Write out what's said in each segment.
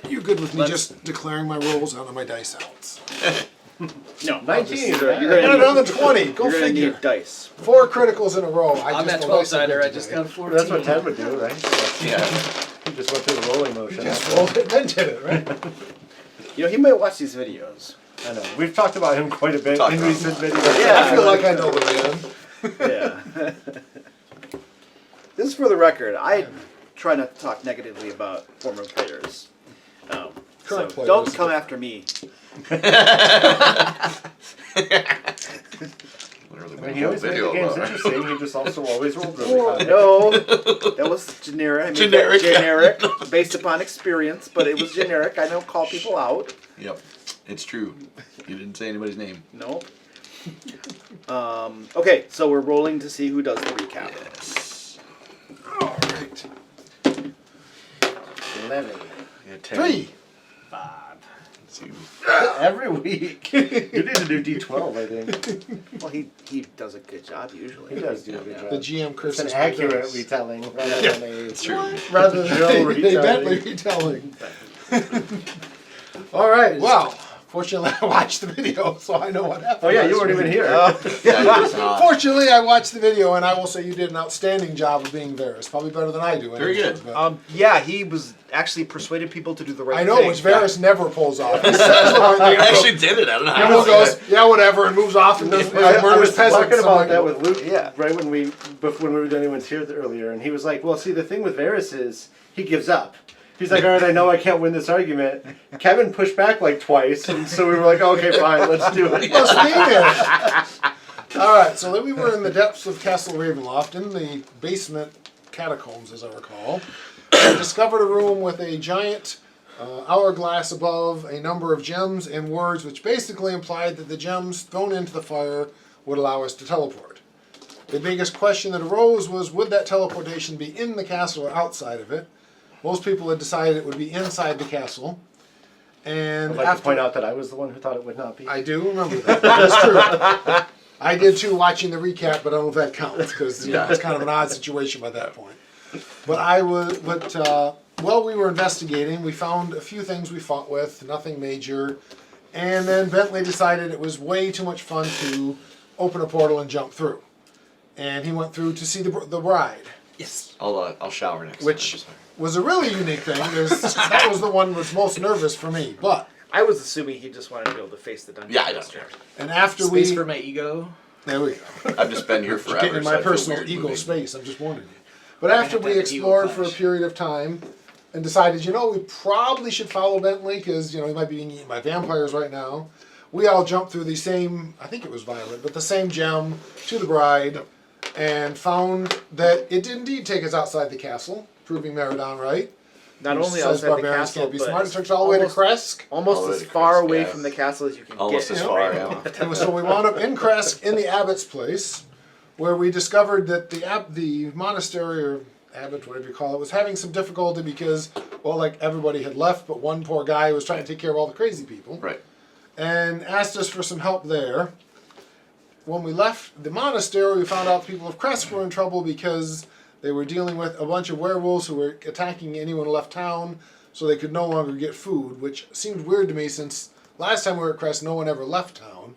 You good with me just declaring my rolls out of my dice outs? No, 19. You're And another 20. Go You're gonna figure. need dice. 4 criticals in a row. I'm at 12-sider. I just got a 14. That's what Ted would do, right? Yeah. He just went through the rolling motion. Just rolled it, then did it, right? You know, he might watch these videos. I know. We've talked about him quite a bit in recent videos. Yeah. I feel like I know the man. Yeah. This is for the record. I try not to talk negatively about former players. Current So players. don't come after me. Literally I made mean, a he whole always made the video games about it. interesting. He just also always rolled really Oh, high. no, that was generic. I mean, Generic. generic, based upon experience, but it was generic. I don't call people out. Yep, it's true. You didn't say anybody's name. Nope. Okay, so we're rolling to see who does the recap. Yes. All right. 11. Yeah, 10. 3. 5. Let's see. Every week. You need to do D12, I think. Well, he does a good job usually. He does do a good Yeah. job. The GM It's curses an my accurate dice. retelling rather Yeah. than a... It's true. Rather Joe than a retelling. Bentley retelling. All right. Well, fortunately, I watched the video, so I know what happened. Oh, yeah, you last weren't even week. here. Yeah, it was not. Fortunately, I watched the video, and I will say you did an outstanding job of being Varys. Probably better than I do. Very anyways, good. but- Yeah, he was actually persuaded people to do the right I know, thing. which Varys never pulls off. He says the right thing. I actually did it. I don't know how. Everyone goes, yeah, whatever, and moves off and does I murders was peasants. talking I'm about like, that with Luke Yeah. right when we were doing Newman's here earlier, and he was like, well, see, the thing with Varys is he gives up. He's like, all right, I know I can't win this argument. Kevin pushed back like twice, and so we were like, okay, fine, let's do it. Let's be there. All right, so then we were in the depths of Castle Ravenloft, in the basement catacombs, as I recall. I discovered a room with a giant hourglass above, a number of gems and words, which basically implied that the gems thrown into the fire would allow us to teleport. The biggest question that arose was, would that teleportation be in the castle or outside of it? Most people had decided it would be inside the castle. And I'd like to point out that I was the one who thought it would not be. I do remember that. That's true. I did too, watching the recap, but I don't know if that counts because it's kind of an odd situation by that point. But while we were investigating, we found a few things we fought with, nothing major, and then Bentley decided it was way too much fun to open a portal and jump through, and he went through to see the bride. Yes. I'll shower next. Which time. was a really unique thing. That was the one that was most nervous for me. But I was assuming he just wanted to be able to face the dungeon. Yeah, I know. master. and after Space we for my ego. there we go. I've just been here forever. Getting in so my I feel personal weird ego moving. space. I'm just warning you. But after have we to have an ego explored for a clash. period of time and decided, we probably should follow Bentley because, he might be being eaten by vampires right now. We all jumped through the same, I think it was Violet, but the same gem to the bride and found that it did indeed take us outside the castle, proving Meridon right. Not Who only says outside the barbarians castle, can't be but smart. It took us all the way to Krezk. almost All the way as to far Krezk, away yeah. from the castle as you can Almost get. as far, yeah. And so we wound up in Krezk, in the abbot's place, where we discovered that the monastery, or abbot, whatever you call it, was having some difficulty because, like everybody had left, but one poor guy was trying to take care of all the crazy people. Right. And asked us for some help there. When we left the monastery, we found out people of Krezk were in trouble because they were dealing with a bunch of werewolves who were attacking anyone who left town, so they could no longer get food, which seemed weird to me since last time we were at Krezk, no one ever left town.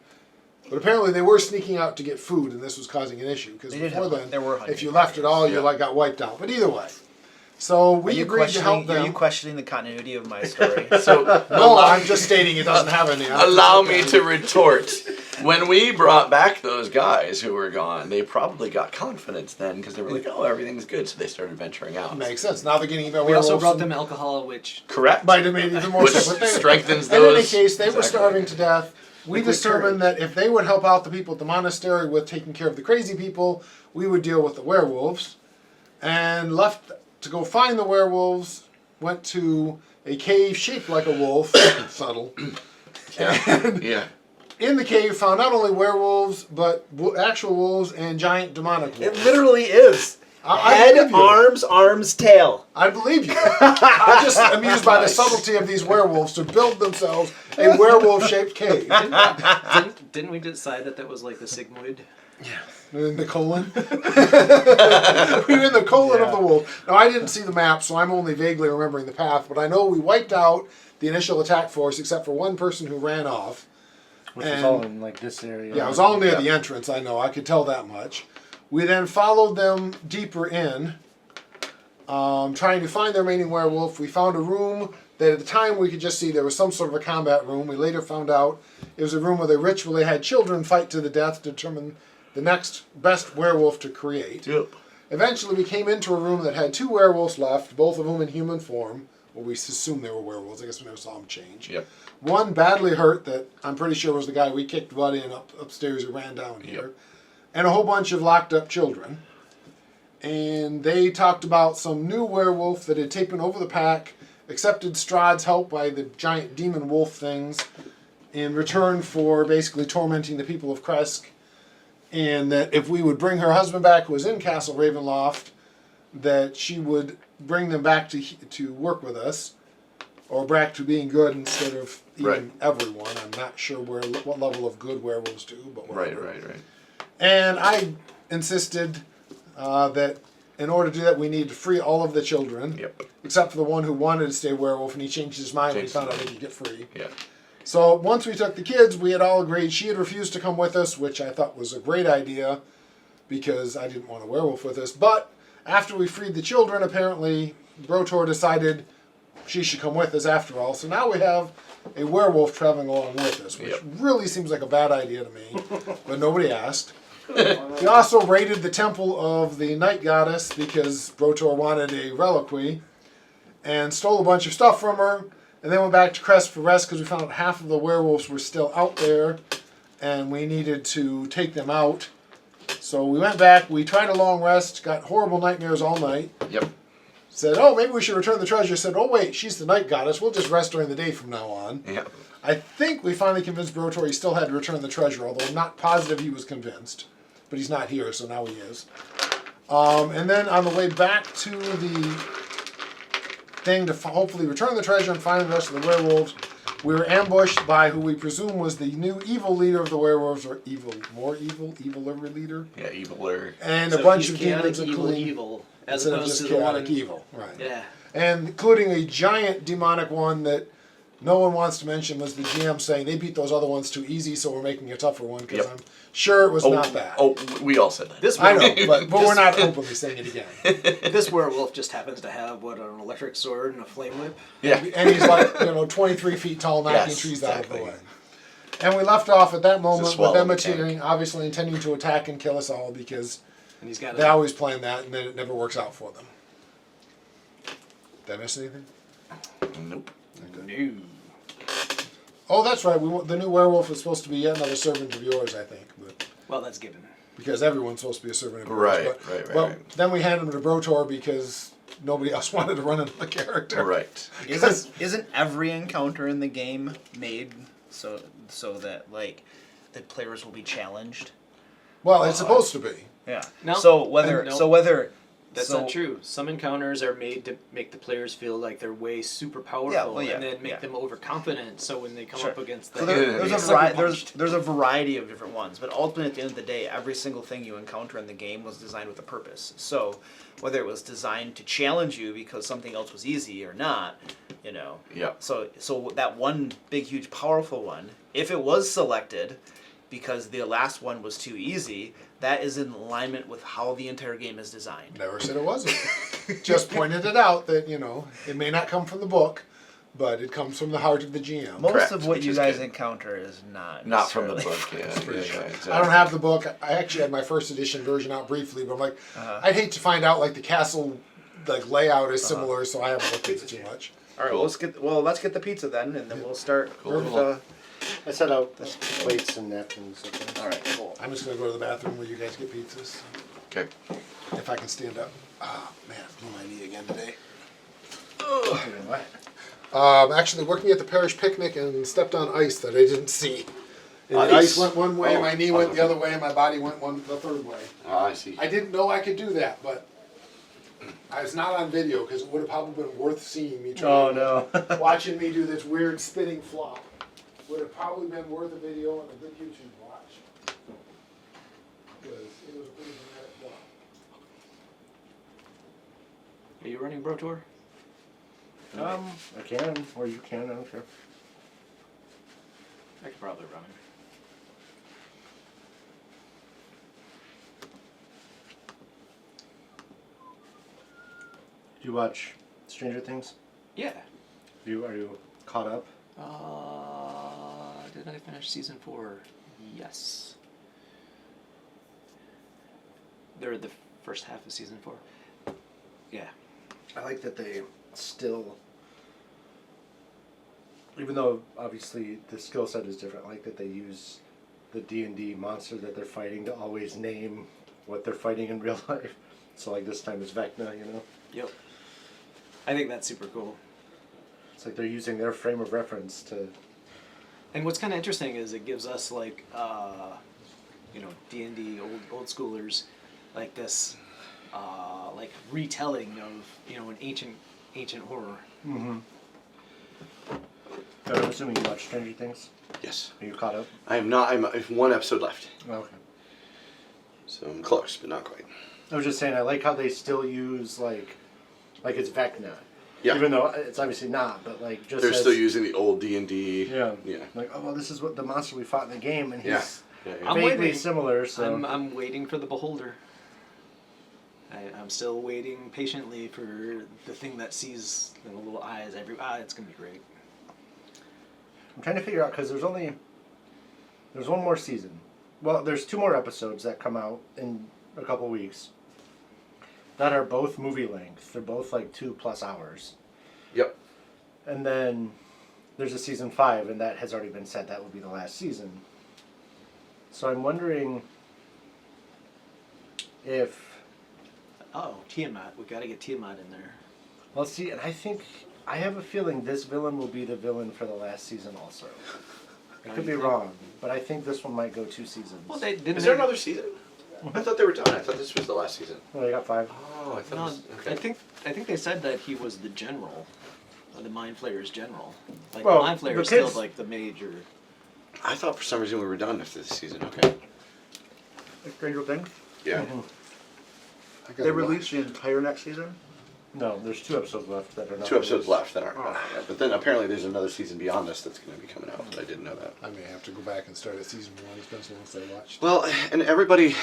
But apparently they were sneaking out to get food, and this was causing an issue, because They did before have- then, there were if you hungry left at all, you Yeah. got wiped out. But either way. So we agreed to help them. Are you questioning the continuity of my story? So No, I'm just stating it doesn't have any. allow me to retort. When we brought back those guys who were gone, they probably got confidence then because they were like, "Oh, everything's good," so they started venturing out. Makes sense. Now they're getting about We also werewolves brought and- them alcohol, which Correct. might have made even more Which sense. But they- strengthens In any those. case, they were Exactly. starving to death. We Liquid determined that if they would help out the people at the monastery with taking care of the crazy people, we would deal with the werewolves. And left to go find the werewolves, went to a cave shaped like a wolf, subtle. Yeah. Yeah. In the cave, found not only werewolves, but actual wolves and giant demonic wolves. It literally is. I Head, believe you. arms, tail. I believe you. I'm just amused by the Nice. subtlety of these werewolves to build themselves a werewolf-shaped cave. didn't we decide that was like the sigmoid? In the colon. We were in the colon of the wolf. Now, I didn't see the map, so I'm only vaguely remembering the path, but I know we wiped out the initial attack force except for one person who ran off. Which was all in like this area. Yeah, it was all near the entrance, I know. I could tell that much. We then followed them deeper in, trying to find the remaining werewolf. We found a room that at the time we could just see there was some sort of a combat room. We later found out it was a room where the rich, where they had children fight to the death to determine the next best werewolf to create. Yep. Eventually we came into a room that had 2 werewolves left, both of them in human form. Well, we assumed they were werewolves. I guess we never saw them change. Yep. One badly hurt that I'm pretty sure was the guy we kicked butt in upstairs who ran down here. Yep. And a whole bunch of locked up children. And they talked about some new werewolf that had taken over the pack, accepted Strahd's help by the giant demon wolf things in return for basically tormenting the people of Krezk. And that if we would bring her husband back, who was in Castle Ravenloft, that she would bring them back to work with us, or back to being good instead of eating everyone. I'm not sure what level of good werewolves do, but whatever. Right. And I insisted that in order to do that, we need to free all of the children, except for the one who wanted to stay werewolf, and he changed his mind when he found out he could get free. Yeah. So once we took the kids, we had all agreed. She had refused to come with us, which I thought was a great idea because I didn't want a werewolf with us. But after we freed the children, apparently Brotor decided she should come with us after all. So now we have a werewolf traveling along with us, which really seems like a bad idea to me, but nobody asked. We also raided the temple of the night goddess because Brotor wanted a reliquary and stole a bunch of stuff from her. And then went back to Krezk for rest because we found out half of the werewolves were still out there and we needed to take them out. So we went back, we tried a long rest, got horrible nightmares all night. Yep. Said, oh, maybe we should return the treasure. Said, oh, wait, she's the night goddess. We'll just rest during the day from now on. Yep. I think we finally convinced Brotor he still had to return the treasure, although I'm not positive he was convinced. But he's not here, so now he is. And then on the way back to the thing to hopefully return the treasure and find the rest of the werewolves, we were ambushed by who we presume was the new evil leader of the werewolves, or eviler leader. Yeah, eviler. And So a bunch he's of demons, chaotic including evil, as instead of opposed just to the one. chaotic evil, right? Yeah. And including a giant demonic one that no one wants to mention was the GM saying they beat those other ones too easy, so we're making a tougher one because I'm sure it was not that. Oh, we all said that. This I werewolf, know, but we're not openly saying it again. this werewolf just happens to have an electric sword and a flame whip. Yeah. And he's like, 23 feet tall, knocking Yes, trees out of the exactly. way. And we left off at that moment with swallow them the tank. appearing, obviously intending to attack and kill us all because And he's got they always plan that and then it never works out for them. Did I miss anything? Nope. No. Oh, that's right. The new werewolf is supposed to be yet another servant of yours, I think. But Well, that's given. because everyone's supposed to be a servant of yours. Right, right. Then we handed him to Brotor because nobody else wanted to run another character. Right. Isn't every encounter in the game made so that like the players will be challenged? Well, it's supposed to be. Yeah. No. So whether That's not true. Some encounters are made to make the players feel like they're way super powerful and then make them overconfident. So when they come up against So the there's a variety of different ones, but ultimately at the end of the day, every single thing you encounter in the game was designed with a purpose. So whether it was designed to challenge you because something else was easy or not, Yeah. So that one big, huge, powerful one, if it was selected because the last one was too easy, that is in alignment with how the entire game is designed. Never said it wasn't. Just pointed it out that, it may not come from the book, but it comes from the heart of the GM. Most Correct, of what which you is guys good. encounter is Not from the necessarily- book, yeah. Exactly. I don't have the book. I actually had my first edition version out briefly, but I'm like, I'd hate to find out the castle layout is similar, so I haven't looked at it too much. All right, Cool. let's get the pizza then, and then we'll start Cool. with I set out plates and napkins. all right, cool. I'm just going to go to the bathroom where you guys get pizzas, Okay. if I can stand up. Ah, man, blew my knee again today. Actually working at the parish picnic and stepped on ice that I didn't see. And the ice went one way, my knee went the other way, and my body went the third way. I see. I didn't know I could do that, but I was not on video because it would have probably been worth seeing me trying. Watching me do this weird spinning flop would have probably been worth a video and a good YouTube watch. because it was a pretty dramatic plot. Are you running Bro Tour? I can, or you can, I don't care. I could probably run it. Do you watch Stranger Things? Yeah. Are you caught up? Did I finish season 4? Yes. They're the first half of season 4. Yeah. I like that they still, even though obviously the skill set is different, I like that they use the D&D monster that they're fighting to always name what they're fighting in real life. So like this time it's Vecna, you know? Yep. I think that's super cool. It's like they're using their frame of reference to... And what's kind of interesting is it gives us like, D&D old schoolers, like this, like retelling of an ancient horror. Mm-hmm. I'm assuming you watch Stranger Things? Yes. Are you caught up? I am not. I have one episode left. Oh, okay. So I'm close, but not quite. I was just saying, I like how they still use like it's Vecna. Yeah. Even though it's obviously not, but like just They're as, still using the old D&D. Yeah. Yeah. Like, oh well, this is what the monster we fought in the game, and he's Yeah. I'm vaguely waiting. similar. So I'm waiting for the beholder. I'm still waiting patiently for the thing that sees the little eyes. It's gonna be great. I'm trying to figure out because there's one more season. Well, there's 2 more episodes that come out in a couple weeks. That are both movie length. They're both like 2+ hours. Yep. And then there's a season 5, and that has already been said. That will be the last season. So I'm wondering if... Oh, Tiamat. We gotta get Tiamat in there. Well, see, and I have a feeling this villain will be the villain for the last season also. I could be wrong, but I think this one might go 2 seasons. Well, they didn't. Is there another season? I thought they were done. I thought this was the last season. Well, they got 5. Oh, I thought. No, It was, okay. I think they said that he was the general, the Mind Flayer's general. Like Well, the Mind Flayer the is still kids- like the major. I thought for some reason we were done after this season. Okay. Stranger Things? Yeah. I gotta They watch. released the entire next season? No, there's 2 episodes left that are not 2 episodes released. left that aren't. But then apparently there's another season beyond this that's going to be coming out. But I didn't know that. I may have to go back and start at season 1. It's been so long since I watched. Well, and everybody,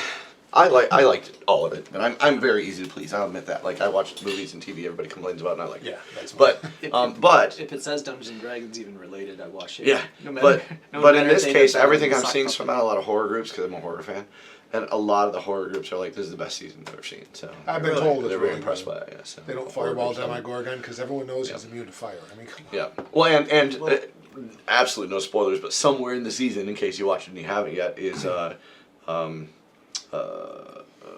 I liked all of it, and I'm very easy to please. I'll admit that. Like I watch movies and TV, everybody complains about, and I like it. Yeah, that's But but If it says Dungeons and Dragons even related, I watch it. yeah, No matter, but in matter this if they case, have that everything in I'm the seeing sock from a lot of horror groups because I'm a horror fan, and a lot of the horror groups are like, "This is the best season I've ever seen." So I've been told it's they're really very impressed good. by it. Yeah, so They don't horror fireball groups are- Demogorgon because everyone knows he's immune to fire. I mean, come on. Yeah. Well, and absolutely no spoilers, but somewhere in the season, in case you watched it and you haven't yet, is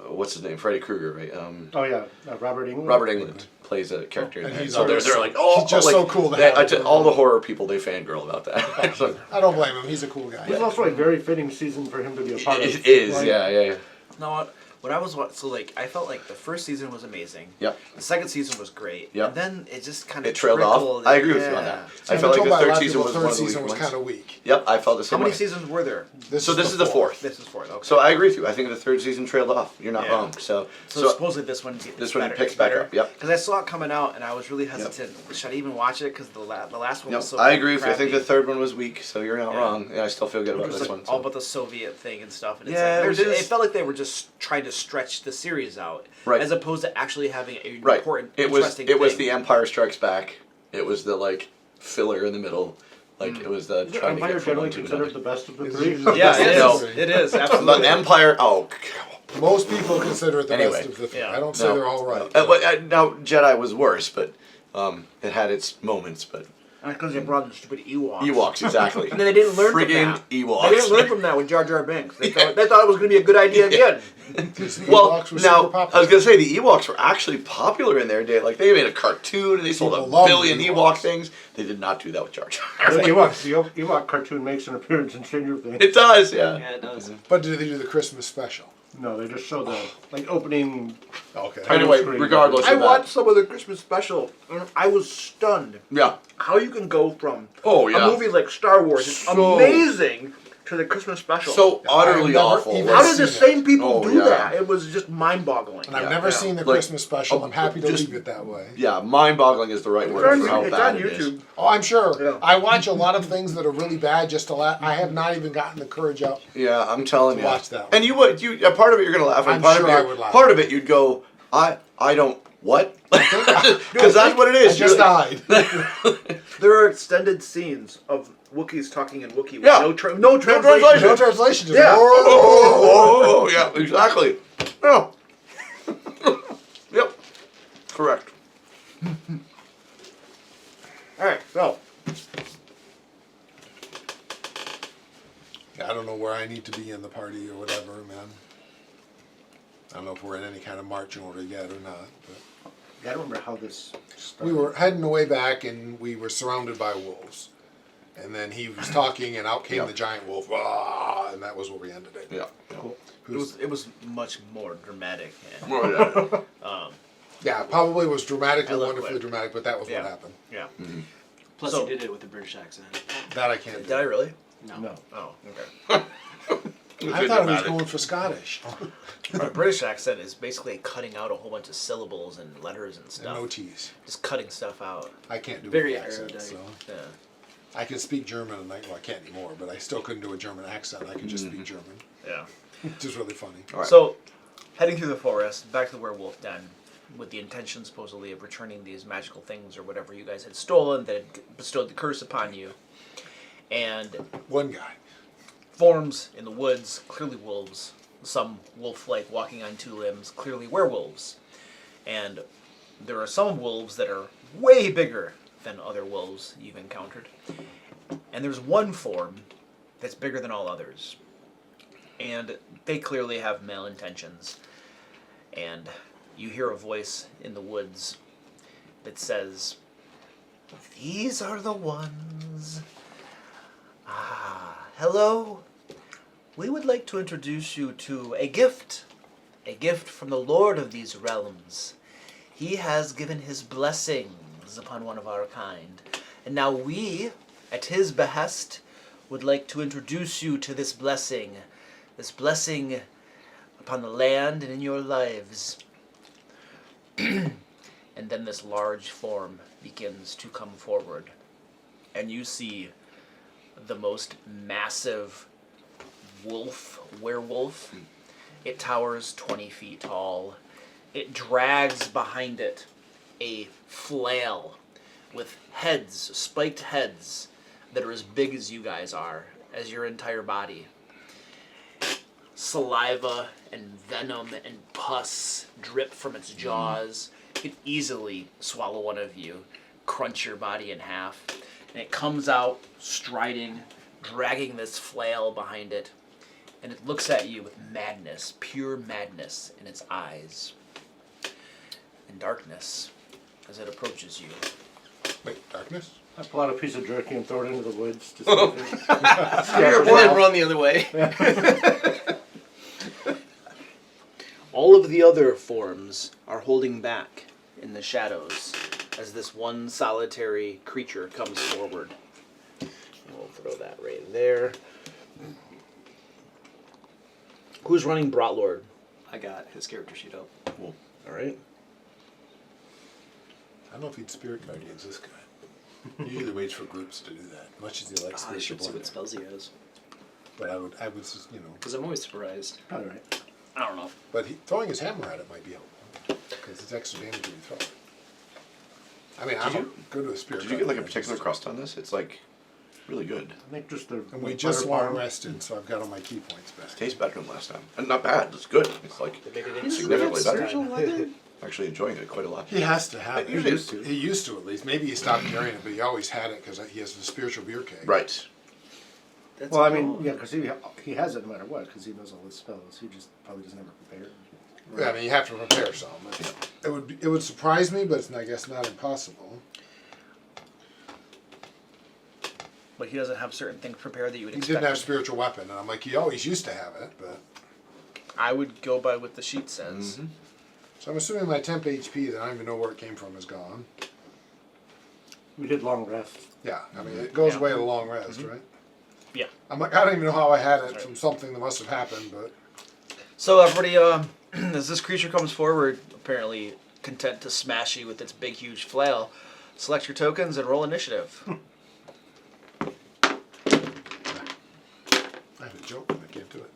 what's his name? Freddy Krueger, right? Oh yeah, Robert Englund. Robert Englund plays a character in And that. he's So they're always- like, oh, he's just like, so cool to have. all the horror people, they fangirl about that. So, I don't blame him. He's a cool guy. It's also a very fitting season for him to be a part of. it is, Like, yeah. No, what I was so like I felt like the first season was amazing. Yep. The second season was great. Yep. And then it just kind of It trailed off. I agree with you on that. I felt like the third season was one third of the season weak was ones. kind of weak. Yep, I felt the How same many way. seasons were there? So this is the fourth. This is fourth. Okay. So I agree with you. I think the third season trailed off. You're not Yeah. wrong. So supposedly this one picks back up. Yep. Because I saw it coming out and I was really hesitant. Should I even watch it? Because the last one Yep. was so I agree with you. I think crappy. the third one was weak, so you're not Yeah. wrong. Yeah, I still feel good It about was this like one. all So. about the Soviet thing and stuff. And it's Yeah, like, it is. it felt like they were just trying to stretch the series out, Right. as opposed to actually having a Right. important, It was interesting thing. the Empire Strikes Back. It was the like filler in the middle. Like it was the Is trying to Empire get from generally one to considered another. the best of the It's 3? usually- Yeah, it No. is. It is The absolutely. Empire. Oh. Most people consider it the Anyway. best of the three. Yeah. I don't say No. they're all right. Now Jedi was worse, but it had its moments. But Because they brought in the stupid Ewoks. Ewoks, exactly. And then they didn't learn from Friggin' that. Ewoks. They didn't learn from that with Jar Jar Binks. They thought it was going to be a good idea again. Well, Ewoks were now super popular. I was gonna say the Ewoks were actually popular in their day. Like they made a cartoon and they sold People a loved billion the Ewok Ewoks. things. They did not do that with Jar Jar. The Ewok cartoon makes an appearance in Stranger Things. It does, yeah. Yeah, it does. But did they do the Christmas special? No, they just show the opening. Okay. Anyway, screen. regardless I of that, watched some of the Christmas special, and I was stunned yeah. how you can go from Oh a yeah. movie like Star Wars, it's So- amazing, to the Christmas special. So utterly never awful. even- how did the seen it. same people Oh, do yeah. that? It was just mind-boggling. And I've Yeah, never yeah. seen the Like, Christmas special. I'm happy to just- leave it that way. Yeah, mind-boggling is the right word for how It's bad on it is. YouTube. Oh, I'm sure. Yeah. I watch a lot of things that are really bad just to laugh. I have not even gotten the courage up. Yeah, I'm telling To you. watch that one. And you would, a part of it you're gonna laugh, and I'm part sure of it, I would laugh. part of it you'd go, I don't what? Because that's what it is. I just died. There are extended scenes of Wookiees talking in Wookiee with Yeah. no translation. translation. No translation. Just Yeah. Oh, yeah, exactly. Yeah. Yep. Correct. All right, so I don't know where I need to be in the party or whatever, man. I don't know if we're in any kind of marching order yet or not. But I don't remember how this started. we were heading away back, and we were surrounded by wolves. And then he was talking, and out came Yeah. the giant wolf, "Rah!" And that was where we ended it. Yeah. Cool. It was much more dramatic. And, Well, yeah. Yeah, probably was dramatically, I love wonderfully it. dramatic, but that was Yeah. what happened. yeah. Plus, So- he did it with a British accent. That I can't Did do. I really? No. Oh, okay. I thought he was going for Scottish. Our British accent is basically cutting out a whole bunch of syllables and letters and And stuff. no T's. Just cutting stuff out. I can't do Very an accent, erudite. so. Yeah. I can speak German, and well, I can't anymore, but I still couldn't do a German accent. I can just speak German, Yeah. which is really funny. All right. So, heading through the forest, back to the werewolf den, with the intention supposedly of returning these magical things or whatever you guys had stolen that had bestowed the curse upon you. And One guy. forms in the woods, clearly wolves, some wolf-like walking on two limbs, clearly werewolves. And there are some wolves that are way bigger than other wolves you've encountered. And there's one form that's bigger than all others. And they clearly have male intentions. And you hear a voice in the woods that says, "These are the ones. Ah, hello. We would like to introduce you to a gift from the Lord of these realms. He has given his blessings upon one of our kind. And now we, at his behest, would like to introduce you to this blessing upon the land and in your lives." And then this large form begins to come forward. And you see the most massive werewolf. It towers 20 feet tall. It drags behind it a flail with spiked heads that are as big as you guys are, as your entire body. Saliva and venom and pus drip from its jaws. It could easily swallow one of you, crunch your body in half. And it comes out striding, dragging this flail behind it. And it looks at you with madness, pure madness in its eyes. And darkness as it approaches you. Wait, darkness? I pull out a piece of jerky and throw it into the woods to see if it And then run the other way. All of the other forms are holding back in the shadows as this one solitary creature comes forward. And we'll throw that right there. Who's running Brotlord? I got his character sheet up. Cool. All right. I don't know if he'd spirit guardians, this guy. He usually waits for groups to do that, much as he likes I should see spiritual what spells he has. But I would just, Because I'm always surprised. Probably right. I don't know. But throwing his hammer at it might be helpful, because it's extra damage when you throw it. I mean, I'm good with spirit Did you get like a guardian, particular just- crust on this? It's like really good. I think just the. And we like just butter long palm. rested, so I've got all my key points back. Tastes better than last time. And not bad. It's good. It's like significantly better. Actually enjoying it quite a lot. He has to have it. He used to. He used to, at least. Maybe he stopped carrying it, but he always had it because he has a spiritual beer keg. Right. That's Well, I mean, cool. yeah, because he has it no matter what, because he knows all his spells. He just probably doesn't ever prepare. Yeah, I mean, you have to prepare some. It would surprise me, but it's, I guess, not impossible. But he doesn't have certain things prepared that you would He expect. didn't have spiritual weapon, and I'm like, he always used to have it, but... I would go by what the sheet says. Mm-hmm. So I'm assuming my temp HP that I don't even know where it came from is gone. We did long rest. Yeah, I mean, it goes Yeah. away at a long rest, right? Yeah. I'm like, I don't even know how I had it from something that must have happened, but So everybody, as this creature comes forward, apparently content to smash you with its big, huge flail, select your tokens and roll initiative. I have a joke and I can't do it.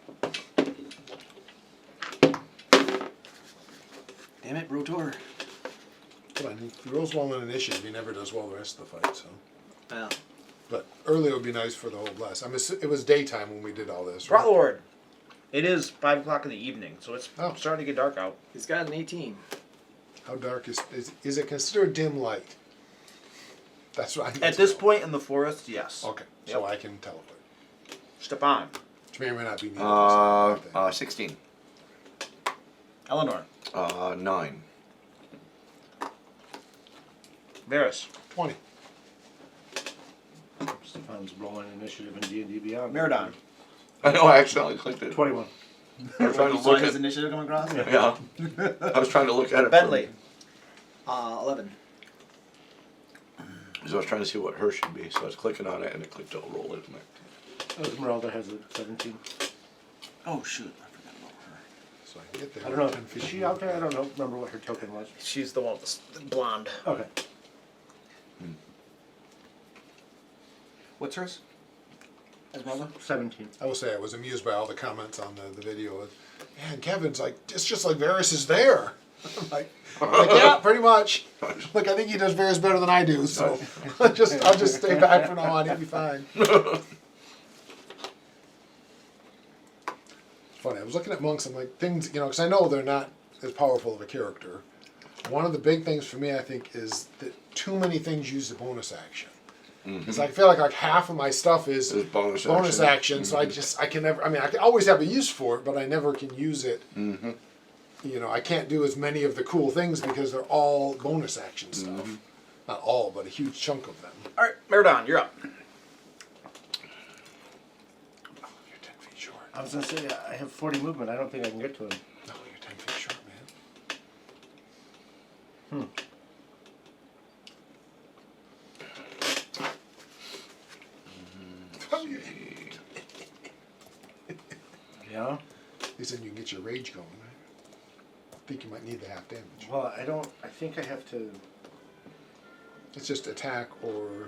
Damn it, Brotor. Come on, if he rolls well in initiative, he never does well the rest of the fight, so. Well, But earlier would be nice for the whole blast. It was daytime when we did all this, right? Lord. It is 5 o'clock in the evening, so it's starting to get dark out. He's got an 18. How dark is it considered dim light? That's what I need At to this know. point in the forest, yes. Okay, so I can teleport. Stepan. Which may or may not be needed. 16. Eleanor. 9. Varys. 20. Stefan's rolling initiative in D&D Beyond. Meridon. I know, I accidentally clicked it. 21. I was trying to Saw look his at. initiative coming across? Yeah. I was trying to look at it. Bentley. 11. So I was trying to see what her should be, so I was clicking on it and it clicked to roll it. Esmeralda has a 17. Oh, shoot. I forgot about her. So I can get there. I don't know. 10 feet Is she from out the there? I don't know. Remember what her token was. She's the one with the blonde. Okay. What's hers? Esmeralda? 17. I will say I was amused by all the comments on the video. Man, Kevin's like, it's just like Varys is there. I'm like, yeah, pretty much. Look, I think he does Varys better than I do, so I'll just stay back from now on. He'll be fine. It's funny. I was looking at monks. I'm like, things, because I know they're not as powerful of a character. One of the big things for me, I think, is that too many things use the bonus action. Because I feel like half of my stuff is bonus action, so I can never, I can always have a use for it, but I never can use it. I can't do as many of the cool things because they're all bonus action stuff. Not all, but a huge chunk of them. All right, Meridon, you're up. Oh, you're 10 feet short. I was going to say, I have 40 movement. I don't think I can get to him. No, you're 10 feet short, man. Yeah? He said you can get your rage going, right? I think you might need the half damage. Well, I think I have to... It's just attack or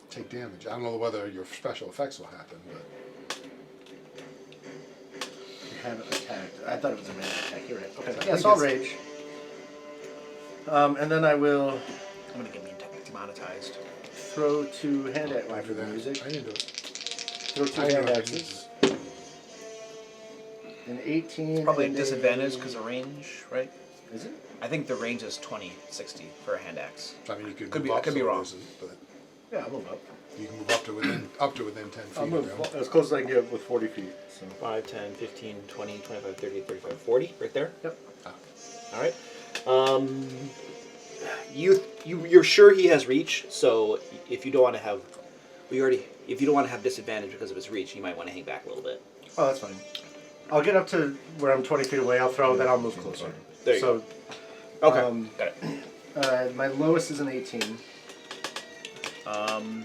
take damage. I don't know whether your special effects will happen, but You haven't attacked. I thought it was a rage attack. You're right. Okay. I Yes, think I'll it's- rage. And then I will I'm going to get me demonetized. throw 2 hand axes. after that, music. I didn't do it. Throw 2 I didn't hand know I axes. An 18. Probably a and disadvantage because of range, right? Is it? I think the range is 20, 60 for a hand axe. So, I mean, you could Could move be- I up could be so it wrong. isn't, but Yeah, I'll move up. you can move up to within 10 feet. I'll move of them. as close as I can get with 40 feet. So. 5, 10, 15, 20, 25, 30, 35, 40, right there? Yep. All right. You're sure he has reach, so if you don't want to have, if you don't want to have disadvantage because of his reach, you might want to hang back a little bit. Oh, that's fine. I'll get up to where I'm 20 feet away. I'll throw, then I'll move closer. There you so, go. Okay, got got it. My lowest is an 18. Can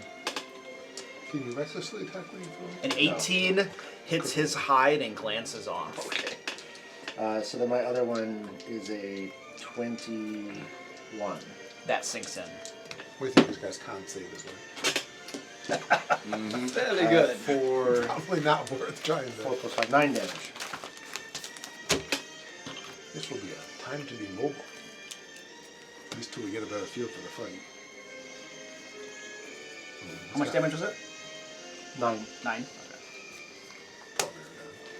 you restlessly attack when you throw? An 18 hits his hide and glances off. Okay. So then my other one is a 21. That sinks in. What do you think these guys can't save this one? Fairly good. For Probably not worth trying 4 to. plus 5, 9 damage. This will be a time to be mobile. At least till we get a better feel for the fight. How much damage was it? 9. 9.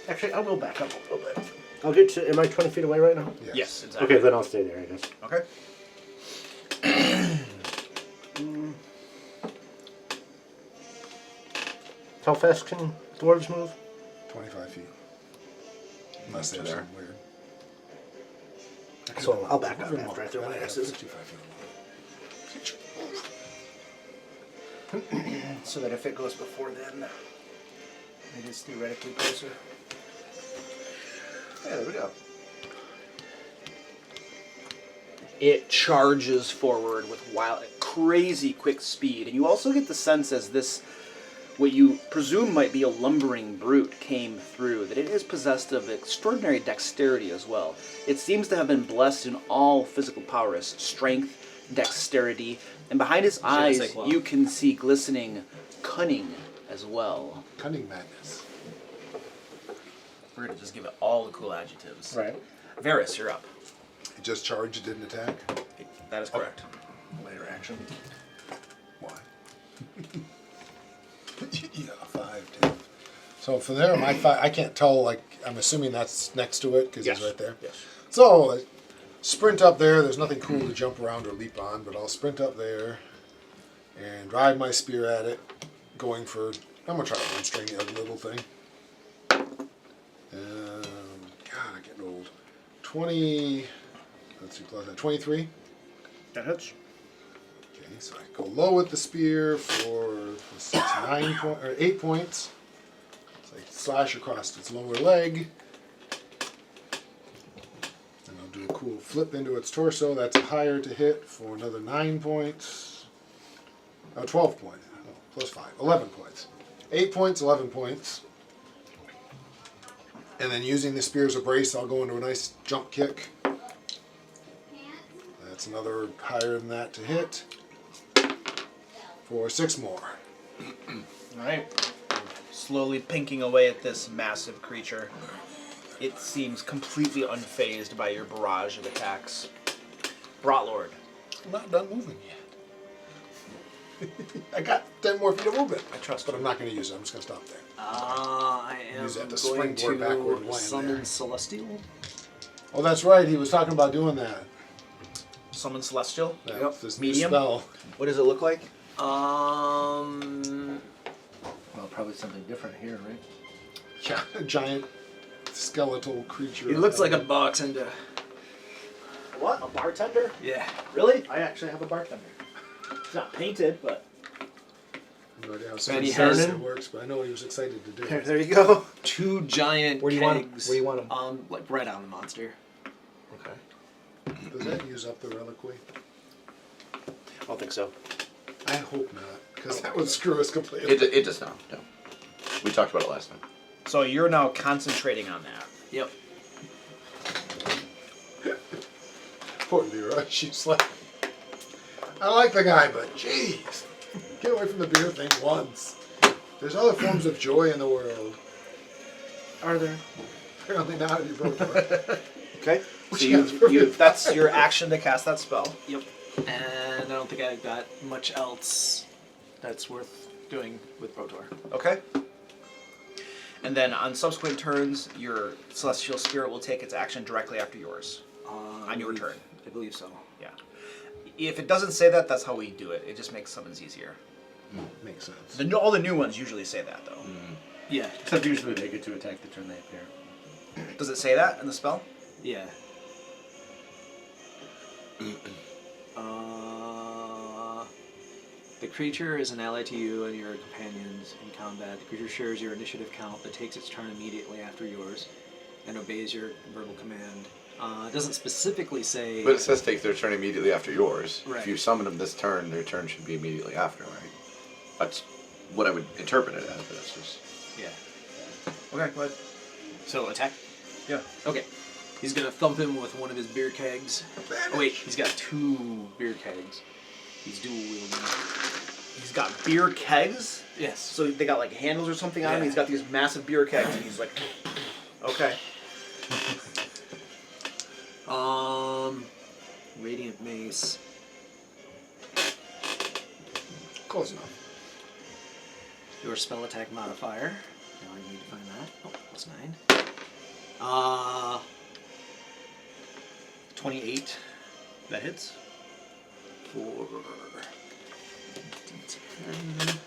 Actually, I will back up a little bit. I'll get to. Am I 20 feet away right now? Yes, exactly. Okay, then I'll stay there, I guess. Okay. How fast can dwarves move? 25 feet. Unless To there's there. some weird. So I'll back up Over after I more. throw my Yeah, axes. 55 feet. So that if it goes before then, it is theoretically closer. Yeah, there we go. It charges forward with wild, crazy quick speed, and you also get the sense as this what you presume might be a lumbering brute came through, that it is possessed of extraordinary dexterity as well. It seems to have been blessed in all physical powers, strength, dexterity, and behind its eyes you can see glistening cunning as well. Cunning madness. We're gonna just give it all the cool adjectives. Right. Varys, you're up. He just charged, didn't attack. That is correct. Later action. Why? Yeah, 5, 10. So for there, my 5, I can't tell, like, I'm assuming that's next to it, because Yes. he's right there. Yes. So, I sprint up there. There's nothing cool to jump around or leap on, but I'll sprint up there and drive my spear at it, going for, I'm going to try a one-string little thing. God, I'm getting old. 20, let's see, close that, 23. That hits. Okay, so I go low with the spear for 8 points. So I slash across its lower leg. And I'll do a cool flip into its torso. That's higher to hit for another 9 points. Oh, 12 points. Oh, plus 5. 11 points. 8 points, 11 points. And then using the spear as a brace, I'll go into a nice jump kick. That's another higher than that to hit for 6 more. Alright. Slowly pinking away at this massive creature. It seems completely unfazed by your barrage of attacks. Brotlord. I'm not done moving yet. I got 10 more feet of movement. I trust But you. I'm not going to use it. I'm just going to stop there. I am Use that to going springboard backward and to land summon there. Celestial. Oh, that's right. He was talking about doing that. Summon Celestial. That's this new Medium? spell. What does it look like? Well, probably something different here, right? Yeah, a giant skeletal creature. He looks like a bartender. What? A bartender? Yeah. Really? I actually have a bartender. It's not painted, but... I have no idea how And he Simon has- says it works, but I know what he was excited to do. There you go. 2 giant Where do you want 'em? kegs. Where do you want 'em? Like right on the monster. Okay. Does that use up the reliquary? I don't think so. I hope not, because that would screw us completely. It does not. No. We talked about it last time. So you're now concentrating on that. Yep. Poor Leroy, she's like, I like the guy, but jeez, get away from the beer thing once. There's other forms of joy in the world. Are there? Apparently not if you broke it. Okay. Which So has That's your action to cast that spell. Yep. And I don't think I've got much else that's worth doing with Protor. Okay. And then on subsequent turns, your Celestial Spirit will take its action directly after yours. On your turn. I believe so. Yeah. If it doesn't say that, that's how we do it. It just makes summons easier. Makes sense. All the new ones usually say that, though. Yeah. Except usually they get to attack the turn they appear. Does it say that in the spell? Yeah. The creature is an ally to you and your companions in combat. The creature shares your initiative count but takes its turn immediately after yours and obeys your verbal command. It doesn't specifically say... But it says take their turn immediately after yours. Right. If you summon them this turn, their turn should be immediately after, right? That's what I would interpret it as, but that's just... Yeah. Okay, go ahead. So, attack? Yeah. Okay. He's gonna thump him with one of his beer kegs. Oh wait, he's got 2 beer kegs. He's dual wielding. He's got beer kegs? Yes. So they got like handles or something on them? Yeah. He's got these massive beer kegs and he's like... Okay. Radiant Mace. Close enough. Your spell attack modifier. Now I need to find that. Oh, plus 9. 28. That hits. For D10.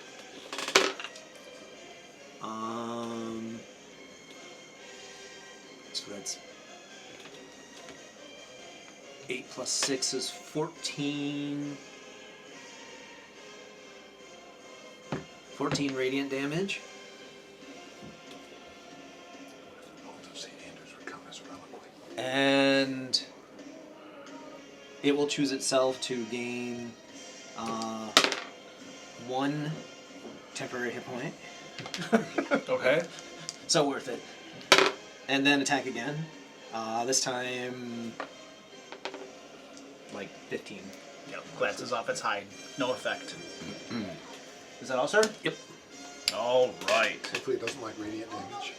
So that's 8 plus 6 is 14. 14 radiant damage. And it will choose itself to gain 1 temporary hit point. Okay. So worth it. And then attack again. This time, like 15. Yep. Glances off its hide. No effect. Is that all, sir? Yep. All right. Hopefully it doesn't like radiant damage.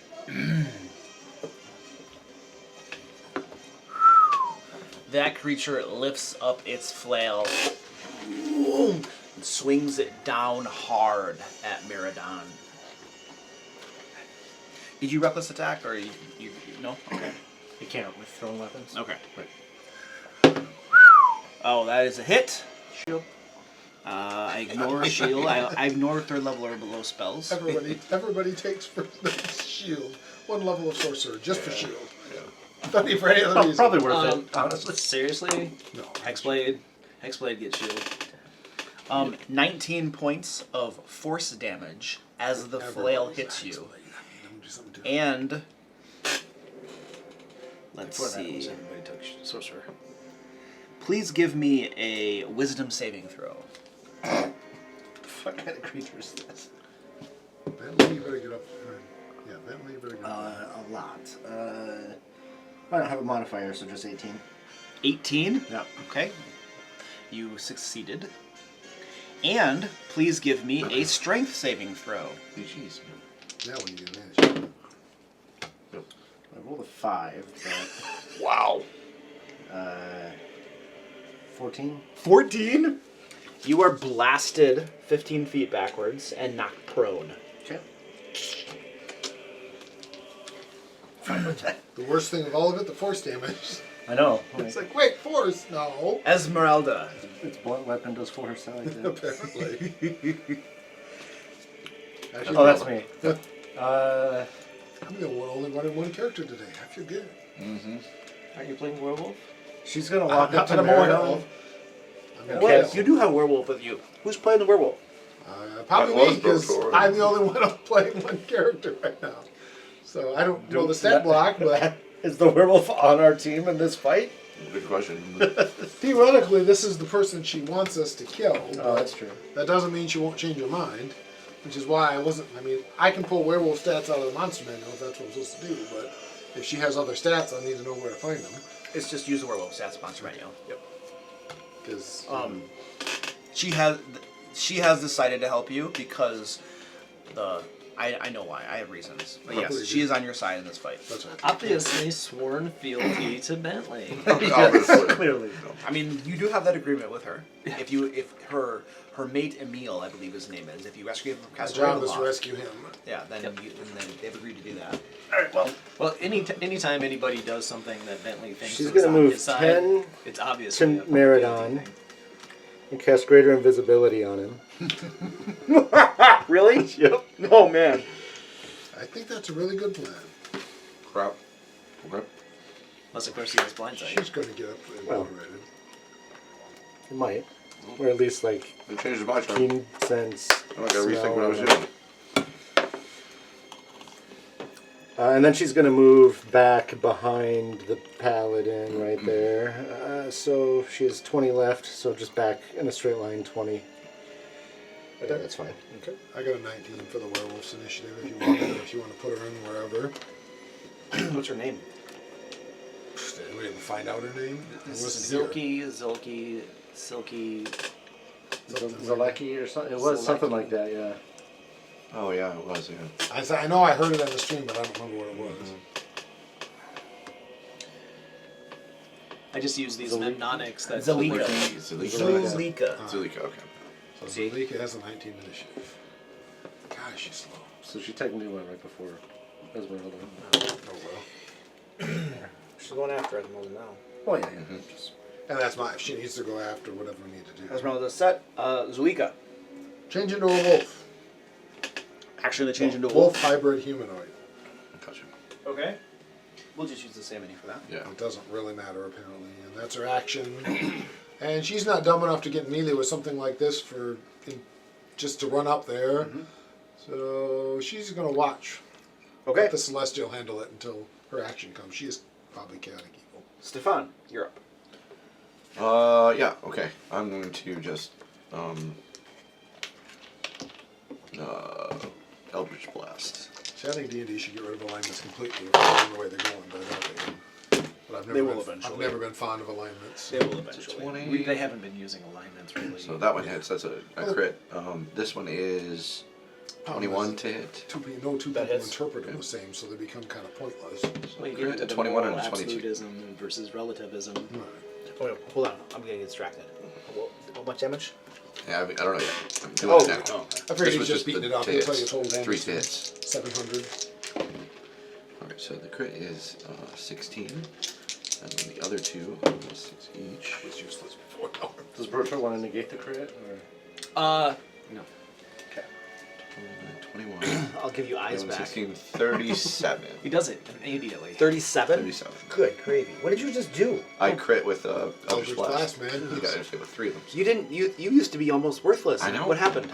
That creature lifts up its flail and swings it down hard at Miradon. Did you reckless attack or you no? Okay. You can't with thrown weapons. Okay. Oh, that is a hit. Shield. I ignore shield. I ignore third level or below spells. Everybody takes first shield. One level of sorcerer, just for shield. Don't need for any other reason. Probably worth it, honestly. Seriously? No. Hexblade. Hexblade gets shield. 19 points of force damage as the flail hits you. Don't do something to it. And let's Before that see. was everybody took sorcerer. Please give me a wisdom saving throw. What the fuck kind of creature is this? Bentley, you better get up. Yeah, Bentley, you better get up. A lot. I don't have a modifier, so just 18. 18? Yeah. Okay. You succeeded. And please give me a strength saving throw. Jeez. Now when you get advantage. I rolled a 5, Wow. but 14. 14? You are blasted 15 feet backwards and knocked prone. Okay. The worst thing of all of it, the force damage. I know. It's like, wait, force? No. Esmeralda. Its blunt weapon does force. I like that. Apparently. Actually, Oh, that's me. I'm the only running one character today. I feel good. Aren't you playing werewolf? She's gonna walk up to I'm a Maradon. werewolf. I'm gonna Okay. kill. You do have werewolf with you. Who's playing the werewolf? Probably That was me, because before. I'm the only one playing one character right now. So I don't know the stat block, but Is the werewolf on our team in this fight? Good question. theoretically, this is the person she wants us to kill. Oh, that's true. That doesn't mean she won't change her mind, which is why I wasn't. I mean, I can pull werewolf stats out of the monster manual if that's what I'm supposed to do, but if she has other stats, I need to know where to find them. It's just use the werewolf stats sponsor manual. Yep. Because She has decided to help you because I know why. I have reasons. But yes, she is on your side in this fight. that's right. Obviously sworn fealty to Bentley. Obviously. Clearly. I mean, you do have that agreement with her. If her mate Emil, I believe his name is, if you rescue him from My Castle job is to Ravenloft, rescue him. yeah, then then they've agreed to do that. Well, anytime anybody does something that Bentley thinks She's is gonna on move his side, 10 it's obvious. to Maradon and cast greater invisibility on him. Really? Yep. Oh man. I think that's a really good plan. Crap. Okay. Unless, of course, he has blindsight. She's going to get up and Well. motivated. It might. Or at least like It changes my turn. keen sense. I gotta rethink what I was smell, doing. and then she's gonna move back behind the paladin right there. So she has 20 left. So just back in a straight line, 20. But that's fine. Okay. I got a 19 for the werewolf's initiative if you want to put her in wherever. What's her name? Did anybody ever find out her name? I wasn't here. Silky. Zalecki or something. It was something like that. Yeah. Oh yeah, it was. Yeah. I know I heard it on the stream, but I don't remember what it was. I just use these Zalika. mnemonics that Zalika. Zulika. Zulika. Zulika. Okay. So Zalika has a 19 initiative. God, she's slow. So she technically went right before Esmeralda. Oh well. She's going after Esmeralda now. Oh yeah. And that's my. She needs to go after whatever we need to do. Esmeralda set. Zulika. Change into a wolf. Actually, they change into a wolf wolf. hybrid humanoid. Gotcha. Okay. We'll just use the same menu for that. Yeah. It doesn't really matter apparently, and that's her action. And she's not dumb enough to get melee with something like this just to run up there. So she's gonna watch. Okay. Let the Celestial handle it until her action comes. She is probably chaotic evil. Stefan, you're up. Yeah. Okay. I'm going to just Eldritch Blast. See, I think D&D should get rid of alignments completely if they're going the way they're going. But They will eventually. I've never been fond of alignments. They will eventually. 20. They haven't been using alignments really. So that one hits. That's a crit. This one is 21 to hit. No two That people hits. interpret them the same, so they become kind of pointless. Well, you Crit, get into the 21 moral and a 22. absolutism versus relativism. Right. Oh, wait, hold on. I'm getting distracted. How much damage? Yeah, I don't know yet. I'm doing it now. Oh. I figured This he's was just beating the it up. He'll tell you hits. total damage. 3 hits. 700. Alright, so the crit is 16. And then the other two is 6 each. It's useless before. Does Bertha want to negate the crit? Or? No. 21. I'll give you eyes 11, back. 16, 37. He does it immediately. 37? 37. Good gravy. What did you just do? I crit with Eldritch Eldritch Blast. Blast, man. You got hit with 3 of them. You didn't. You used to be almost worthless. I know. What happened?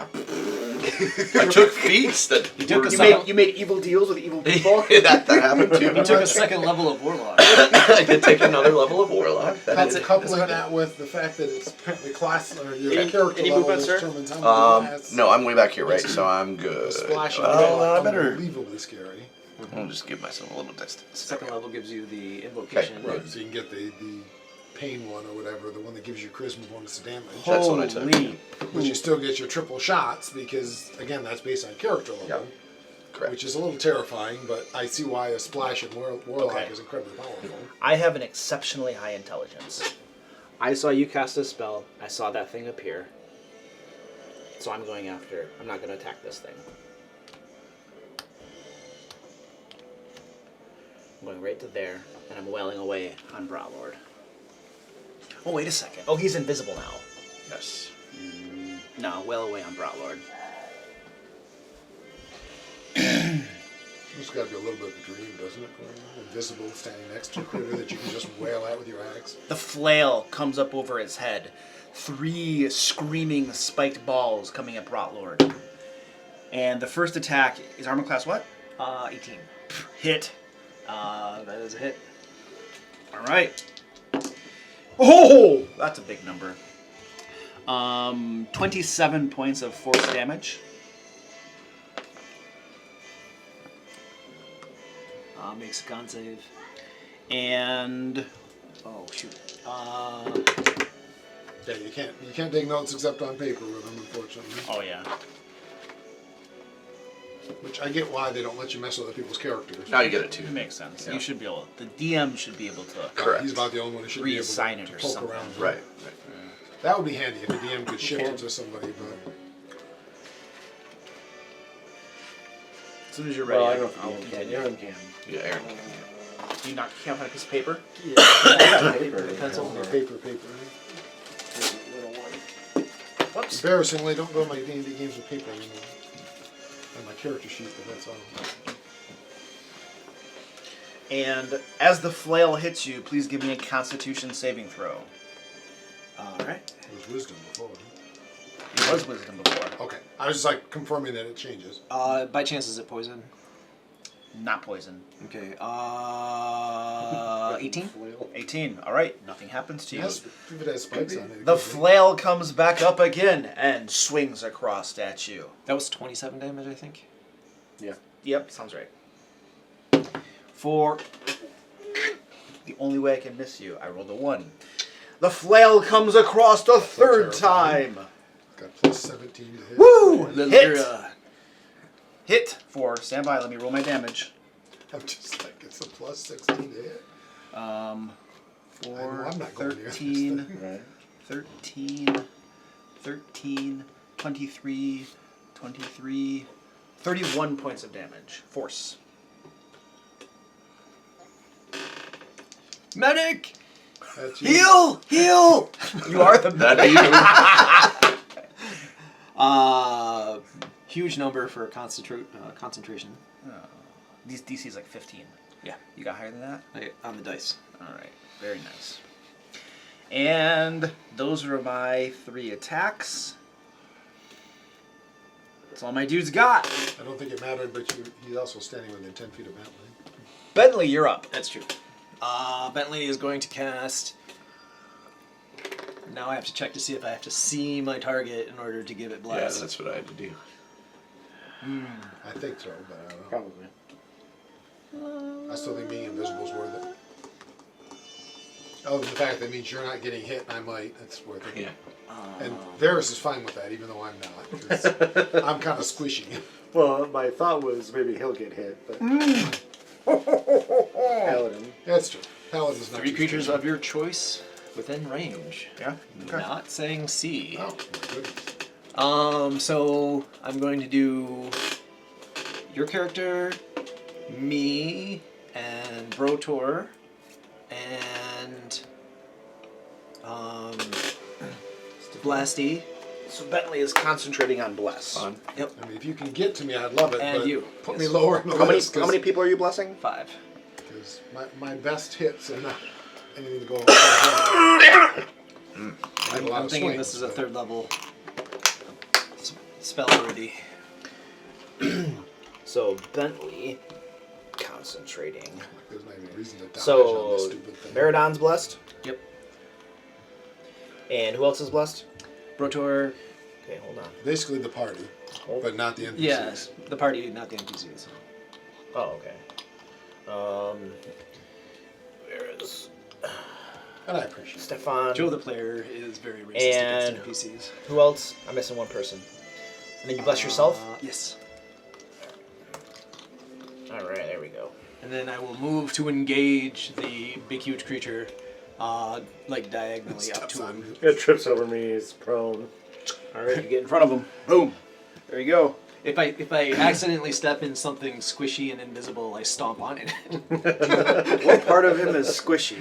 I took feats that took were a not- You made evil deals with evil people. that happened too. He took a second level of warlock. I did take another level of Warlock. That That's is- coupling that with the fact that it's apparently class or your Any character level movement, sir? determines how many blasts. No, I'm way back here, right? So I'm good. The splash of Well, red, I better. unbelievably scary. I'll just give myself a little distance. Second level gives you the invocation. Okay. Right, so you can get the pain one or whatever, the one that gives you charisma bonus to damage. That's what I took. Holy. But you still get your triple shots because, again, that's based on character level. Yep. Correct. Which is a little terrifying, but I see why a splash in Warlock Okay. is incredibly powerful. I have an exceptionally high intelligence. I saw you cast a spell. I saw that thing appear. So I'm going after. I'm not going to attack this thing. I'm going right to there, and I'm wailing away on Browlord. Oh, wait a second. Oh, he's invisible now. Yes. No, wail away on Browlord. It's got to be a little bit of a dream, doesn't it? Invisible, standing next to a critter that you can just wail at with your axe. The flail comes up over his head. 3 screaming spiked balls coming at Brotlord. And the first attack is armor class what? 18. Hit. That is a hit. All right. Oh, that's a big number. 27 points of force damage. Makes a con save. And Oh shoot. Yeah, you can't take notes except on paper with them, unfortunately. oh yeah. Which I get why they don't let you mess with other people's characters. Now you get it too. It makes sense. Yeah. You should be able. The DM should be able to. Correct. He's about the only one who should be able Reassign to it or poke something. around. Right. That would be handy if the DM could shift it to somebody, but As soon as you're ready, Well, I don't know I'll if you can. continue. Aaron can. Yeah, Aaron. Do you not can't find a piece of paper? Yeah. I got paper. Pencil. paper. Whoops. Embarrassingly, don't go to my D&D games with paper anymore. And my character sheet, but that's all. And as the flail hits you, please give me a Constitution saving throw. All right. It was wisdom before. It was wisdom before. Okay, I was just like confirming that it changes. By chance, is it poison? Not poison. Okay. 18. 18. All right. Nothing happens to you. Yes, if it has spikes on it. The flail comes back up again and swings across at you. That was 27 damage, I think. Yep, sounds right. For the only way I can miss you, I rolled a 1. The flail comes across the third terrifying. time. Got plus 17 to hit. Woo! Little Hit! girl. Hit for, stand by, let me roll my damage. I'm just like, it's a plus 16 to hit. 4, I'm not going near this 13, Right. 13, 13, 23, 23, 31 points of damage. Force. Medic! That's you. Heal! Heal! You are the That'd be you. Huge number for concentration. These DC is like 15. Yeah. You got higher than that? On the dice. Alright, very nice. And those are my 3 attacks. That's all my dudes got. I don't think it mattered, but he's also standing within 10 feet of Bentley. Bentley, you're up. That's true. Bentley is going to cast. Now I have to check to see if I have to see my target in order to give it Yeah, blast. that's what I had to do. I think so, but I don't know. Probably. I still think being invisible is worth it. Other than the fact that means you're not getting hit and I might, it's worth it. Yeah. And Varys is fine with that, even though I'm not. 'Cause I'm kind of squishy. Well, my thought was maybe he'll get hit, but Paladin. That's true. Paladin's not 3 too creatures squishy. of your choice within range. Yeah. Okay. Not saying C. Oh, good. So I'm going to do your character, me, and Brotor, and Blasty. So Bentley is concentrating on bless. Fun. Yep. I mean, if you can get to me, I'd love it. And but you. Put me Yes. lower in the How list. many people are you blessing? 5. Because my best hits are not anything to go. I'm thinking this is a 3rd level spell already. So Bentley concentrating. There's not even a reason to dodge on this So stupid thing. Meridon's blessed. Yep. And who else is blessed? Brotor. Okay, hold on. Basically the party, but not the NPCs. Yeah, the party, not the NPCs. Oh, okay. Where is And I appreciate it. Stefan? Joe the player is very racist And- against NPCs. Who else? I'm missing one person. And then you bless yourself? Yes. Alright, there we go. And then I will move to engage the big, huge creature, like diagonally up Steps to on him. me. It trips over me. He's prone. Alright, you get in front of him. Boom. There you go. If I accidentally step in something squishy and invisible, I stomp on it. What part of him is squishy?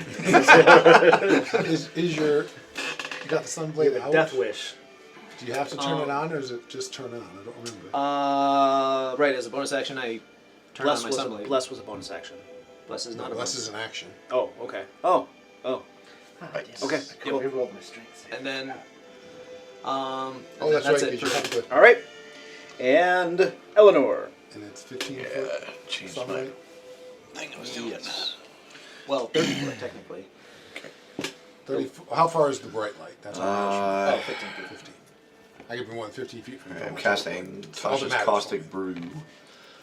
Is your you got the sunblade out? Death wish. Do you have to turn it on, or is it just turn on? I don't remember. Right, as a bonus action, I turn on my sunblade. Bless was a bonus action. Bless is not a Unless bonus. it's an action. Oh, okay. Oh. Okay, cool. We rolled my strength. And then, Oh, that's right. it. 'Cause you have to, Alright. And Eleanor. and it's 15 Yeah, foot changed my sunlight. thing I was doing. Yes. Well, 30 foot, technically. 30. How far is the bright light? That's what I'm Oh, 15 feet. 15. I could be more than 15 feet from the I'm phone. casting All that Tasha's matters. Caustic Brew.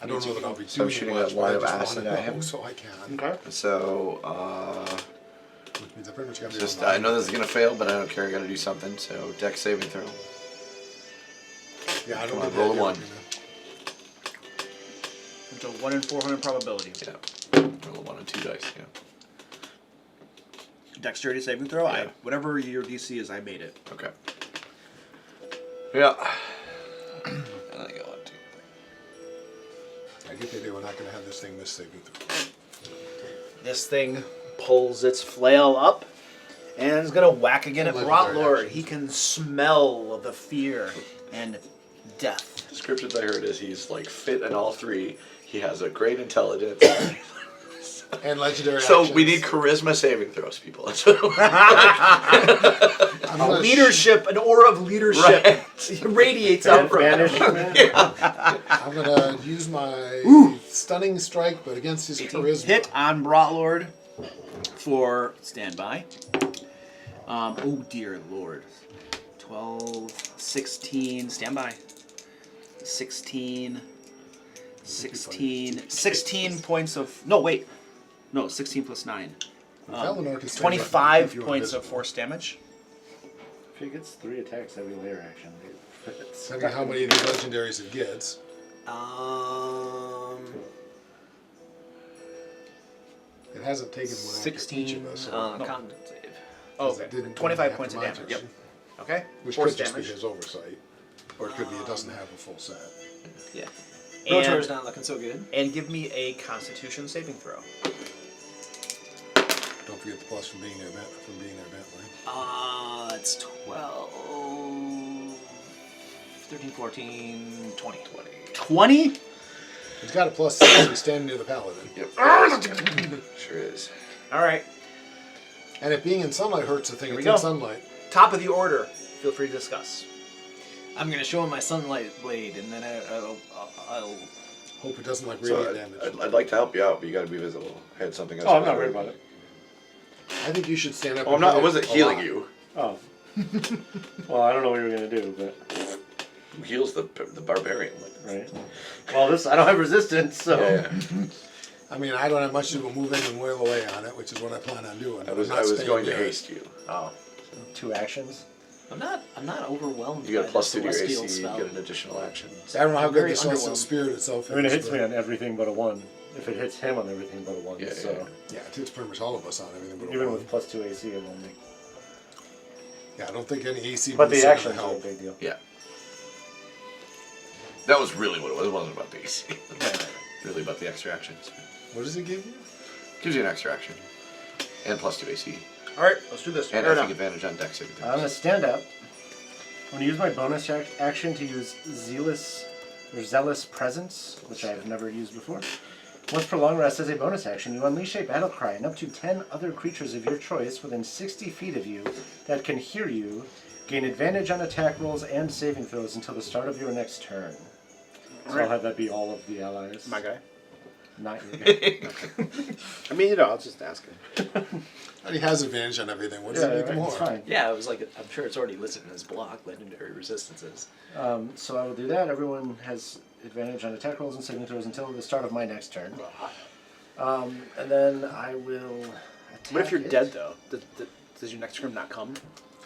I don't know that I'll be So I'm doing shooting much, a but line I of just acid wanna at him. know so I can. Okay. So, Which means I pretty much got to just I know this is gonna fail, but I don't care. I gotta do something. So, deck saving throw. Yeah, I don't Come on, need roll that a 1. yet, It's a 1 in 400 probability. Yeah. Roll a 1 and 2 dice. Yeah. Dexterity saving throw? Yeah. Whatever your DC is, I made it. Okay. Yeah. And I go on 2. I get the idea we're not going to have this thing miss saving throw. This thing pulls its flail up and is gonna whack again at Legendary Brotlord. actions. He can smell the fear and death. Descriptions I heard is he's like fit in all 3. He has a great intelligence. And legendary So actions. we need charisma saving throws, people. That's what I'm gonna Leadership, an aura of leadership radiates out from him. Banishment. I'm going to use my stunning strike, but against his charisma. Hit on Brotlord for standby. Oh dear lord. 12, 16, standby. 16 points of, no wait. No, 16 plus 9. Eleanor can stand up 25 if you're points of invisible. force damage. If he gets 3 attacks every layer action, Depending on how many of these legendaries it gets. It hasn't taken one after each 16 of us. con save. Oh, It okay. didn't 25 after points of my damage. turn, Okay. Which force could just damage. be his oversight. Or it could be it doesn't have a full set. Yeah. And- Rotor's not looking so good. And give me a Constitution saving throw. Don't forget the plus from being there, Bentley. It's 12, 13, 14, 20. 20? He's got a plus 6. He's standing near the paladin. Yep. Sure is. All right. And if being in sunlight hurts the thing, Here we it's in go. sunlight. Top of the order. Feel free to discuss. I'm going to show him my sunlight blade, and then I'll Hope it doesn't like So radiant damage. I'd like to help you out, but you got to be visible. I had something else. Oh, I'm not worried about it. I think you should stand up. Oh, I'm and not. I hit it wasn't a healing lot. you. Oh. Well, I don't know what you were gonna do, but Who heals the barbarian? Right. Well, this I don't have resistance, so. Yeah. I mean, I don't have much to do but move in and wail away on it, which is what I plan on doing. I was I'm not staying going to there. haste you. Oh. 2 actions. I'm not overwhelmed. You got a by plus the 2 to your celestial AC. You spell. get an additional action. I don't know how I'm good very the celestial underwhelmed. spirit itself is. I mean, it hits but- me on everything but a 1. If it hits him on everything but a 1, Yeah, so. Yeah, it hits pretty much all of us on everything. But Even with plus 2 AC, it won't make. yeah, I don't think any AC. But boosts the are actions gonna are a help. big deal. Yeah. That was really what it was. It wasn't about the AC. Really about the extra actions. What does it give you? Gives you an extra action. And plus 2 AC. All right, let's do this. And Fair I think enough. advantage on dex saving I'm gonna throws. stand up. I'm gonna use my bonus action to use zealous presence, which I've never used before. Once per long rest, as a bonus action, you unleash a battle cry, and up to 10 other creatures of your choice within 60 feet of you that can hear you gain advantage on attack rolls and saving throws until the start of your next turn. So I'll have that be all of the allies. My guy. Not your guy. I mean, I was just asking. And he has advantage on everything. What does Yeah, it make right, more? it's fine. Yeah, I was like, I'm sure it's already listed in his block, legendary resistances. So I will do that. Everyone has advantage on attack rolls and saving throws until the start of my next turn. And then I will attack What if you're it. dead though? Does your next turn not come?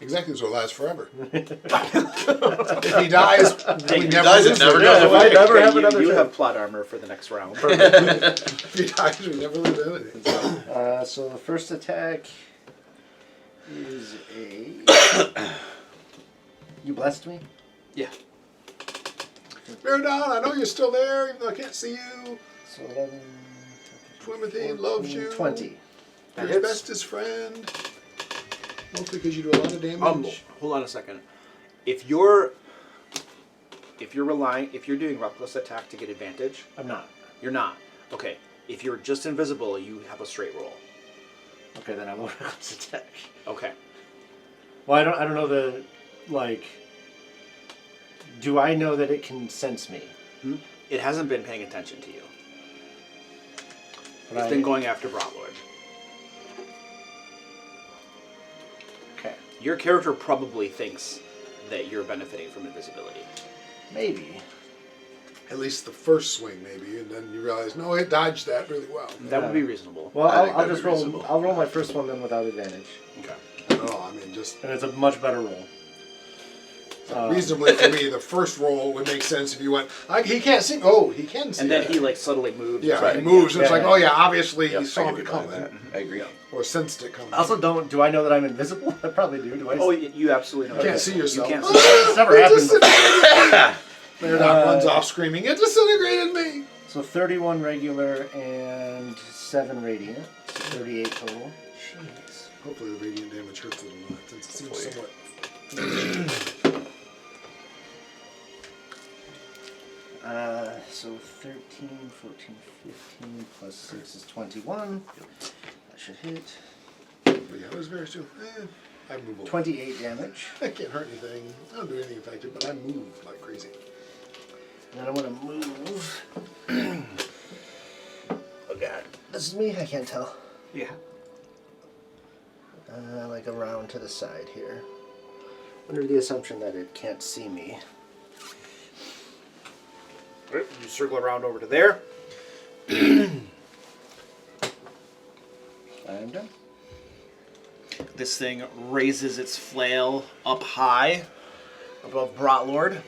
Exactly, this will last forever. If he dies, we never dies, it live never it. goes Yeah, away. if I never have you, another you turn. have plot armor for the next round. If he dies, we never live anything. So the first attack is a. You blessed me? Yeah. Bear down, I know you're still there, even though I can't see you. So 11. Timothy loves you. 20. You're his bestest friend. Mostly because you do a lot of damage. Hold on a second. If you're doing reckless attack to get advantage, I'm not. you're not. Okay. If you're just invisible, you have a straight roll. Okay, then I will reckless attack. Okay. Well, I don't know the. Like. Do I know that it can sense me? It hasn't been paying attention to you. But It's been going after Brotlord. Okay. Your character probably thinks that you're benefiting from invisibility. Maybe. At least the first swing, maybe, and then you realize, no, it dodged that really well. That would be reasonable. Well, I think I'll that'd just be roll. reasonable. I'll roll my first one then without advantage, Okay. I don't know, I mean, just and it's a much better roll. reasonably for me, the first roll would make sense if you went, he can't see. Oh, he can see. And then that. he like subtly moves. Yeah, Right. he moves, and it's Yeah, like, yeah. oh yeah, obviously Yep, he saw I it can get behind coming, that. I agree. or sensed it coming. I also do I know that I'm invisible? I probably do. Do I? Oh, you absolutely know. You can't see yourself. You can't Oh, see. It's never it happened before. disintegrated. Bear Dog runs off screaming, it disintegrated me! So 31 regular and 7 radiant. So 38 total. Jeez. Hopefully the radiant damage hurts it a lot, since it seems Hopefully. somewhat... So 13, 14, 15 plus 6 is 21. That should hit. But yeah, it was very soon. I move a lot. 28 damage. I can't hurt anything. I don't do anything effective, but I move like crazy. And then I'm going to move. Oh god. This is me? I can't tell. Yeah. Like around to the side here. Under the assumption that it can't see me. Right, you circle around over to there. I'm done. This thing raises its flail up high above Brotlord.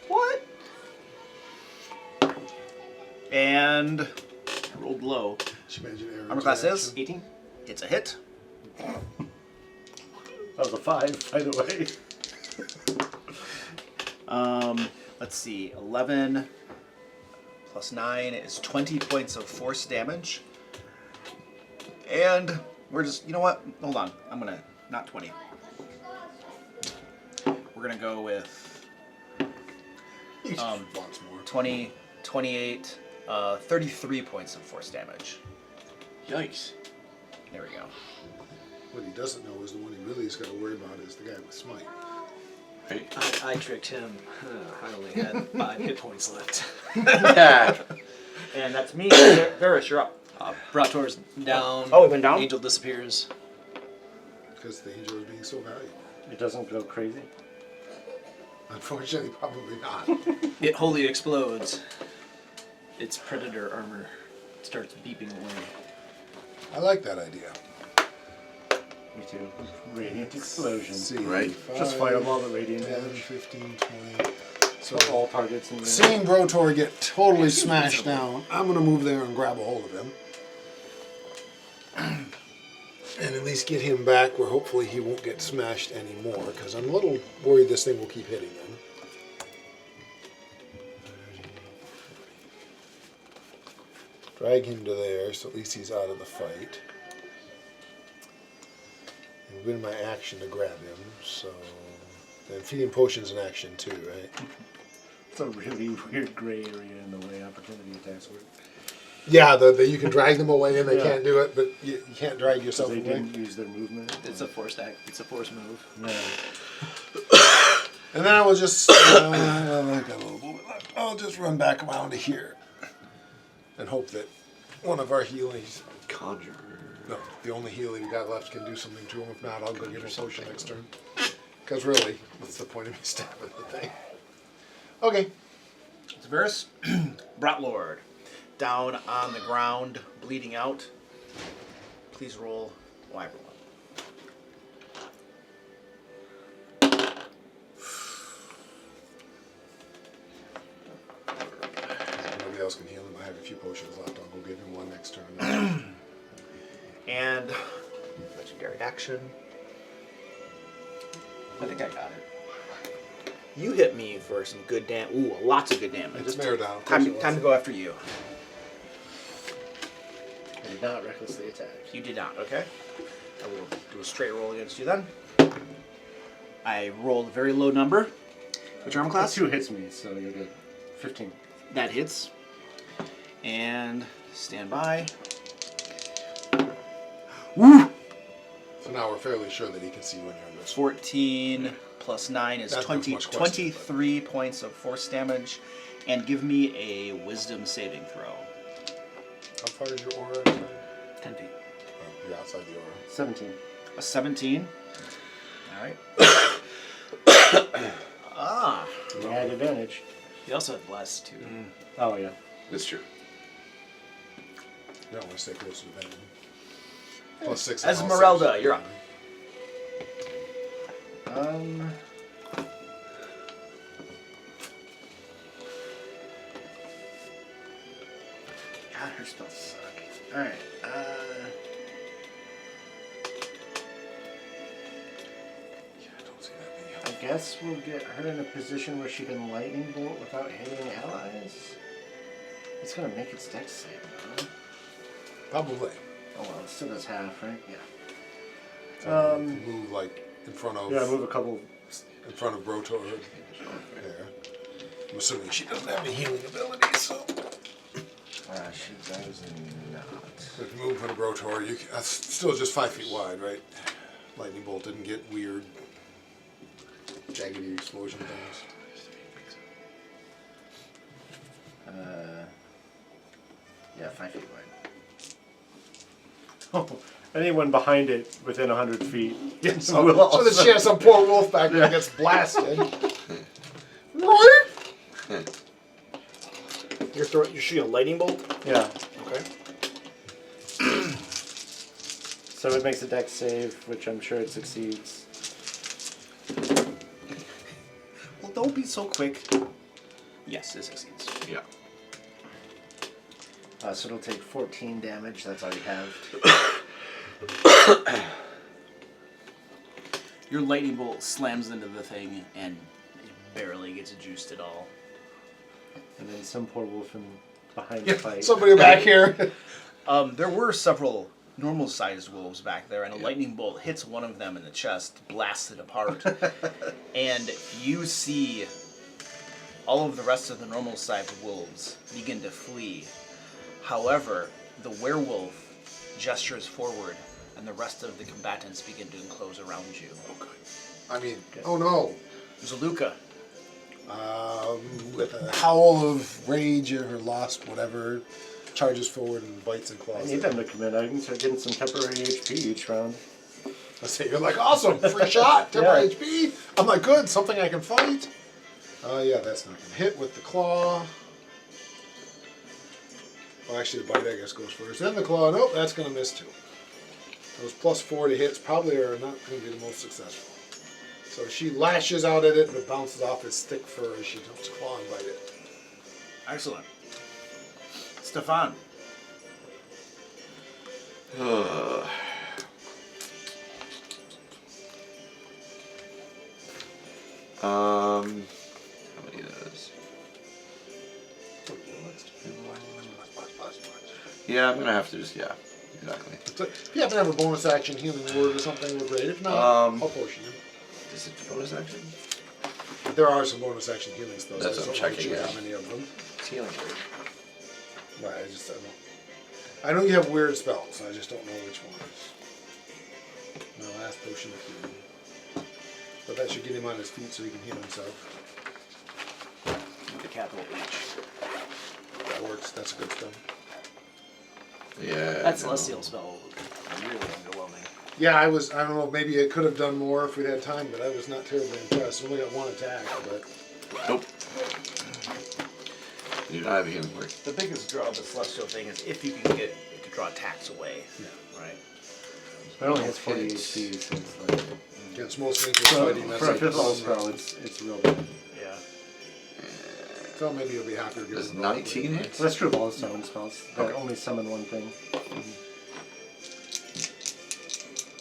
What? And I rolled low. Just imagine Aaron's Armor class is reaction. 18. It's a hit. That was a 5, by the way. Let's see. 11 plus 9 is 20 points of force damage. And we're just, you know what? Hold on. I'm going to, not 20. We're going to go with He just wants more. 20, 28, 33 points of force damage. Yikes. There we go. What he doesn't know is the one he really has got to worry about is the guy with smite. Right? I tricked him. I only had 5 hit points left. And that's me. Varys, you're up. Brator's down. Oh, it went down? Angel disappears. Because the angel is being so valuable. It doesn't go crazy. Unfortunately, probably not. It wholly explodes. Its predator armor starts beeping away. I like that idea. Me too. Radiant explosion. See, Right. Just fireball the radiant 10, damage. 15, 20. So all targets in the Seeing Brotor get totally smashed down, I'm going to move there and grab a hold of him. And at least get him back where hopefully he won't get smashed anymore, because I'm a little worried this thing will keep hitting him. Drag him to there, so at least he's out of the fight. And win my action to grab him, so... Then feeding potions in action too, right? It's a really weird gray area in the way opportunity attacks work. Yeah, you can drag them away and they Yeah. can't do it, but you can't drag So yourself they away. didn't use their movement. It's a forced act. It's a force move. No. And then I will just, I got a little movement left. I'll just run back around to here and hope that one of our healings, Conjure. no, the only healing we got left can do something to him. If not, I'll go get a potion next turn. Because really, what's the point of me stabbing the thing? Okay. It's Varys, Bratlord, down on the ground, bleeding out. Please roll Wyvern. Nobody else can heal him. I have a few potions left. I'll go give him one next turn. And legendary action. I think I got it. You hit me for some good damage. Ooh, lots of good damage. It's bear down. Time to go after you. I did not recklessly attack. You did not, okay? I will do a straight roll against you then. I rolled a very low number. Which armor class? 2 hits me, so you're good. 15. That hits. And stand by. So now we're fairly sure that he can see when you're in this. 14 plus 9 is That's 20, much question, 23 points of force damage. And give me a wisdom saving throw. How far is your aura outside? 10 feet. Oh, you're outside the aura. 17. A 17. Alright. Ah. You had advantage. You also have bless too. Oh, yeah. That's true. You don't want to stay close to them. Plus 6. Esmeralda, you're up. God, her spells suck. Alright, Yeah, I don't see that being I guess we'll get her in a position where she can lightning bolt without hitting allies. It's gonna make its dex save, huh? Probably. Oh well, it still does half, right? Yeah. Move like in front of. Yeah, move a couple. In front of Brotor. There. I'm assuming she doesn't have any healing abilities, so. She does not. If you move in front of Brotor, you can, that's still just 5 feet wide, right? Lightning bolt didn't get weird, jaggedy explosion things. Yeah, 5 feet wide. Oh, anyone behind it within 100 feet. Yes, So that she has some poor wolf back there that gets blasted. You're shooting a lightning bolt? Yeah. Okay. So it makes a dex save, which I'm sure it succeeds. Well, don't be so quick. Yes, it succeeds. Yeah. So it'll take 14 damage. That's all you have. Your lightning bolt slams into the thing and it barely gets juiced at all. And then some poor wolf behind the fight. Somebody back here. There were several normal-sized wolves back there, and a lightning bolt hits one of them in the chest, blasts it apart, and you see all of the rest of the normal-sized wolves begin to flee. However, the werewolf gestures forward, and the rest of the combatants begin to enclose around you. Oh, good. I mean, oh no. Zaluka. With a howl of rage or lost, whatever, charges forward and bites and I claws. need them to come in. I can start getting some temporary HP each round. I say, you're like, awesome, free shot, temporary Yeah. HP. I'm like, good, something I can fight. Yeah, that's not going to hit with the claw. Well, actually, the bite, I guess, goes first. Then the claw. Nope, that's going to miss too. Those +4 to hits probably are not going to be the most successful. So she lashes out at it, but it bounces off its thick fur as she attempts to claw and bite it. Excellent. Stefan. How many of those? Yeah, I'm gonna have to just exactly. So if you happen to have a bonus action healing word or something, we're great. If not, I'll potion you. Is it the bonus action? There are some bonus action healing spells. That's I what just I'm don't checking, know yeah. how many of them. It's healing word. Right, I know you have weird spells. I just don't know which ones. My last potion of healing. But that should get him on his feet so he can heal himself. With the capital H. That works. That's a good spell. Yeah. That no. celestial spell really underwhelming. Yeah, I don't know, maybe it could have done more if we'd had time, but I was not terribly impressed. Only got one attack, but Nope. You do not have a healing word. The biggest draw of the celestial thing is if you can get it to draw attacks away. Yeah. Right. It only has 40 HP, so it's like... against most things with fighting, that's For a like 5th level the spell, same. it's real good. Yeah. So maybe you'll be happier to give Does him 19 hit? So that's true of all the summon spells. They Okay. only summon one thing.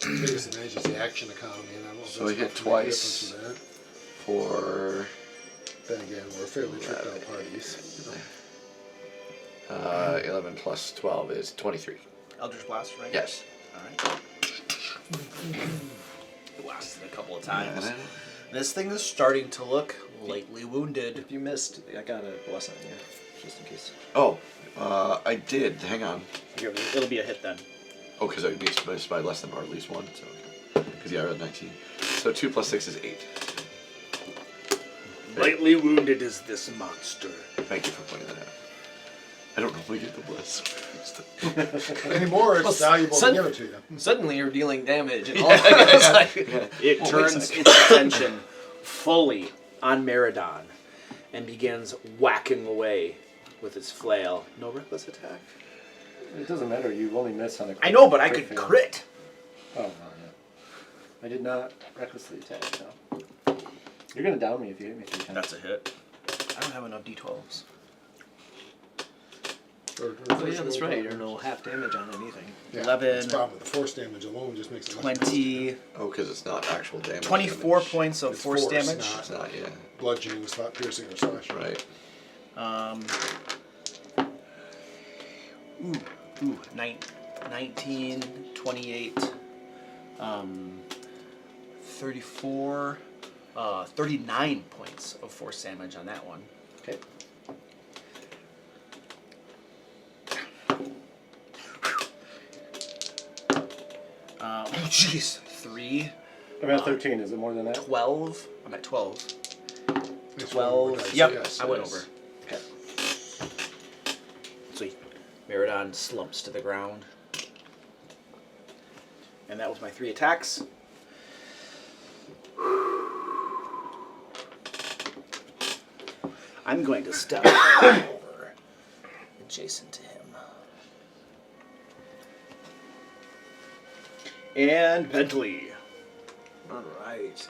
The biggest advantage is the action economy, and I don't know if So that's he hit gonna make a twice. difference in For that. Then again, we're fairly tricked out parties. 11 plus 12 is 23. Eldritch Blast, right? Yes. Alright. Blasted a couple of times. Yeah. This thing is starting to look lightly wounded. If you missed, I got a bless on you, just in case. Oh, I did. Hang on. It'll be a hit then. Oh, because I would be missed by less than or at least one. So okay. Because I rolled 19. So 2 plus 6 is 8. Lightly wounded is this monster. Thank you for pointing that out. I don't normally get the bless. Anymore, it's valuable to give it to you. Suddenly you're dealing damage and all that. It's like- It Oh, wait a turns second. its attention fully on Meridon and begins whacking away with its flail. No reckless attack? It doesn't matter, you only miss on a I know, but I crit could fail. crit. Oh, no, yeah. I did not recklessly attack, no. You're gonna down me if you hit me 3 times. That's a hit. I don't have enough d12s. Oh yeah, that's right. You're no half damage on anything. Yeah, 11, that's the problem. The force damage alone just makes it much 20, Oh, because it's not actual damage. 24 damage. points of It's force force, damage. not- It's not, yeah. bludgeoning, spot piercing, or slashing. Right. Ooh, 19, 28, 34, 39 points of force damage on that one. Okay. Oh jeez, 3, I'm at 13, is it more than that? 12, I'm at 12. It's 12, one more dice, yep, yes, I went yes. over. Okay. Sweet. Meridon slumps to the ground. And that was my 3 attacks. I'm going to step over adjacent to him. And Bentley. Alright.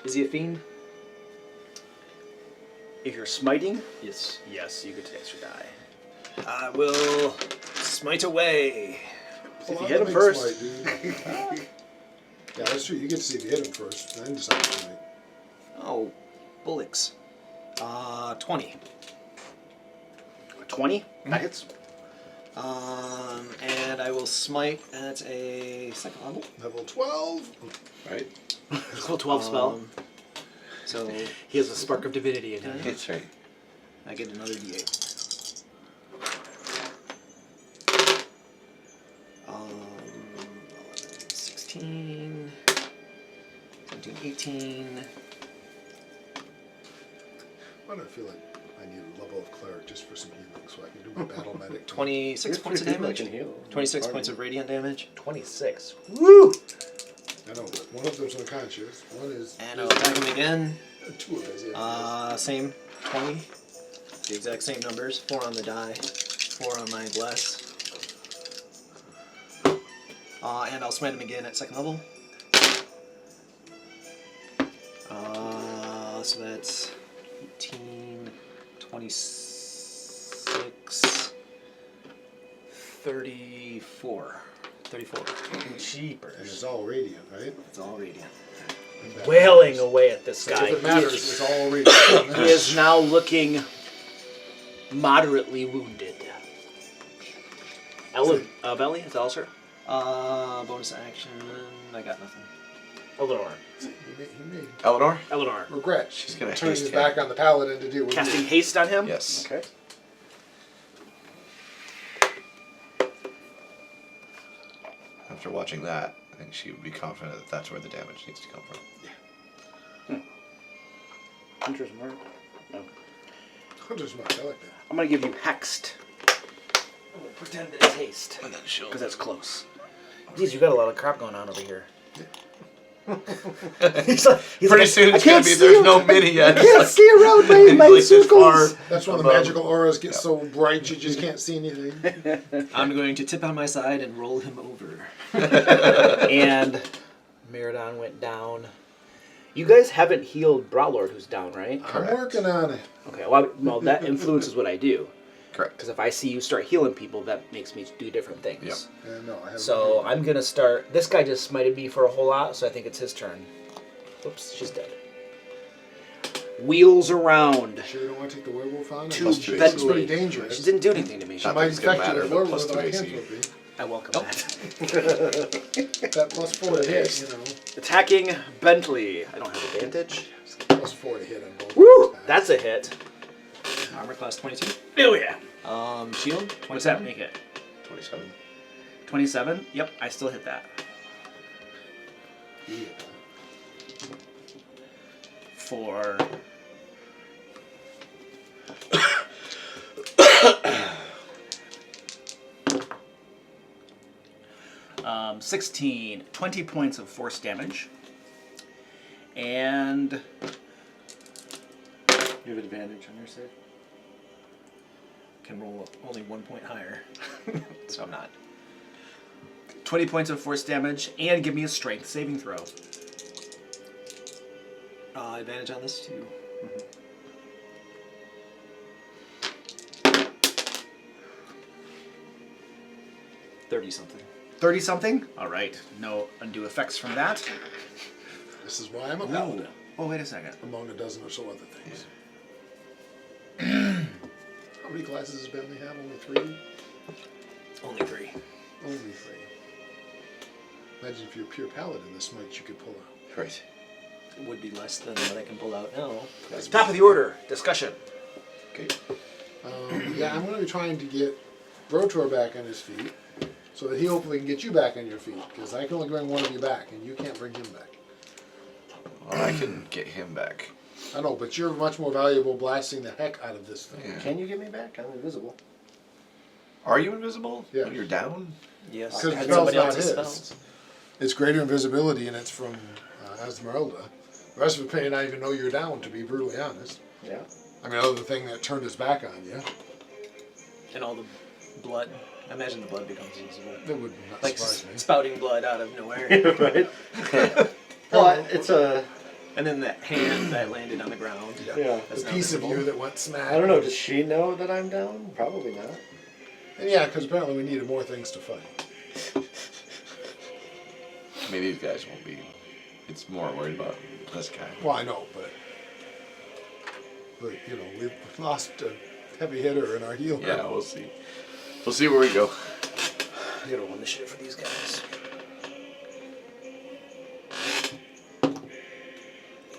Is he a fiend? If you're smiting, Yes. yes, you get to extra die. I will smite away. Pull If you out hit the him big first. smite, dude. Yeah, that's true. You get to see if you hit him first, then decide to smite. Oh, bullocks. 20. 20? That hits. And I will smite at a second level. Level 12. Right? Level 12 spell. So He has a spark of divinity in him. It's right. I get another d8. 16, 17, 18. Why do I feel like I need a level of cleric just for some healing so I can do my battle medic? 26 points of damage. 26 points of radiant damage. 26. I know, but one of them's unconscious. One is. And I'll attack him again. Two of us, yeah. Same 20. The exact same numbers. 4 on the die. 4 on my bless. And I'll smite him again at 2nd level. So that's 18, 26, 34. 34. Jeepers. And it's all radiant, right? It's all radiant. Wailing away at this If guy. it matters, it's all radiant. He is now looking moderately wounded. Belly, is that all, sir? Bonus action. I got nothing. Eleanor. He may Eleanor? Eleanor. regret. She's gonna turn his haste back him. on the paladin to deal with Casting you. haste on him? Yes. Okay. After watching that, I think she would be confident that that's where the damage needs to come from. Hunter's mark. No. Hunter's mark, I like that. I'm gonna give you hexed. I'm gonna pretend that it's haste. And then she'll. Because that's close. Jeez, you got a lot of crap going on over here. he's like, Pretty soon I it's gonna can't be see there's him. no mini yet. I can't see around my, He's my like this circles. far. That's when the above. magical auras get so bright you just can't see anything. I'm going to tip on my side and roll him over. And Miradon went down. You guys haven't healed Brawlord, who's down, right? I'm working on it. Okay, well, that influences what I do. Correct. Because if I see you start healing people, that makes me do different things. Yep. Yeah, no, I haven't. So I'm gonna start. This guy just smited me for a whole lot, so I think it's his turn. Whoops, she's dead. Wheels around. Sure you don't want to take the werewolf on? To Plus two It's Bentley. pretty She dangerous. didn't do anything to me. She Not might that it's gonna infect you matter, with but werewolf plus without 2 AC. lycanthropy. I welcome Nope. that. That plus 4 to hit, you know. Attacking Bentley. I don't have advantage. Plus 4 to hit on both. Woo! attacks. That's a hit. Armor class 22. Oh yeah. Shield. 27. What's that make it? 27. 27? Yep, I still hit that. Yeah. For 16, 20 points of force damage. And You have advantage on your save. Can roll only 1 point higher. So I'm not. 20 points of force damage, and give me a strength saving throw. Advantage on this too. 30 something. 30 something? Alright, no undue effects from that. This is why I'm a paladin, Oh, wait a second. among a dozen or so other things. How many glasses does Bentley have? Only 3? Only 3. Only 3. Imagine if you're a pure paladin, this much you could pull out. Right. It would be less than what I can pull out now. Top of the order. Discussion. Okay. Yeah, I'm going to be trying to get Rotor back on his feet, so that he hopefully can get you back on your feet, because I can only bring one of you back, and you can't bring him back. Well, I can get him back. I know, but you're much more valuable blasting the heck out of this thing. Yeah. Can you get me back? I'm invisible. Are you invisible Yeah. when you're down? Yes. Because I the had spell's somebody not else's his. spells. It's greater invisibility, and it's from Esmeralda. The rest of it may not even know you're down, to be brutally honest. Yeah. I mean, other thing that turned his back on you. And all the blood. I imagine the blood becomes visible. That would not Like surprise me. spouting blood out of nowhere. Right. Well, it's a. And then that hand that landed on the ground. Yeah. That's The now piece of visible. you that went smack. I don't know. Does she know that I'm down? Probably not. And yeah, because apparently we needed more things to fight. I mean, these guys won't be. It's more worried about this guy. Well, I know, but you know, we've lost a heavy hitter in our healer. Yeah, we'll see. We'll see where we go. I gotta roll initiative for these guys.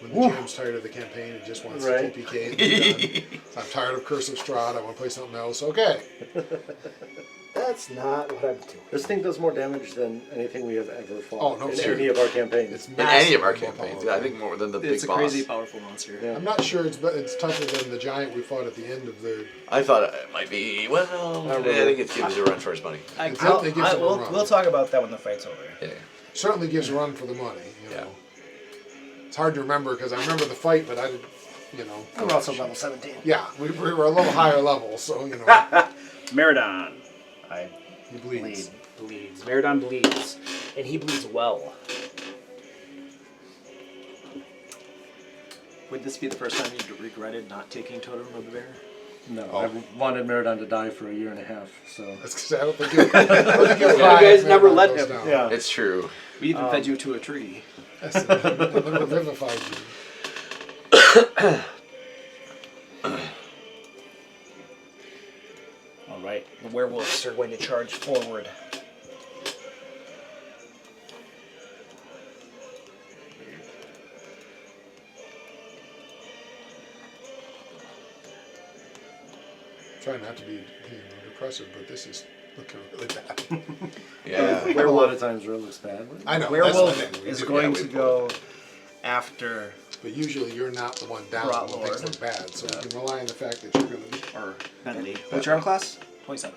When the GM's tired of the campaign and just wants Right. to TPK and be done. I'm tired of Curse of Strahd, I want to play something else. Okay. That's not what I'm doing. This thing does more damage than anything we have ever fought Oh, no, in seriously. any of our campaigns. It's In any of our massively more campaigns, powerful. I think more than the It's big a boss. crazy powerful monster. Yeah. I'm not sure it's tougher than the giant we fought at the end of the. I thought it might be. Well, I think it gives a run for his money. It certainly gives him a run. We'll talk about that when the fight's over. Yeah. Certainly gives a run for the money. You Yeah. know. It's hard to remember because I remember the fight, but I didn't, you know. I'm also level 17. Yeah, we were a little higher level, so, you know, Meridon he bleeds. bleeds. Meridon bleeds, and he bleeds well. Would this be the first time you regretted not taking Totem of the Bear? No, Oh. I wanted Meridon to die for a year and a half, so. That's because I don't think you guys never let him. Yeah. It's true. We even fed you to a tree. That's never vivified you. All right, the werewolves are going to charge forward. Try not to be depressive, but this is looking really bad. Yeah. A lot of times it looks bad. I know. Werewolf that's the thing. We is do- going yeah, to we- go after But usually you're not the one down Brought when things Lord. look bad, so you can rely on the fact that you're going to be. or Bentley. what's your arm class? 27.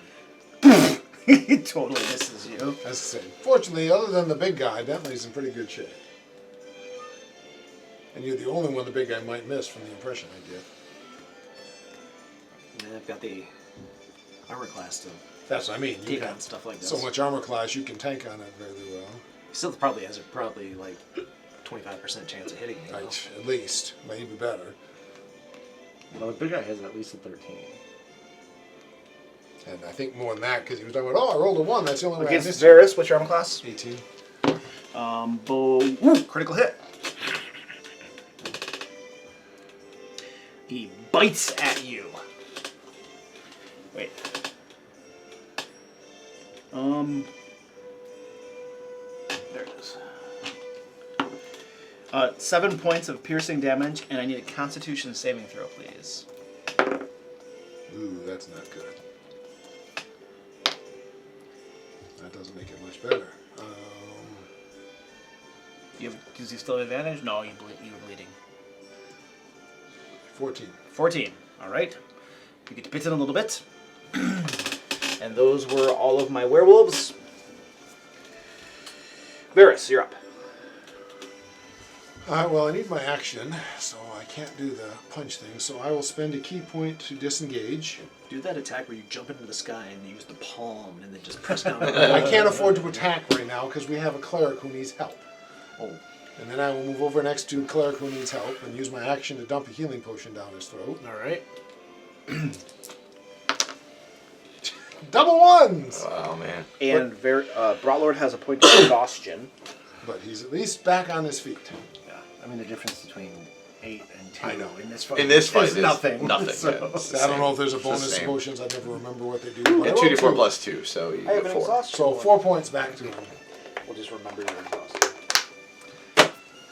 He totally misses you. As I say, fortunately, other than the big guy, Bentley's in pretty good shape. And you're the only one the big guy might miss from the impression I get. And then I've got the armor class to That's what I mean. You take got on stuff like this. so much armor class, you can tank on it fairly well. Still probably has a like 25% chance of hitting me. though. Right, at least, maybe better. Well, the big guy has at least a 13. And I think more than that because he was talking about, oh, I rolled a 1. That's the only way I Against missed Varus, what's your armor class? 18. Critical hit. He bites at you. Wait. There it is. 7 points of piercing damage, and I need a Constitution saving throw, please. Ooh, that's not good. That doesn't make it much better. Does he still have advantage? No, you were bleeding. 14. 14. All right. You get to bit in a little bit. And those were all of my werewolves. Varus, you're up. Well, I need my action, so I can't do the punch thing. So I will spend a key point to disengage. Do that attack where you jump into the sky and use the palm and then just press down. I can't afford to attack right now because we have a cleric who needs help. Oh. And then I will move over next to a cleric who needs help and use my action to dump a healing potion down his throat. All right. Double ones! Oh man. And Brotlord has a point of exhaustion. But he's at least back on his feet. Yeah. I mean, the difference between 8 and 2 I know. in this fight, In this fight, is nothing. Nothing. So- Yeah, it's the I don't same. know if there's a It's the bonus same. potions. I never remember what they do. But I Yeah, rolled 2d4 2. plus 2, so you I have get an 4. exhaustion. So 4 points back to him. We'll just remember you're exhausted.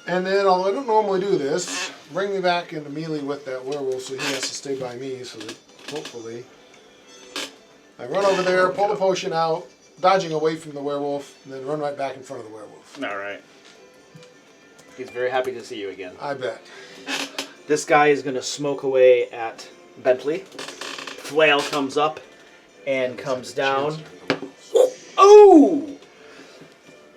And then, although I don't normally do this, bring me back into melee with that werewolf so he has to stay by me so that hopefully I run over there, pull the potion out, dodging away from the werewolf, and then run right back in front of the werewolf. All right. He's very happy to see you again. I bet. This guy is going to smoke away at Bentley. Flail comes up and comes down. Oh!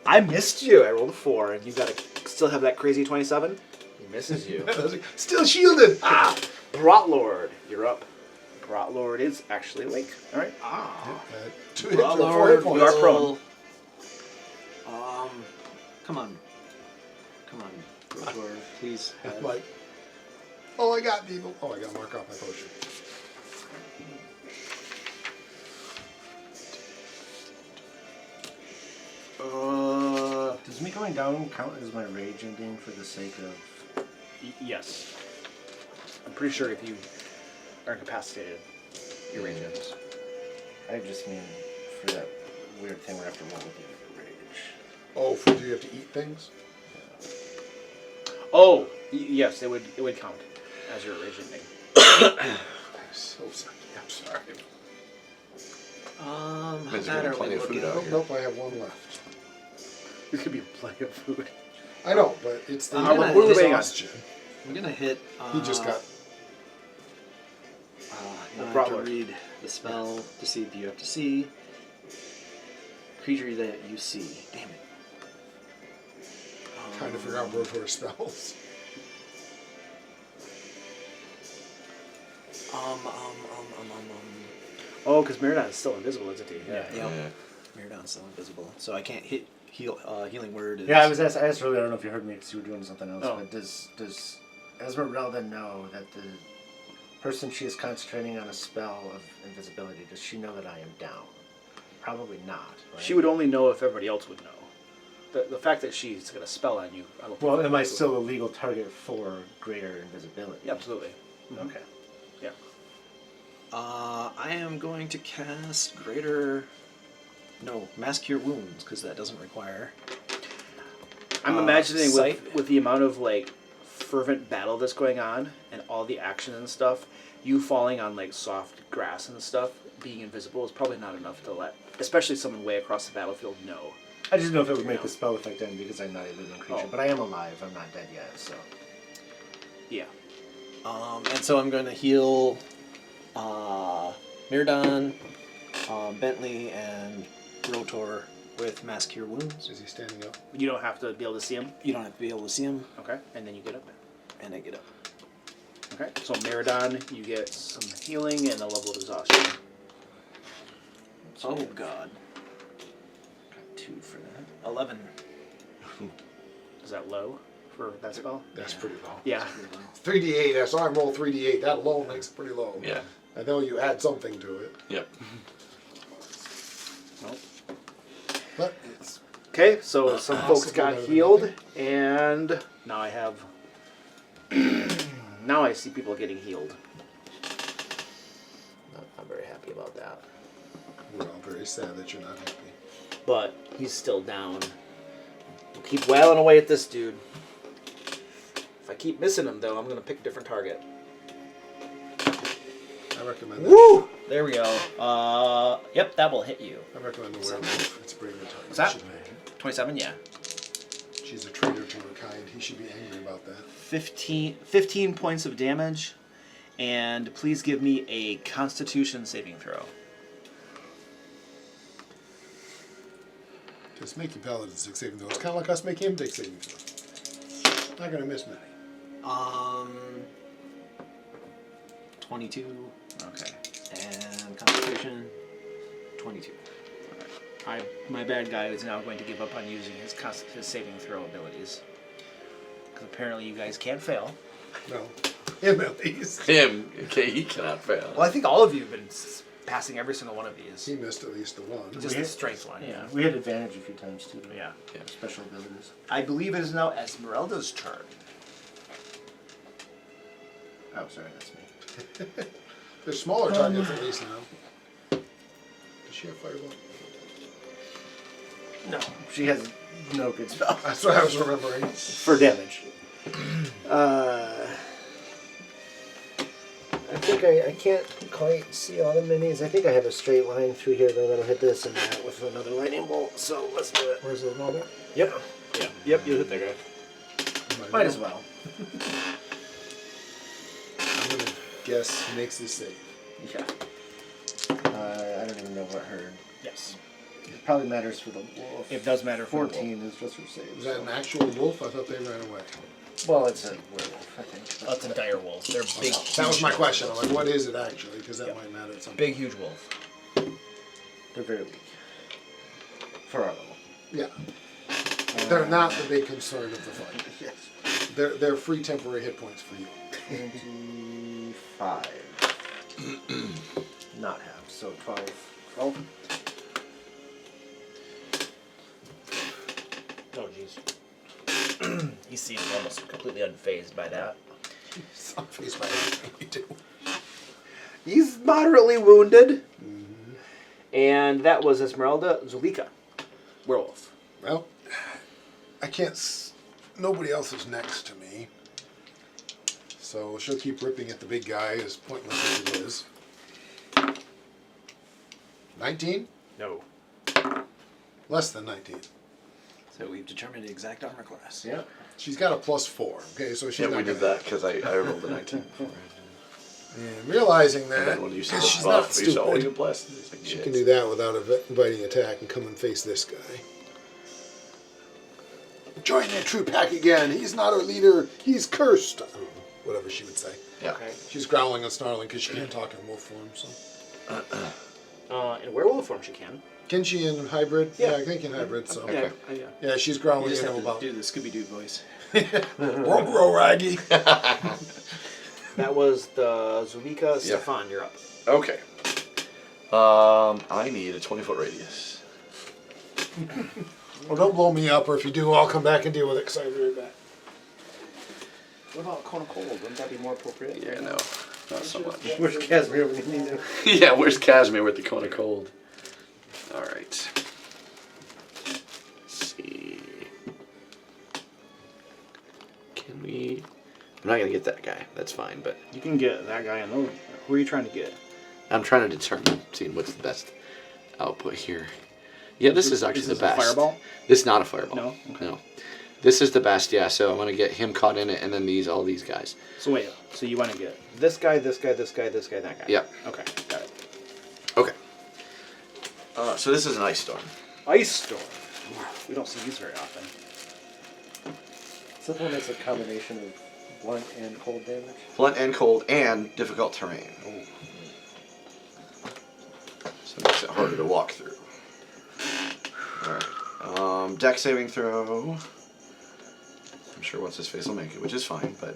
I missed you. I rolled a 4, and you got to still have that crazy 27. He misses you. Still shielded! Ah! Brotlord, you're up. Brotlord is actually awake. All right. 2 hits for 4 hit points. You are prone. Come on. Come on, Brotlord, please. I'm like, oh, I got people. Oh, I got to mark off my potion. Does me going down count as my rage ending for the sake of... Yes. I'm pretty sure if you are incapacitated, your range ends. I just mean for that weird thing where I have to roll with the rage. Oh, do you have to eat things? Oh, yes, it would count as your rage ending. I'm so sorry. I'm sorry. How There's bad are plenty we of food looking? out here. Nope, I have 1 left. This could be plenty of food. I know, but it's the I'm gonna what are we waiting on? exhaustion. I'm gonna hit. He just got... Now I have to Brotlord. read the spell to see if you have to see. Creature that you see. Damn it. Trying to figure out both her spells. Oh, because Meridon is still invisible, isn't he? Yeah. Yeah. Miradon's still invisible, so I can't hit healing word. Yeah, I asked earlier. I don't know if you heard me because you were doing something else. Oh. But does Esmeralda know that the person she is concentrating on a spell of invisibility, does she know that I am down? Probably not. Right? She would only know if everybody else would know. The fact that she's got a spell on you, I don't think. Well, am I would- still a legal target for greater invisibility? Yeah, absolutely. Okay. Yeah. I am going to cast Mass Cure Wounds, because that doesn't require... I'm imagining sight. with the amount of like fervent battle that's going on and all the action and stuff, you falling on like soft grass and stuff, being invisible is probably not enough to let, especially someone way across the battlefield, know. I just know if it would make the spell effect end because I'm not a living creature, Oh. but I am alive. I'm not dead yet, so. Yeah. And so I'm going to heal Miradon, Bentley, and Rotor with Mass Cure Wounds. Is he standing up? You don't have to be able to see him. You don't have to be able to see him, Okay. And then you get up there. and I get up. Okay. So Meridon, you get some healing and a level of exhaustion. Oh, God. Got 2 for that. 11. Is that low for that spell? That's pretty low. Yeah. 3d8, I saw him roll 3d8. That alone makes it pretty low. Yeah. I know you add something to it, Yep. Nope. but it's Okay, so some folks Possibly got better than healed, nothing. and now I have. Now I see people getting healed. Not very happy about that. we're all very sad that you're not happy. But he's still down. We'll keep wailing away at this dude. If I keep missing him, though, I'm going to pick a different target. I recommend that. Woo! There we go. Yep, that will hit you. I recommend the werewolf. It's braver target. What's that? Should be- 27, yeah. She's a traitor to her kind. He should be angry about that. 15 points of damage, and please give me a Constitution saving throw. Just make your paladin stick saving throws. Kind of like us make him take saving throws. Not gonna miss many. 22, Okay. and Constitution, 22. My bad guy is now going to give up on using his saving throw abilities. Because apparently you guys can't fail. No, him at least. Him. Okay, he cannot fail. Well, I think all of you have been passing every single one of these. He missed at least the one. Just the strength one, yeah. We had advantage a few times too. Yeah. Special abilities. I believe it is now Esmeralda's turn. Oh, sorry, that's me. There's smaller targets at least now. Does she have fireball? No, she has no good spell. That's what I was remembering. For damage. I think I can't quite see all the minis. I think I have a straight line through here though that'll hit this and that with another lightning bolt. So let's do it. Where's the number? Yep. Yep, you hit that guy. Might as well. I'm gonna guess he makes this save. Yeah. I don't even know what her. Yes. It probably matters for the wolf. It does matter for the 14 is just her save. Is that an actual wolf? I thought they ran away. Well, it's a werewolf, I think. That's a dire wolf. They're big. That was my question. I'm like, what is it actually? Because that might matter at some Big, huge wolf. They're very weak. For our level. Yeah. They're not the big concern of the fight. Yes. They're free temporary hit points for you. 25. Not half, so 12. 12? Oh, jeez. He seems almost completely unfazed by that. I'm faced by everything we do. He's moderately wounded. And that was Esmeralda Zulika, werewolf. Well, I can't. Nobody else is next to me. So she'll keep ripping at the big guy, as pointless as it is. 19? No. Less than 19. So we've determined the exact armor class. Yeah. She's got a +4. Okay, so she's Yeah, not we did gonna- that because I rolled a 19 before. And realizing And that, then when you said she's the not buff, you saw, oh, stupid. you're blessed. It's like, She shit. can do that without inviting attack and come and face this guy. Join the true pack again. He's not our leader. He's cursed. I don't know, whatever she would say. Yeah. Okay. She's growling and snarling because she can't talk in wolf form. So In werewolf form, she can. can she in hybrid? Yeah. I think in hybrid. So Yeah. yeah, she's You growling just at have him to about do the Scooby-Doo voice. "Won't grow raggy." That was the Zulika. Stefan, you're up. Okay. I need a 20-foot radius. Well, don't blow me up, or if you do, I'll come back and deal with it because I'll be right back. What about Cone of Cold? Wouldn't that be more appropriate? Yeah, no, not so much. Where's Casimir when you need him? Yeah, where's Casimir with the cone of cold? All right. Let's see. Can we? I'm not gonna get that guy. That's fine, but You can get that guy in those. Who are you trying to get? I'm trying to determine, seeing what's the best output here. Yeah, this is actually Is this the a best. fireball? This is not a fireball. No? Okay. No. This is the best. Yeah. So I'm gonna get him caught in it, and then all these guys. So wait. So you want to get this guy, this guy, this guy, this guy, that guy? Yeah. Okay. Got it. Okay. So this is an ice storm. Ice storm. We don't see these very often. Is that the one that's a combination of blunt and cold damage? Blunt and cold and difficult terrain. So it makes it harder to walk through. Alright. Deck saving throw. I'm sure what's his face will make it, which is fine, but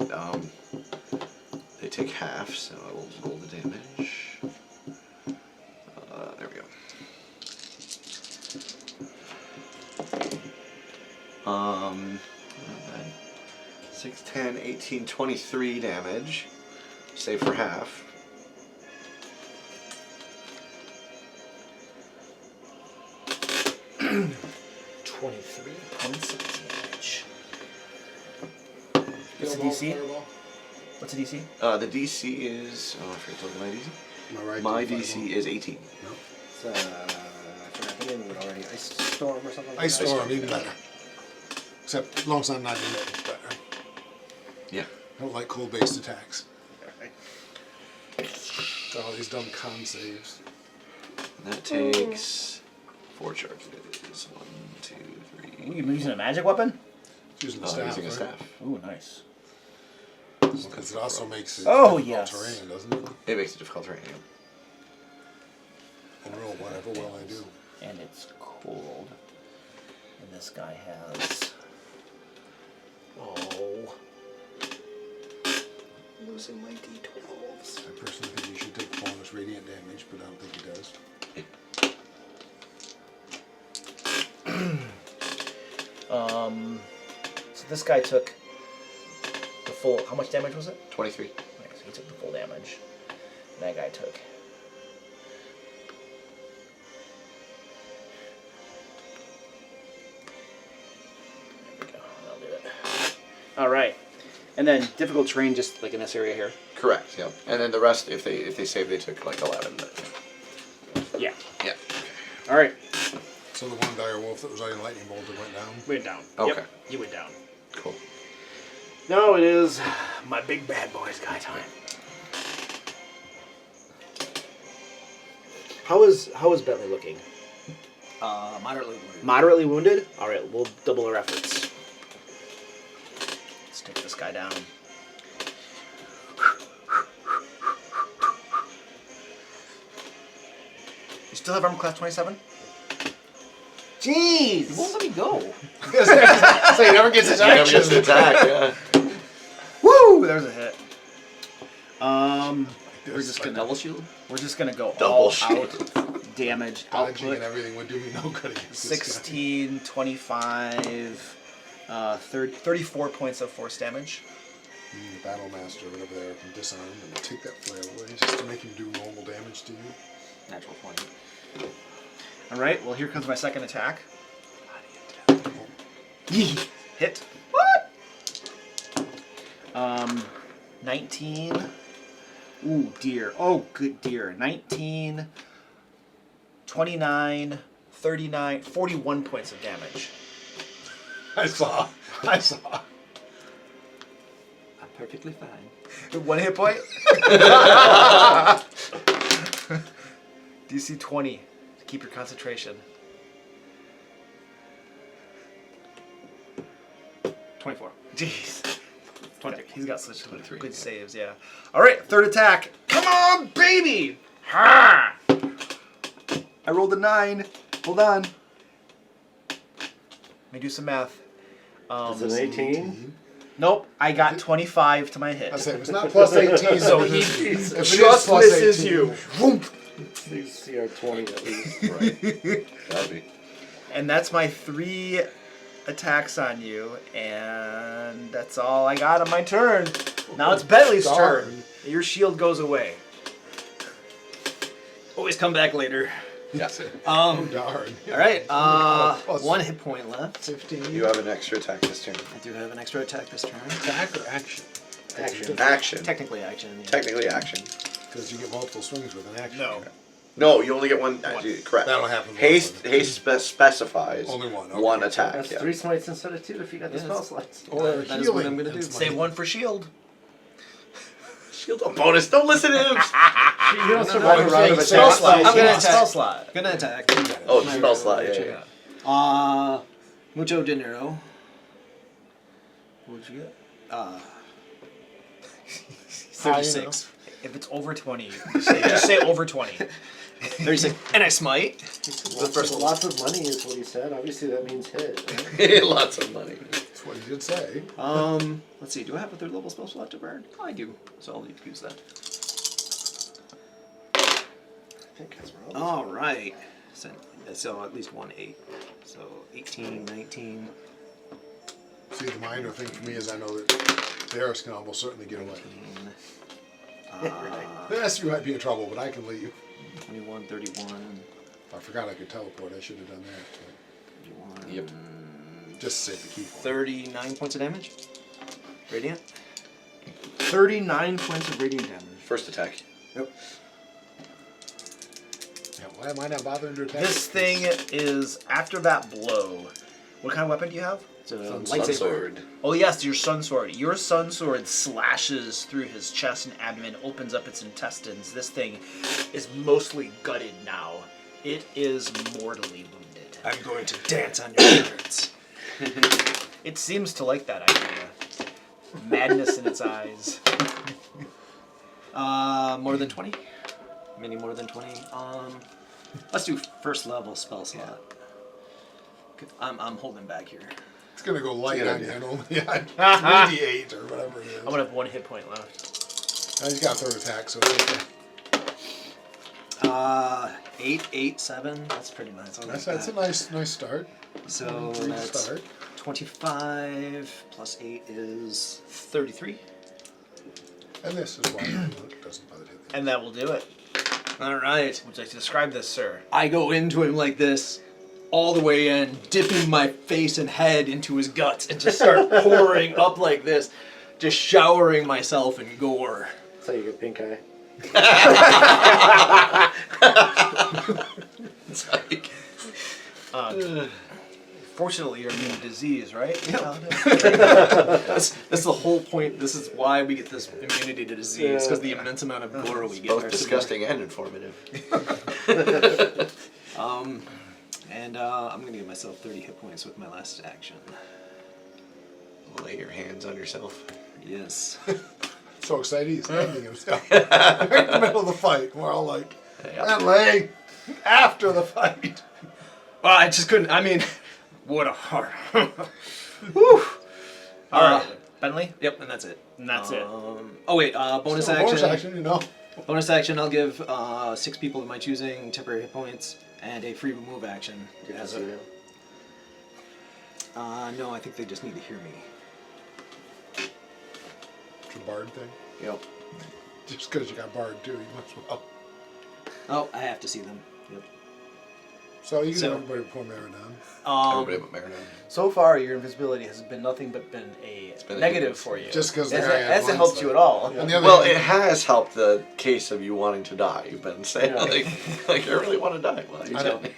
they take half, so I will roll the damage. There we go. 6, 10, 18, 23 damage. Save for half. $23 points of damage. What's the DC? What's the DC? The DC is. Oh, I forgot to look at my DC. Am I right? My DC is 18. It's, I forgot the name of it already. Ice Storm or something like Ice that? storm, even better. Except as long as I'm not in it, it's better. Yeah. I don't like cold-based attacks. All these dumb con saves. And that takes 4 charges. 1, 2, 3. Ooh, you're using a magic weapon? It's using the Oh, staff, using a right? staff. Ooh, nice. Because it also makes it Oh, difficult yes. terrain, doesn't it? It makes it difficult terrain. And roll whatever will I do. And it's cold. And this guy has. Oh. Losing my d12s. I personally think you should take bonus radiant damage, but I don't think he does. So this guy took the full. How much damage was it? 23. Okay, so he took the full damage. And that guy took. There we go. I'll do it. All right. And then difficult terrain, just like in this area here. Correct. Yep. And then the rest, if they save, they took like 11. But, Yeah. yeah. All right. So the one dire wolf that was already lightning bolted went down. Went down. Okay. Yep, you went down. Cool. Now it is my big bad boys guy time. How is Bentley looking? Moderately wounded. Moderately wounded? All right, we'll double our efforts. Let's take this guy down. You still have armor class 27? Jeez! You won't let me go. So he never gets his Never action. gets the attack. Yeah. Woo! There's a hit. We're just Gonna double shield. We're just gonna go Double all shield. out damage Dodging output. and everything would do me no good against this guy. 16, 25, 34 points of force damage. The battle master over there can disarm and take that flail away just to make him do normal damage to you. Natural 20. All right. Well, here comes my second attack. Hit. What? 19. Ooh, dear. Oh, good dear. 19, 29, 39, 41 points of damage. I saw. I'm perfectly fine. 1 hit point. DC 20 to keep your concentration. 24. Jeez. He's got such good saves, yeah. All right, third attack. Come on, baby! Ha! I rolled a 9. Hold on. Let me do some math. It's an 18. Nope, I got 25 to my hit. I say it's not plus 18, So if he it is just plus misses 18, you. Whoomp. Please CR 20 at least. Right. Gotta be. And that's my 3 attacks on you, and that's all I got on my turn. Now it's Bentley's Darn. turn. Your shield goes away. Always come back later. Yeah. Um, Darn. all right. Plus 1 hit point left. 15. You have an extra attack this turn. I do have an extra attack this turn. Attack or action? Action. Action. Technically action. Yeah. Technically action. Because you get multiple swings with an action. No. No, you only get one. Correct. That'll happen. Haste specifies Only one, okay. one attack. That's Yeah. 3 smites instead of 2 if you got the Yes. spell slots. Or That is what healing. I'm gonna do. and Save 1 for shield. Shield on bonus. Don't listen to him. You don't survive a round of Spell attack. slot. I'm gonna Spell attack. slot. Gonna attack. Oh, it's spell slot. Yeah. Mucho dinero. What'd you get? 36. If it's over 20, just say over 20. 36. And I smite. Lots of money is what he said. Obviously that means hit. Lots of money. That's what he did say. Let's see. Do I have a 3rd level spell slot to burn? Oh, I do. So I'll use that. I think that's wrong. All right. So at least 1 8. So 18, 19. See, the minor thing for me is I know that Varys can almost certainly get away. 19 The rest of you might be in trouble, but I can leave. 21, 31, I forgot I could teleport. I should have done that. 31. Yep. Just to save the key point. 39 points of damage. Radiant. 39 points of radiant damage. First attack. Yeah, why am I not bothering to attack? This thing is, after that blow, what kind of weapon do you have? It's a Sun lightsaber. sword. Oh yes, your sun sword. Your sun sword slashes through his chest and abdomen, opens up its intestines. This thing is mostly gutted now. It is mortally wounded. I'm going to dance on your shirts. It seems to like that idea. Madness in its eyes. More than 20? Many more than 20. Let's do 1st level spell slot. I'm holding back here. It's going to go light Good on idea. you and only on 3d8 or whatever it is. I'm gonna have 1 hit point left. He's got 3rd attack, so it's okay. 8, 8, 7. That's pretty nice. I like That's a that. nice start. So Great that's start. 25 plus 8 is 33. And this is why it doesn't bother him. And that will do it. All right. Would you like to describe this, sir? I go into him like this, all the way in, dipping my face and head into his guts, and just start pouring up like this, just showering myself in gore. That's how you get pink eye. It's like, Fortunately, you're immune to disease, right? That's the whole point. This is why we get this immunity to disease, because the immense amount of gore we get. both are disgusting and informative. And I'm going to give myself 30 hit points with my last action. Lay your hands on yourself. Yes. So excited he's ending himself. Right in the middle of the fight. We're all like, Yeah. and lay after the fight. Well, I just couldn't. I mean, what a heart. All right, Bentley. Yep, and that's it. And that's it. Oh wait, bonus So, action. bonus action, you know. Bonus action. I'll give 6 people of my choosing temporary hit points and a free remove action. Good to As see you. no, I think they just need to hear me. It's a bard thing. Yep. Just because you got bard too, you might as well. Oh, I have to see them. Yep. So you can So- have everybody before Maradon. Everybody but Marinade. So far, your invisibility has been nothing but been a been a negative negative. for you. Just 'cause the Hasn't- guy had hasn't one helped side. you at all. On the other Well, hand, it has helped the case of you wanting to die. You've been saying, like, I really want to die. Well, you I tell know. me.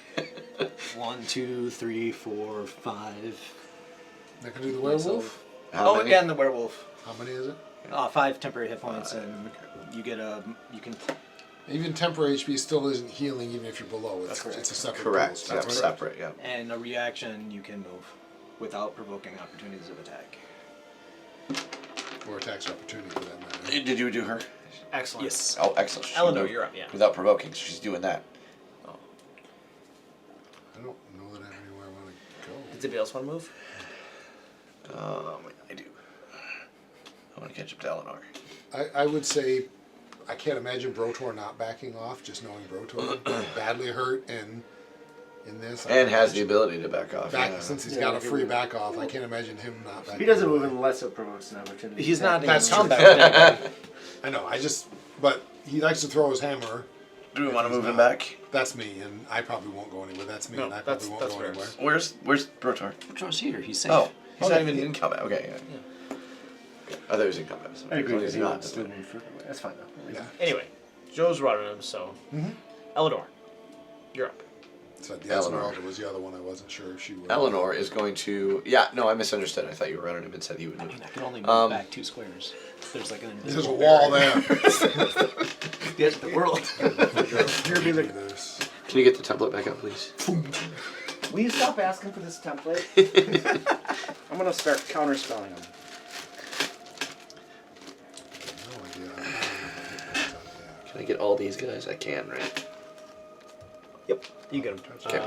1, 2, 3, 4, 5. They can do the werewolf. How Oh, many? and the werewolf. How many is it? 5 temporary hit points, and you get you can. Even temporary HP still isn't healing, even if you're below. It's, it's a separate Correct. pool. Yeah, That's separate. Yeah. And a reaction, you can move without provoking opportunities of attack. Or attacks of opportunity for that matter. Did you do her? Excellent. Yes. Oh, excellent. She Eleanor, moved you're up, yeah. Without provoking, so she's doing that. I don't know that I have anywhere I want to go. Does anybody else want to move? I do. I want to catch up to Eleanor. I would say, I can't imagine Brotor not backing off, just knowing Brotor badly hurt and in this. And has the ability to back off. Yeah. Since he's got a free back off, I can't imagine him not backing He doesn't off. move unless it provokes an opportunity. He's not in That's true. combat with anybody. I know, but he likes to throw his hammer. Do we want to He's move him not. back? That's me, and I probably won't go anywhere. That's me, No, and I that's- probably won't that's go fair. anywhere. Where's Brotor? Patrol's here. He's safe. Oh, he's not Okay. even in combat. Okay, yeah. I thought he was in combat. So I agree as long with as you. he's Not not. still move further away. That's fine though. Yeah. Anyway, Joe's running him, so. Eleanor, you're up. So the Eleanor. Esmeralda was the other one I wasn't sure if she would. Eleanor is going to. Yeah, no, I misunderstood. I thought you were running him and said he would I move. mean, I can only move back 2 squares. There's like an There's a invisible wall barrier. there. The edge of the world. This. Can you get the template back up, please? Will you stop asking for this template? I'm gonna start counterspelling them. No idea. I don't know if I hit that on Can I get all these guys? I can, right? Yep, you get him. Okay.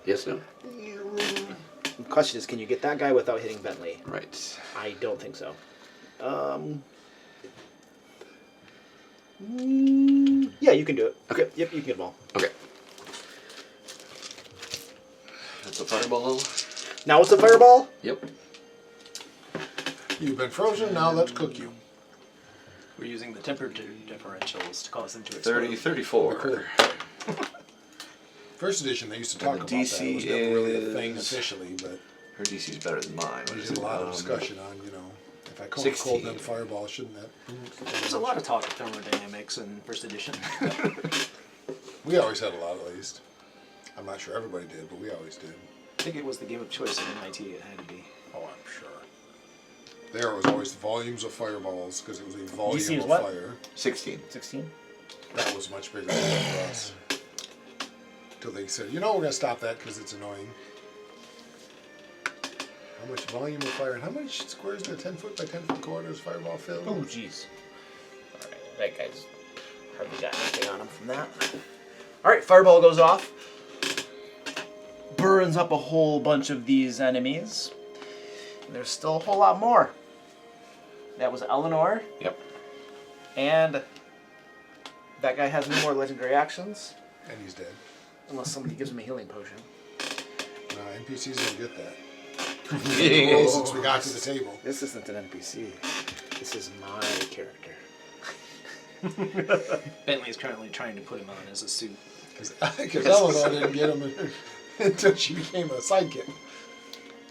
Yes, no? The question is, can you get that guy without hitting Bentley? Right. I don't think so. Yeah, you can do it. Okay. Yep, you can get them all. Okay. That's a fireball. Now it's a fireball? Yep. You've been frozen, now let's cook you. We're using the temperature differentials to cause them to explode. 30, 34. First edition, they used to talk And about the that. DC It was never really a thing is- officially, but Her DC is better than mine. What there's is a it? lot of discussion on, if I cold 16. them fireball, shouldn't that? There's a lot of talk of thermodynamics in first edition. We always had a lot, at least. I'm not sure everybody did, but we always did. I think it was the game of choice at MIT. It had to be. Oh, I'm sure. There was always volumes of fireballs, because it was a volume DC is of what? fire. 16. 16? That was much bigger than that for us. Till they said, we're going to stop that because it's annoying. How much volume of fire, and how much squares in a 10 foot by 10 foot corridor is fireball filled? Oh, jeez. Alright, that guy's hardly got anything on him from that. Alright, fireball goes off. Burns up a whole bunch of these enemies. And there's still a whole lot more. That was Eleanor. Yep. And that guy has no more legendary actions. And he's dead. Unless somebody gives him a healing potion. NPCs don't get that. Yeah. Well, since we got to the table. This isn't an NPC. This is my character. Bentley is currently trying to put him on as a suit. Because Eleanor didn't get him until she became a sidekick.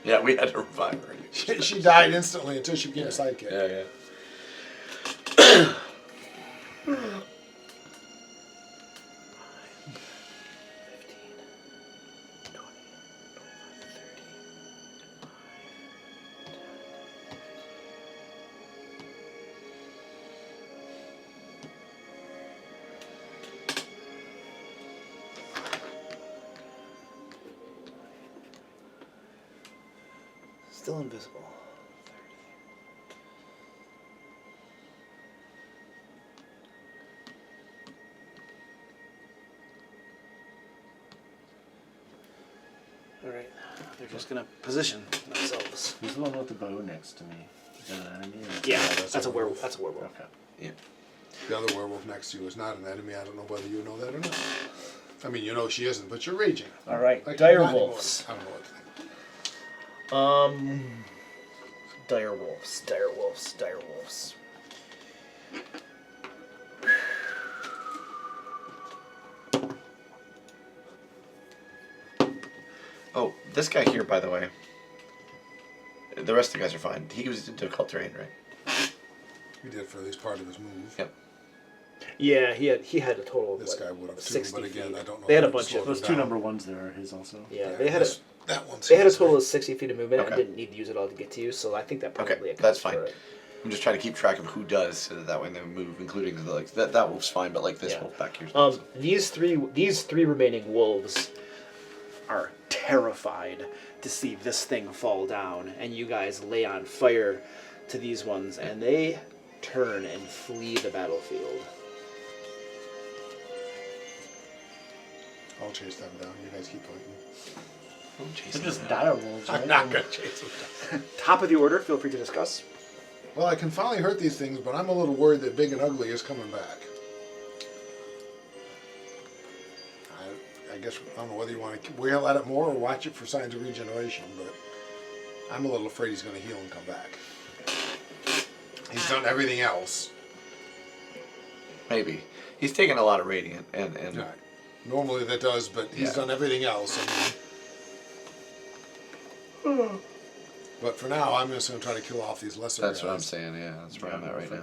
Yeah, we had to revive her. She died instantly until she became a sidekick. Yeah, yeah. Still invisible. Alright, they're just gonna position themselves. Who's the one with the bow next to me? Is that an enemy? Yeah, that's that's a a werewolf. That's a werewolf. Okay. Yeah. The other werewolf next to you is not an enemy. I don't know whether you know that or not. I mean, you know she isn't, but you're raging. Alright, Like dire not anymore. wolves. I don't know what to think. Dire wolves, dire wolves, dire wolves. Oh, this guy here, by the way. The rest of the guys are fine. He was into occult terrain, right? He did for at least part of his move. Yep. Yeah, he had a total of This what, guy would have too, 60 but again, feet. I don't know. They had how a to bunch slow of them Those two down. number ones there are his also. Yeah, they had that one. they had a seems total like- of 60 feet of movement. Okay. I didn't need to use it all to get to you, so I think that probably Okay, accounts that's fine. for it. I'm just trying to keep track of who does, so that way they move, including the, like that wolf's fine, but like this Yeah. wolf back here. These three remaining wolves are terrified to see this thing fall down, and you guys lay on fire to these ones, and they turn and flee the battlefield. I'll chase them down. You guys keep fighting. They're just dire wolves, right? I'm not gonna chase them down. Top of the order, feel free to discuss. Well, I can finally hurt these things, but I'm a little worried that Big and Ugly is coming back. I guess, I don't know whether you want to wail at it more or watch it for signs of regeneration, but I'm a little afraid he's going to heal and come back. He's done everything else. Maybe. He's taken a lot of radiant, and Right. Normally that does, but he's done everything else. But for now, I'm just going to try to kill off these lesser that's guys. what I'm saying. Yeah, that's where I'm at right now.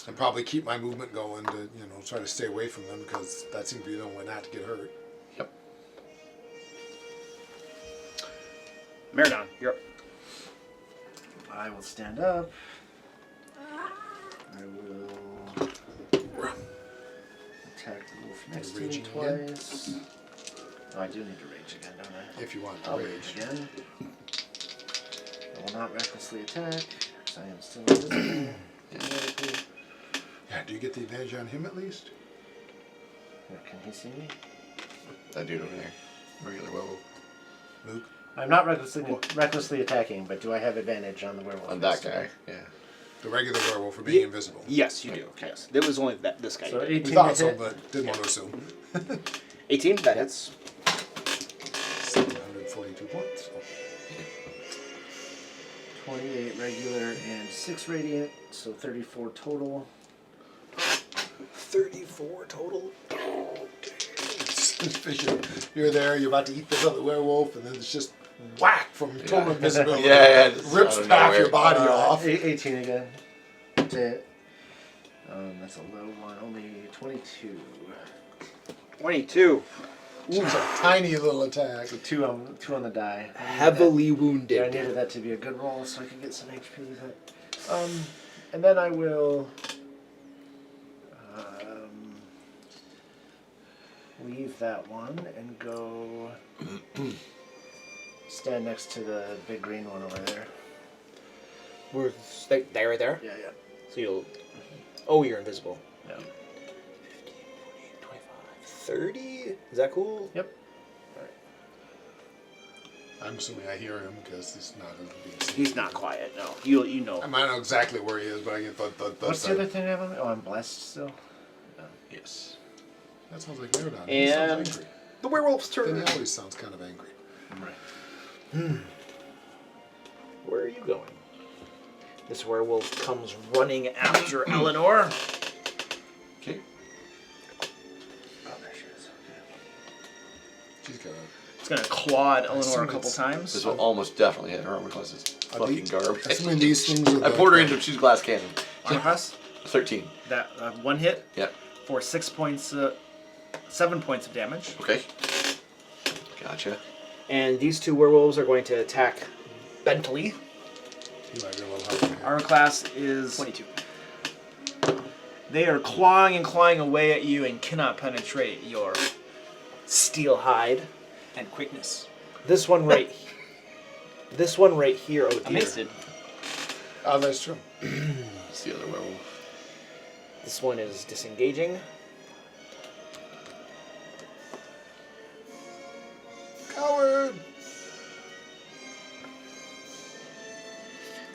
And probably keep my movement going to, try to stay away from them, because that seems to be the only way not to get hurt. Yep. Meridon, you're up. I will stand up. I will attack the wolf next to me Raging twice. Oh, I do need to rage again, don't I? If you want to I'll rage. rage again. I will not recklessly attack, because I am still invisible. Theoretically. Yeah, do you get the advantage on him at least? Can he see me? That dude over there. Regular werewolf. Luke? I'm not recklessly attacking, but do I have advantage on the werewolf? On that next to me? guy, yeah. The regular werewolf for being invisible. Yes, you do. Yes. There was only this guy. So you did. 18 We thought to so, hit. but didn't want to assume. 18, that hits. 742 points. 28 regular and 6 radiant, so 34 total. 34 total. You're there, you're about to eat this other werewolf, and then it's just whack from total invisibility. Yeah, just Rips out of half nowhere. your body off. 18 again. To hit. That's a low one, only 22. 22. It's a tiny little attack. So two on the die. Heavily Yeah, I wounded. needed that to be a good roll so I could get some HP. But, and then I will leave that one and go stand next to the big green one over there. We're they right there. Yeah, yeah. So you'll. Oh, you're invisible. Yeah. 25, 30. Is that cool? Yep. I'm assuming I hear him because he's not being seen. He's not quiet. No, you know. I might know exactly where he is, but I get thud. What's the other thing I have on me? Oh, I'm blessed still. Yes. That sounds like Meridon. He sounds And angry. the werewolf's Then turn. he always sounds kind of angry. Where are you going? This werewolf comes running after Eleanor. Okay. Oh, there she is. She's got a... It's gonna claw at Eleanor a assume couple it's- times. This will almost definitely hit her armor class is fucking garbage. Assuming these things are I the- poured her into she's glass cannon. Armor class. 13. That one hit Yep. for 7 points of damage. Okay. Gotcha. And these two werewolves are going to attack Bentley. He might be a little hard. Armor class is 22. They are clawing and clawing away at you and cannot penetrate your Steel hide. and quickness. This one right. This one right here. Oh dear. Oh, that's true. It's the other werewolf. This one is disengaging. Coward!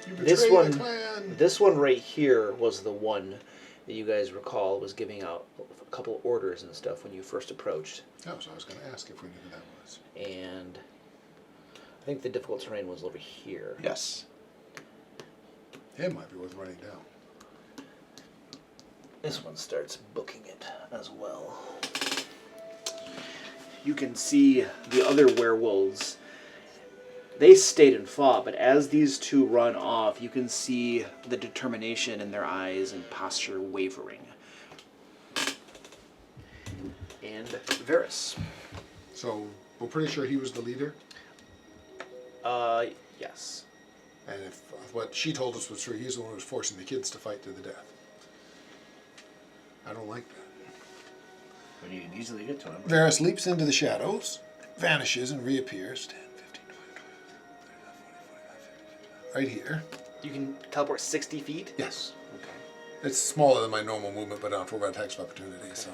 You This betrayed one- the clan! This one right here was the one that you guys recall was giving out a couple orders and stuff when you first approached. Oh, so I was going to ask if we knew who that was. And I think the difficult terrain was over here. Yes. It might be worth running down. This one starts booking it as well. You can see the other werewolves. They stayed and fought, but as these two run off, you can see the determination in their eyes and posture wavering. And Varys. So, we're pretty sure he was the leader? Yes. And if what she told us was true, he's the one who was forcing the kids to fight to the death. I don't like that. But you can easily get to him. Varys leaps into the shadows, vanishes, and reappears. 10, 15, 20, 25, 30, 45, 50, 55, right here. You can teleport 60 feet? Yes. Okay. It's smaller than my normal movement, but not for attacks of opportunity, so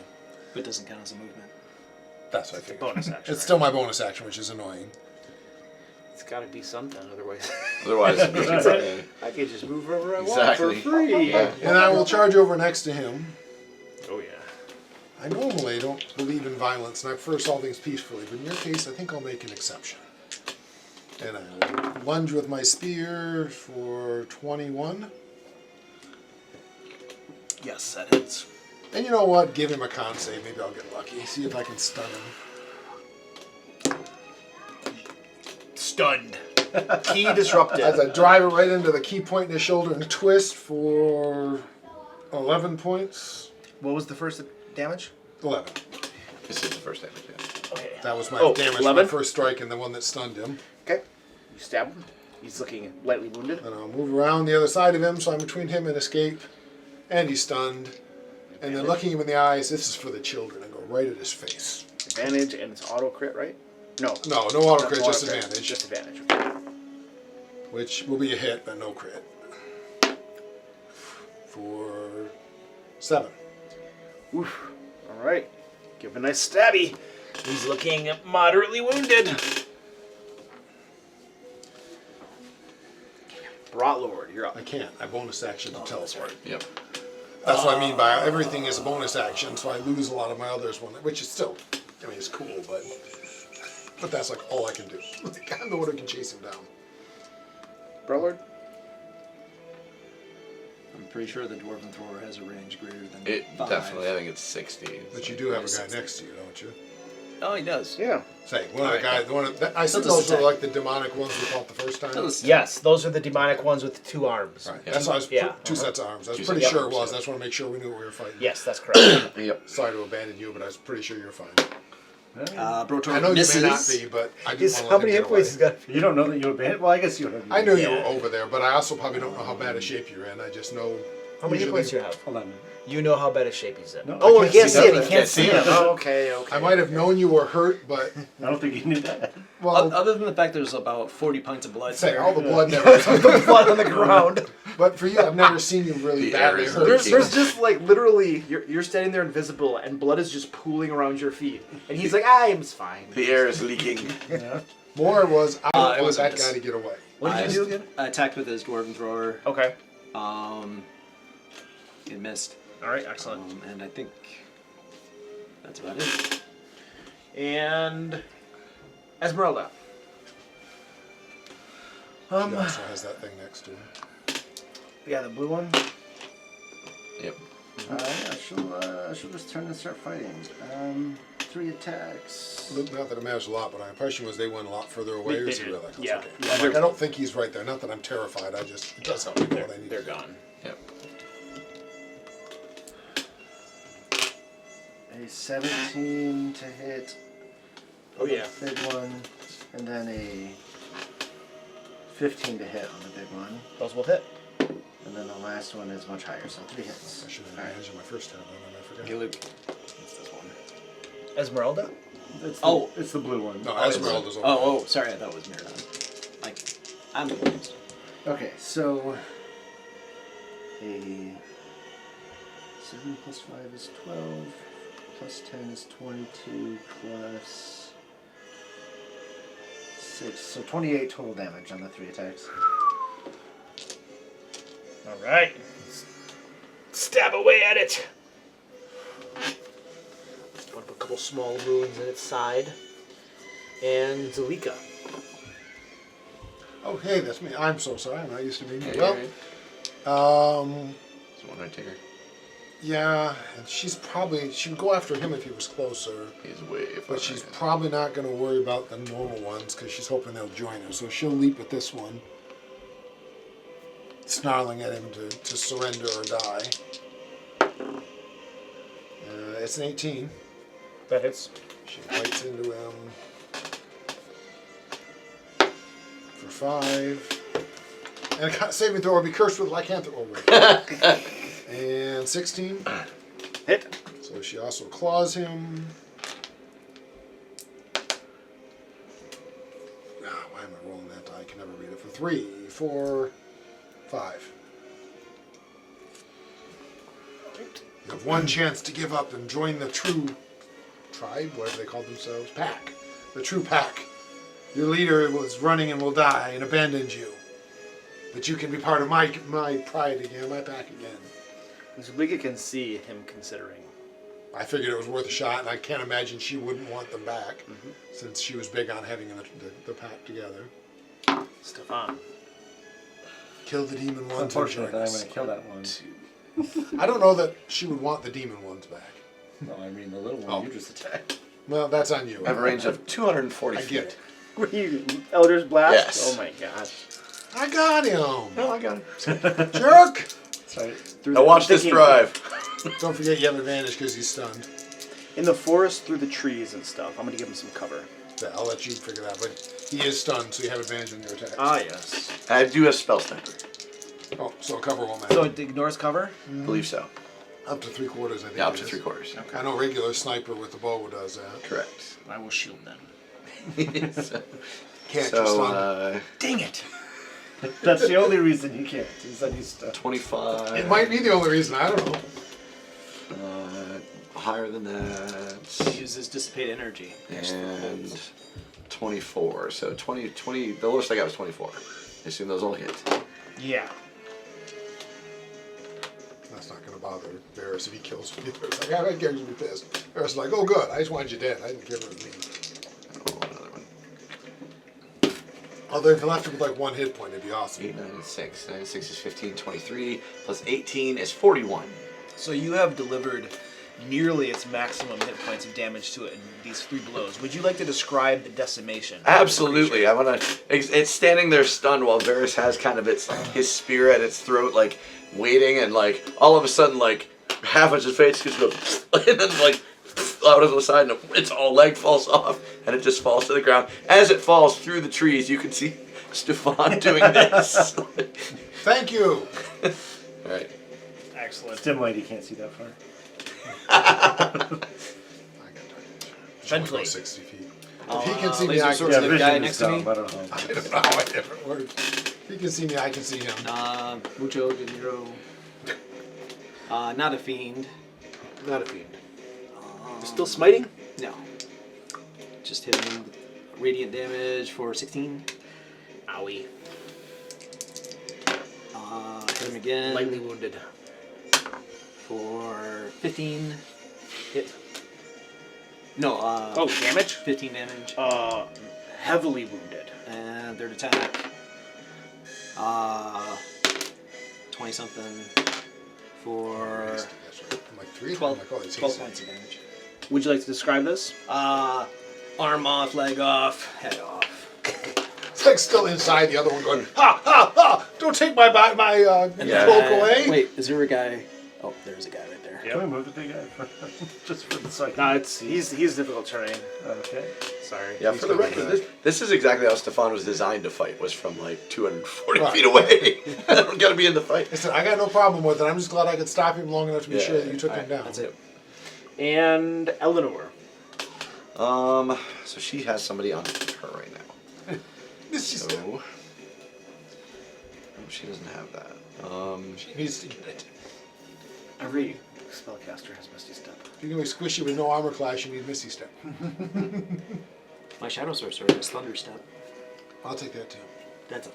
But it doesn't count as a movement. that's what I figured. Bonus action. It's still my bonus action, which is annoying. It's got to be something, otherwise. Otherwise, I could just move wherever I Exactly. want for free. Yeah. And I will charge over next to him. Oh, yeah. I normally don't believe in violence, and I prefer to solve things peacefully, but in your case, I think I'll make an exception. And I will lunge with my spear for 21. Yes, that hits. And you know what? Give him a con save. Maybe I'll get lucky. See if I can stun him. Stunned. Key disrupted. As I drive it right into the key point in his shoulder and twist for 11 points. What was the first damage? 11. This is the first damage. Yeah. Okay. That was my Oh, damage, 11? my first strike, and the one that stunned him. Okay. You stab him. He's looking lightly wounded. And I'll move around the other side of him, so I'm between him and escape. And he's stunned. And then looking him in the eyes, this is for the children, and go right at his face. Advantage, and it's auto crit, right? No. No auto crit, Not just auto crit, advantage. Just advantage. Okay. Which will be a hit, but no crit. For 7. Oof. All right. Give him a nice stabby. He's looking moderately wounded. Brotlord, you're up. I can't. I bonus action to teleport. Yep. That's what I mean by everything is a bonus action, so I lose a lot of my others, which is still, I mean, it's cool, but that's like all I can do. I'm the one who can chase him down. Brotlord? I'm pretty sure the dwarven thrower has a range greater than It 5. definitely. I think it's 60. But you do have a guy next to you, don't you? Oh, he does. Yeah. Say, one of the guys, I assume does those were attack. like the demonic ones we fought the first time. Yes, those are the demonic ones with the 2 arms. Right. Yeah. That's why I was Yeah. two sets of arms. I was Two pretty sets of sure it arms, was. yeah. I just want to make sure we knew what we were fighting. Yes, that's correct. Yep. Sorry to abandon you, but I was pretty sure you were fine. Brotor I know you misses. may not be, but I didn't want to How let many him hit get points away. he's got? You don't know that you abandoned? Well, I guess you have. I knew you Yeah. were over there, but I also probably don't know how bad a shape you're in. I just know. How many hit usually- points do you have? 11. You know how bad a shape he's in. No, Oh, I he can't see it. He that. can't see him. Oh, okay. I might have known you were hurt, but I don't think you knew that. well, Other than the fact there's about 40 pints of blood. say all the blood never. Blood on the ground. But for you, I've never seen you really The air badly is hurt. There's just like literally, you're standing there invisible, and blood is just pooling around your feet, and he's like, "I'm fine." The air is leaking. Yeah. More was I don't it want was a that miss. guy to get away. What did you do again? I attacked with his dwarven thrower. Okay. It missed. All right, excellent. And I think that's about it. And Esmeralda. He also has that thing next to him. Yeah, the blue one. Yep. Yeah, she'll just turn and start fighting. 3 attacks. Look, not that it matters a lot, but my impression was they went a lot further away. Or They is he did. really? Yeah. Okay. Yeah, I'm they're- like, I don't think he's right there. Not that I'm terrified. I just it does help me know what I need. They're to do. gone. Yep. A 17 to hit. Oh yeah. The big one. And then a 15 to hit on the big one. Those will hit. And then the last one is much higher, so 3 hits. I should have All right. advantage on my first turn, and I forgot. Hey, Luke. It's this one. Esmeralda? It's the blue one. No, Esmeralda's over. Oh, sorry. I thought it was Miradon. I'm confused. Okay, so a 7 plus 5 is 12, plus 10 is 22, plus 6, so 28 total damage on the 3 attacks. All right. Stab away at it. Want to put a couple small wounds in its side. And Zalika. Oh, hey, that's me. I'm so sorry. I'm not used to being Yeah, here. you're Well, right. It's one right ticker. yeah, and she would go after him if he was closer, He's way far. but she's ahead. probably not going to worry about the normal ones because she's hoping they'll join her. So she'll leap at this one, snarling at him to surrender or die. It's an 18. That hits. She bites into him for 5. And a saving throw will be cursed with lycanthropy. And 16. Hit. So she also claws him. Why am I rolling that die? I can never read it. For 3, 4, 5. You have one chance to give up and join the true tribe, whatever they call themselves, pack. The true pack. Your leader was running and will die and abandoned you. But you can be part of my pride again, my pack again. Zubliga can see him considering. I figured it was worth a shot, and I can't imagine she wouldn't want them back, since she was big on having the pack together. Stefan. Kill the demon one to Unfortunate join that I'm us. going to kill that one. I don't know that she would want the demon ones back. No, I mean the little one Oh. you just attacked. Well, that's on you. I have a range of 240 I feet. get it. Were you Elder's Blast? Yes. Oh my gosh. I got him. No, I got him. Jerk! Sorry. Now watch this drive. Don't forget you have advantage because he's stunned. In the forest, through the trees and stuff. I'm gonna give him some cover. Yeah, I'll let you figure that out. But he is stunned, so you have advantage on your attack. Ah, yes. I do have spell sniper. Oh, so cover won't matter. So it ignores cover? I believe so. Up to 3/4, I think. Yeah, up it to is. 3/4. I know regular sniper with the bow does that. Correct. I will shield then. Can't So, just stun. Dang it! That's the only reason you can't. Is that he's stuck. 25. It might be the only reason. I don't know. Higher than that. He uses dissipate energy. And 24. So 20, the lowest I got was 24. I assume those all hit. Yeah. That's not going to bother Varys if he kills me. It's like, I guess he'll be pissed. Varys is like, oh good, I just wanted you dead. I didn't care if it was me. I'll roll another one. Although if you left him with like 1 hit point, it'd be awesome. 8, 9, 6. 9, 6 is 15, 23. Plus 18 is 41. So you have delivered nearly its maximum hit points of damage to it in these 3 blows. Would you like to describe the decimation? Absolutely. I want to. It's standing there stunned while Varys has kind of his spear at its throat, like waiting, and like all of a sudden, like half of his face just goes, and then like out of the side, and its all leg falls off, and it just falls to the ground. As it falls through the trees, you can see Stefan doing this. Thank you! All right. Excellent. Dim light, he can't see that far. I got dark. Bentley. 60 feet. If he can see me, laser I sword can to see the him. guy next to me? I don't know. I don't know how it ever works. If he can see me, I can see him. Mucho de Niro. Not a fiend. Not a fiend. Still smiting? No. Just hit him with radiant damage for 16. Owie. Hit him again Lightly wounded. for 15. Hit. No, Oh, damage? 15 damage. Heavily wounded. And third attack. 20 something for That's right. I'm like 3? 12, I'm like, oh, it's 12 easy. points of damage. Would you like to describe this? Arm off, leg off, head off. It's like still inside the other one going, ha, ha, ha! Don't take my cloak away! Wait, is there a guy? Oh, there's a guy right there. Can we move the big guy? Just for the second. No, he's difficult terrain. Okay. Sorry. Yeah, for the record, this is exactly how Stefan was designed to fight. Was from like 240 Right. feet away. I don't gotta be in the fight. I said, I got no problem with it. I'm just glad I could stop him long enough to be Yeah, sure that you took him Alright, down. that's it. And Eleanor. So she has somebody on her right now. This is So, oh, she doesn't have that. She needs to get it. Every spellcaster has Misty Step. If you're going to be squishy with no armor class, you need Misty Step. My Shadow Sorcerer has Thunder Step. I'll take that too. That's a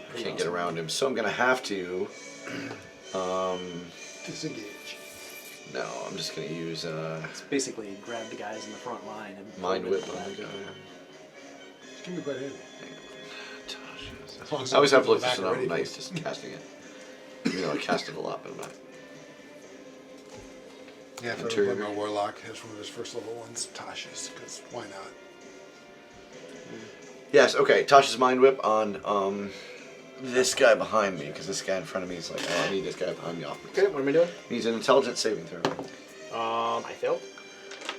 pretty Can't get awesome around him, so I'm gonna have to. Disengage. No, I'm just gonna use It's basically grab the guys in the front line and Mind Whip on back. the guy. It's going to be quite handy. As long as I always have to look back this one up. already. I'm nice just casting it. You know, I cast it a lot, but I'm not. Yeah, if I Interior. put my Warlock as one of his first level ones, Tasha's, because why not? Yes, okay. Tasha's Mind Whip on this guy behind me, because this guy in front of me is like, oh, I need this guy behind me off me. Okay, what am I doing? Needs an intelligence saving throw. I failed.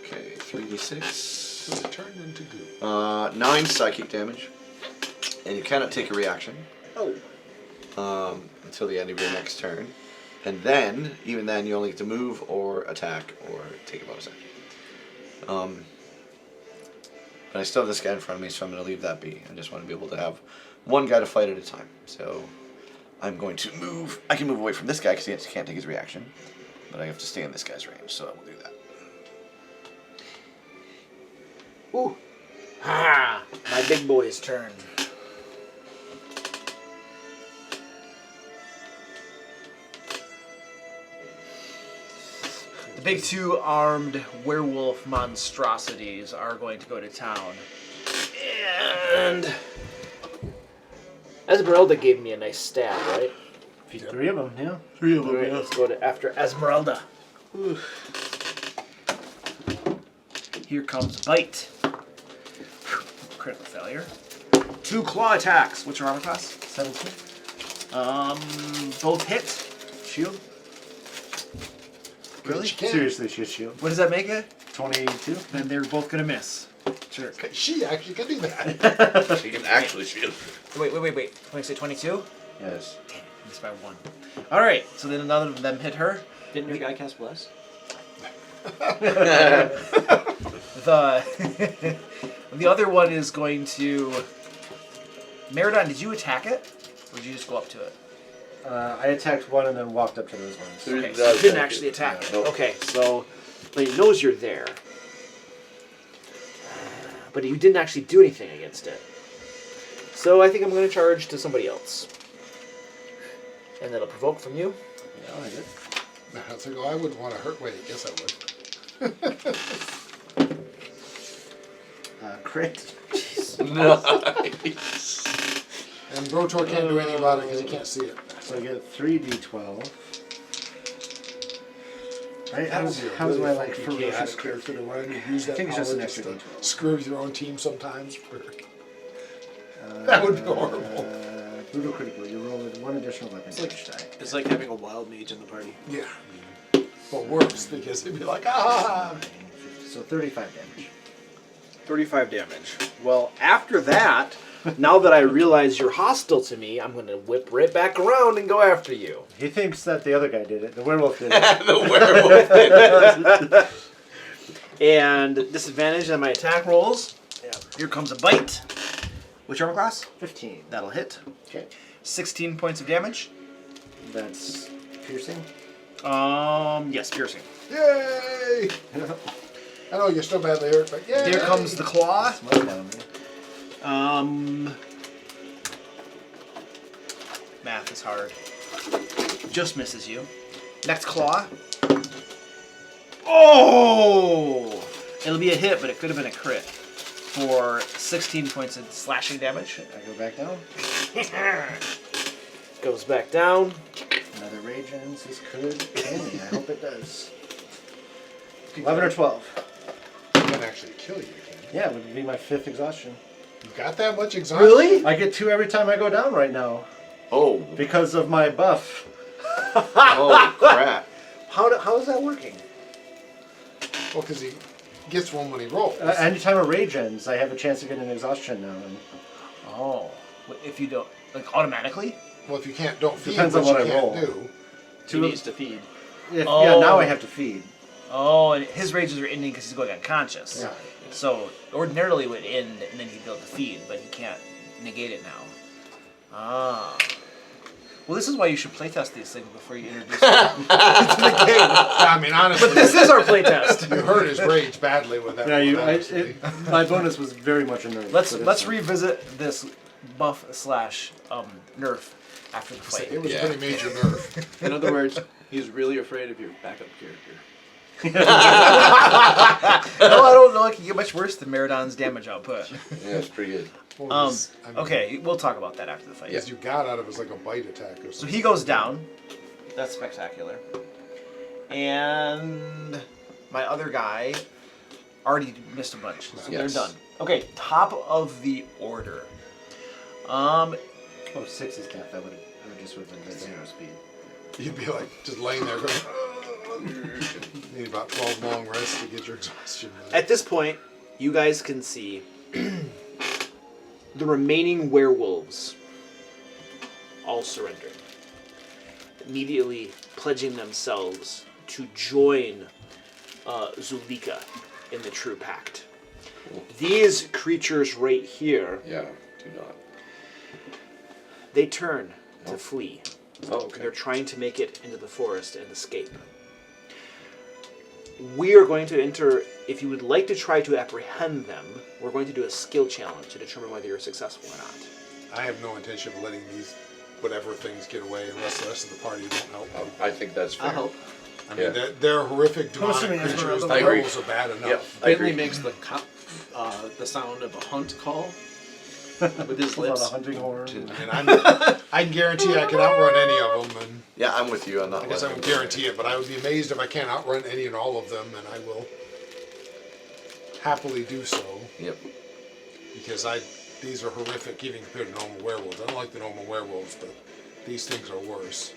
Okay, 3d6. It's turned into goo. 9 psychic damage. And you cannot take a reaction. Oh. Until the end of your next turn. And then, even then, you only get to move or attack or take a bonus action. But I still have this guy in front of me, so I'm going to leave that be. I just want to be able to have one guy to fight at a time. So, I'm going to move. I can move away from this guy because he can't take his reaction. But I have to stay in this guy's range, so I will do that. Ooh. Ah, my big boy's turn. The big two armed werewolf monstrosities are going to go to town. And Esmeralda gave me a nice stab, right? Three of them, yeah. All right, let's go after Esmeralda. Here comes Bite. Critical failure. 2 claw attacks. What's your armor class? 17. Both hit. Shield. Really? Seriously, she has shield. What does that make it? 22. Then they're both gonna miss. Sure. She actually can do that. She can actually shield. Wait. When you say 22? Yes. Damn, missed by 1. All right. So then none of them hit her. Didn't your guy cast Bless? The other one is going to. Meridon, did you attack it, or did you just go up to it? I attacked one and then walked up to those ones. Okay, so you didn't actually attack it. Nope. Okay, so but it knows you're there, but you didn't actually do anything against it. So I think I'm going to charge to somebody else, and that'll provoke from you. Yeah, I did. That's like, oh, I wouldn't want to hurt. Wait, yes, I would. Crit. Nice. And Brotor can't do anything about it because he can't see it. So I get 3d12. Right? That would be a How's my really like funky chaotic ferocious character to run and use that I think it's just power an extra to D12. screw with your own team sometimes. That would be horrible. Brutal critical. You roll with 1 additional weapon damage die. It's like having a wild mage in the party. Yeah. But worse, because he'd be like, ah! So 35 damage. 35 damage. Well, after that, now that I realize you're hostile to me, I'm going to whip right back around and go after you. He thinks that the other guy did it. The werewolf did it. The werewolf. And disadvantage on my attack rolls. Yeah. Here comes a bite. Which armor class? 15. That'll hit. Okay. 16 points of damage. That's piercing. Yes, piercing. Yay! I know you're still badly hurt, but yay! Here comes the claw. Smile down there. Math is hard. Just misses you. Next claw. Oh! It'll be a hit, but it could have been a crit. For 16 points of slashing damage. I go back down. Goes back down. Another rage ends. This could kill me. I hope it does. 11 or 12. It can actually kill you, can Yeah, it would be my 5th exhaustion. you? Got that much exhaustion? Really? I get 2 every time I go down right now Oh. because of my buff. Oh crap. How is that working? Well, because he gets one when he rolls. Anytime a rage ends, I have a chance to get an exhaustion now. And Oh. If you don't, like automatically? Well, if you don't feed, Depends which on what you I can't roll. do. He needs to feed. Yeah, Oh. now I have to feed. Oh, and his rages are ending because he's going unconscious. Yeah. So ordinarily it would end and then he'd be able to feed, but he can't negate it now. Ah. Well, this is why you should playtest these things before you introduce them to the game. I mean, honestly, But this is our playtest. you hurt his rage badly with that. Yeah, one, actually. my bonus was very much a nerf. Let's revisit this buff slash nerf after the fight. It was Yeah. a pretty major nerf. In other words, he's really afraid of your backup character. No, I don't know. It can get much worse than Meridon's damage output. Yeah, it's pretty good. Well, this- I mean, Okay, we'll talk about that after the fight. As you got out of it was like a bite attack or So something. he goes down. That's spectacular. And my other guy already missed a bunch. So Yes. they're done. Okay, top of the order. Oh, 6 is death. I would just would have been 0 speed. You'd be like just laying there going, need about 12 long rests to get your exhaustion. At this point, you guys can see the remaining werewolves all surrendering, immediately pledging themselves to join Zulika in the True Pact. These creatures right here, Yeah, do not. they turn to flee. Oh, okay. They're trying to make it into the forest and escape. We are going to enter, if you would like to try to apprehend them, we're going to do a skill challenge to determine whether you're successful or not. I have no intention of letting these whatever things get away unless the rest of the party don't help them. I think that's fair. I'll help. I mean, they're horrific demonic assuming creatures. Esmeralda The I agree. werewolves are bad enough. Yep, I Bentley agree. makes the sound of a hunt call with his Pull out a lips. hunting horn. And I can guarantee I can outrun any of them. And Yeah, I'm with you on that. I guess I won't guarantee it, but I would be amazed if I can't outrun any and all of them, and I will happily do so. Yep. Because these are horrific even compared to normal werewolves. I don't like the normal werewolves, but these things are worse.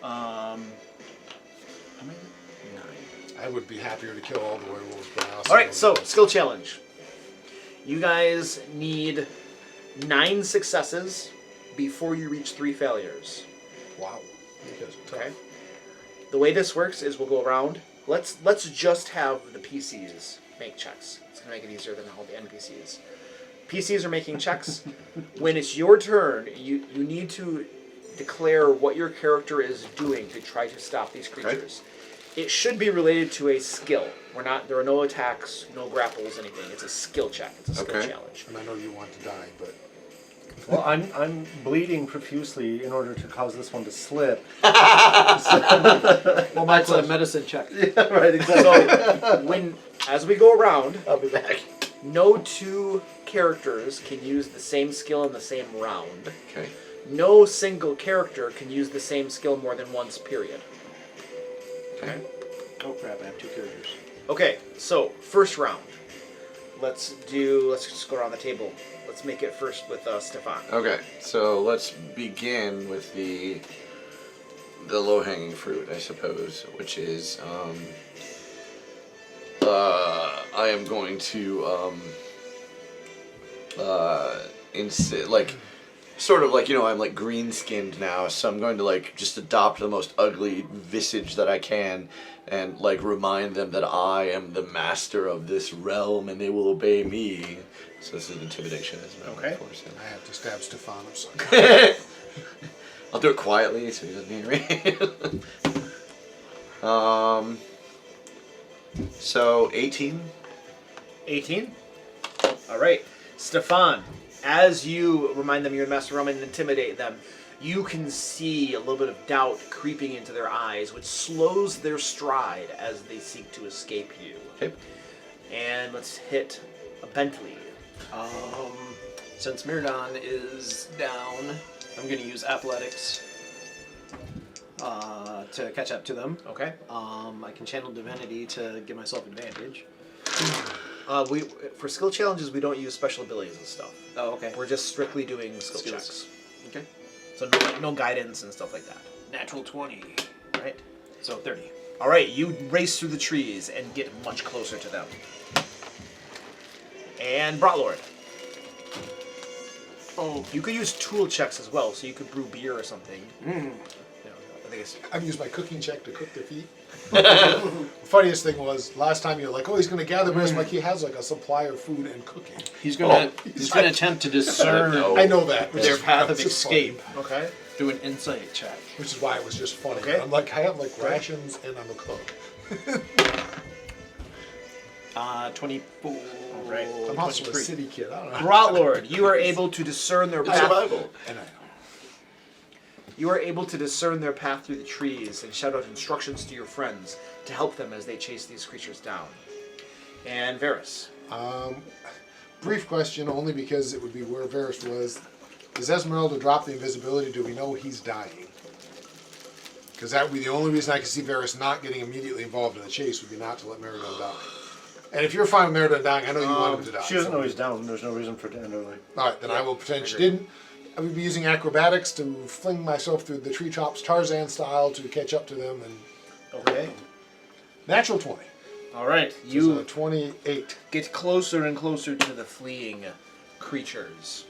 How many? 9. I would be happier to kill all the werewolves, but I also All right, know so that- skill challenge. You guys need 9 successes before you reach 3 failures. wow. You guys are tough. Okay. The way this works is we'll go around. Let's just have the PCs make checks. It's gonna make it easier than all the NPCs. PCs are making checks. When it's your turn, you need to declare what your character is doing to try to stop these creatures. It should be related to a skill. There are no attacks, no grapples, anything. It's a skill check. It's a skill Okay. challenge. And I know you want to die, but Well, I'm bleeding profusely in order to cause this one to slip. Well, that's a medicine check. Yeah, right, exactly. As we go around, I'll be back. no 2 characters can use the same skill in the same round. Okay. No single character can use the same skill more than once, period. Okay. Oh crap! I have 2 characters. Okay, so first round. Let's just go around the table. Let's make it first with Stefan. Okay. So let's begin with the low-hanging fruit, I suppose, which is I am going to sort of like, you know, I'm like green-skinned now, so I'm going to like just adopt the most ugly visage that I can and like remind them that I am the master of this realm and they will obey me. So this is intimidation as well. Okay. I have to stab Stefan. I'm sorry. I'll do it quietly so he doesn't hear me. So 18. 18. All right, Stefan. As you remind them you're the master realm and intimidate them, you can see a little bit of doubt creeping into their eyes, which slows their stride as they seek to escape you. Okay. And let's hit a Bentley. Since Miradon is down, I'm going to use athletics to catch up to them. Okay. I can channel divinity to give myself advantage. For skill challenges, we don't use special abilities and stuff. Oh, okay. We're just strictly doing skill Skills. checks. Okay. So no guidance and stuff like that. Natural 20. Right? So 30. All right, you race through the trees and get much closer to them. And Brotlord. Oh, you could use tool checks as well, so you could brew beer or something. You know, I think it's I've used my cooking check to cook their feet. The funniest thing was last time you're like, oh, he's going to gather bears. Like he has like a supply of food and cooking. He's going to attempt to discern I know that. which their is- path of it's just funny. escape okay. through an insight check. Which is why it was just funny. Okay. I'm like, I have like rations and I'm a cook. 24. Right. I'm also a 23. city kid. I don't know. Brotlord, you are able to discern their path. Survival. And I know. You are able to discern their path through the trees and shout out instructions to your friends to help them as they chase these creatures down. And Varys. Brief question, only because it would be where Varys was. Does Esmeralda drop the invisibility? Do we know he's dying? Because that would be the only reason I could see Varys not getting immediately involved in the chase would be not to let Merida die. And if you're fine with Merida dying, I know you want him to die. She doesn't so- know he's down. There's no reason for it to end early. All right, then I will pretend she didn't. I would be using acrobatics to fling myself through the treetops Tarzan style to catch up to them. And Okay. natural 20. All right. So You 28. get closer and closer to the fleeing creatures.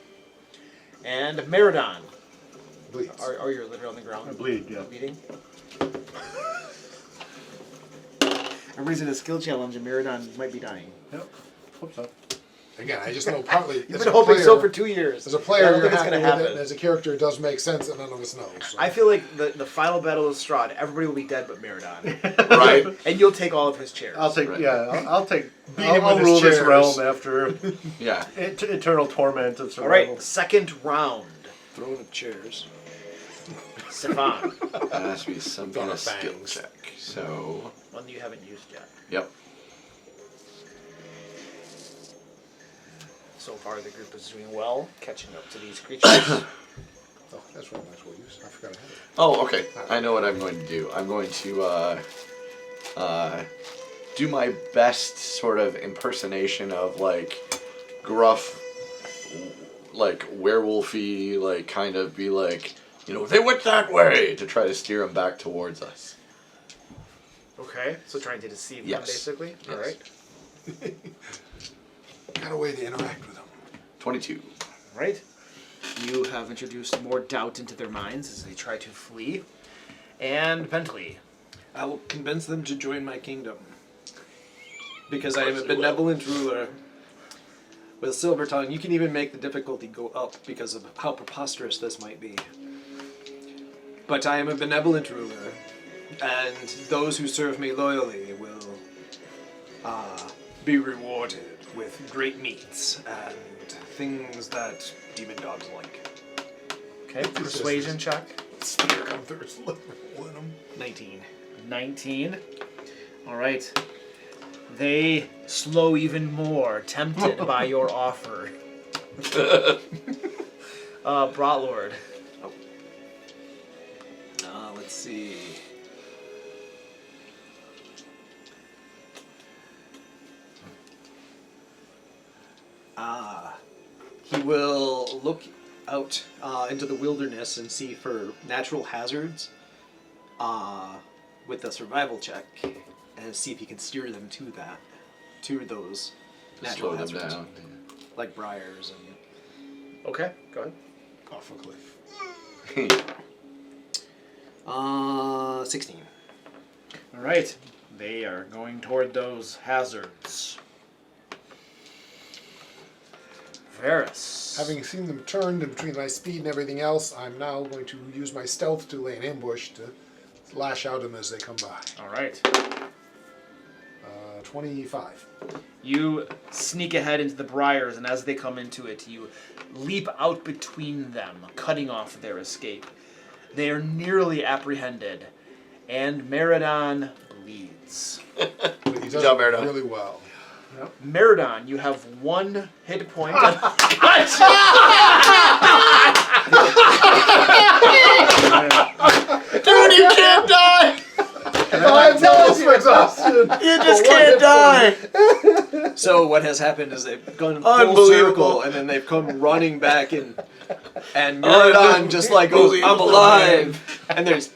And Meridon. Bleeds. Are you literally on the ground? I bleed, yeah. Bleeding? Everybody's in a skill challenge and Meridon might be dying. Yep. Hope so. Again, I just know partly. You've been hoping so for 2 years. As a player, I don't you're think it's happy gonna with it, happen. and as a character, it does make sense that none of us know. So. I feel like the final battle of Strahd, everybody will be dead but Meridon. Right? And you'll take all of his chairs. I'll take. Right. Yeah, I'll take. Beat him I'll with his rule this chairs. realm after Yeah. eternal torment of All survival. right, second round. Throne of chairs. Stefan, That has to be some kind Got of skill fangs. check. So, one that you haven't used yet. yep. So far, the group is doing well, catching up to these creatures. Oh, that's what I might as well use. I forgot I had it. Oh, okay. I know what I'm going to do. I'm going to do my best sort of impersonation of like gruff, like werewolfy, like kind of be like, you know, they went that way to try to steer them back towards us. Okay, so trying to deceive them, Yes. basically. Yes. All right. Got a way to interact with them. 22. Right. You have introduced more doubt into their minds as they try to flee. And Bentley. I will convince them to join my kingdom. Because I am a benevolent ruler with a silver tongue. You can even make the difficulty go up because of how preposterous this might be. But I am a benevolent ruler, and those who serve me loyally will be rewarded with great meats and things that demon dogs like. Okay, persuasion check. Spear come through its lip, rolling them. 19. 19. All right. They slow even more, tempted by your offer. Brotlord. Let's see. He will look out into the wilderness and see for natural hazards with a survival check and see if he can steer them to those natural Slow them hazards. down. Like briars and Okay, go ahead. Off a cliff. 16. All right. They are going toward those hazards. Varys. Having seen them turned and between my speed and everything else, I'm now going to use my stealth to lay an ambush to lash out them as they come by. All right. 25. You sneak ahead into the briars, and as they come into it, you leap out between them, cutting off their escape. They are nearly apprehended, and Meridon bleeds. But he does job, it Meridon. really well. Meridon, you have 1 hit point. Dude, you can't die! I'm so exhausted. You just can't die! So what has happened is they've gone full Unbelievable. circle and then they've come running back and Meridon just like goes, I'm Unbelievable, alive! And there's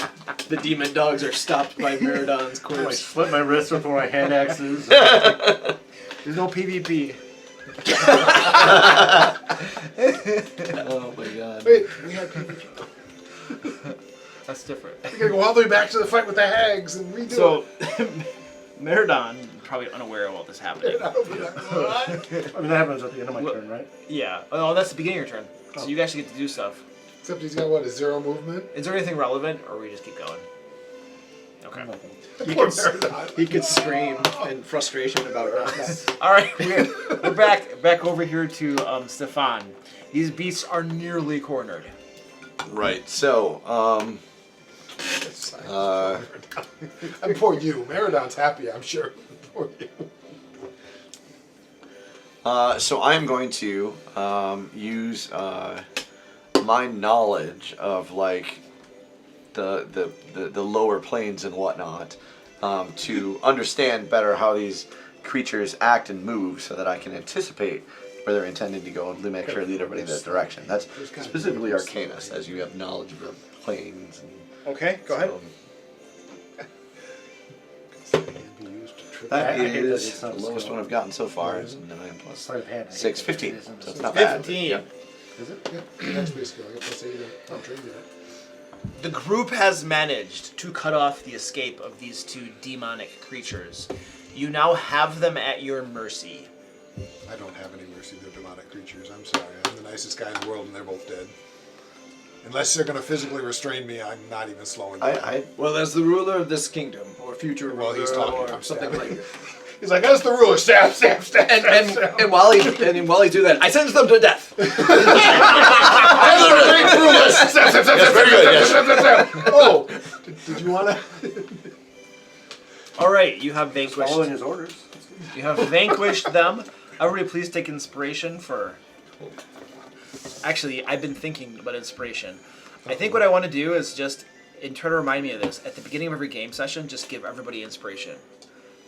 the demon dogs are stopped by Meridon's I corpse. slit my wrist with one of my hand axes. There's no PvP. Oh my god. Wait, we have PvP. That's different. We gotta go all the way back to the fight with the hags and redo So, Meridon, probably unaware of what this happening. it. I mean, that happens at the end of my Well- turn, right? Yeah. Oh, that's the beginning of your turn. So you actually get to do stuff. Except he's got, what, a 0 movement? Is there anything relevant, or we just keep going? Okay. Poor Meridon. He could scream in frustration about nothing. All right, we're back over here to Stefan. These beasts are nearly cornered. Right, so, And poor you. Meridon's happy, I'm sure. Poor you. so I'm going to use my knowledge of like the lower planes and whatnot to understand better how these creatures act and move, so that I can anticipate where they're intending to go and make sure I lead everybody in that direction. That's specifically Arcanus, as you have knowledge of the planes. And Okay, go ahead. That I hate that is it's the not lowest skill. one I've gotten so far. Is 9 plus Sleight of hand. I hate 6, that 15. it isn't So it's a not skill. bad. 15. Yeah. Is it? Yeah. That's basically like a plus 8. I'm trained in it. The group has managed to cut off the escape of these 2 demonic creatures. You now have them at your mercy. I don't have any mercy. They're demonic creatures. I'm sorry. I'm the nicest guy in the world, and they're both dead. Unless they're going to physically restrain me, I'm not even slowing down. Well, as the ruler of this kingdom, or future Well, ruler, he's talking. or I'm something stabbing. like He's like, that's the ruler. Stab, stab, stab, and, stab, stab. and while he do that, I sentence them to death. I'm the great ruler. Stab, stab, stab, Yes, stab, very stab, good, stab, stab, stab, stab. Oh, did you want to? All right, you have vanquished. Following his orders. You have vanquished them. Everybody, please take inspiration for. Actually, I've been thinking about inspiration. I think what I want to do is just, and try to remind me of this at the beginning of every game session. Just give everybody inspiration.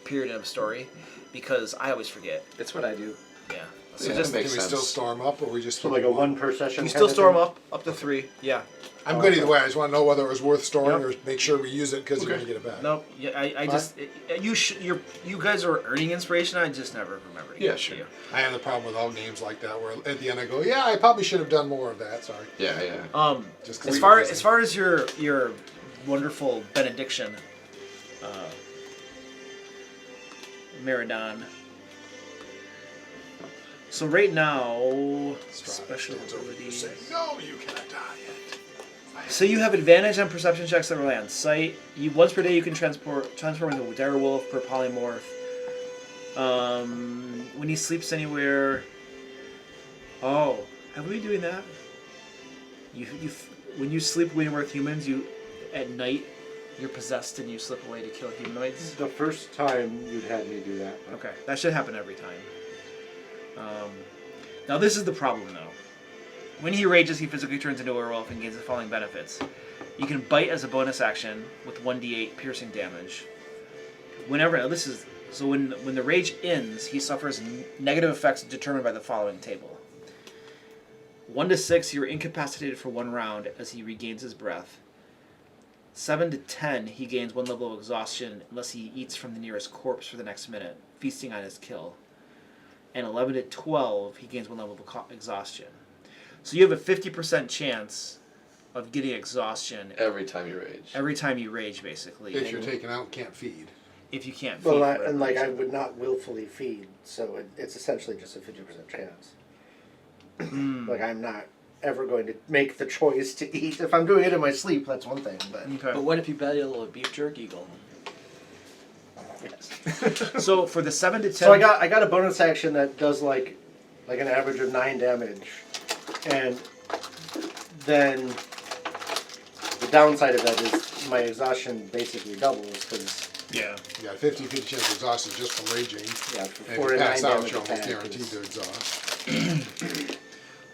Period of story, because I always forget. That's what I do. Yeah. So Yeah, just that Can makes we still sense. storm up, or we just So keep like a going? 1 per session. you kind still of storm thing? up to 3. Yeah. I'm good either way. I just want to know whether it was worth storing Yep. or make sure we use it because you're going to get it back. No. Yeah. I just you guys are earning inspiration. I just never remember. to Yeah, give it to sure. you. I have the problem with all games like that where at the end I go, yeah, I probably should have done more of that. Sorry. Yeah, yeah. Just 'cause As we far were busy. as far as your wonderful benediction, Meridon. So right now, special Stands over you abilities. saying, no, you cannot die yet. So you have advantage on perception checks that rely on sight. Once per day you can transform into a werewolf per polymorph. When he sleeps anywhere. Oh, have we been doing that? When you sleep anywhere with humans, at night you're possessed and you slip away to kill humanoids. The first time you'd had me do that. Okay, that should happen every time. Now this is the problem though. When he rages, he physically turns into a werewolf and gains the following benefits. You can bite as a bonus action with 1d8 piercing damage. When the rage ends, he suffers negative effects determined by the following table. 1 to 6, you're incapacitated for 1 round as he regains his breath. 7 to 10, he gains 1 level of exhaustion unless he eats from the nearest corpse for the next minute, feasting on his kill. And 11 to 12, he gains 1 level of exhaustion. So you have a 50% chance of getting exhaustion Every time you rage. every time you rage, basically. If you're taken out, can't feed. If you can't feed. Well, for I whatever reason. would not willfully feed, so it's essentially just a 50% chance. Like I'm not ever going to make the choice to eat. If I'm doing it in my sleep, that's one thing. But Okay. But what if you belly a little beef jerky going? yes. So for the 7 to 10, So I got a bonus action that does like an average of 9 damage, and then the downside of that is my exhaustion basically doubles because yeah. You got a 50-50 chance of exhaustion just from raging. yeah, for And 4 if you and 9 pass out, damage you're almost attack guaranteed is- to exhaust.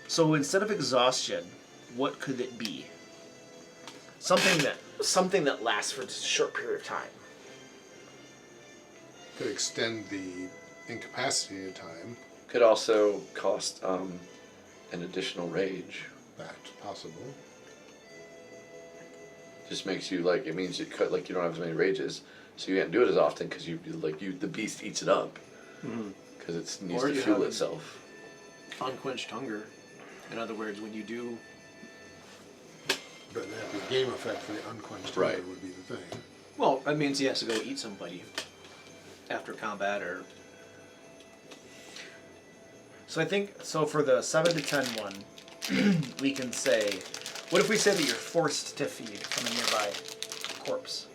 So instead of exhaustion, what could it be? Something that lasts for just a short period of time. Could extend the incapacitated time. Could also cost an additional rage. That's possible. Just makes you like, it means you cut, like you don't have as many rages, so you can't do it as often because the beast eats it up because it needs Or to you fuel have- itself. Unquenched hunger. In other words, when you do. But the game effect for the unquenched Right. hunger would be the thing. Well, that means he has to go eat somebody after combat or. So I think, for the 7 to 10 one, we can say, what if we say that you're forced to feed from a nearby corpse?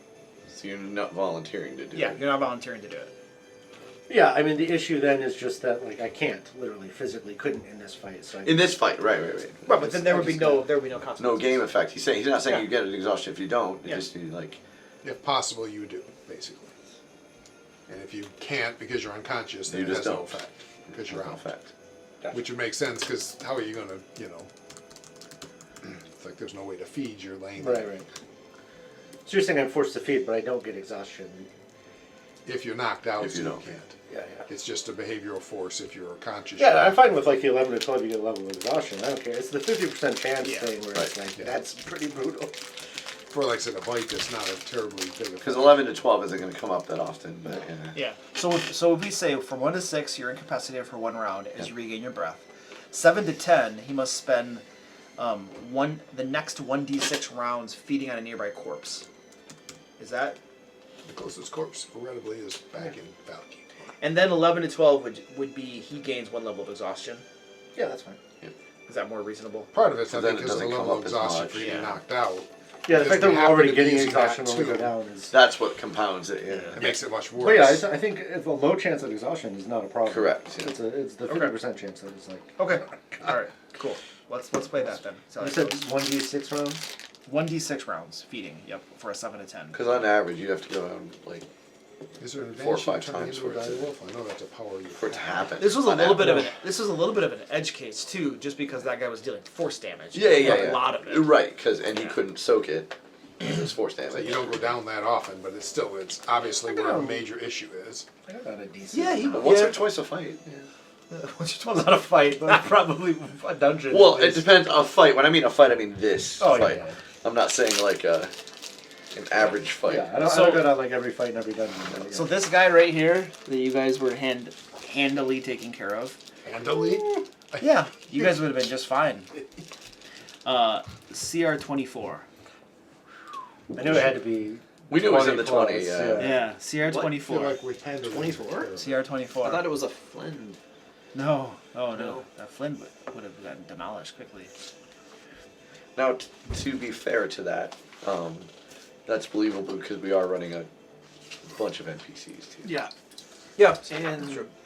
So you're not volunteering to do Yeah, it. you're not volunteering to do it. Yeah, I mean the issue then is just that like I can't literally physically couldn't in this fight. So In this fight, right. Right, but then there would be no consequences. No game effect. He's not saying Yeah. you get an exhaustion if you don't. You Yeah. just need like. If possible, you do, basically. And if you can't because you're unconscious, then You it just has no don't. effect. Because you're out. Effect. Which would make sense because how are you going to, it's like there's no way to feed, you're laying there. right. So you're saying I'm forced to feed, but I don't get exhaustion. If you're knocked out, If you so don't. can't. Yeah. It's just a behavioral force if you're conscious. Yeah, I'm fine with like the 11 to 12 you get a level of exhaustion. I don't care. It's the 50% chance thing where it's right, like yeah. that's pretty brutal. For like I said, a bite that's not a terribly big effect. Because 11 to 12 isn't going to come up that often, but Yeah. So if we say from 1 to 6, you're incapacitated for 1 round as you regain your breath. 7 to 10, he must spend the next 1d6 rounds feeding on a nearby corpse. Is that? The closest corpse, regrettably, is back in Valky. And then 11 to 12 would be he gains 1 level of exhaustion. Yeah, that's fine. Is that more reasonable? Part of it's, I Then think, it is the doesn't come level of up as exhaustion much. for getting Yeah. knocked out. Yeah, the Because fact that we we're happen already to be getting using that exhaustion when we go too. down is. That's what compounds it. Yeah. It makes it much worse. Well, yeah, I think if a low chance of exhaustion is not a problem. Correct, yeah. It's the 50% chance that it's like. Okay. All right. Cool. Let's play that then. So You said 1d6 rounds. 1d6 rounds feeding. Yep, for a 7 to 10. Because on average, you have to go down like Is there an 4 or advantage 5 in turning times into a for it to- direwolf? I know that's a power you for it to have. happen. This was a on little bit of average. an edge case too, just because that guy was dealing force damage. Yeah, yeah. A lot of it. Right, and he couldn't soak it. It was force So damage. you don't go down that often, but it's obviously where a major issue is. I got a decent. Yeah, he. But once yeah. or twice a fight. Yeah. Which one's not a fight, but probably a dungeon. Well, it depends. A fight. When I mean a fight, I mean this Oh, yeah, fight. yeah. I'm not saying like an average fight. Yeah, I don't go down like every fight in every dungeon. But yeah. So this guy right here that you guys were handily taking care of. Handily? Yeah, you guys would have been just fine. CR 24. I knew it had to be. We knew it was in 20 the 20. plus, Yeah. Yeah, CR I 24. feel like we handled 24? it. CR 24. I thought it was a Flynn. No, oh no. Flynn would have gotten demolished quickly. Now, to be fair to that, that's believable because we are running a bunch of NPCs too. Yeah. Yeah,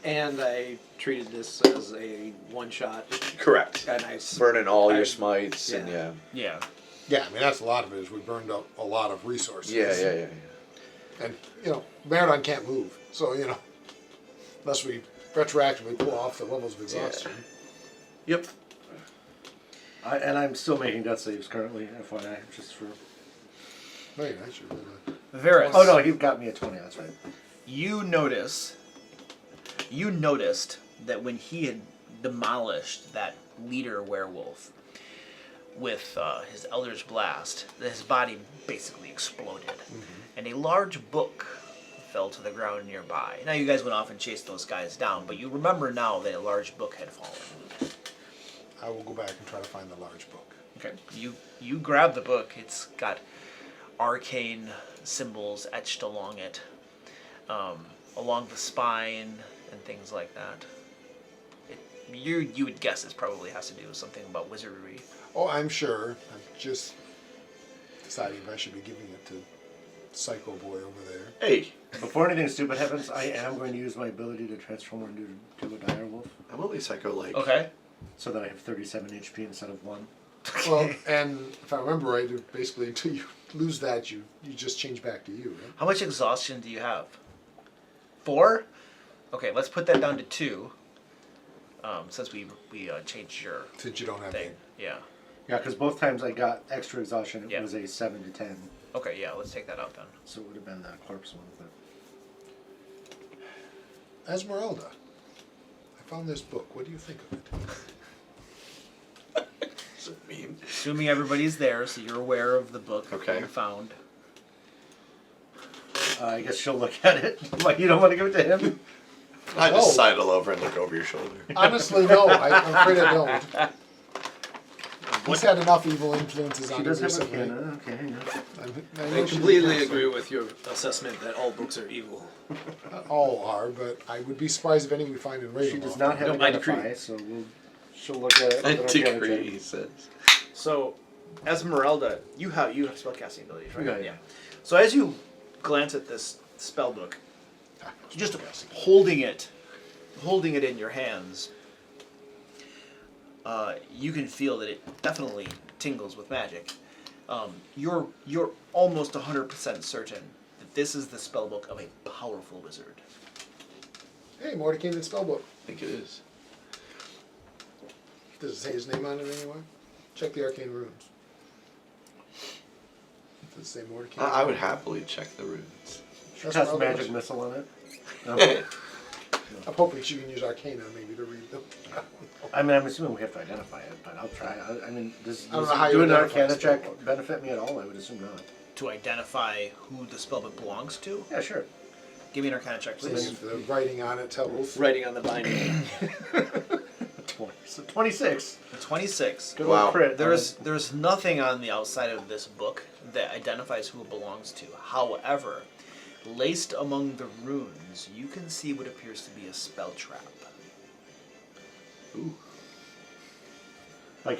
and I treated this as a one-shot, Correct. and I Burning all I- your smites and yeah. Yeah. Yeah, I mean, that's a lot of it, is we burned up a lot of resources. Yeah. And, Maradon can't move, so, unless we retroactively pull off the levels of exhaustion. Yep. I'm still making death saves currently, FYI, just for. No, you're not, you're really Varys. Oh no, he got me a 20. That's right. You noticed that when he had demolished that leader werewolf with his Elder's Blast, that his body basically exploded. And a large book fell to the ground nearby. Now you guys went off and chased those guys down, but you remember now that a large book had fallen. I will go back and try to find the large book. Okay. You grab the book. It's got arcane symbols etched along it, along the spine and things like that. You would guess it probably has to do with something about wizardry. Oh, I'm sure. I'm just deciding if I should be giving it to Psycho Boy over there. Hey, Before anything stupid happens, I am going to use my ability to transform into a direwolf, I'm only psycho like. Okay. so that I have 37 HP instead of 1. Well, and if I remember right, basically until you lose that, you just change back to you, right? How much exhaustion do you have? 4? Okay, let's put that down to 2. Since we changed your Since you don't have thing. any. Yeah. Yeah, because both times I got extra exhaustion, it Yeah. was a 7 to 10, Okay, yeah, let's take that out then. so it would have been the corpse one. But Esmeralda, I found this book. What do you think of it? Does it mean? Assuming everybody's there, so you're aware of the book Okay. you found. I guess she'll look at it. Like, you don't want to give it to him? I just No. sidle over and look over your shoulder. Honestly, no. I'm afraid I don't. He's had enough evil influences She on him does have a recently. cannon, okay. Yeah. I I know she completely does. agree with your assessment that all books are evil. Not all are, but I would be surprised if any we find in Ravenloft. She does not have No, I identify, decree. so she'll look at it. I with an arcana decree, check. he says. So, Esmeralda, you have spellcasting abilities, right? Yeah. So as you glance at this spell book, Ah, just holding it in your hands, you can feel that it definitely tingles with magic. You're almost 100% certain that this is the spell book of a powerful wizard. Hey, Mordecai's spellbook. I think it is. Does it say his name on it anywhere? Check the arcane runes. Does it say Mordecai? I would happily check the runes. That's Cast what I magic was- missile on it. I'm hoping she can use Arcana maybe to read them. I mean, I'm assuming we have to identify it, but I'll try. I mean, does I don't know how you doing an identify arcana a check spellbook. benefit me at all? I would assume not. To identify who the spellbook belongs to, Yeah, sure. give me an Arcana check, please. If the writing on it tells. Writing on the binding. 26. 26. Good Wow. old crit. There's nothing on the outside of this book that identifies who it belongs to. However, Laced among the runes, you can see what appears to be a spell trap. Ooh. Like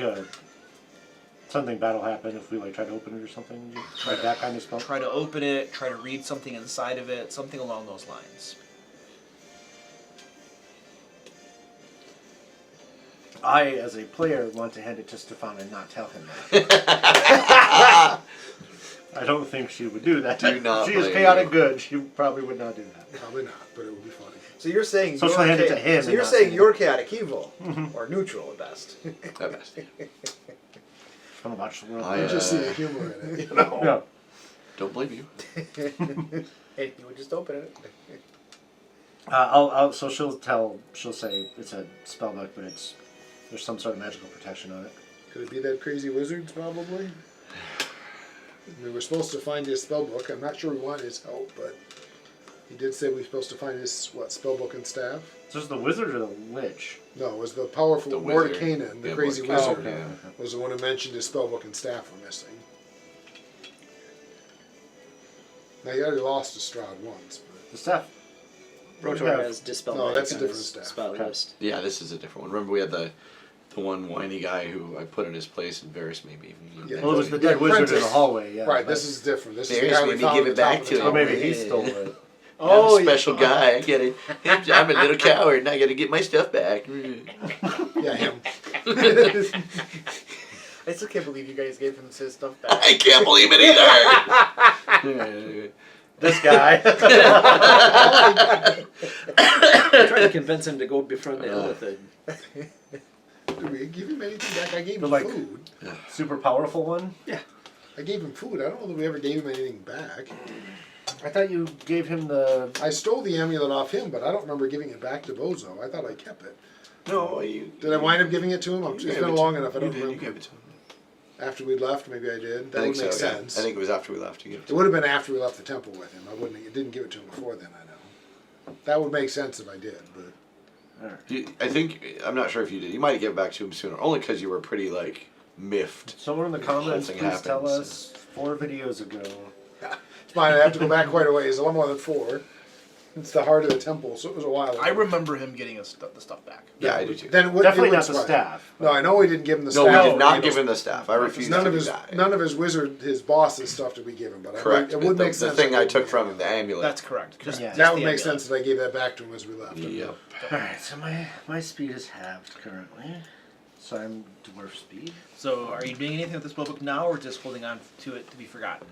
something bad will happen if we like try to open it or something. Try that kind of spell. Try to open it, try to read something inside of it, something along those lines. I, as a player, want to hand it to Stefan and not tell him that. I don't think she would do that. Do not She is blame chaotic you. good. She probably would not do that. Probably not, but it would be funny. So you're saying So she'll hand it to him So and you're not saying to you're chaotic evil, or neutral at best. At best. Fun to watch the world. I, You just see the humor in it, you know. Yeah. Don't blame you. And you would just open it. So she'll say it's a spell book, but there's some sort of magical protection on it. Could it be that crazy wizard's probably? We were supposed to find his spell book. I'm not sure we want his help, but he did say we were supposed to find his spell book and staff. So is the wizard or the lich? No, it was the powerful The wizard. Mordekainen, the Yeah, crazy Mordekainen. wizard, Oh, okay. was the one who mentioned his spell book and staff were missing. Now he already lost to Strahd once, but The staff. Rotor Yeah. has dispel No, magic that's a on different his staff. spell Okay. list. Yeah, this is a different one. Remember we had the one whiny guy who I put in his place, and Varys made me. Yeah. Well, it was the dead wizard in the Apprentice. hallway. Yeah. right, but- this is different. This is Varys the guy we made me found give at it the top back of to the him. Oh, tower. maybe he stole it. I'm a special guy. I get it. I'm a little coward, and I got to get my stuff back. Yeah, him. I still can't believe you guys gave him his stuff back. I can't believe it either. This guy. I'm trying to convince him to go befriend the Illithid. Did we give him anything back? I gave The, him like- food. Super powerful one. I gave him food. I don't know that we ever gave him anything back. I thought you gave him the. I stole the amulet off him, but I don't remember giving it back to Bozo. I thought I kept it. No, you. Did I wind up giving it to him? It's gave been it long to him. enough. I don't You did, remember. You gave it to him. After we'd left, maybe I did. That I think would make so. sense. Yeah. I think it was after we left. You gave it It to him. would have been after we left the temple with him. I didn't give it to him before then. I know. That would make sense if I did, but I think I'm not sure if you did. You might have given it back to him sooner, only because you were pretty like miffed. Someone in the comments, thing please tell happens. us 4 videos ago. it's fine. I have to go back quite a ways. A lot more than 4. It's the heart of the temple, so it was a while ago. I remember him getting the stuff back. Yeah, I do too. Then it would, Definitely it would not the surprise- staff. No, I know we didn't give him the No, staff. we did not or give him the staff. I refuse None to of do his that. none of his wizard, his boss's stuff did we give him, but Correct. it would the, make sense. The thing I gave took him from the him, the amulet. That's correct. Just, Yeah. just That would the make amulet. sense that I gave that back to him as we left. Yep. Alright, so my speed is halved currently. So I'm dwarf speed. So, are you doing anything with this spellbook now, or just holding on to it to be forgotten?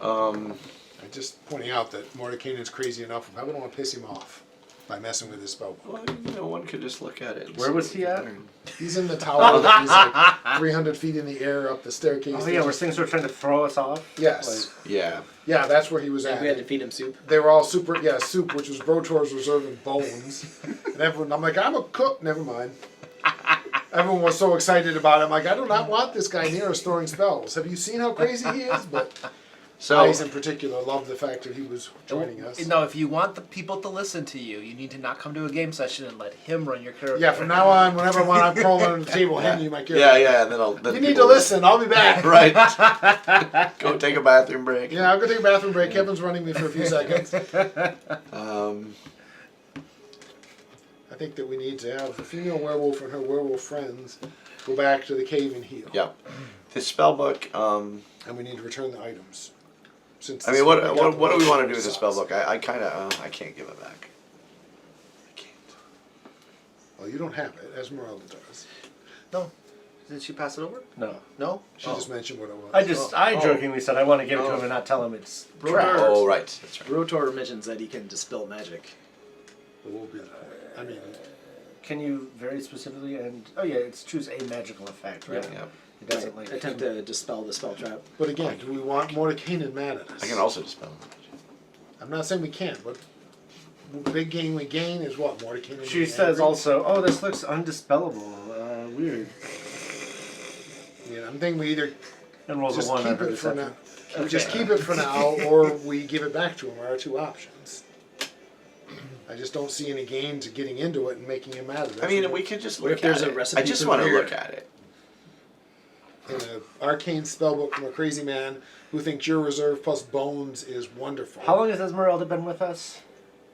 I'm just pointing out that Mordekainen's crazy enough. I probably don't want to piss him off by messing with his spell. Well, one could just look at it. and Where see was what he we at? can learn. He's in the tower. He's like 300 feet in the air up the staircase. Oh yeah, where things were trying to throw us off. Yes. Yeah. Yeah, that's where he was And at. we had to feed him soup. They were all soup, which was Brotor's reserving bones. And everyone, I'm like, I'm a cook. Never mind. Everyone was so excited about it. I'm like, I do not want this guy near us throwing spells. Have you seen how crazy he is? But So Eyes in particular loved the fact that he was joining us. No, if you want the people to listen to you, you need to not come to a game session and let him run your character. Yeah, from now on, whenever I'm crawling under the table, handing you my character. yeah, and then I'll. Then You need people- to listen. I'll be back. Right. Go take a bathroom break. Yeah, I'll go take a bathroom break. Kevin's running me for a few seconds. I think that we need to have the female werewolf and her werewolf friends go back to the cave and heal. Yeah. The spell book. And we need to return the items. Since I mean, this- what we got what, the what do we want to do werewolf with the spell sucks. book? I kind of I can't give it back. I can't. Well, you don't have it. Esmeralda does. No. Did she pass it over? No. No? She just mentioned what it was. I jokingly said I want to give it to him and not tell him it's trash. Oh right, that's right. Rotor mentions that he can dispel magic. It will be. I mean, Can you very specifically and it's choose a magical effect, right? Yeah. It doesn't like Attempt to dispel the spell trap. but again, do we want Mordekainen mad at us? I can also dispel magic. I'm not saying we can't, but the big gain we gain is what Mordekainen. She being says angry? also, "Oh, this looks undispellable. Weird." Yeah, I'm thinking we either And rolls just a 1 on keep her it for deception. now. We just keep it for now, or we give it back to him. Are our two options. I just don't see any gain to getting into it and making him mad at us. I mean, we could just What look if there's at a it. recipe I just for want to beer? look at it. in an arcane spellbook from a crazy man who thinks your reserve plus bones is wonderful. How long has Esmeralda been with us?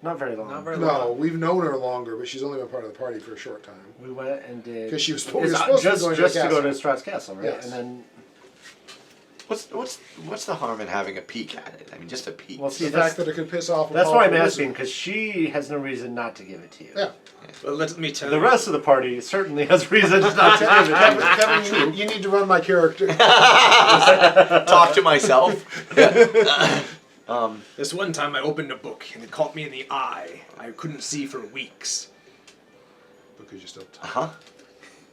Not very long. Not very No, long. we've known her longer, but she's only been part of the party for a short time. We went and did. Because she was It's supposed, just to be going just to, to the go to castle. Strahd's castle, right? Yes. And then. What's the harm in having a peek at it? I mean, just a peek. Well, see, The that's, fact that it could piss off. a that's why I'm powerful asking, wizard. because she has no reason not to give it to you. Yeah. Well, let me tell The you. rest of the party certainly has reasons not to give it to you. Kevin, you need to run my character. Talk to myself. This one time I opened a book and it caught me in the eye. I couldn't see for weeks. Because you're still Huh?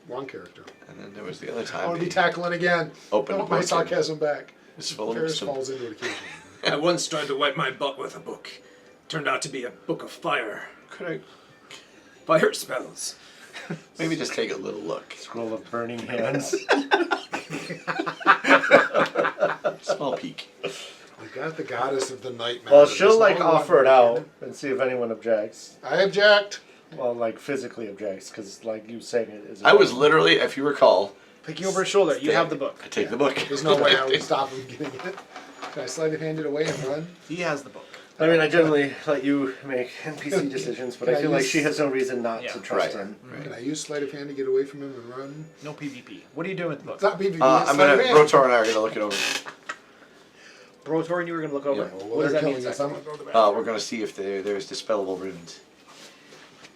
one character. And then there was the other I time. want to be he tackling again. opened I a want my book sarcasm back. was full of Ferris some- falls into it occasionally. I once tried to wipe my butt with a book. Turned out to be a book of fire. Could I Fire spells. maybe just take a little look? Scroll of burning hands. Small peek. We got the goddess of the night. Well, matters. she'll like Not a lot offer it more, out can and see if anyone objects. I object. Well, like physically objects, because like you saying it is. I was literally, if you recall, Picking over his shoulder, you have the book. I take the book. There's no way I would stop him getting it. Can I sleight of hand it away and run? He has the book. I mean, I generally let you make NPC decisions, but Can I I feel like use- she has no reason not Yeah. to trust Right. him. Can I use sleight of hand to get away from him and run? No PvP. What are you doing with the book? It's not PvP. I'm it's gonna. sleight of hand. Rotor and I are gonna look it over. Brotor and you were going to look over. Yeah. Well, What does they're that mean killing us. exactly? I'm gonna go to the bathroom. We're gonna see if there's dispellable runes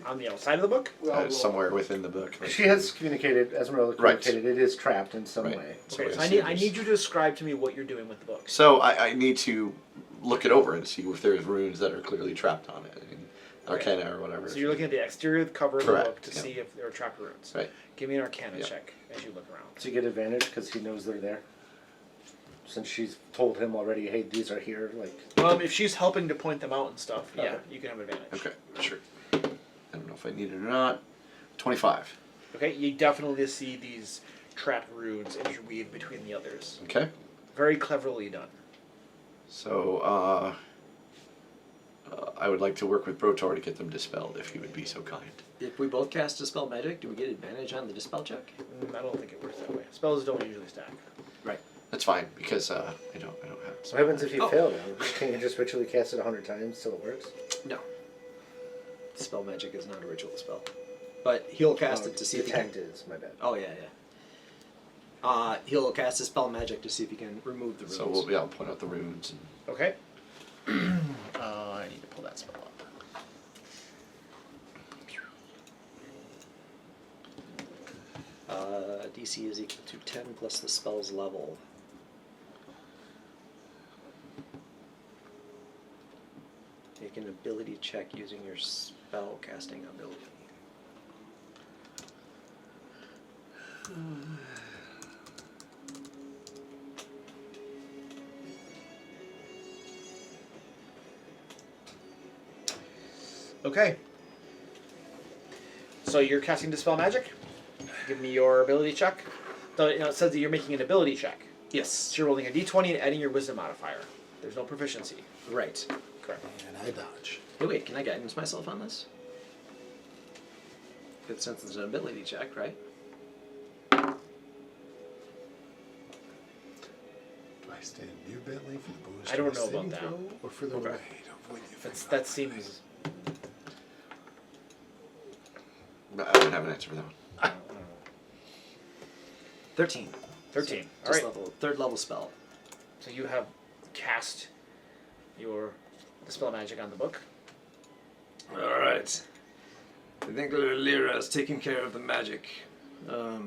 On the outside of the book? somewhere within the book. She has communicated, Esmeralda Right. communicated, it is trapped in some Right. way. Okay, so I I see need there's- you to describe to me what you're doing with the book. So I need to look it over and see if there's runes that are clearly trapped on it, I mean, Arcana or whatever. So you're looking at the exterior cover of Correct, the book to yeah. see if there are trapped runes. Right. Give me an Arcana Yeah. check as you look around. Does he get advantage because he knows they're there? Since she's told him already, hey, these are here, like. If she's helping to point them out and stuff, yeah, Okay. you can have advantage. Okay, sure. I don't know if I need it or not. 25. Okay, you definitely see these trapped runes interweaved between the others. Okay. Very cleverly done. So I would like to work with Brotor to get them dispelled, if he would be so kind. If we both cast Dispel Magic, do we get advantage on the Dispel check? I don't think it works that way. Spells don't usually stack. Right. That's fine because I don't have. What happens if you Oh. fail though? Can you just ritually cast it 100 times till it works? No. Dispel Magic is not a ritual spell. But he'll cast it to see if he can... Detect is, my bad. Oh, yeah. He'll cast Dispel Magic to see if he can remove the runes. So I'll point out the runes. And Okay. I need to pull that spell up. DC is equal to 10 plus the spell's level. Make an ability check using your spell casting ability. Okay. So you're casting Dispel Magic? Give me your ability check. So, it says that you're making an ability check. Yes. So you're rolling a d20 and adding your wisdom modifier. There's no proficiency. Right. Correct. And I dodge. Hey, wait, can I guidance myself on this? Good, since it's an ability check, right? Do I stand near Bentley for the boost? I don't of the know about saving that. throw, or further Okay. away to avoid the effect That of seems... I don't have an answer for that one. 13. 13. So, All right. third level spell. So you have cast your Dispel Magic on the book. Alright. I think Lyra is taking care of the magic. I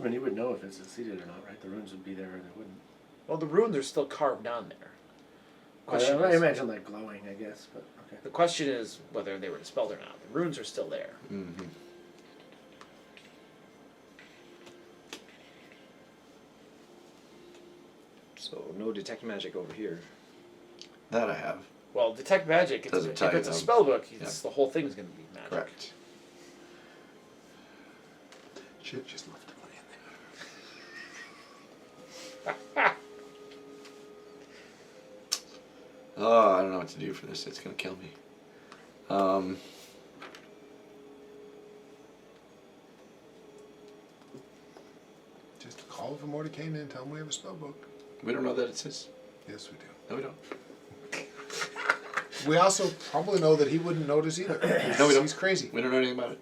mean, you would know if it succeeded or not, right? The runes would be there or they wouldn't. Well, the runes are still carved on there. Question I is- imagine like glowing, I guess, but okay. The question is whether they were dispelled or not. The runes are still there. Mm-hmm. So no detect magic over here. That I have. Well, detect magic. Doesn't If tell you it's a though. spell book, Yeah. the whole thing's going to be magic. Correct. Shit, just left the money in Oh, I don't know what to do for this. It's gonna kill me. to Kanan and tell him we have a spell book. We don't know that it's his. Yes, we do. No, we don't. We also probably know that he wouldn't notice either. No, we don't. He's crazy. We don't know anything about it.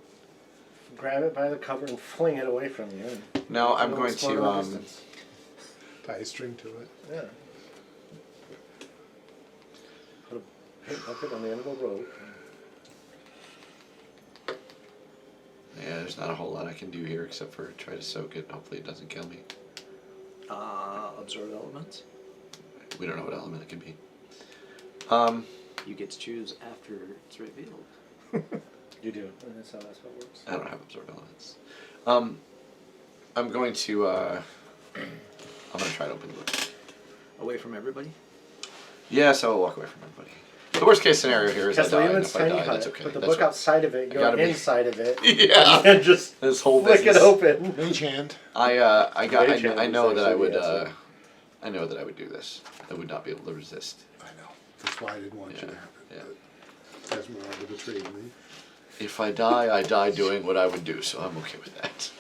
Grab it by the cover and fling it away from you. Now I'm going Explode in the to distance. Tie a string to it. Yeah. Put a paint bucket on the end of a rope. yeah. There's not a whole lot I can do here except for try to soak it. Hopefully it doesn't kill me. Absorb elements. We don't know what element it can be. You get to choose after it's revealed. You do. And that's how that spell works. I don't have absorb elements. I'm going to. I'm gonna try to open the book. Away from everybody. Yes, I will walk away from everybody. The worst case scenario here is I Castle die, and Newman's if I tiny die, that's hut. okay. Put the That's book right. outside of it. I Go gotta be- inside of it. Yeah. And just This whole flick it business. open. Mage hand. I know is that I would. actually the I know that I would do this. I would not be able to resist. I know. That's why I didn't want you to Yeah, have it. yeah. But Esmeralda betrayed me. If I die doing what I would do. So I'm okay with that.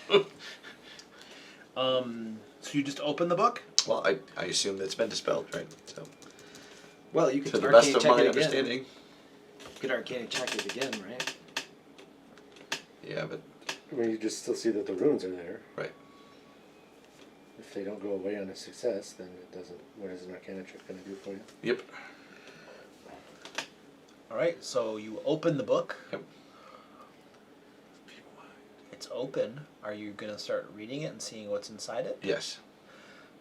So you just open the book? Well, I assume that's been dispelled, right? So Well, you can to the best arcane of check my it again. understanding. You can arcane check it again, right? Yeah, but I mean, you just still see that the runes are there. right. If they don't go away on a success, then it doesn't. What is an Arcana check going to do for you? Yep. All right, so you open the book. Yep. It's open. Are you going to start reading it and seeing what's inside it? Yes.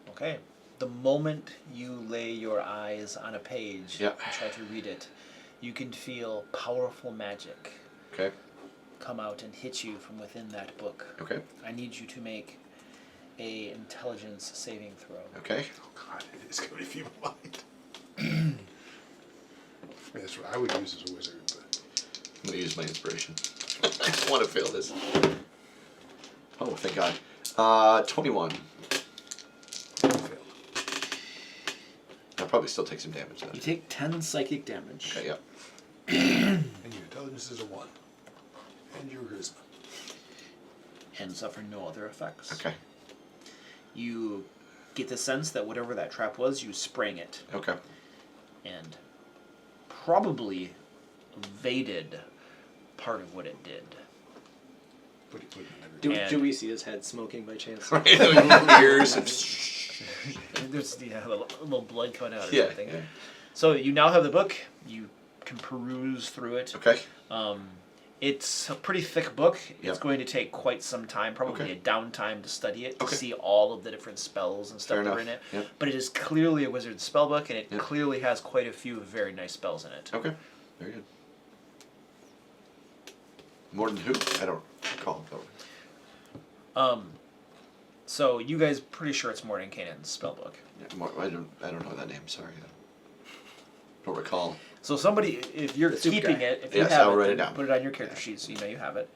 Okay. The moment you lay your eyes on a page Yeah. and try to read it, you can feel powerful magic Okay. come out and hit you from within that book. Okay. I need you to make a intelligence saving throw. Okay. Oh God, it is going to be feeble mind. I mean, that's what I would use as a wizard, but I'm gonna use my inspiration. I don't want to fail this. Oh, thank God. 21. I failed. I'll probably still take some damage You then. take 10 psychic damage. Okay. Yep. And your intelligence is a 1. And your charisma. And suffer no other effects. Okay. You get the sense that whatever that trap was, you sprang it. Okay. And probably evaded part of what it did. But he put it in every Do, And- do we see his head smoking by chance? Ears and There's a little blood coming out or yeah. something. Yeah. So you now have the book. You can peruse through it. Okay. It's a pretty thick book. Yeah. It's going to take quite some time, probably Okay. a downtime to study it, to Okay. see all of the different spells and stuff Fair that are enough. in it. Yep. But it is clearly a wizard's spell book, and it Yep. clearly has quite a few very nice spells in it. Okay. Very good. More than who? I don't recall. So you guys pretty sure it's Morning Canaan's spell book. Yeah, I don't know that name. Sorry. I don't recall. So somebody, if you're The soup keeping guy. it, if you Yes, have I'll it, write it then down. put it on your character sheet so you know you have it.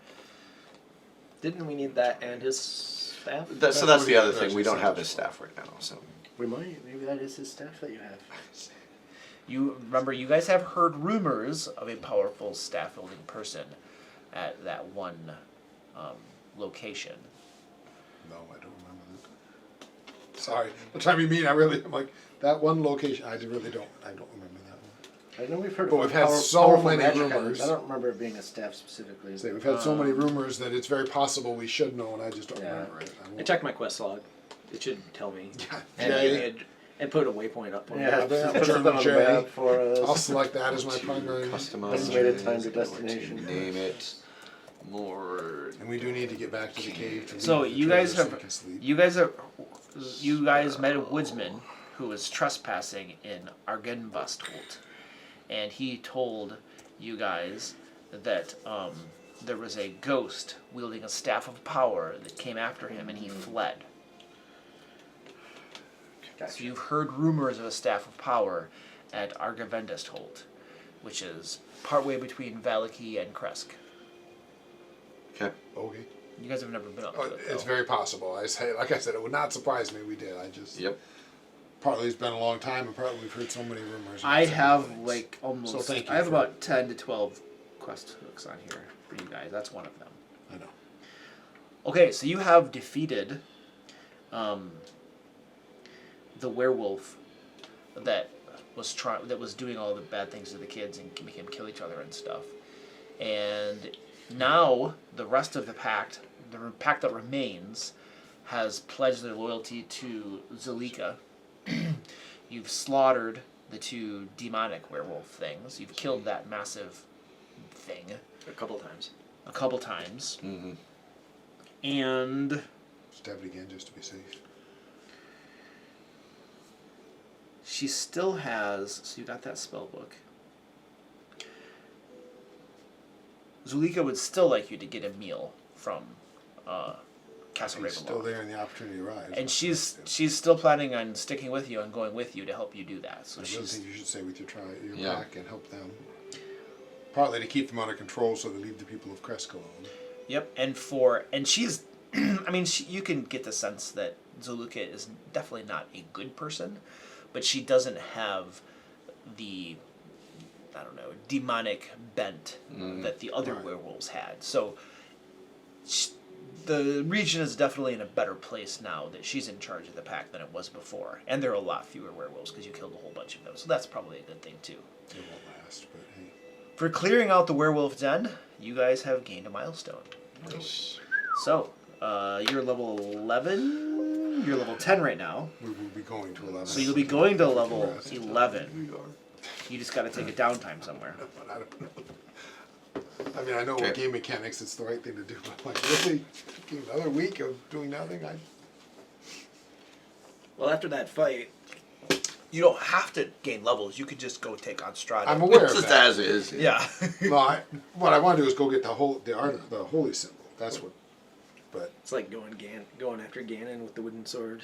Didn't we need that and his staff? So that's the other thing. We don't have his staff right now. So. We might. Maybe that is his staff that you have. You remember, you guys have heard rumors of a powerful staff-wielding person at that one location. No, I don't remember that. Sorry. The time you mean, I'm like, that one location, I really don't. I don't remember that one. I know we've heard But of we've had so powerful many magic rumors. items. I don't remember it being a staff specifically. Say, we've had so many rumors that it's very possible we should know, and I just don't Yeah. remember it. I checked my quest log. It should tell me. And, Jay, and put a waypoint up on Yeah, it. put something on the Jay. map for us. I'll select that as my primary. Customize. Estimated time to I want destination. Name it. More. And we do need to get back to the cave. To So leave the you guys treasure so have, we can sleep. you guys met a woodsman who was trespassing in Argenbustholt, and he told you guys that there was a ghost wielding a staff of power that came after him, and he fled. So you've heard rumors of a staff of power at Argenbustholt, which is partway between Vallaki and Krezk. Okay. Okay. You guys have never been up to Oh, it, it's though. very possible. Like I said, it would not surprise me we did. I just Yep. partly it's been a long time, and partly we've heard so many rumors. I about so many have things. like almost. So thank you I have for- about 10 to 12 quest hooks on here for you guys. That's one of them. I know. Okay, so you have defeated the werewolf that was doing all the bad things to the kids and making them kill each other and stuff. And now the rest of the pact that remains, has pledged their loyalty to 𝐑𝐄𝐒𝐄𝐒. You've slaughtered the 2 demonic werewolf things. You've killed that massive thing A couple times. a couple times. Mm-hmm. And Stab it again just to be safe. she still has, so you got that spell book. 𝐑𝐄𝐒𝐿 would still like you to get a meal from Castle He's still Ravenloft. there and the opportunity arrives. And she's still planning on sticking with you and going with you to help you do that. So I really she's think you should stay with your Yeah. pack and help them. Partly to keep them under control so they leave the people of Krezk alone. yep. And she's, I mean, you can get the sense that 𝐑𝐄𝐒𝐿 is definitely not a good person, but she doesn't have the, I don't know, demonic bent that the other Right. werewolves had. So the region is definitely in a better place now that she's in charge of the pack than it was before. And there are a lot fewer werewolves because you killed a whole bunch of them. So that's probably a good thing too. It won't last, but hey. For clearing out the werewolf den, you guys have gained a milestone. So, you're level 11. You're level 10 right now. We will be going to 11. So you'll be going to level Rest. 11. You just got to take a downtime somewhere. But I don't know. I mean, I know with Okay. game mechanics it's the right thing to do, but I'm like, really? Another week of doing nothing? Well, after that fight, You don't have to gain levels. You could just go take on Strahd. I'm aware of Just that. as is. Yeah. No, what I want to do is go get the holy symbol. That's what. But it's like going after Ganon with the wooden sword.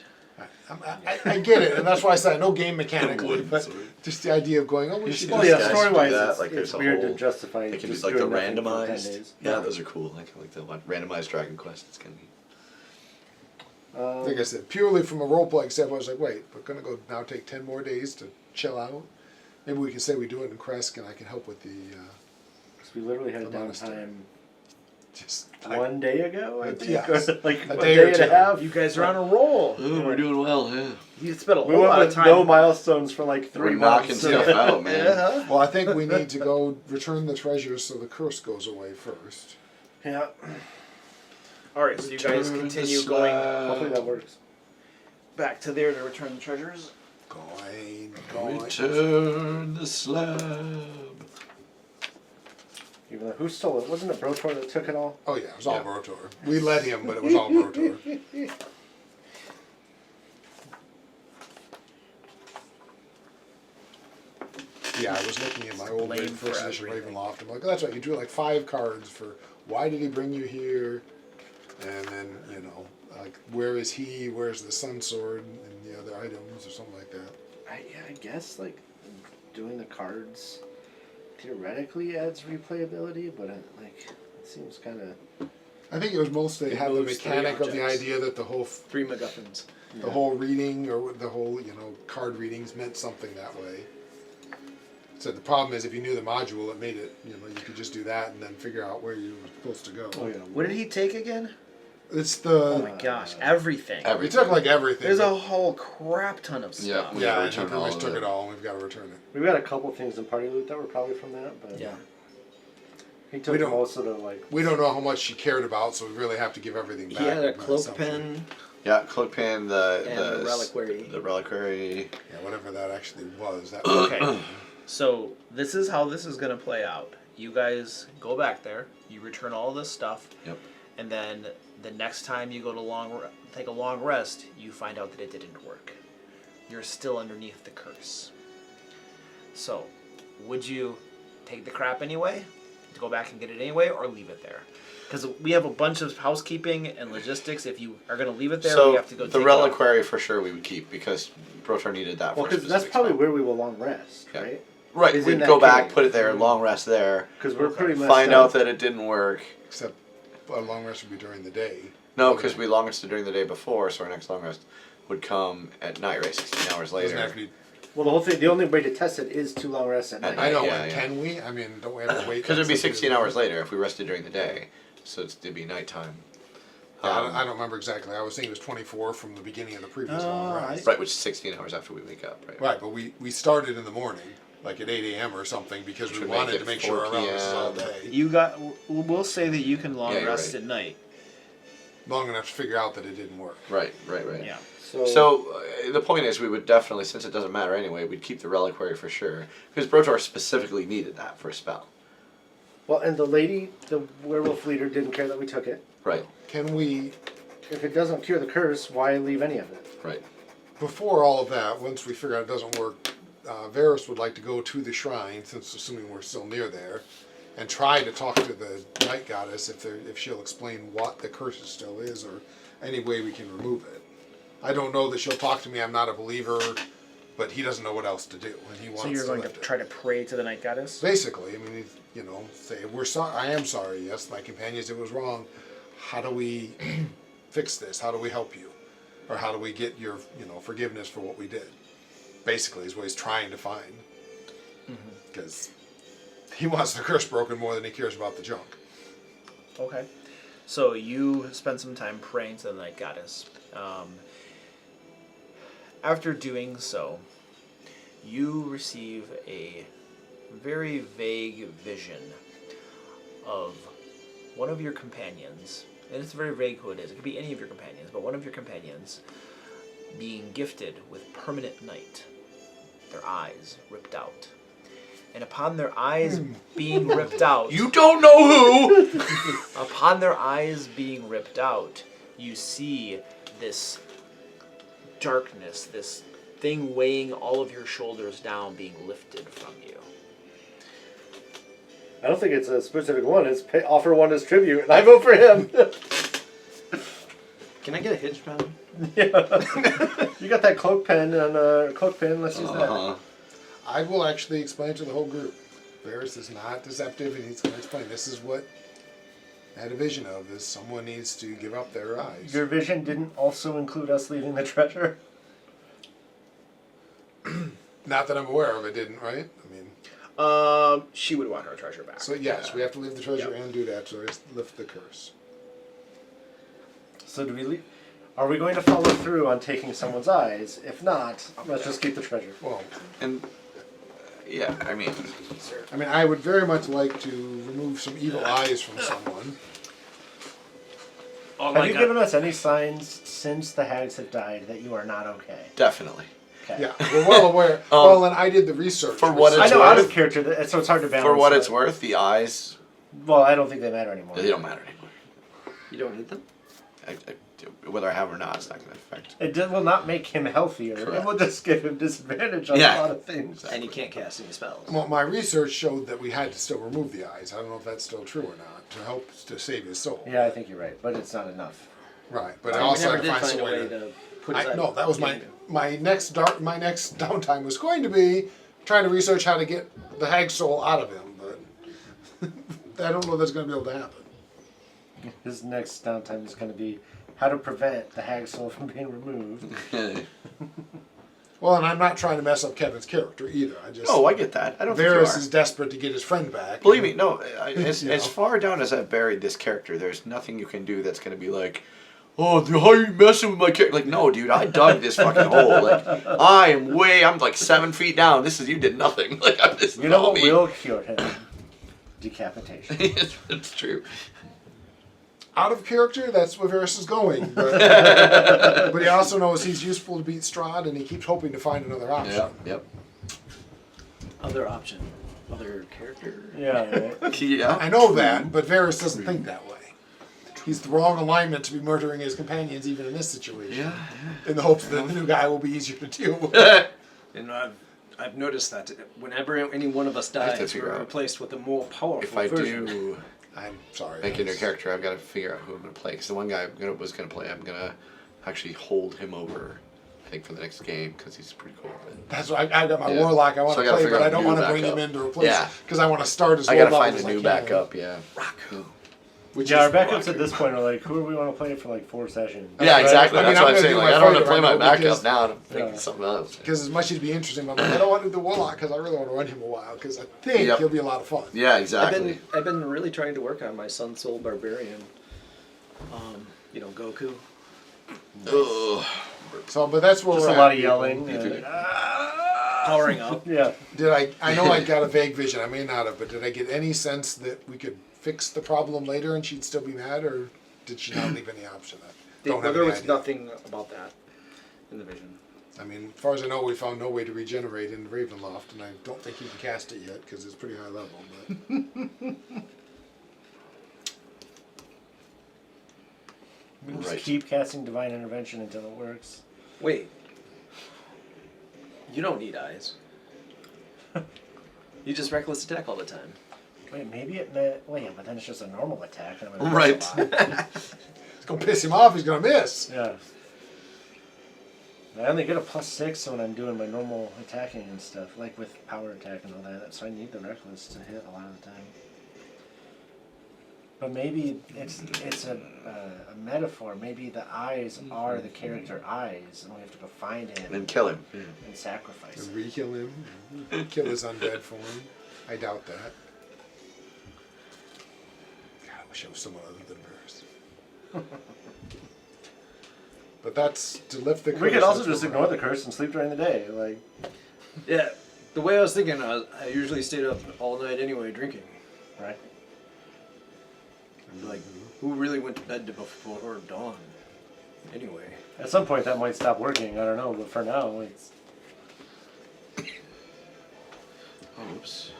I get it, and that's why I said I know game mechanically, Wooden but sword. just the idea of going, oh, we should. Well, do yeah, guys this. do story-wise, that, it's, like, it's there's a weird to whole- justify They can just do like the doing nothing for 10 randomized. days. Yeah, those are cool. I like the randomized Dragon Quest. It's kind of neat. Like I said, purely from a role-playing standpoint, I was like, wait, we're going to go now take 10 more days to chill out. Maybe we can say we do it in Krezk, and I can help with the, 'Cause we literally had The monastery. downtime just... one day ago, I think. yeah, Or like a a day day or and two. a half. You guys are on a roll. Oh, we're doing well, yeah. You spent a We whole went lot of with time. no milestones for like 3 We're months. knocking stuff out, man. Yeah. Well, I think we need to go return the treasure so the curse goes away first. Yeah, All right, so you guys Return the continue going slab. hopefully that works. back to there to return the treasures. Going. Return the slab. Even though, who stole it? Wasn't it Brotor that took it all? Oh yeah, it was all Yeah. Brotor. We let him, but it was all Brotor. Yeah, I was looking at my old Blame first for edition everything. Ravenloft. I'm like, oh, that's right. You drew like 5 cards for why did he bring you here, and then like where is he? Where's the sun sword and the other items or something like that. I guess like doing the cards theoretically adds replayability, but it seems kind of. I think it was mostly It have the moves 3 mechanic of the objects. idea that the whole 3 MacGuffins. the whole reading or the whole card readings meant something that way. So the problem is if you knew the module, it made it you could just do that and then figure out where you were supposed to go. Oh yeah. What did he take again? It's Oh the my gosh, everything. we took like everything. There's a whole crap ton of Yeah, stuff. we yeah, gotta he return pretty all much of took it. it all, and we've got to return it. We've got a couple things in party loot that were probably from that, but Yeah. he took We don't- most of the like. We don't know how much she cared about, so we really have to give everything back. He had a with my cloak assumption. pen Yeah, cloak pen, and the a reliquary. The reliquary. Yeah, whatever that actually was. That Okay. So this is how this is going to play out. You guys go back there. You return all this stuff. Yep. And then the next time you go to take a long rest, you find out that it didn't work. You're still underneath the curse. So, would you take the crap anyway, to go back and get it anyway, or leave it there? Because we have a bunch of housekeeping and logistics. If you are going to leave it there, we So have to go the take it off. reliquary for sure we would keep because Brotar needed that. Well, for a because that's specific probably spell. where we will long rest, Yeah. right? Right, is we'd in that go back, cave. put it there, long rest there, Because we're pretty much find out that it didn't work. except a long rest would be during the day. No, because we long rested during the day before, so our next long rest would come at night, right? 16 hours Doesn't later. have to be- Well, the whole thing. The only way to test it is to long rest at night. I know. Yeah, and yeah. Can we? I mean, don't we have to wait? Because it'd be something 16 to- hours later if we rested during the day, so it'd be nighttime. I don't remember exactly. I was thinking it was 24 from the beginning of the previous long rest. Right, which is 16 hours after we wake up, right? Right, but we started in the morning, like at 8 a.m. or something, because we Should wanted make to it make sure 4 our round was all p.m. day. We'll say that you can long Yeah, you're rest right. at night. Long enough to figure out that it didn't work. Right. Yeah. So the point is, we would definitely, since it doesn't matter anyway, we'd keep the reliquary for sure, because Brotor specifically needed that for a spell. Well, and the lady, the werewolf leader, didn't care that we took it. Right. Can we, If it doesn't cure the curse, why leave any of it? Right. before all of that, once we figure out it doesn't work, Varys would like to go to the shrine, since assuming we're still near there, and try to talk to the night goddess if she'll explain what the curse still is or any way we can remove it. I don't know that she'll talk to me. I'm not a believer, but he doesn't know what else to do, and he wants So you're going to lift it. try to pray to the night goddess? Basically, I mean, say we're sorry. I am sorry. Yes, my companions, it was wrong. How do we fix this? How do we help you, or how do we get your forgiveness for what we did? Basically, is what he's trying to find, because he wants the curse broken more than he cares about the junk. Okay. So you spend some time praying to the night goddess. After doing so, you receive a very vague vision of one of your companions, and it's very vague who it is. It could be any of your companions, but one of your companions being gifted with permanent night, their eyes ripped out. And upon their eyes being ripped out... You don't know who! Upon their eyes being ripped out, you see this darkness, this thing weighing all of your shoulders down being lifted from you. I don't think it's a specific one. It's offer one as tribute, and I vote for him. Can I get a hinge pen? Yeah. You got that cloak pen and cloak pen. Let's use Uh-huh. I will actually explain to the whole group. Varys is not deceptive, and he's going to explain. This is what I had a vision of: is someone needs to give up their eyes. that. Your vision didn't also include us leaving the treasure. Not that I'm aware of, it didn't, right? I mean, She would want her treasure back. so yes, we have to leave the treasure and do that, so just lift the curse. So do we leave? Are we going to follow through on taking someone's eyes? If not, let's just keep the treasure. Well, And, yeah, I mean, I would very much like to remove some evil eyes from someone. Have you given us any signs since the hags have died that you are not okay? definitely. Okay. Yeah, we're well aware. Well, and I did the research. For what I it's know out worth, of character, so it's hard to balance. for what that. it's worth, the eyes, Well, I don't think they matter anymore. they don't matter anymore. You don't need them? Whether I have them or not, it's not going to affect. It will not make him healthier. It Correct. will just give him disadvantage on Yeah. a lot of things. And you can't cast any spells. Well, my research showed that we had to still remove the eyes. I don't know if that's still true or not, to help to save his soul. Yeah, I think you're right, but it's not enough. Right, but I We also never had to did find find some a way way to. to put his No, that was my next downtime was going to be trying to research how to get the hag soul out of him, but I don't know that's going to be able to happen. His next downtime is going to be how to prevent the hag soul from being removed. Well, and I'm not trying to mess up Kevin's character either. I just Oh, I get that. I don't think you Varys are. is desperate to get his friend back. Believe me, no. As You know. far down as I've buried this character, there's nothing you can do that's going to be like, oh, how are you messing with my character? Like, no, dude, I dug this fucking hole. Like, I'm like 7 feet down. You did nothing. Like, I'm just. You know not what me. will cure him? Decapitation. it's true. Out of character, that's where Varys is going. But, but he also knows he's useful to beat Strahd, and he keeps hoping to find another option. Yep. Other option. Other character. Yeah, right. Yeah. I know that, but Varys doesn't think that way. He's the wrong alignment to be murdering his companions, even in this situation. Yeah. In the hopes that the new guy will be easier to deal with. And I've noticed that whenever any one of us I have to dies, figure we're out replaced with a more powerful If I version. do I'm sorry. make a new Varys. character, I've got to figure out who I'm going to play. Because the one guy was going to play, I'm going to actually hold him over, I think, for the next game, because he's pretty cool. But That's why I got my Yeah. warlock I want So I to gotta play, figure but out I don't new want to bring backup. him in to replace Yeah. because I want to start as I got to low find level a as new I can. backup, yeah. Which Yeah, our is, backups at this point are like, who do we want to play for like 4 sessions? Yeah, Right. exactly. I mean, That's I'm what I'm gonna saying. do Like, my I don't want to fighter play my right now backup because- now. I'm thinking Yeah. something else. because as much as it'd be interesting, but I'm like, I don't want to do the warlock because I really want to run him a while because I think Yep. he'll be a lot of fun. Yeah, exactly. I've been really trying to work on my Sun Soul Barbarian. You know, Goku. Ugh. So, but that's where Just we're a lot at, of people. yelling. Powering up. Yeah. I know I got a vague vision, I may not have, but did I get any sense that we could fix the problem later and she'd still be mad, or did she not leave any option? Don't have There any was idea. nothing about that in the vision. I mean, as far as I know, we found no way to regenerate in Ravenloft, and I don't think you can cast it yet because it's pretty high level. But We just Right. keep casting divine intervention until it works. Wait. You don't need eyes. You just reckless attack all the time. Wait, maybe it meant. Wait, but then it's just a normal attack. And I'm gonna Right. miss a lot. it's gonna piss him off. He's gonna miss. Yeah. I only get a +6 when I'm doing my normal attacking and stuff, like with power attack and all that. So I need the reckless to hit a lot of the time. But maybe it's a metaphor. Maybe the eyes are the character eyes, and we have to go find him And kill him. and sacrifice And him. re-kill him. Kill his undead form. I doubt that. God, I wish I was someone other than Burst. But that's to lift the curse. We could also that's just what we're ignore the doing. curse and sleep during the day. Like, Yeah. The way I was thinking, I usually stayed up all night anyway drinking. right? Like, who really went to bed before dawn? Anyway. At some point that might stop working. I don't know, but for now it's. Oops.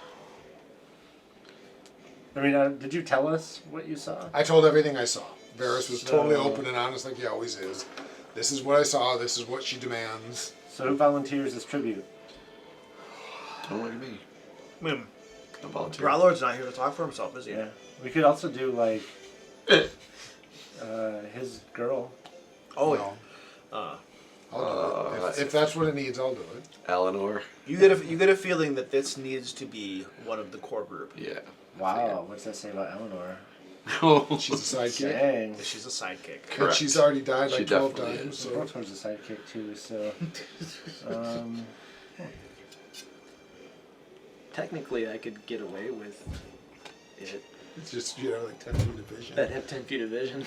I mean, did you tell us what you saw? I told everything I saw. Varys was totally So- open and honest, like he always is. This is what I saw. This is what she demands. So who volunteers as tribute? Don't look at me. I mean, I'm volunteer. Growlord's not here to talk for himself, is he? Yeah, we could also do like his girl. Oh, No, yeah. I'll do it. If that's what it needs, I'll do it. Eleanor. You get a feeling that this needs to be one of the core group. Yeah. Wow, what's that say about Eleanor? She's a sidekick. Dang. She's a sidekick. But Correct. she's already died like She 12 definitely times. is. So Brotor's a sidekick too, so. Technically, I could get away with it. it's just, like 10 feet of vision. I'd have 10 feet of vision.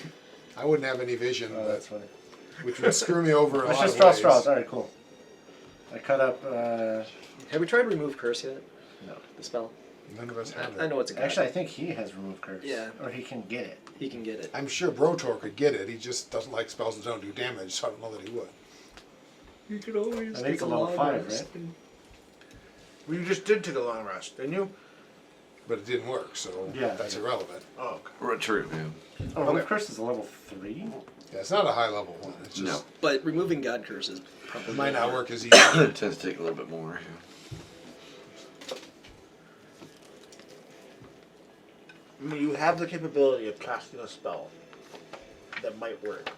I wouldn't have any vision, Oh, that's funny. which would screw me over a Let's lot just of draw ways. straws. All right, cool. I cut up. Have we tried remove curse yet? No. The spell? None of us have I it. know it's a god. Actually, I think he has removed curse. Yeah. Or he can get it. He can get it. I'm sure Brotor could get it. He just doesn't like spells that don't do damage, so I don't know that he would. You could always I think it's a level 5, right? Well, you just did take a long rest, didn't you? But it didn't work, so Yeah. that's irrelevant. Oh, okay. Right, true. Yeah. Oh, remove curse is a level 3. Yeah, it's not a high level one. It's just No. But removing god curse is probably it might not work as easy. It tends to take a little bit more. I mean, you have the capability of casting a spell that might work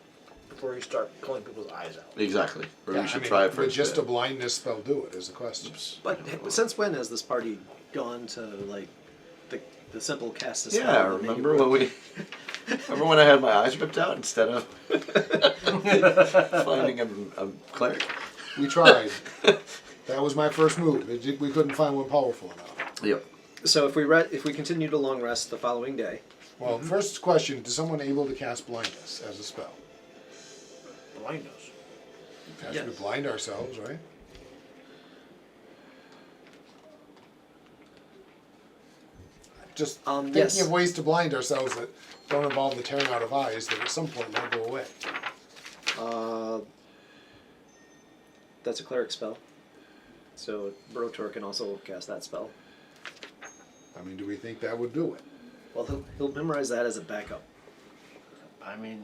before you start pulling people's eyes out. Yeah. Exactly. Or Yeah, we should I mean, try it would first. just a then. blindness spell do it? Is the question. Oops. But since when has this party gone to like the simple cast a spell? Yeah, and make it remember work? when we? Remember when I had my eyes ripped out instead of finding a cleric? We tried. That was my first move. We couldn't find one powerful enough. Yep. So if we continue to long rest the following day, Well, first question: is someone able to cast blindness as a spell? Blindness. We have to Yes. blind ourselves, right? Just thinking yes. of ways to blind ourselves that don't involve the tearing out of eyes that at some point might go away. that's a cleric spell. So Brotor can also cast that spell. I mean, do we think that would do it? Well, he'll memorize that as a backup. I mean,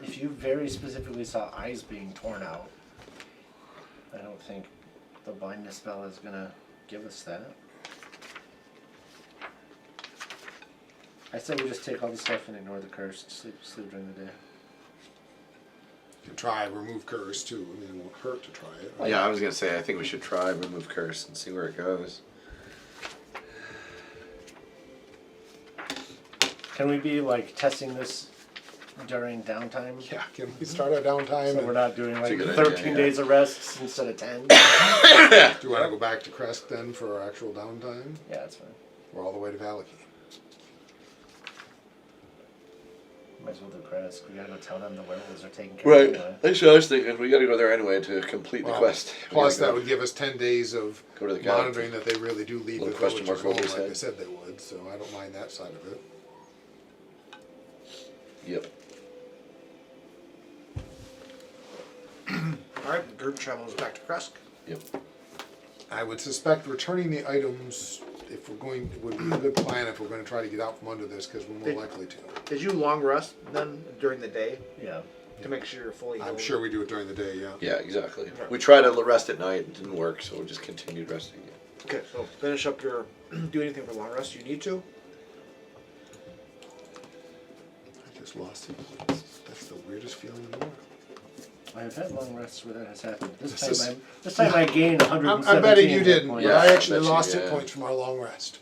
if you very specifically saw eyes being torn out, I don't think the blindness spell is gonna give us that. I say we just take all the stuff and ignore the curse. Sleep during the day. You can try remove curse too. I mean, it won't hurt to try it. right? Yeah, I was gonna say I think we should try remove curse and see where it goes. Can we be like testing this during downtime? Yeah. Can we start our downtime? So and we're not doing That's a like good 13 idea, yeah. days of rests instead of 10. do you want to go back to Krezk then for our actual downtime? Yeah, that's fine. Or all the way to Valaki? Might as well do Krezk. We gotta go tell them the werewolves are taking care of Right. it anyway. That's what I was thinking. We got to go there anyway to complete the Well, quest. We Plus, gotta that go. would give us 10 days of Go to the cabin. monitoring that they really do leave the Little question villagers mark alone over his like they head. said they would, so I don't mind that side of it. Yep. Alright, the group travels back to Krezk. Yep. I would suspect returning the items, if we're going, would be a good plan if we're going to try to get out from under this, because we're more likely to. Did you long rest then during the day Yeah. to make sure you're fully healed? I'm sure we do it during the day, yeah. Yeah, exactly. We tried to rest at night. It didn't work, so we just continued resting. Okay, so finish up your. Do anything for long rest you need to. I just lost it. That's the weirdest feeling in the world. I've had long rests where that has happened. This This time I gained 117 I'm betting you hit didn't, points. but Yeah, I actually I bet you, lost hit yeah. points from our long rest.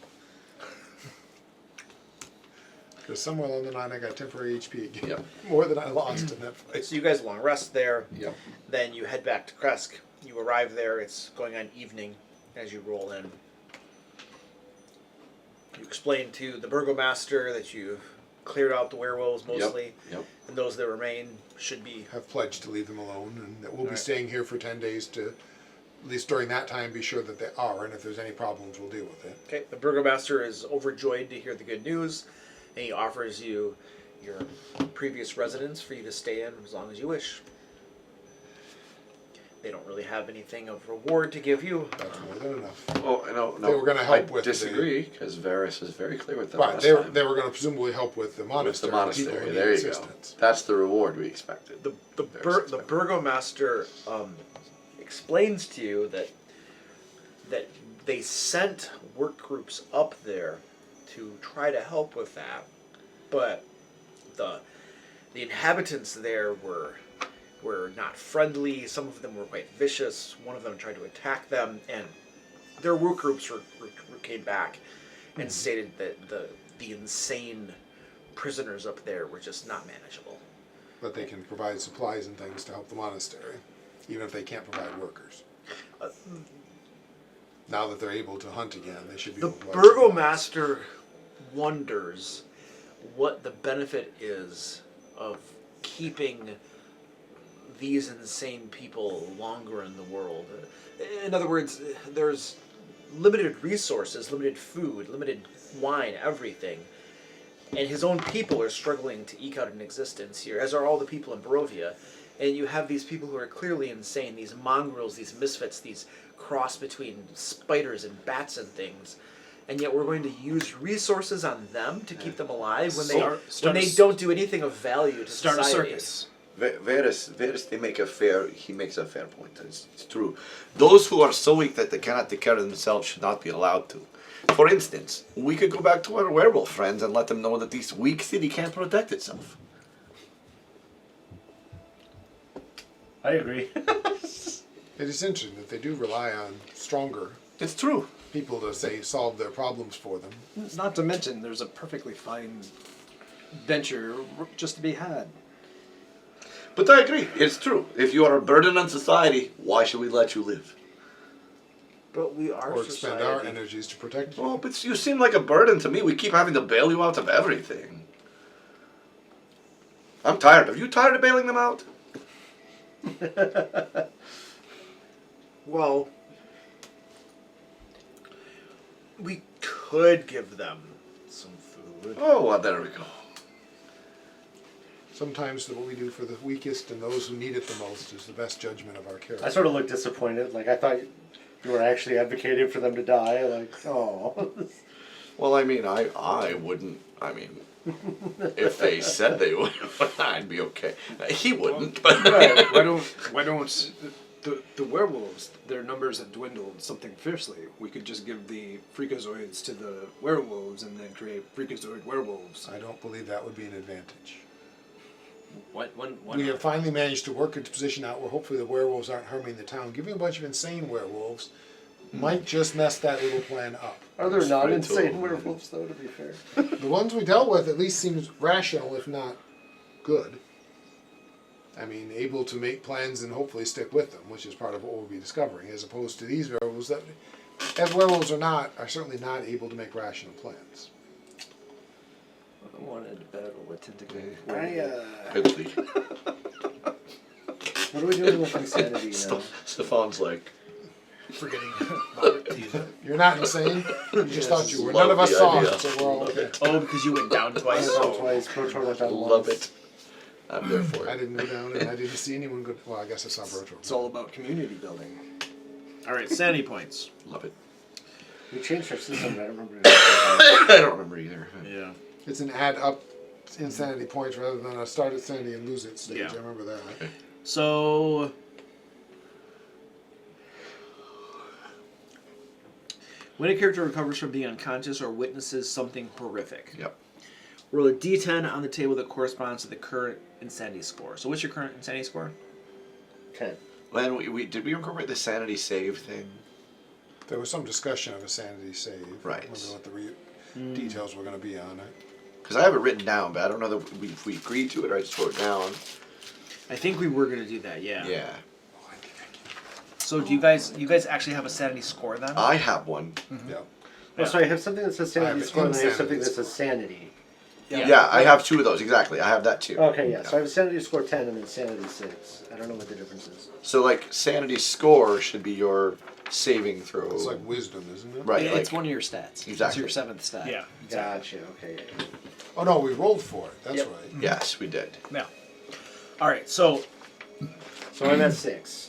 Because somewhere along the line I got temporary HP again. Yep. More than I lost in that fight. So you guys long rest there. Yep. Then you head back to Krezk. You arrive there. It's going on evening as you roll in. You explain to the burgomaster that you've cleared out the werewolves mostly, Yep. and those that remain should be. Have pledged to leave them alone, and that we'll be Alright. staying here for 10 days to, at least during that time, be sure that they are, and if there's any problems, we'll deal with it. Okay. The burgomaster is overjoyed to hear the good news, and he offers you your previous residence for you to stay in as long as you wish. They don't really have anything of reward to give you. That's more than enough. Oh, no. They were gonna help I with the- disagree, because Varys is very clear with them Right, last they were, time. they were going to presumably help with the With monastery. the monastery. people who There need you go. assistance. That's the reward we expected. The Very the burgomaster explains to you that they sent work groups up there to try to help with that, but the inhabitants there were not friendly. Some of them were quite vicious. One of them tried to attack them, and their work groups came back and stated that the insane prisoners up there were just not manageable. But they can provide supplies and things to help the monastery, even if they can't provide workers. Now that they're able to hunt again, they should be The able to provide supplies. burgomaster wonders what the benefit is of keeping these insane people longer in the world. In other words, there's limited resources, limited food, limited wine, everything. And his own people are struggling to eke out an existence here, as are all the people in Barovia. And you have these people who are clearly insane, these mongrels, these misfits, these cross between spiders and bats and things. And yet we're going to use resources on them to keep them alive when they don't do anything of value to Start a society. circus. Varys, he makes a fair point. It's true. Those who are so weak that they cannot take care of themselves should not be allowed to. For instance, we could go back to our werewolf friends and let them know that this weak city can't protect itself. I agree. It is interesting that they do rely on stronger It's true. people to say solve their problems for them. Not to mention, there's a perfectly fine venture just to be had. But I agree. It's true. If you are a burden on society, why should we let you live? But we are Or expend society. our energies to protect you. Oh, but you seem like a burden to me. We keep having to bail you out of everything. I'm tired. Are you tired of bailing them out? Well, we could give them some food. Oh, well, there we go. Sometimes what we do for the weakest and those who need it the most is the best judgment of our character. I sort of looked disappointed. Like I thought you were actually advocating for them to die. Like, oh. Well, I mean, I wouldn't. I mean, if they said they would, I'd be okay. He wouldn't, but Why don't the werewolves, their numbers have dwindled something fiercely. We could just give the freakazoids to the werewolves and then create freakazoid werewolves. I don't believe that would be an advantage. Why We not? have finally managed to work its position out where hopefully the werewolves aren't harming the town. Giving a bunch of insane werewolves might just mess that little plan up. Are there Straight non-insane to- werewolves though? To be fair. The ones we dealt with at least seems rational, if not good. I mean, able to make plans and hopefully stick with them, which is part of what we'll be discovering, as opposed to these werewolves that, as werewolves are certainly not able to make rational plans. I wanted to battle with tentacle. Ridley. What are we doing with insanity now? Stefan's like, Forgetting. You're not insane. You just thought you were. Love None of us the saw idea. it, so we're all okay. Oh, because you went down twice. Down twice, Protor went down love once. it. I'm there for I it. didn't go down, and I didn't see anyone go. Well, I guess I saw Broto. It's all about community building. All right, sanity points. Love it. We changed our system, but I don't remember. I don't remember either. Yeah. It's an add up insanity points rather than a start at sanity and lose it stage. Yeah. I remember that. So. When a character recovers from being unconscious or witnesses something horrific, Yep. roll a d10 on the table that corresponds to the current insanity score. So what's your current insanity score? 10. Then did we incorporate the sanity save thing? There was some discussion of a sanity save. Right. I don't remember what the details were going to be on it. Because I have it written down, but I don't know that we agreed to it or I just wrote it down. I think we were going to do that, yeah. Yeah. So do you guys actually have a sanity score then? I have one. Yeah. Oh, sorry, I have something that says I sanity have score, and I have insanity something that score. says sanity. Yeah, I have two of those, exactly. I have that too. Okay, yeah. So I have sanity score 10 and then sanity 6. I don't know what the difference is. So, like, sanity score should be your saving throw. It's like wisdom, isn't it? Right, It's like, one of your stats. Exactly. It's your 7th stat. Yeah. Gotcha, okay. Oh no, we rolled for it. That's Yep. right. yes, we did. Yeah. All right, so So I'm at 6.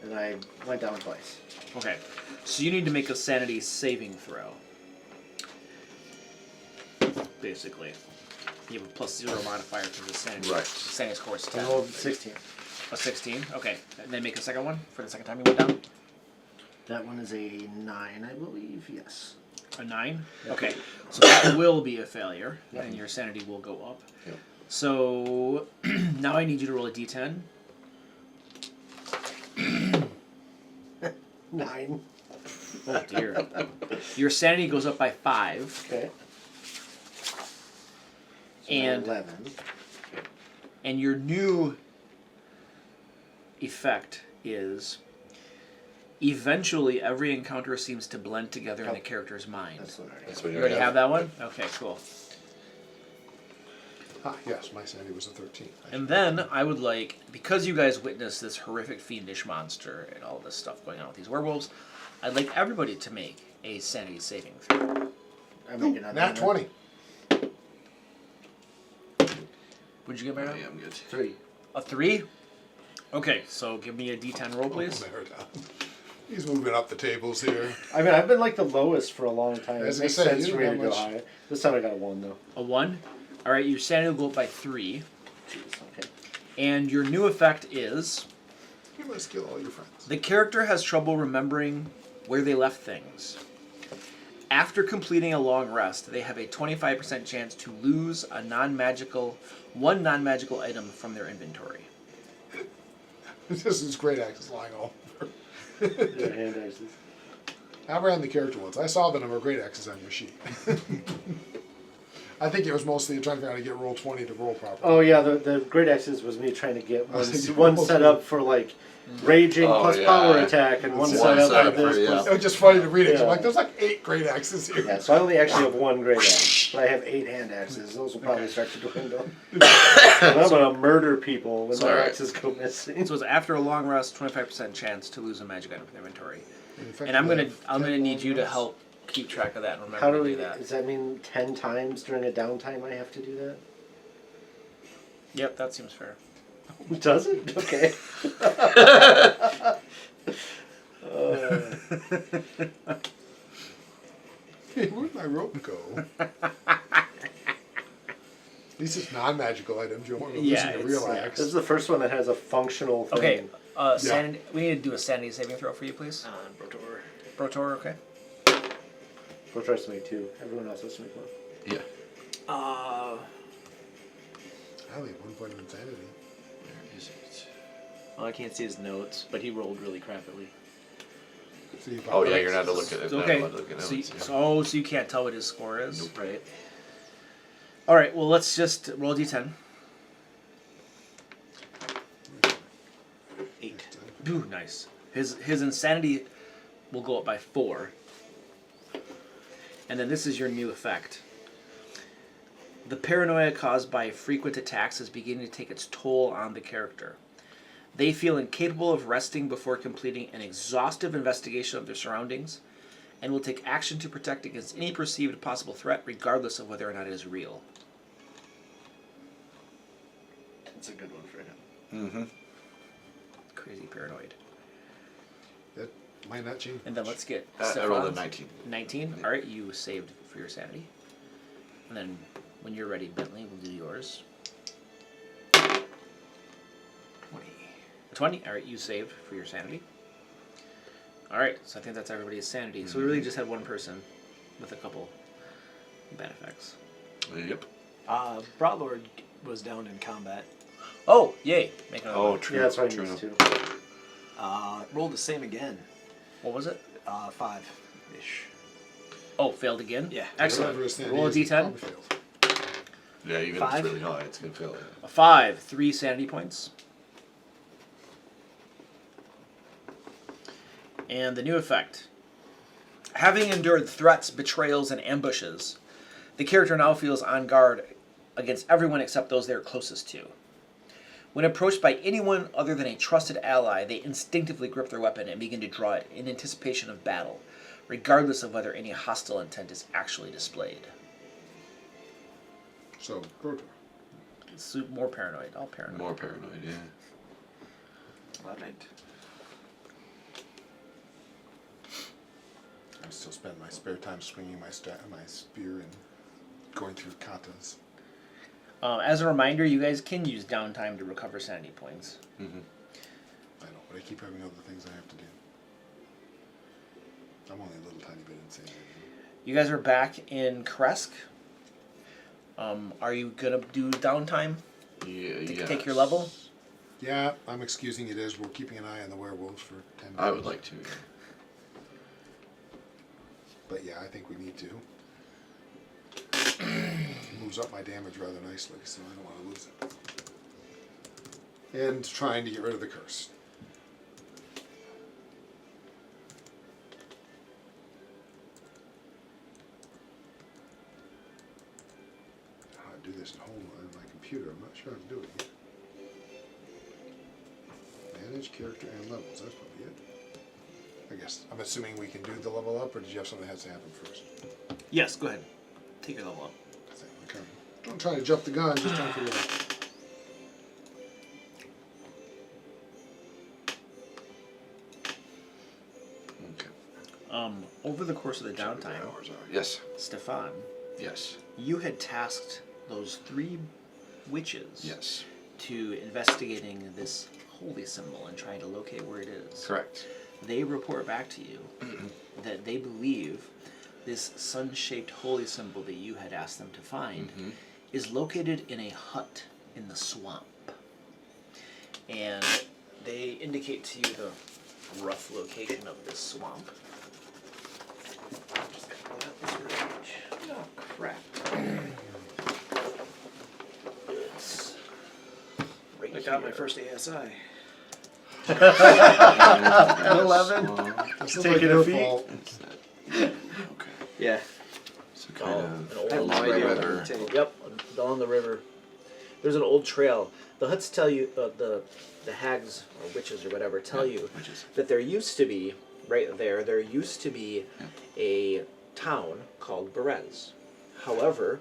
And I went down twice. okay, so you need to make a sanity saving throw. Basically, you have a +0 modifier to the sanity. Right. Sanity score is I 10. rolled 16. A 16. Okay, and then make a second one for the second time you went down. That one is a 9, I believe. Yes. A 9. Okay, so that will be a failure, and your sanity will go up. Yep. So now I need you to roll a d10. 9. Oh dear. Your sanity goes up by 5, Okay. So and 11. and your new effect is eventually every encounter seems to blend together in the character's mind. That's what I That's what You already have that one? Okay, cool. Ah, yes, my sanity was a 13. And then I would like, because you guys witnessed this horrific fiendish monster and all this stuff going on with these werewolves, I'd like everybody to make a sanity saving throw. I'm making another Nat one. 20. Would you get I Mary? am good. 3. A 3? Okay, so give me a d10 roll, please. Oh, there, Tom. He's moving up the tables here. I mean, I've been like the lowest for a long time. As It I makes said, sense you for me to don't go have high. much- This time I got a 1 though. A 1? Alright, your sanity will go up by 3. Jeez, okay. And your new effect is You must kill all your friends. the character has trouble remembering where they left things. After completing a long rest, they have a 25% chance to lose one non-magical item from their inventory. This is great axes lying all over. Your hand axes. I ran the character once. I saw the number of great axes on your sheet. I think it was mostly trying to figure out how to get roll 20 to roll properly. Oh yeah, the great axes was me trying to get I was thinking one roll set two. up for like raging Oh, plus yeah. power attack, and one One set up set for for, this. yeah. plus- It was just funny to read it. 'cause I'm Yeah. like, there's like 8 great axes here. Yeah, so I only actually have 1 great axe, but I have 8 hand axes. Those will probably start to dwindle. And I'm gonna murder people when my Alright. axes go missing. So it's after a long rest, 25% chance to lose a magic item from their inventory. In fact, And I'm we gonna have need 10 you to long help keep track of that and remember How to do we? do that. Does that mean 10 times during a downtime I have to do that? Yep, that seems fair. Does it? Okay. Hey, where'd my rope go? At least it's non-magical items. You don't want to Yeah, lose your real it's- axe. This is the first one that has a functional thing. Okay, sanity, we need to do a sanity saving throw for you, please. Brotor. Brotor, okay. We'll try to make 2. Everyone else has to make 1. Yeah. I only have 1 point of insanity. Where is it? Well, I can't see his notes, but he rolled really crappily. So you Oh, yeah, you're not to look at it. It's not okay. allowed to look at So you, notes, yeah. so you can't tell what his score is? Nope. Right. Alright, well, let's just roll a d10. 8. Ooh, nice. His insanity will go up by 4. And then this is your new effect. The paranoia caused by frequent attacks is beginning to take its toll on the character. They feel incapable of resting before completing an exhaustive investigation of their surroundings, and will take action to protect against any perceived possible threat, regardless of whether or not it is real. That's a good one for him. Mm-hmm. Crazy paranoid. That might not change. And then let's get I rolled a Stefan's. 19. 19? Alright, you saved for your sanity. And then when you're ready, Bentley, we'll do yours. 20. 20? Alright, you saved for your sanity. Alright, so I think that's everybody's sanity. So we really just had one person with a couple bad effects. Yep. Brotlord was down in combat. Oh, yay! Make another one. True. Yeah, that's why I True. used to. Rolled the same again. What was it? 5-ish. Oh, failed again? Yeah. Excellent. Whatever his sanity Roll a is, he d10. probably failed. Yeah, even if 5? it's really high, it's gonna fail. A 5. 3 sanity points. And the new effect. Having endured threats, betrayals, and ambushes, the character now feels on guard against everyone except those they are closest to. When approached by anyone other than a trusted ally, they instinctively grip their weapon and begin to draw it in anticipation of battle, regardless of whether any hostile intent is actually displayed. So, brutal. It's more paranoid. All paranoid. More paranoid, yeah. Love it. I still spend my spare time swinging my spear and going through katas. As a reminder, you guys can use downtime to recover sanity points. Mm-hmm. I know, but I keep having other things I have to do. I'm only a little tiny bit insane. You guys are back in Krezk. Are you gonna do downtime Yeah, to yes. take your level? Yeah, I'm excusing it as we're keeping an eye on the werewolves for 10 minutes. I would like to. Yeah. But yeah, I think we need to. Moves up my damage rather nicely, so I don't want to lose it. And trying to get rid of the curse. How to do this at home on my computer, I'm not sure how to do it yet. Manage character and levels, that's probably it. I guess, I'm assuming we can do the level up, or did you have something that has to happen first? Yes, go ahead. Take your level up. Okay. Don't try to jump the gun, just trying to figure it out. Okay. Over the course of the downtime, Hours are. Yes. Stefan, Yes. you had tasked those 3 witches Yes. to investigating this holy symbol and trying to locate where it is. Correct. They report back to you that they believe this sun-shaped holy symbol that you had asked them to find is located in a hut in the swamp. And they indicate to you the rough location of this swamp. Oh, crap. It's right I got my here. first ASI. 11. That's Take it a your feat. fault. Okay. Yeah. So Oh, kind an of old I have no along idea the what river. to take. Yep, along the river. There's an old trail. The huts tell you, the hags or witches or whatever tell you Witches. that there used to be, right there used to be a town called Berez. However,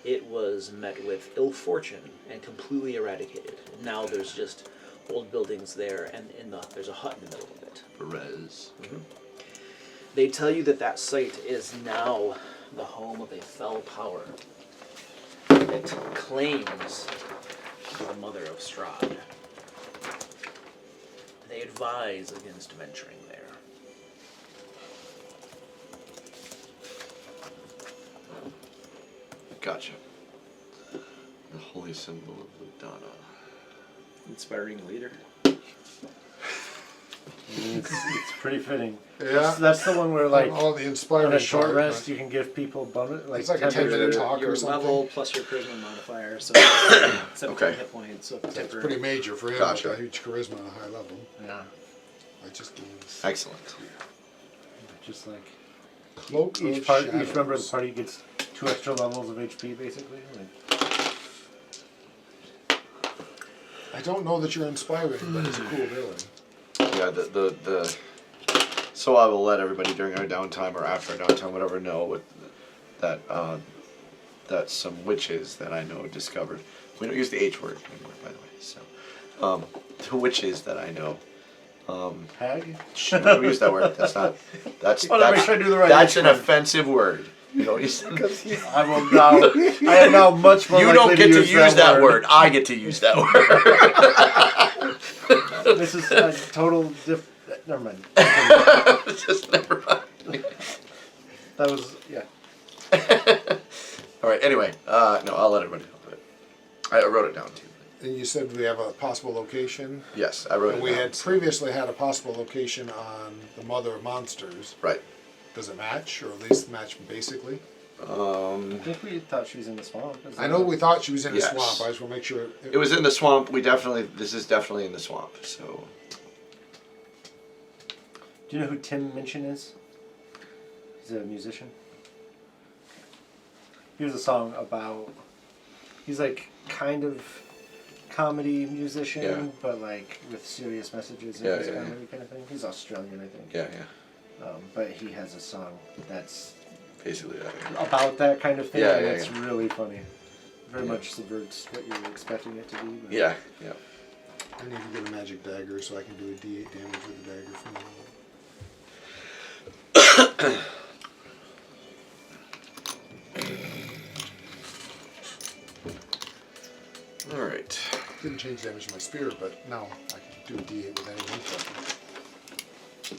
it was met with ill fortune and completely eradicated. Now there's just old buildings there, and there's a hut in the middle of it. Perez. They tell you that that site is now the home of a fell power that claims the mother of Strahd. They advise against venturing there. Gotcha. The holy symbol of Ludana. Inspiring leader. It's pretty fitting. Yeah. That's the one where, like, all the inspiring on a short part, rest, but you can give people bonus. It's like a 10-minute temporary- talk your or something. level plus your charisma modifier, so 17 Okay. hit points. So That's temporary. pretty major for him. Gotcha. With a huge charisma on a high level. Yeah. I just gave Excellent. Just like cloak each of part, each member of the shadows. party gets 2 extra levels of HP, basically. Like, I don't know that you're inspiring, but it's a cool ability. Yeah, so I will let everybody during our downtime or after our downtime, whatever, know what that some witches that I know discovered. We don't use the H word anymore, by the way. So, the witches that I know. Hag? We use that word. That's not. That's Oh, no, make sure I do the right that's H an word. offensive word. You don't use. I will now. I am now much more. You likely don't get to use that word. word. I get to use that word. This is a total never mind. Just never mind. That was yeah. All right. Anyway, no, I'll let everybody know. But I wrote it down too. And you said we have a possible location. Yes, I wrote And it we down. had previously had a possible location on the Mother of Monsters. Right. Does it match, or at least match basically? I think we thought she was in the swamp. I know we thought she was in the Yes. swamp. I just want to make sure. It was in the swamp. This is definitely in the swamp. So. Do you know who Tim Minchin is? He's a musician. He has a song about. He's like kind of comedy musician, Yeah. but like with serious messages in Yeah, his yeah, comedy kind of thing. He's Australian, I think. Yeah. But he has a song that's Basically that. about that kind of thing, Yeah, and yeah, it's yeah. really funny. Very Yeah. much subverts what you're expecting it to be. But Yeah. I need to get a magic dagger so I can do a D8 damage with the dagger from now on. All right. Didn't change damage to my spear, but now I can do a D8 with any weapon.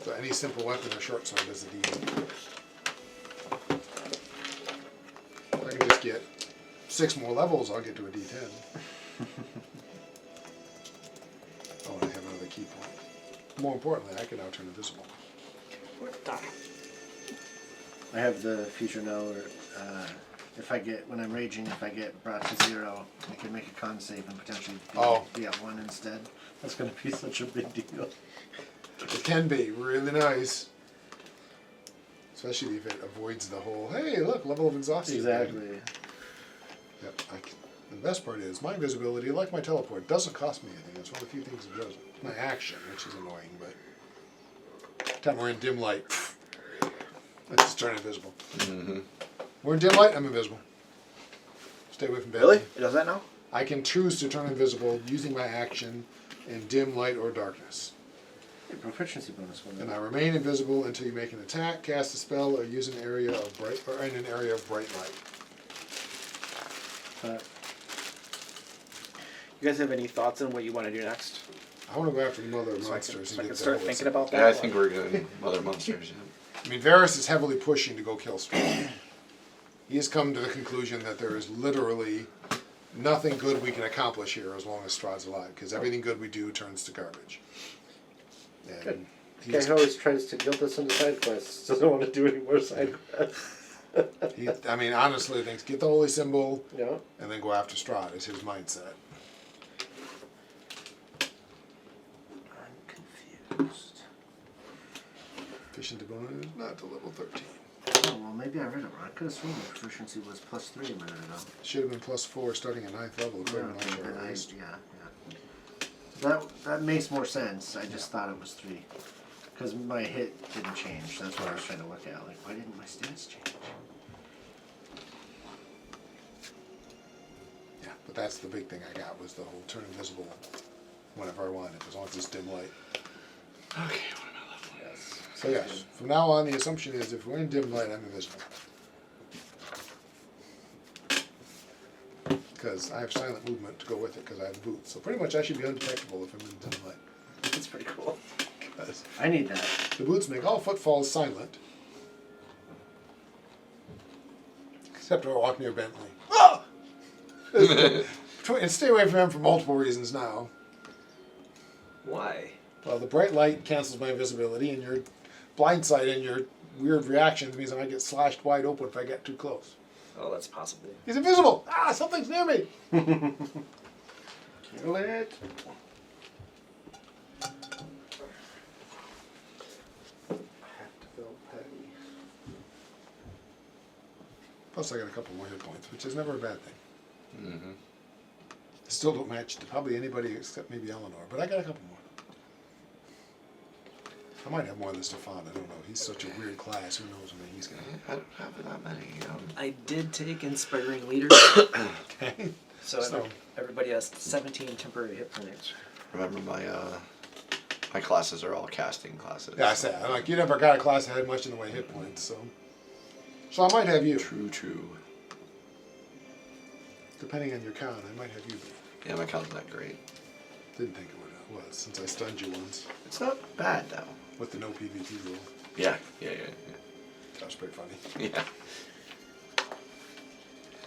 So any simple weapon or short sword does a D8. If I can just get 6 more levels, I'll get to a D10. Oh, and I have another key point. More importantly, I can now turn invisible. I have the future know, or if I get when I'm raging, if I get brought to 0, I can make a con save and potentially be at 1 instead. That's going to be such a big deal. It can be really nice. Especially if it avoids the whole, hey, look, level of exhaustion. Exactly. Yep. The best part is my invisibility, like my teleport, doesn't cost me anything. It's one of the few things it doesn't. My action, which is annoying, but time we're in dim light, let's just turn invisible. Mm-hmm. We're in dim light, I'm invisible. Stay away from bad. Really? It does that now? I can choose to turn invisible using my action in dim light or darkness. Proficiency bonus one. And I remain invisible until you make an attack, cast a spell, or use an area of bright in an area of bright light. You guys have any thoughts on what you want to do next? I want to go after the Mother of So I Monsters can and get start the thinking about that. Yeah, I think we're good. Mother monsters. Yeah. I mean, Varys is heavily pushing to go kill Strahd. He has come to the conclusion that there is literally nothing good we can accomplish here as long as Strahd's alive, because everything good we do turns to garbage. And Good. he's- He always tries to guilt us into side quests. Doesn't want to do any more side quests. I mean, honestly, thinks get the holy symbol Yeah. and then go after Strahd is his mindset. I'm confused. Efficient bonus not to level 13. Oh, well, maybe I read it wrong. I could have sworn the proficiency was +3 a minute ago. Should have been +4 starting at 9th level. according to my Then chart, I- at least. yeah. That makes more sense. I just thought it was 3. Because my hit didn't change. That's what I was trying to look at. Like, why didn't my stats change? Yeah, but that's the big thing I got was the whole turn invisible whenever I want it, as long as it's dim light. Okay. Yes. So yes, from now on the assumption is if we're in dim light, I'm invisible. Because I have silent movement to go with it because I have the boots. So pretty much I should be undetectable if I'm in dim light. That's pretty cool. 'Cause I need that. the boots make all footfalls silent. Except when I walk near Bentley. Ah! And stay away from him for multiple reasons now. Why? Well, the bright light cancels my invisibility, and your blind sight and your weird reactions means I might get slashed wide open if I get too close. Oh, that's possible. He's invisible! Ah, something's near me! Kill it. Plus, I got a couple more hit points, which is never a bad thing. Mm-hmm. I still don't match to probably anybody except maybe Eleanor, but I got a couple more. I might have more than Stefan. I don't know. He's such a weird class. Who knows when he's gonna. I don't have that many. I did take Inspiring Leader, Okay. so everybody has 17 temporary hit points. Remember my classes are all casting classes. Yeah, I said. I'm like, you never got a class that had much in the way of hit points, so. So I might have you. True. Depending on your count, I might have you. Yeah, my count's not great. Didn't think it was since I stunned you once It's not bad though. with the no PvP rule. Yeah. That was pretty funny. Yeah.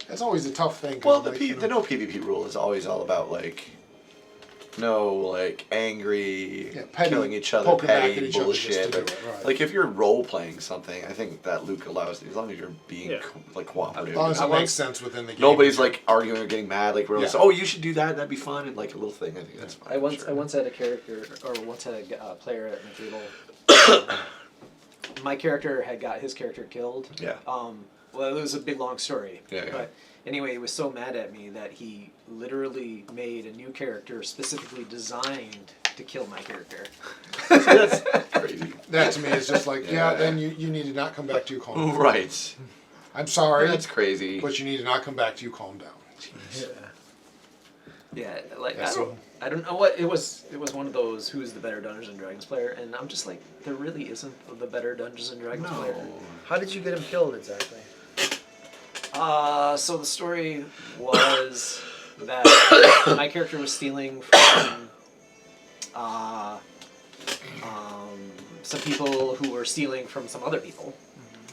That's always a tough thing. 'Cause Well, like, the no PvP rule is always all about angry, Yeah, petty, killing each other, poking back petty at each other just bullshit. to do But, it, right. like if you're role playing something, I think that Luke allows, as long as you're being Yeah. cooperative. As long as it I makes sense within the game. Nobody's arguing or getting mad. Like we're like, Yeah. oh, you should do that. That'd be fun. And a little thing. I think that's fine. I once sure. had a character, or once had a player at my table. My character had got his character killed. Yeah. Well, it was a big long story. Yeah. But anyway, he was so mad at me that he literally made a new character specifically designed to kill my character. That's crazy. That to me is just like, Yeah. then you need to not come back to you calm. Right. I'm sorry, That's crazy. but you need to not come back to you calm down. Yeah, Yeah, so- I don't know what it was. It was one of those who's the better Dungeons and Dragons player, and I'm just like, there really isn't the better Dungeons and Dragons player. How did you get him killed exactly? So the story was that my character was stealing from some people who were stealing from some other people,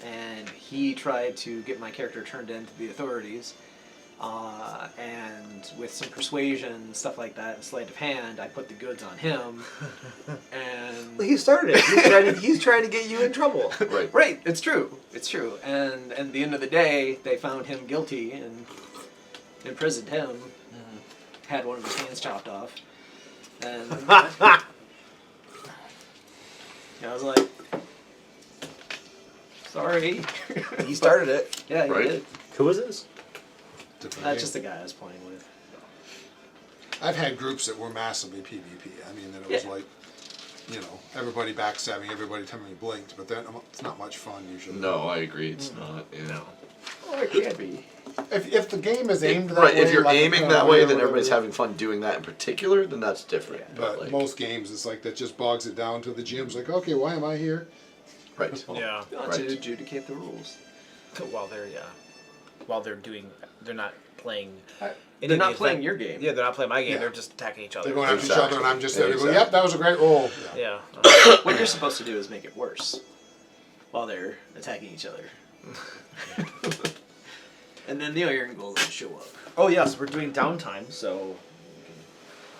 and he tried to get my character turned in to the authorities. And with some persuasion, stuff like that, and sleight of hand, I put the goods on him. And Well, he started it. He's trying to get you in trouble. Right. right, it's true. And at the end of the day, they found him guilty and imprisoned him. Had one of his hands chopped off. And I was like, sorry. He started it. Yeah, he Right. did. Who was this? That's just the guy I was playing with. I've had groups that were massively PvP. I mean, that it was Yeah. like, everybody backstabbing, everybody telling me blinked, but then it's not much fun usually. No, I agree. It's not. Yeah. No. Oh, it can't be. If the game is aimed that Right. way, If you're like aiming a that way, or then everybody's whatever, having fun doing that in particular. Then that's different. But most games, it's like that just bogs it down to the GM's like, okay, why am I here? Right. Yeah. Not Right. to adjudicate the rules. While they're not playing. They're not playing your game. Yeah, they're not playing my game. Yeah. They're just attacking each other. They're going after each Exactly. other, and I'm just there to go, Exactly. yep, that was a great roll. Yeah. Yeah. What you're supposed to do is make it worse while they're attacking each other. And then the iron golems show up. Oh yes, we're doing downtime, so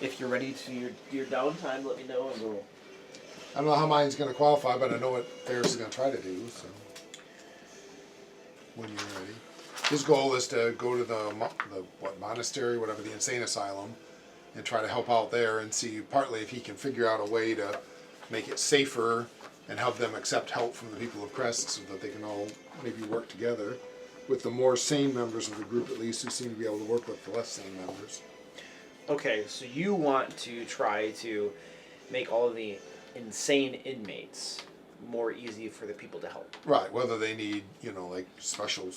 if you're ready to your downtime, let me know and we'll. I don't know how mine's going to qualify, but I know what Ferris is going to try to do, so. When you're ready. His goal is to go to the monastery, whatever, the insane asylum, and try to help out there and see partly if he can figure out a way to make it safer and help them accept help from the people of Krezk so that they can all maybe work together with the more sane members of the group at least, who seem to be able to work with the less sane members. Okay, so you want to try to make all of the insane inmates more easy for the people to help. Right, whether they need, like special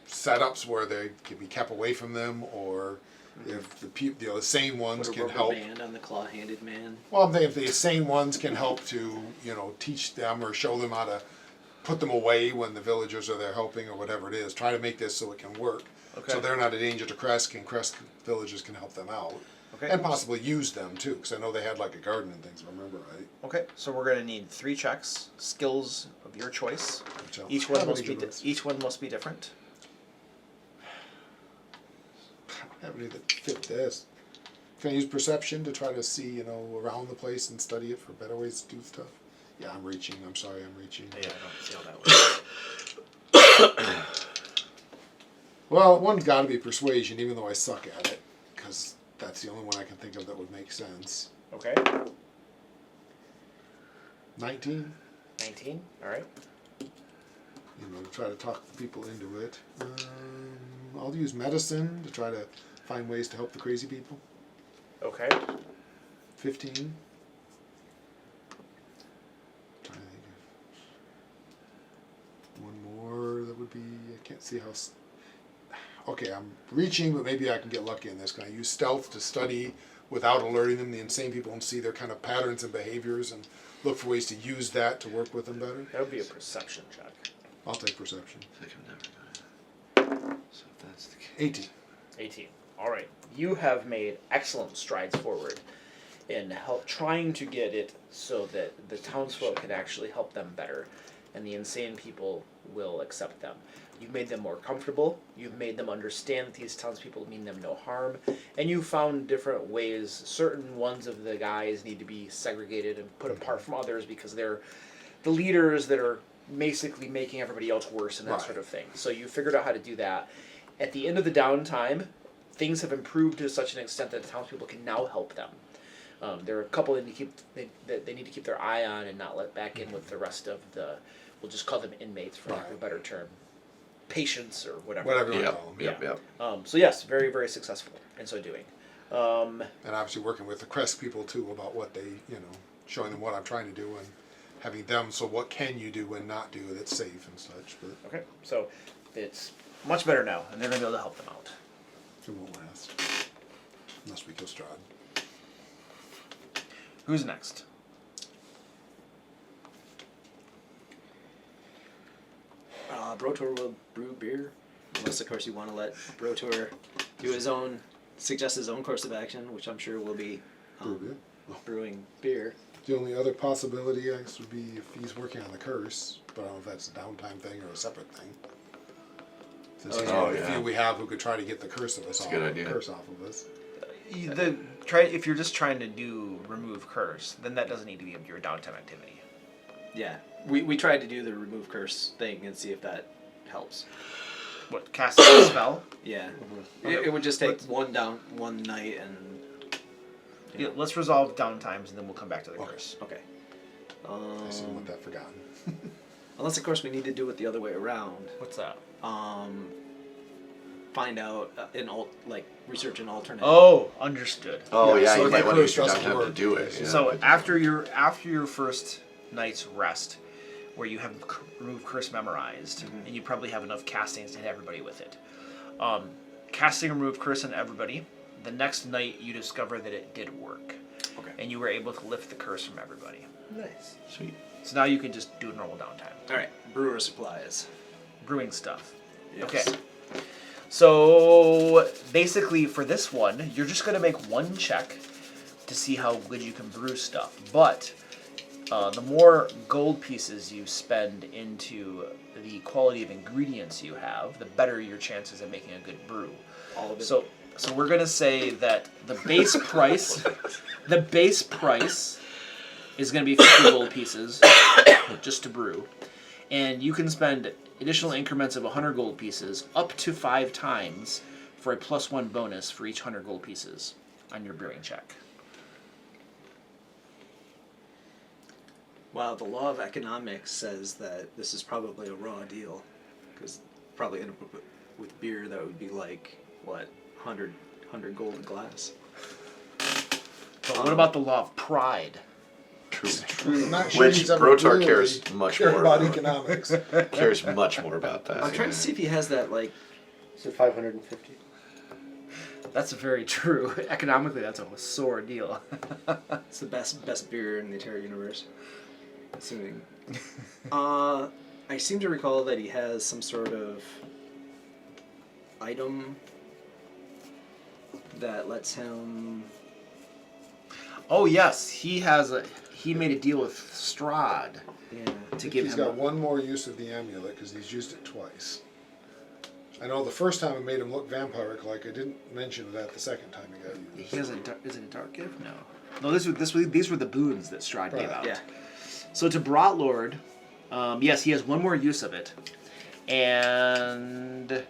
setups where they can be kept away from them, or if the sane ones Put a can rubber help. band on the claw-handed man. Well, I'm thinking if the sane ones can help to, teach them or show them how to put them away when the villagers are there helping or whatever it is. Try to make this so it can work. Okay. So they're not a danger to Krezk, and Krezk villagers can help them out. Okay. And possibly use them too, because I know they had like a garden and things, if I remember right. Okay, so we're gonna need 3 checks, skills of your choice. Which I'll- Each one I'll must give be it. each one must be different. I don't have any that fit this. Can I use perception to try to see, around the place and study it for better ways to do stuff? Yeah, I'm reaching. I'm sorry, I'm reaching. Yeah, I don't see how that works. Well, one's got to be persuasion, even though I suck at it, because that's the only one I can think of that would make sense. Okay. 19? 19. All right. to try to talk people into it. I'll use medicine to try to find ways to help the crazy people. Okay. 15. Trying to think of one more that would be. I can't see how. Okay, I'm reaching, but maybe I can get lucky in this. Can I use stealth to study without alerting them, the insane people, and see their kind of patterns and behaviors and look for ways to use that to work with them better? That would be a perception check. I'll take perception. I think I'm never gonna. So if that's the case. 18. 18. All right. You have made excellent strides forward in trying to get it so that the townsfolk can actually help them better, and the insane people will accept them. You've made them more comfortable. You've made them understand that these townspeople mean them no harm, and you found different ways. Certain ones of the guys need to be segregated and put apart from others because they're the leaders that are basically making everybody else worse and that sort of thing. So you figured out how to do that. At the end of the downtime, things have improved to such an extent that the townspeople can now help them. There are a couple that they need to keep their eye on and not let back in with the rest of the, we'll just call them inmates for lack of a better term. Patients or whatever. Whatever you call them. Yep. So yes, very, very successful in so doing. And obviously working with the Krezk people too about what they, showing them what I'm trying to do and having them, so what can you do and not do that's safe and such. But Okay, so it's much better now, and they're going to be able to help them out. it won't last. Unless we kill Strahd. Who's next? Brotor will brew beer, unless of course you want to let Brotor do suggest his own course of action, which I'm sure will be brewing beer. The only other possibility, I guess, would be if he's working on the curse, but I don't know if that's a downtime thing or a separate thing. Since he's one of the few we have who could try to get the curse of us off, curse off of us. If you're just trying to do remove curse, then that doesn't need to be your downtime activity. Yeah, we tried to do the remove curse thing and see if that helps. What, casting a spell? Yeah, it would just take one night and. Yeah, let's resolve downtimes and then we'll come back to the curse. Okay. I still want that forgotten. Unless of course we need to do it the other way around. What's that? Find out research an alternate. Oh, understood. Oh yeah, so you the might want to use your curse doesn't downtime to work. do it. Yeah. So after your first night's rest, where you have remove curse memorized, and you probably have enough castings to hit everybody with it. Casting remove curse on everybody. The next night you discover that it did work. Okay. And you were able to lift the curse from everybody. Nice. Sweet. So now you can just do normal downtime. All right. Brewer supplies. Brewing stuff. Yes. Okay. So basically for this one, you're just going to make one check to see how good you can brew stuff. But the more gold pieces you spend into the quality of ingredients you have, the better your chances of making a good brew. All of it. So we're going to say that the base price is going to be 50 gold pieces just to brew. And you can spend additional increments of 100 gold pieces up to 5 times for a +1 bonus for each 100 gold pieces on your brewing check. Wow, the law of economics says that this is probably a raw deal, because probably end up with beer that would be like what 100 gold a glass. But what about the law of pride? True. I'm not sure Which he's ever Brotor really cares much cared more about about. economics. Cares much more about that. I'm trying to see if he has that like. Is it 550? That's very true. Economically, that's a sore deal. It's the best beer in the entire universe. Assuming. I seem to recall that he has some sort of item that lets him. Oh yes, he made a deal with Strahd Yeah. to give He's him. got one more use of the amulet because he's used it twice. I know the first time it made him look vampiric-like. I didn't mention that the second time he got used. He has is it a dark gift? No. No, these were the boons that Strahd gave out. Yeah. So to Brotlord, yes, he has one more use of it, and I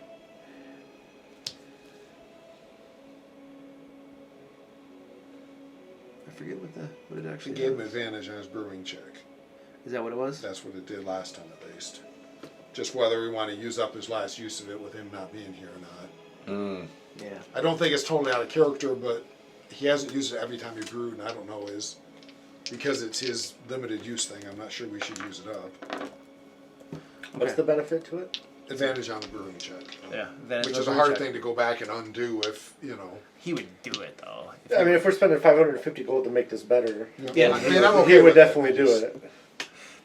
forget what it It actually gave him does. advantage on his brewing check. Is that what it was? That's what it did last time at least. Just whether we want to use up his last use of it with him not being here or not. Yeah. I don't think it's totally out of character, but he hasn't used it every time he brewed, and I don't know because it's his limited use thing. I'm not sure we should use it up. What's the benefit to it? Advantage on the brewing check. Yeah. Which is a hard thing to go back and undo if, you know. He would do it though. I mean, if we're spending 550 gold to make this better, Yeah. I mean, I'm okay he would with that. definitely do it.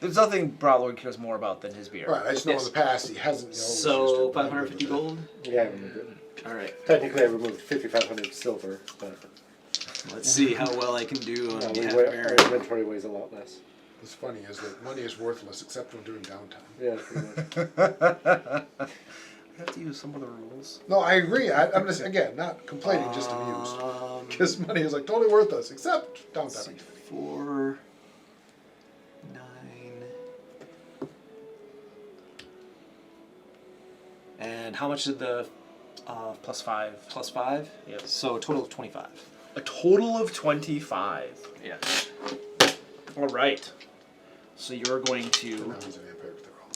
There's nothing Broadlord cares more about than his beer. Right, I just know Yes. in the past he hasn't. Always used So it, but I'm good 550 with that. gold. Yeah, I removed it. All right. Technically, I removed 5,500 silver, but Let's see how well I can do on behalf of our Baron. inventory weighs a lot less. What's funny is that money is worthless except when doing downtime. Yeah, pretty much. I have to use some of the rules. No, I agree. I'm just, again, not complaining, just amused. Because money is like totally worthless except Let's see, downtime. 4, 9. And how much did the +5. +5? Yep. So a total of 25. A total of 25. Yeah. All right. So you're going Now to he's a vampire with the roll.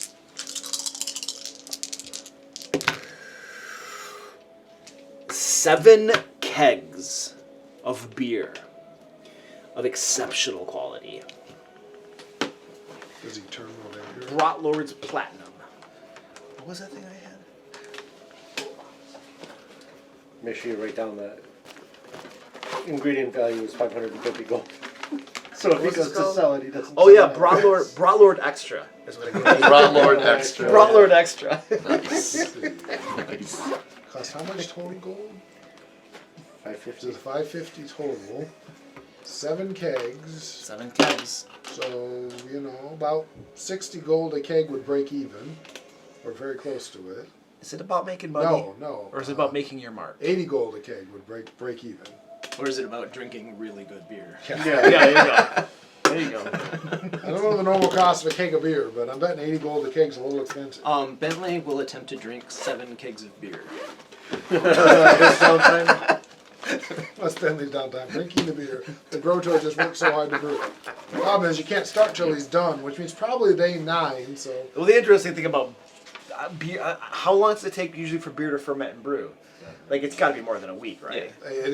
7 kegs of beer of exceptional quality. Does he turn over here? Brotlord's Platinum. what was that thing I had? Make sure you write down that ingredient value is 550 gold. So if he What's it goes to called? sell it, he doesn't. Oh yeah, sell it. Brotlord Extra is what it is. Broadlord extra. Brotlord Extra. Nice. Nice. Cost how much total gold? 550. It's 550 total. 7 kegs. 7 kegs. So, you know, about 60 gold a keg would break even. Or very close to it. Is it about making money? No. Or is it about making your mark? 80 gold a keg would break even. Or is it about drinking really good beer? Yeah. Yeah, there you go. There you go. I don't know the normal cost of a keg of beer, but I'm betting 80 gold a keg's a little expensive. Bentley will attempt to drink 7 kegs of beer. This downtime. Let's spend these downtime drinking the beer. The Grotor just worked so hard to brew it. The problem is you can't start till he's done, which means probably day 9, so... Well, the interesting thing about beer, how long does it take usually for beer to ferment and brew? Like, it's got to be more than a week, right?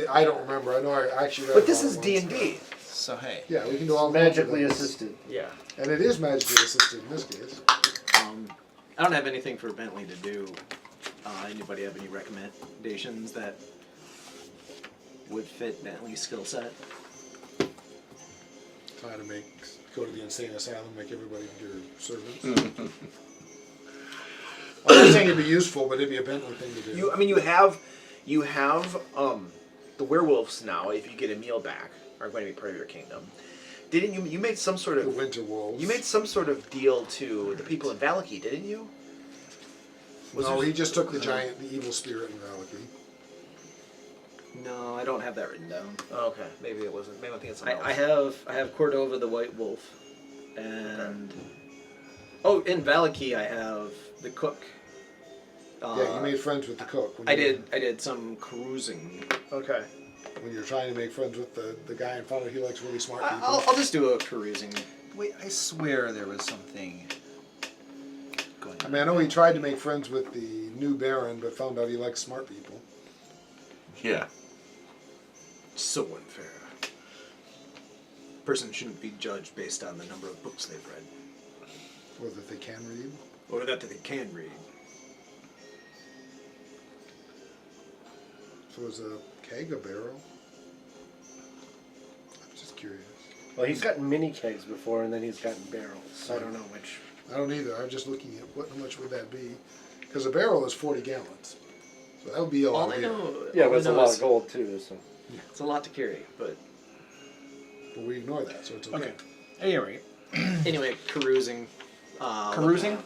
I don't remember. I know I actually read But this about is it once. D&D, so hey. Yeah, we can do all Magically kinds of things. assisted. Yeah. And it is magically assisted in this case. I don't have anything for Bentley to do. Anybody have any recommendations that would fit Bentley's skill set? Try to go to the insane asylum, make everybody your servants. I'm not saying it'd be useful, but it'd be a Bentley thing to do. You have the werewolves now. If you get a meal back, are going to be part of your kingdom. Didn't you? You made some sort The of. winter wolves. You made some sort of deal to the people in Valaki, didn't you? No, he just took the evil spirit in Valaki. No, I don't have that written down. Oh, okay, maybe it wasn't. Maybe I'm thinking something I else. have Cordova the White Wolf, and in Valaki I have the cook. Yeah, you made friends with the cook. When I you- did some cruising. Okay. When you're trying to make friends with the guy in front of you, he likes really smart people. I'll just do a carousing. Wait, I swear there was something going I on. mean, I know he tried to make friends with the new Baron, but found out he likes smart people. Yeah. So unfair. Person shouldn't be judged based on the number of books they've read, Or that they can read. or that they can read. So is a keg a barrel? I'm just curious. Well, he's gotten mini kegs before, and then he's gotten barrels. So I don't know which. I don't either. I'm just looking at how much would that be? Because a barrel is 40 gallons. So that would be a lot All of I beer. know, Yeah, all but it's I a know lot is of gold too. So. it's a lot to carry. But But we ignore that, so it's okay. Anyway, anyway, carousing. carousing.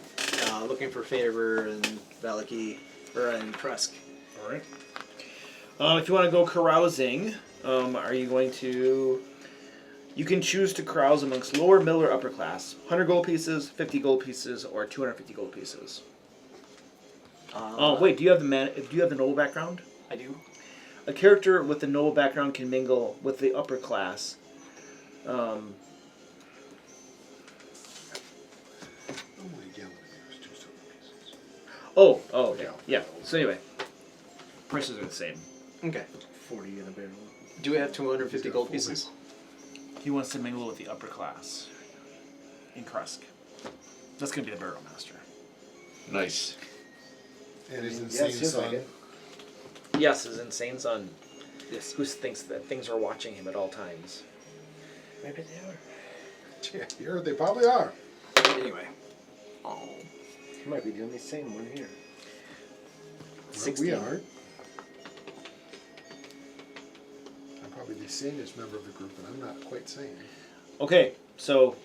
Looking for favor in Valaki or in Krezk. All right. If you want to go carousing, are you going to? You can choose to carouse amongst lower, middle, or upper class. 100 gold pieces, 50 gold pieces, or 250 gold pieces. Wait, do you have the noble background? I do. A character with the noble background can mingle with the upper class. Oh my gallon of beer is 2 silver pieces. Oh, okay. Yeah. So anyway, prices are the same. Okay. 40 in a barrel. Do we have 250 gold pieces? He wants to mingle with the upper class in Krezk. That's gonna be the burgomaster. Nice. And his insane seems son. like it. Yes, his insane son. Yes, who thinks that things are watching him at all times. Maybe they are. Yeah, you heard they probably are. Anyway. Oh. He might be the only sane one here. Well, 16. we aren't. I'm probably the sanest member of the group, and I'm not quite sane. Okay, so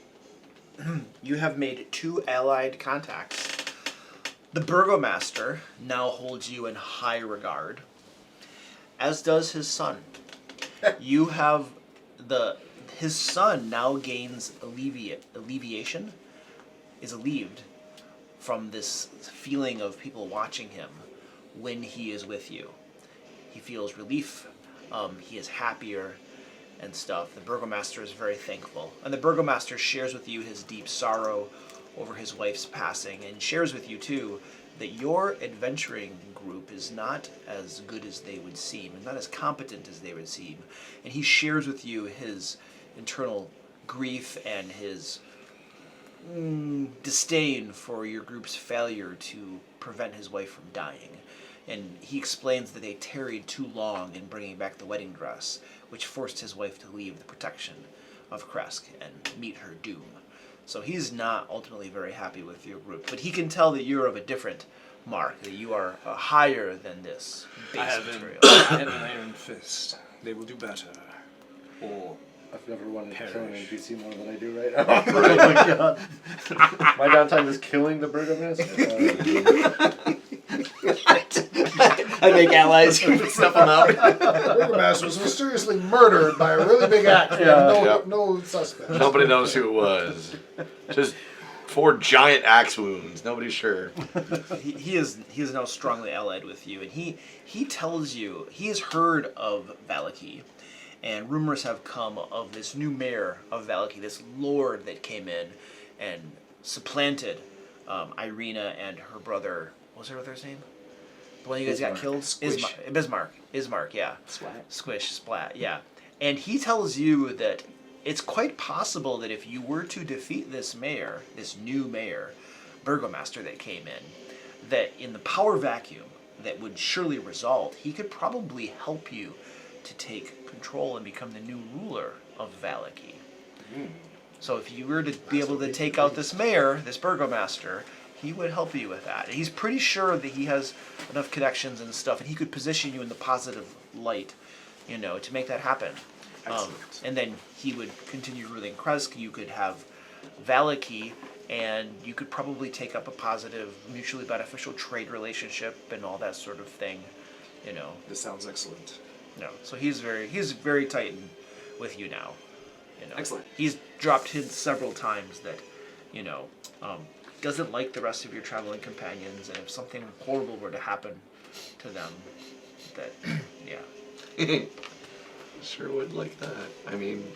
you have made 2 allied contacts. The burgomaster now holds you in high regard, as does his son. You have his son now gains alleviation, is alleviated from this feeling of people watching him when he is with you. He feels relief, he is happier and stuff. The burgomaster is very thankful. And the burgomaster shares with you his deep sorrow over his wife's passing, and shares with you too that your adventuring group is not as good as they would seem, and not as competent as they would seem. And he shares with you his internal grief and his disdain for your group's failure to prevent his wife from dying. And he explains that they tarried too long in bringing back the wedding dress, which forced his wife to leave the protection of Krezk and meet her doom. So he's not ultimately very happy with your group, but he can tell that you're of a different mark, that you are higher than this base material. I have an iron fist. They will do better. Or I've never wanted to kill an perish. NPC more than I do right now. Oh my god. My downtime is killing the burgomaster. I make allies who snuff them out. The burgomaster was mysteriously murdered by a really big axe. No suspect. Nobody knows who it was. Just 4 giant axe wounds. Nobody's sure. He is now strongly allied with you, and he tells you he has heard of 𝐷𝐿𝐾𝐿, and rumors have come of this new mayor of 𝐷𝐿𝐾𝐿, this lord that came in and supplanted Irina and her brother. What was her brother's name? The one you guys got killed? Bismarck, yeah. Splat. Squish, splat, yeah. And he tells you that it's quite possible that if you were to defeat this mayor, this new mayor, burgomaster that came in, that in the power vacuum that would surely result, he could probably help you to take control and become the new ruler of 𝐷𝐿𝐾𝐿. So if you were to be able to take out this mayor, this burgomaster, he would help you with that. And he's pretty sure that he has enough connections and stuff, and he could position you in the positive light, to make that happen. And then he would continue ruling Krezk. You could have 𝐷𝐿𝐾𝐿, and you could probably take up a positive, mutually beneficial trade relationship and all that sort of thing. this sounds excellent. So he's very tight with you now. Excellent. He's dropped hints several times that, doesn't like the rest of your traveling companions, and if something horrible were to happen to them, that, yeah. Sure would like that. I mean,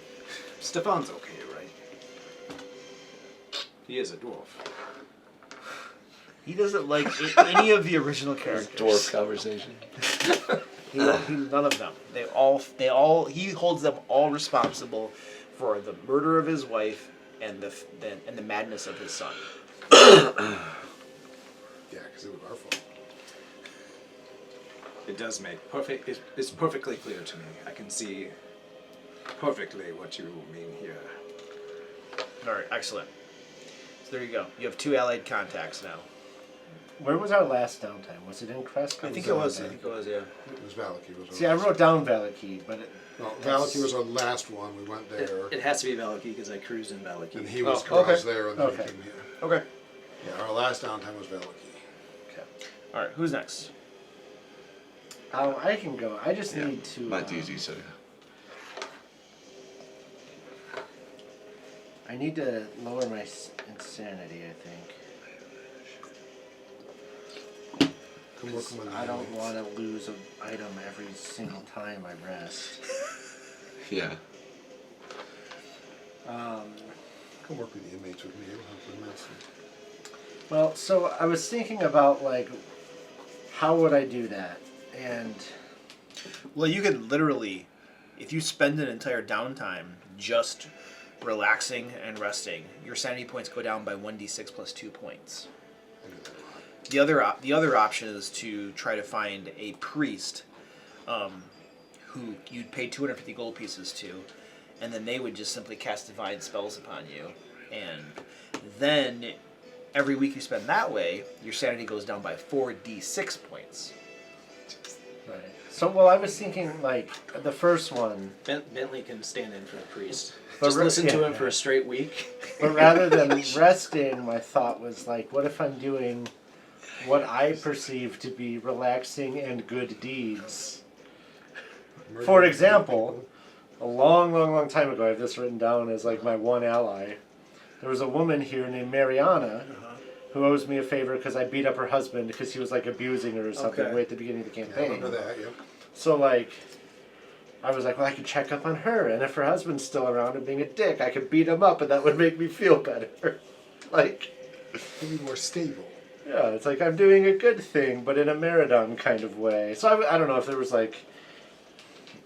Stefan's okay, right? He is a dwarf. He doesn't like any of the original characters. dwarf conversation. None of them. He holds them all responsible for the murder of his wife and the madness of his son. Yeah, because it was our fault. It does make it's perfectly clear to me. I can see perfectly what you mean here. All right, excellent. So there you go. You have 2 allied contacts now. Where was our last downtime? Was it in Krezk? I think it was, yeah. It was 𝐷𝐿𝐾𝐿. See, I wrote down 𝐷𝐿𝐾𝐿, but No, 𝐷𝐿𝐾𝐿 was our last one. We went there, It has to be 𝐷𝐿𝐾𝐿 because I cruised in 𝐷𝐿𝐾𝐿. and he was okay. crossed there, and then Okay. he came here. Okay. Yeah, our last downtime was 𝐷𝐿𝐾𝐿. All right, who's next? I can go. I just Yeah, need to. not easy, so I need to lower my insanity, I think. Come work on I the don't inmates. want to lose an item every single time I rest. yeah. Come work with the inmates with me. It'll help immensely. Well, so I was thinking about like, how would I do that? And Well, you could literally, if you spend an entire downtime just relaxing and resting, your sanity points go down by 1d6 plus 2 points. The other option is to try to find a priest who you'd pay 250 gold pieces to, and then they would just simply cast divine spells upon you. And then every week you spend that way, your sanity goes down by 4d6 points. right. So well, I was thinking like the first one, Bentley can stand in for the priest. But Just re- listen to yeah, him for a straight week. but rather than resting, my thought was like, what if I'm doing what I perceive to be relaxing and good deeds? For example, a long, long, long time ago, I have this written down as like my one ally. There was a woman here named Mariana who owes me a favor because I beat up her husband because he was like abusing her or something Okay. way at the beginning of the Yeah, I campaign. remember that, yep. So like, I was like, well, I could check up on her, and if her husband's still around and being a dick, I could beat him up, and that would make me feel better. Like, Maybe more stable. yeah, it's like I'm doing a good thing, but in a Meridon kind of way. So I don't know if there was like,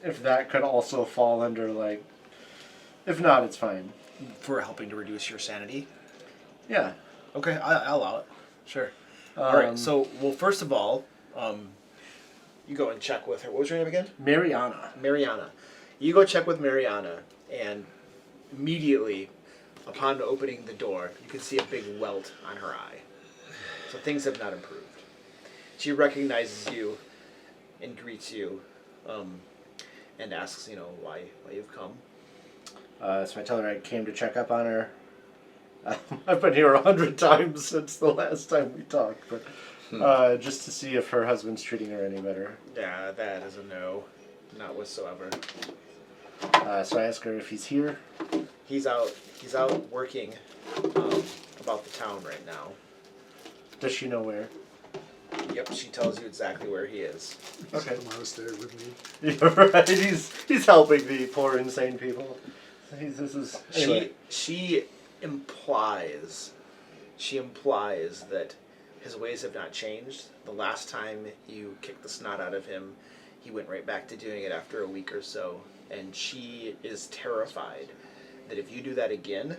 if that could also fall under like, if not, it's fine. For helping to reduce your sanity. Yeah. Okay, I'll allow it. Sure. All right. So, well, first of all, you go and check with her. What was your name again? Mariana. Mariana. You go check with Mariana, and immediately, upon opening the door, you can see a big welt on her eye. So things have not improved. She recognizes you and greets you, and asks, why you've come. So I tell her I came to check up on her. I've been here 100 times since the last time we talked, but just to see if her husband's treating her any better. Yeah, that is a no. Not whatsoever. So I ask her if he's here. He's out working about the town right now. Does she know where? Yep, she tells you exactly where he is. Okay. The monastery with me. You're right. He's helping the poor insane people. Anyway. She implies that his ways have not changed. The last time you kicked the snot out of him, he went right back to doing it after a week or so, and she is terrified that if you do that again,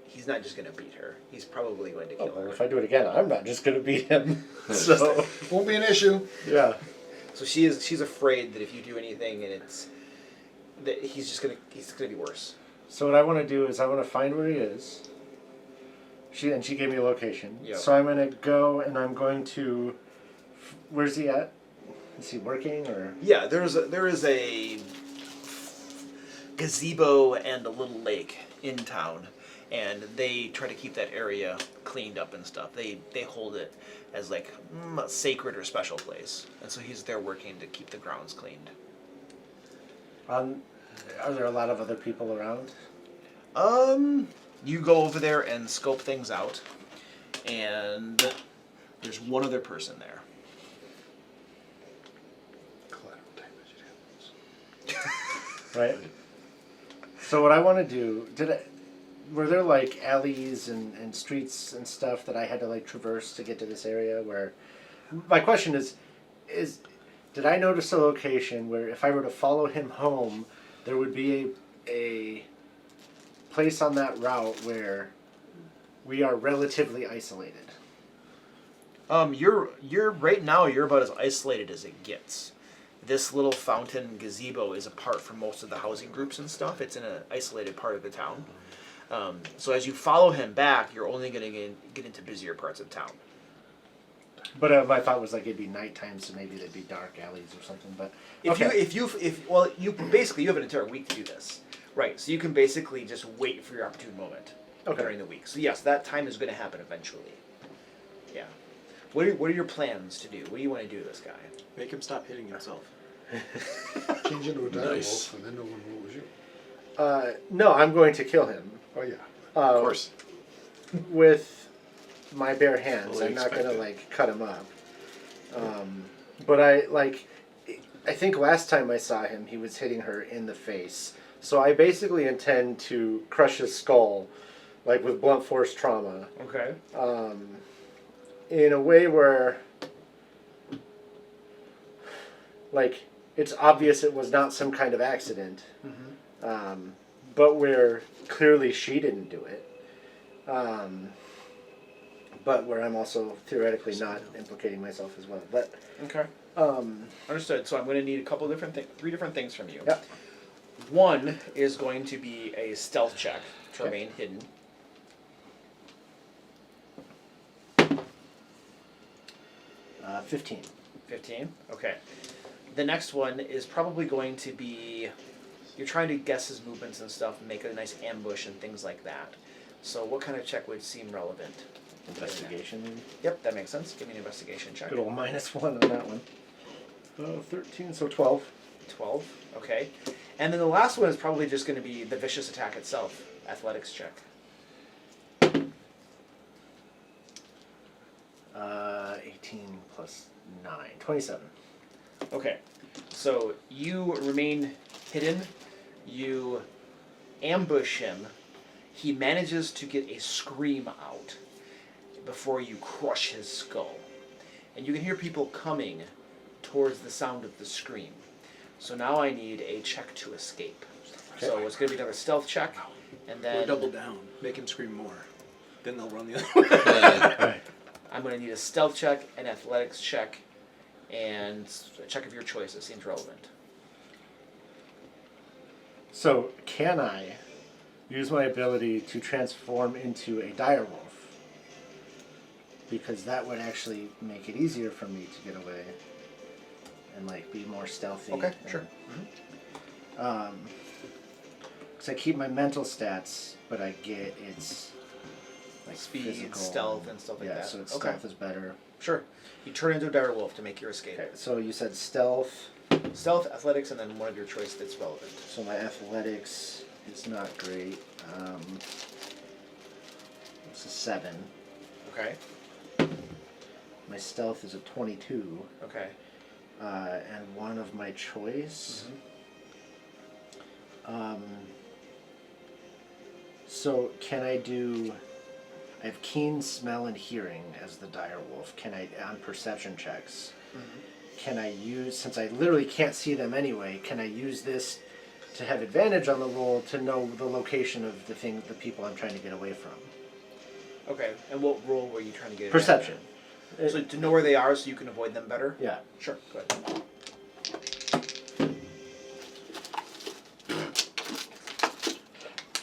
he's not just going to beat her. He's probably going to kill Well, her. if I do it again, I'm not just going to beat him. So Won't be an issue. yeah. So she's afraid that if you do anything and he's going to be worse. So what I want to do is I want to find where he is. She gave me a location. Yep. So I'm going to go and I'm going to. Where's he at? Is he working or? Yeah, there is a gazebo and a little lake in town, and they try to keep that area cleaned up and stuff. They hold it as like a sacred or special place, and so he's there working to keep the grounds cleaned. Are there a lot of other people around? You go over there and scope things out, and there's one other person there. Right. So what I want to do, were there like alleys and streets and stuff that I had to like traverse to get to this area where, my question is did I notice a location where if I were to follow him home, there would be a place on that route where we are relatively isolated? You're right now you're about as isolated as it gets. This little fountain gazebo is apart from most of the housing groups and stuff. It's in an isolated part of the town. So as you follow him back, you're only going to get into busier parts of town. But my thought was like it'd be nighttime, so maybe there'd be dark alleys or something. But you basically you have an entire week to do this, right? So you can basically just wait for your opportune moment during the week. So yes, that time is going to happen eventually. Yeah. What are your plans to do? What do you want to do to this guy? Make him stop hitting himself. Change into a dire Nice. wolf, and then no one will was you. no, I'm going to kill him. Oh yeah. Of course. With my bare hands. Fully I'm not gonna expected. like cut him up. But I think last time I saw him, he was hitting her in the face. So I basically intend to crush his skull, like with blunt force trauma. Okay. in a way where, like, it's obvious it was not some kind of accident, but where clearly she didn't do it. But where I'm also theoretically not implicating myself as well. But Okay. Understood. So I'm going to need a couple different three different things from you. Yep. One is going to be a stealth check to remain hidden. 15. 15. Okay. The next one is probably going to be, you're trying to guess his movements and stuff and make a nice ambush and things like that. So what kind of check would seem relevant? Investigation. Yep, that makes sense. Give me an investigation check. Good old -1 on that one. 13, so 12. 12. Okay. And then the last one is probably just going to be the vicious attack itself. Athletics check. 18 plus 9. 27. Okay. So you remain hidden. You ambush him. He manages to get a scream out before you crush his skull. And you can hear people coming towards the sound of the scream. So now I need a check to escape. So it's going to be another stealth check. And then Or double down. Make him scream more. Then they'll run the other way. I'm going to need a stealth check, an athletics check, and a check of your choice. It seems relevant. So, can I use my ability to transform into a direwolf? Because that would actually make it easier for me to get away and like be more stealthy. Okay, sure. Because I keep my mental stats, but I get its like Speed, physical, stealth, and stuff like yeah, that. so its Okay. stealth is better. Sure. You turn into a direwolf to make your escape. Okay, so you said stealth. Stealth, athletics, and then one of your choice that's relevant. So my athletics is not great. It's a 7. Okay. My stealth is a 22. Okay. And one of my choice. So can I do? I have keen smell and hearing as the direwolf. Can I, on perception checks, can I use, since I literally can't see them anyway, can I use this to have advantage on the roll to know the location of the people I'm trying to get away from? Okay. And what role were you trying to get? in Perception. at? So to know where they are so you can avoid them better? Yeah. Sure. Go ahead.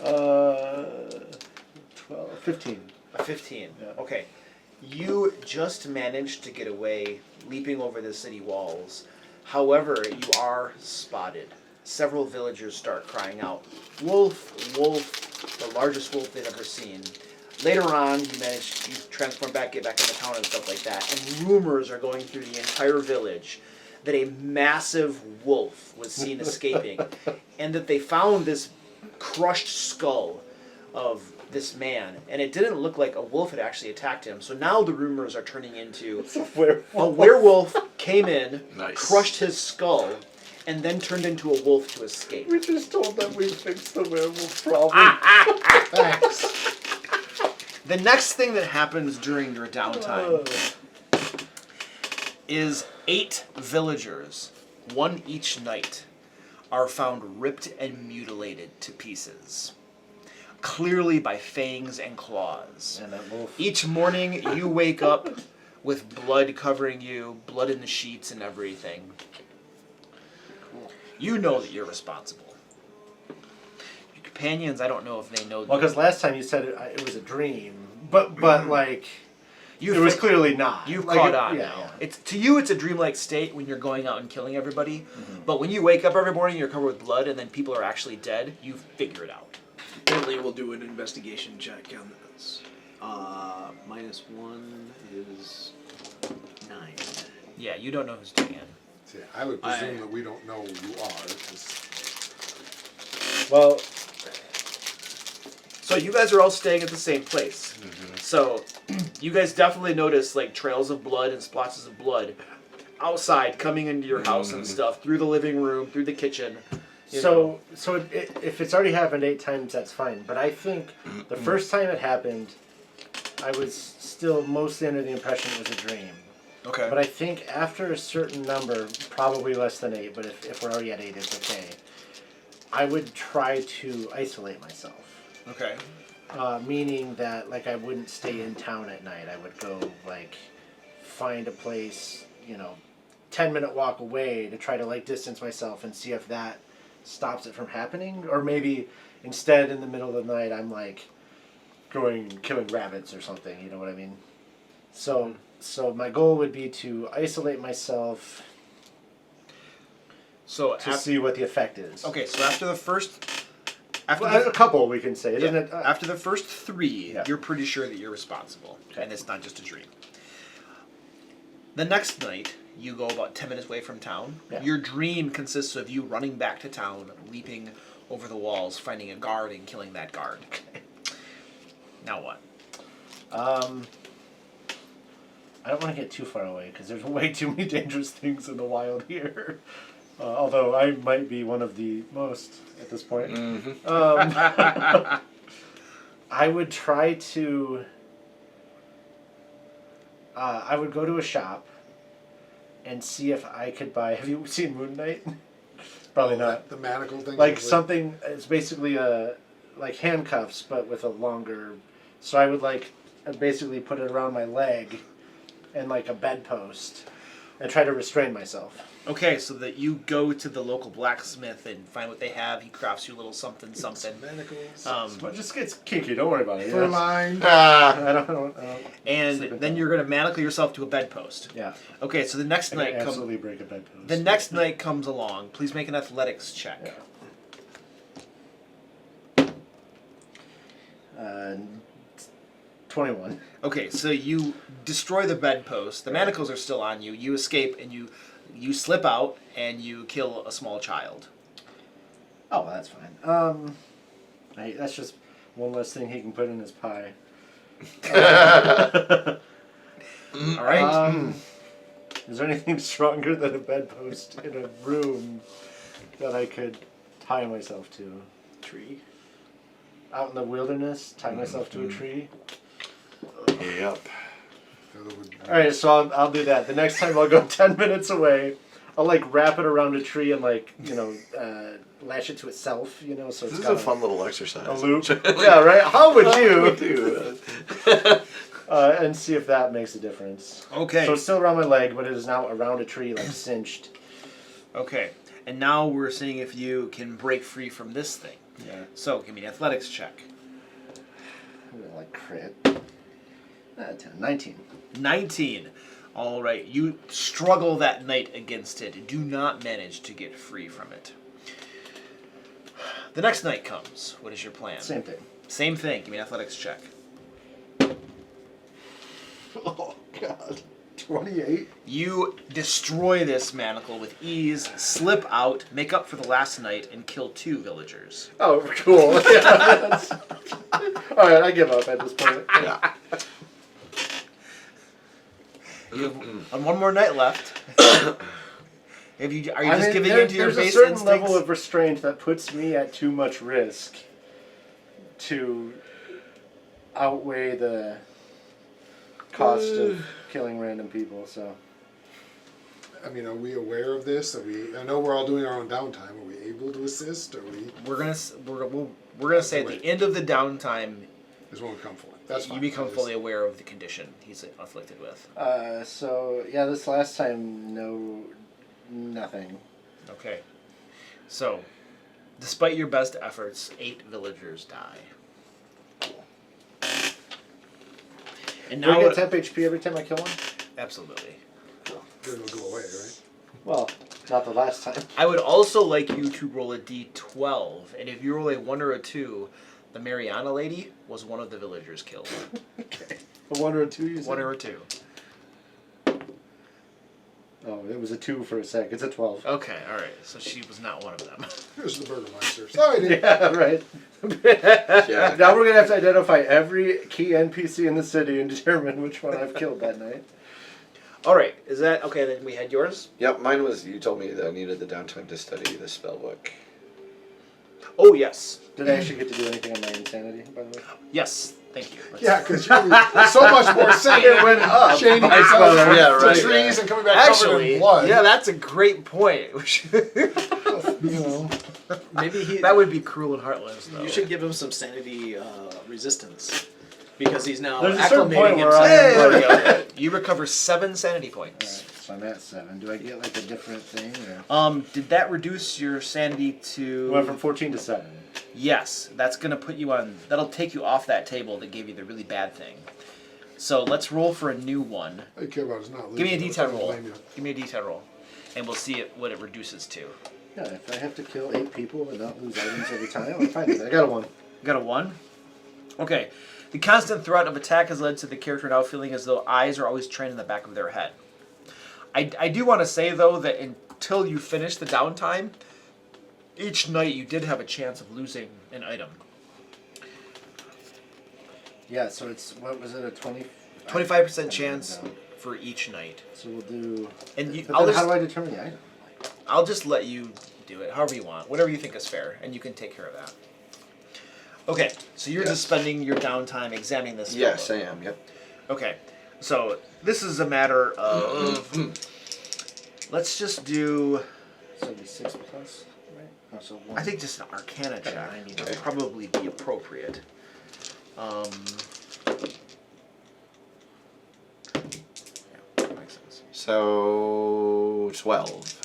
Uh, 15. A 15. Yeah. Okay. You just managed to get away, leaping over the city walls. However, you are spotted. Several villagers start crying out, "Wolf! Wolf!" The largest wolf they've ever seen. Later on, you transform back, get back into town and stuff like that. And rumors are going through the entire village that a massive wolf was seen escaping, and that they found this crushed skull of this man, and it didn't look like a wolf had actually attacked him. So now the rumors are turning into a werewolf came in, Nice. crushed his skull, and then turned into a wolf to escape. We just told them we fixed the werewolf problem. Thanks. The next thing that happens during your downtime is 8 villagers, one each night, are found ripped and mutilated to pieces, clearly by fangs and claws. And that wolf. Each morning you wake up with blood covering you, blood in the sheets and everything. You know that you're responsible. Your companions, I don't know if they know. Well, because last time you said it was a dream, but like you it was clearly not. You've Like, caught on yeah, now. yeah. It's to you, it's a dreamlike state when you're going out and killing everybody. But when you wake up every morning, you're covered with blood, and then people are actually dead. You figure it out. Bentley will do an investigation check on this. -1 is 9. Yeah, you don't know who's doing it. See, I would presume that we don't know who you are. 'Cause Well, So you guys are all staying at the same place. So you guys definitely notice like trails of blood and splotches of blood outside coming into your house and stuff, through the living room, through the kitchen. You know. if it's already happened 8 times, that's fine. But I think the first time it happened, I was still mostly under the impression it was a dream. Okay. But I think after a certain number, probably less than 8, but if we're already at 8, it's okay. I would try to isolate myself. Okay. Meaning that, like, I wouldn't stay in town at night. I would go, like, find a place, 10-minute walk away to try to, like, distance myself and see if that stops it from happening. Or maybe instead, in the middle of the night, I'm, like, going killing rabbits or something, you know what I mean? So my goal would be to isolate myself to see what the effect is. Okay, so after the first... A couple, we can say. Isn't it? After the first 3, Yeah. you're pretty sure that you're responsible, and it's not just a dream. The next night, you go about 10 minutes away from town. Yeah. Your dream consists of you running back to town, leaping over the walls, finding a guard, and killing that guard. Now what? I don't want to get too far away because there's way too many dangerous things in the wild here. Although I might be one of the most at this point. I would try to... I would go to a shop and see if I could buy... Have you seen Moon Knight? Probably not. The manacle thing? Like something... It's basically like handcuffs, but with a longer... So I would basically put it around my leg and like a bedpost and try to restrain myself. Okay, so that you go to the local blacksmith and find what they have. He crafts you a little something. Manacles. But it just gets kinky, don't worry about it. Fur line. I don't And then you're going to manacle yourself to a bedpost. Yeah. Okay, so the next I night could absolutely break a bedpost. The next night comes along. Please make an athletics check. Yeah. 21. Okay, so you destroy the bedpost. The manacles are still on you. You escape and you slip out and you kill a small child. Oh, well, that's fine. That's just one less thing he can put in his pie. All right. Is there anything stronger than a bedpost in a room that I could tie myself to? Tree. Out in the wilderness, tie myself to a tree? Yep. Alright, so I'll do that. The next time I'll go 10 minutes away. I'll wrap it around a tree and lash it to itself, so it's This is got a fun little exercise. a loop. Yeah, right? How would you? do And see if that makes a difference. Okay. So it's still around my leg, but it is now around a tree, cinched. Okay. And now we're seeing if you can break free from this thing. Yeah. So give me an athletics check. Crit. 10, 19. 19. All right. You struggle that night against it. Do not manage to get free from it. The next night comes. What is your plan? Same thing. Same thing. Give me an athletics check. Oh, God. 28. You destroy this manacle with ease, slip out, make up for the last night, and kill 2 villagers. Oh, cool. Yeah, alright, I give up at this point. Yeah. You have one more night left. Are you just giving in to your base There's a certain instincts? level of restraint that puts me at too much risk to outweigh the cost of killing random people, so... I mean, are we aware of this? I know we're all doing our own downtime. Are we able to assist? We're gonna say at the end of the downtime, is when we come for it. That's fine. you become fully aware of the condition he's afflicted with. So, yeah, this last time, nothing. Okay. So, despite your best efforts, 8 villagers die. And Do I now get temp HP every time I kill one? absolutely. Then it'll go away, right? Well, not the last time. I would also like you to roll a d12, and if you roll a 1 or a 2, the Mariana lady was one of the villagers killed. Okay. A 1 or a 2, you said? 1 or a 2. Oh, it was a 2 for a sec. It's a 12. Okay, alright. So she was not one of them. Here's the Burgermeister. Sorry, dude. Yeah, right. Yeah. Now we're going to have to identify every key NPC in the city and determine which one I've killed that night. Alright, is that... Okay, then we had yours? Yep, mine was, you told me that I needed the downtime to study the spell book. Oh, yes. Did I actually get to do anything on my insanity, by the way? Yes. Thank you. Let's- Yeah, because you're so much more sane. It went up. Chaining I yourself swear. Yeah, to right, trees yeah. and coming back covered in blood. yeah, that's a great point. You know. Maybe he. That would be cruel and heartless, though. You should give him some sanity resistance because he's now There's a certain acclimating point where himself. Hey, there we go. You recover 7 sanity points. So I'm at 7. Do I get like a different thing? Or? Did that reduce your sanity to? It went from 14 to 7. Yes, that's gonna put you on. That'll take you off that table that gave you the really bad thing. So let's roll for a new one. All you care about is not Give me a losing, D10 so I don't roll. blame you. Give me a D10 roll, and we'll see what it reduces to. Yeah, if I have to kill 8 people and not lose items every time, I'm fine with that. I got a 1. You got a 1? Okay. The constant threat of attack has led to the character now feeling as though eyes are always trained in the back of their head. I do want to say, though, that until you finish the downtime, each night you did have a chance of losing an item. Yeah, so it's, what was it, a 20? 25% chance for each night. So we'll do... And you, But then how do I determine the item? I'll just let you do it however you want, whatever you think is fair, and you can take care of that. Okay, so you're just spending your downtime examining this. Yes, I photo. am. Yep. Okay, so this is a matter of let's just do. So it'll be 6 plus, right? Oh, so 1. I think just an Arcana check would Okay. probably be appropriate. Yeah, that makes sense. So 12.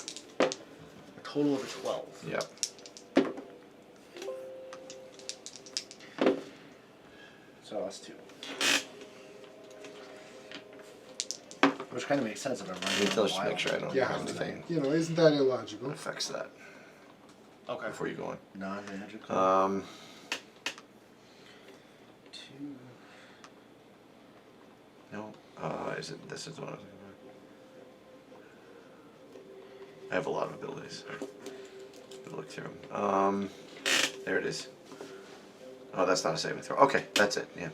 A total of 12. Yep. So I lost 2. Which kind of makes sense if I'm running Let's on just wild. make sure I don't Yeah, have anything you know, isn't that that illogical? affects that Okay. before you go on. Non-magical. 2. No. Is it? This is the one I was thinking about. I have a lot of abilities. I'll look through them. There it is. Oh, that's not a saving throw. Okay, that's it. Yeah.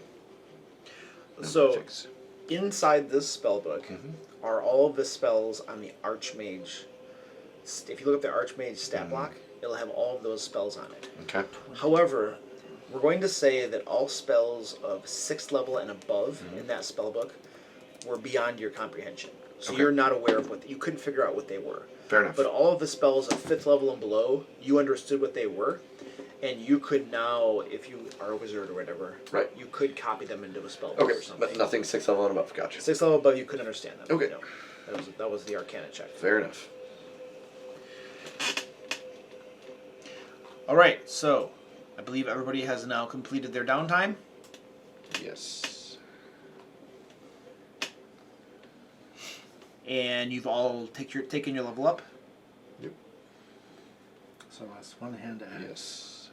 No So magics. inside this spellbook Mhm. are all of the spells on the Archmage. If you look up the Archmage stat block, it'll have all of those spells on it. Okay. However, we're going to say that all spells of 6th level and above in that spellbook were beyond your comprehension. So Okay. you're not aware of what you couldn't figure out what they were. Fair enough. But all of the spells of 5th level and below, you understood what they were, and you could now, if you are a wizard or whatever, Right. you could copy them into a spellbook Okay, or something. but nothing 6th level and above. Gotcha. 6th level above, you couldn't understand them. Okay. No. That was the Arcana check. Fair enough. All right, so I believe everybody has now completed their downtime. Yes. And you've all taken your level up. So I lost 1 hand axe Yes.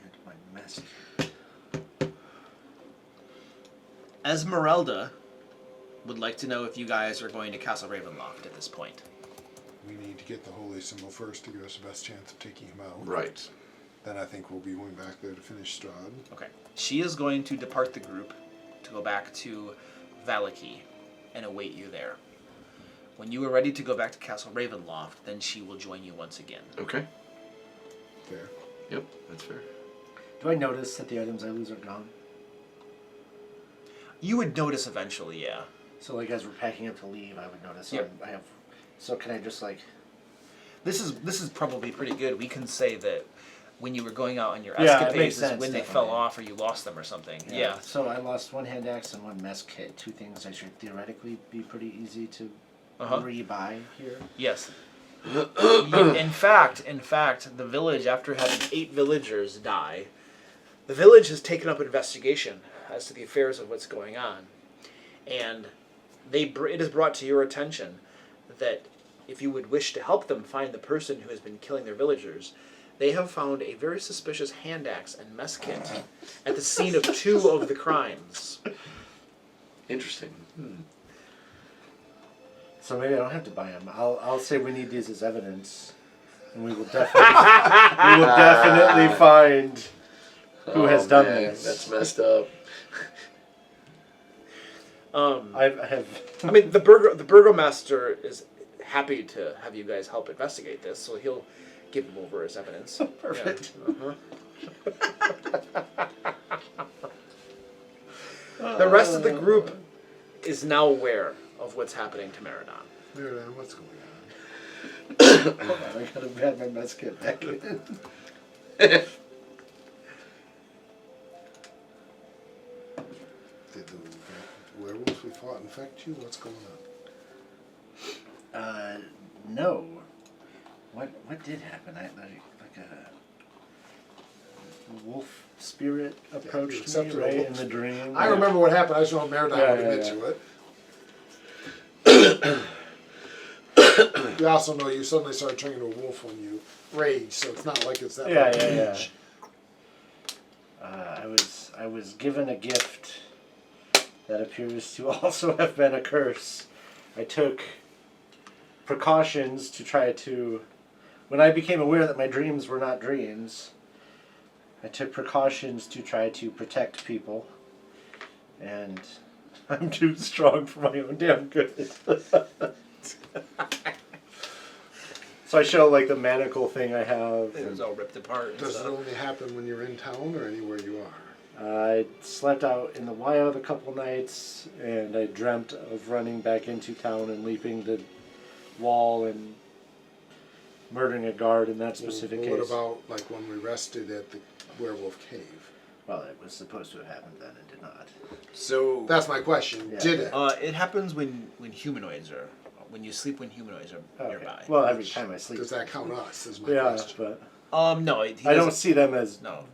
and my mask. Esmeralda would like to know if you guys are going to Castle Ravenloft at this point. We need to get the holy symbol first to give us the best chance of taking him out. Right. Then I think we'll be going back there to finish Strahd. Okay. She is going to depart the group to go back to Valaki and await you there. When you are ready to go back to Castle Ravenloft, then she will join you once again. Okay. Fair. Yep, that's fair. Do I notice that the items I lose are gone? You would notice eventually, yeah. So like as we're packing up to leave, I would notice. Yep. I have. So can I just like? This is probably pretty good. We can say that when you were going out on your Yeah, it escapades makes is sense, when they definitely. fell off or you lost them or something. Yeah. So I lost 1 hand axe and 1 mess kit. 2 things I should theoretically be pretty easy to re-buy here. Yes. In fact, the village, after having 8 villagers die, the village has taken up an investigation as to the affairs of what's going on, and it is brought to your attention that if you would wish to help them find the person who has been killing their villagers, they have found a very suspicious hand axe and mess kit at the scene of 2 of the crimes. Interesting. So maybe I don't have to buy them. I'll say we need these as evidence, and we will definitely find who has done this. That's messed up. I have. I mean, the burgomaster is happy to have you guys help investigate this, so he'll give them over as evidence. Perfect. Yeah. The rest of the group is now aware of what's happening to Meridon. Meridon, what's going on? Hold on, I gotta have my mess kit back in. Did the werewolves we fought infect you? What's going on? No. What did happen? Like a wolf spirit approached me accepted a right wolf in the dream. I remember what happened. I just know Meridon would admit to it. You also know you suddenly started turning into a wolf when you rage, so it's not like it's that Yeah, much yeah, yeah. rage. I was given a gift that appears to also have been a curse. I took precautions to try to... When I became aware that my dreams were not dreams, I took precautions to try to protect people. And I'm too strong for my own damn good. So I show like the manacle thing I have. It was all ripped apart. Does it only happen when you're in town or anywhere you are? I slept out in the wild a couple nights, and I dreamt of running back into town and leaping the wall and murdering a guard in that specific What case. about like when we rested at the werewolf cave? Well, it was supposed to have happened then and did not. So That's my question. Yeah. Did it? it happens when humanoids are when you sleep when humanoids are Okay. nearby. Well, every time I sleep. Does that count us? Is my Yeah, question. but No, I don't see them as No,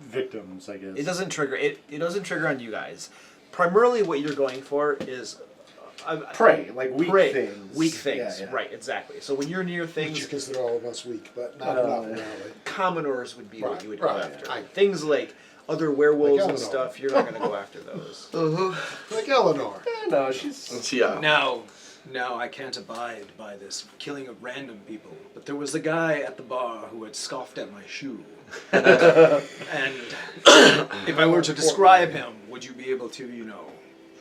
victims, I guess. it doesn't trigger. It doesn't trigger on you guys. Primarily, what you're going for is Prey, like weak prey, things. Weak things, Yeah, yeah. right? Exactly. So when you're near Which things, you consider all of us weak, but not enough apparently. commoners would be what Right, you would right, go after. I- Things like other werewolves Like and Eleanor. stuff, you're not going to go after those. Like Eleanor. No, she's... Yeah. Now, I can't abide by this killing of random people, but there was a guy at the bar who had scoffed at my shoe. And if I were to describe him, would you be able to,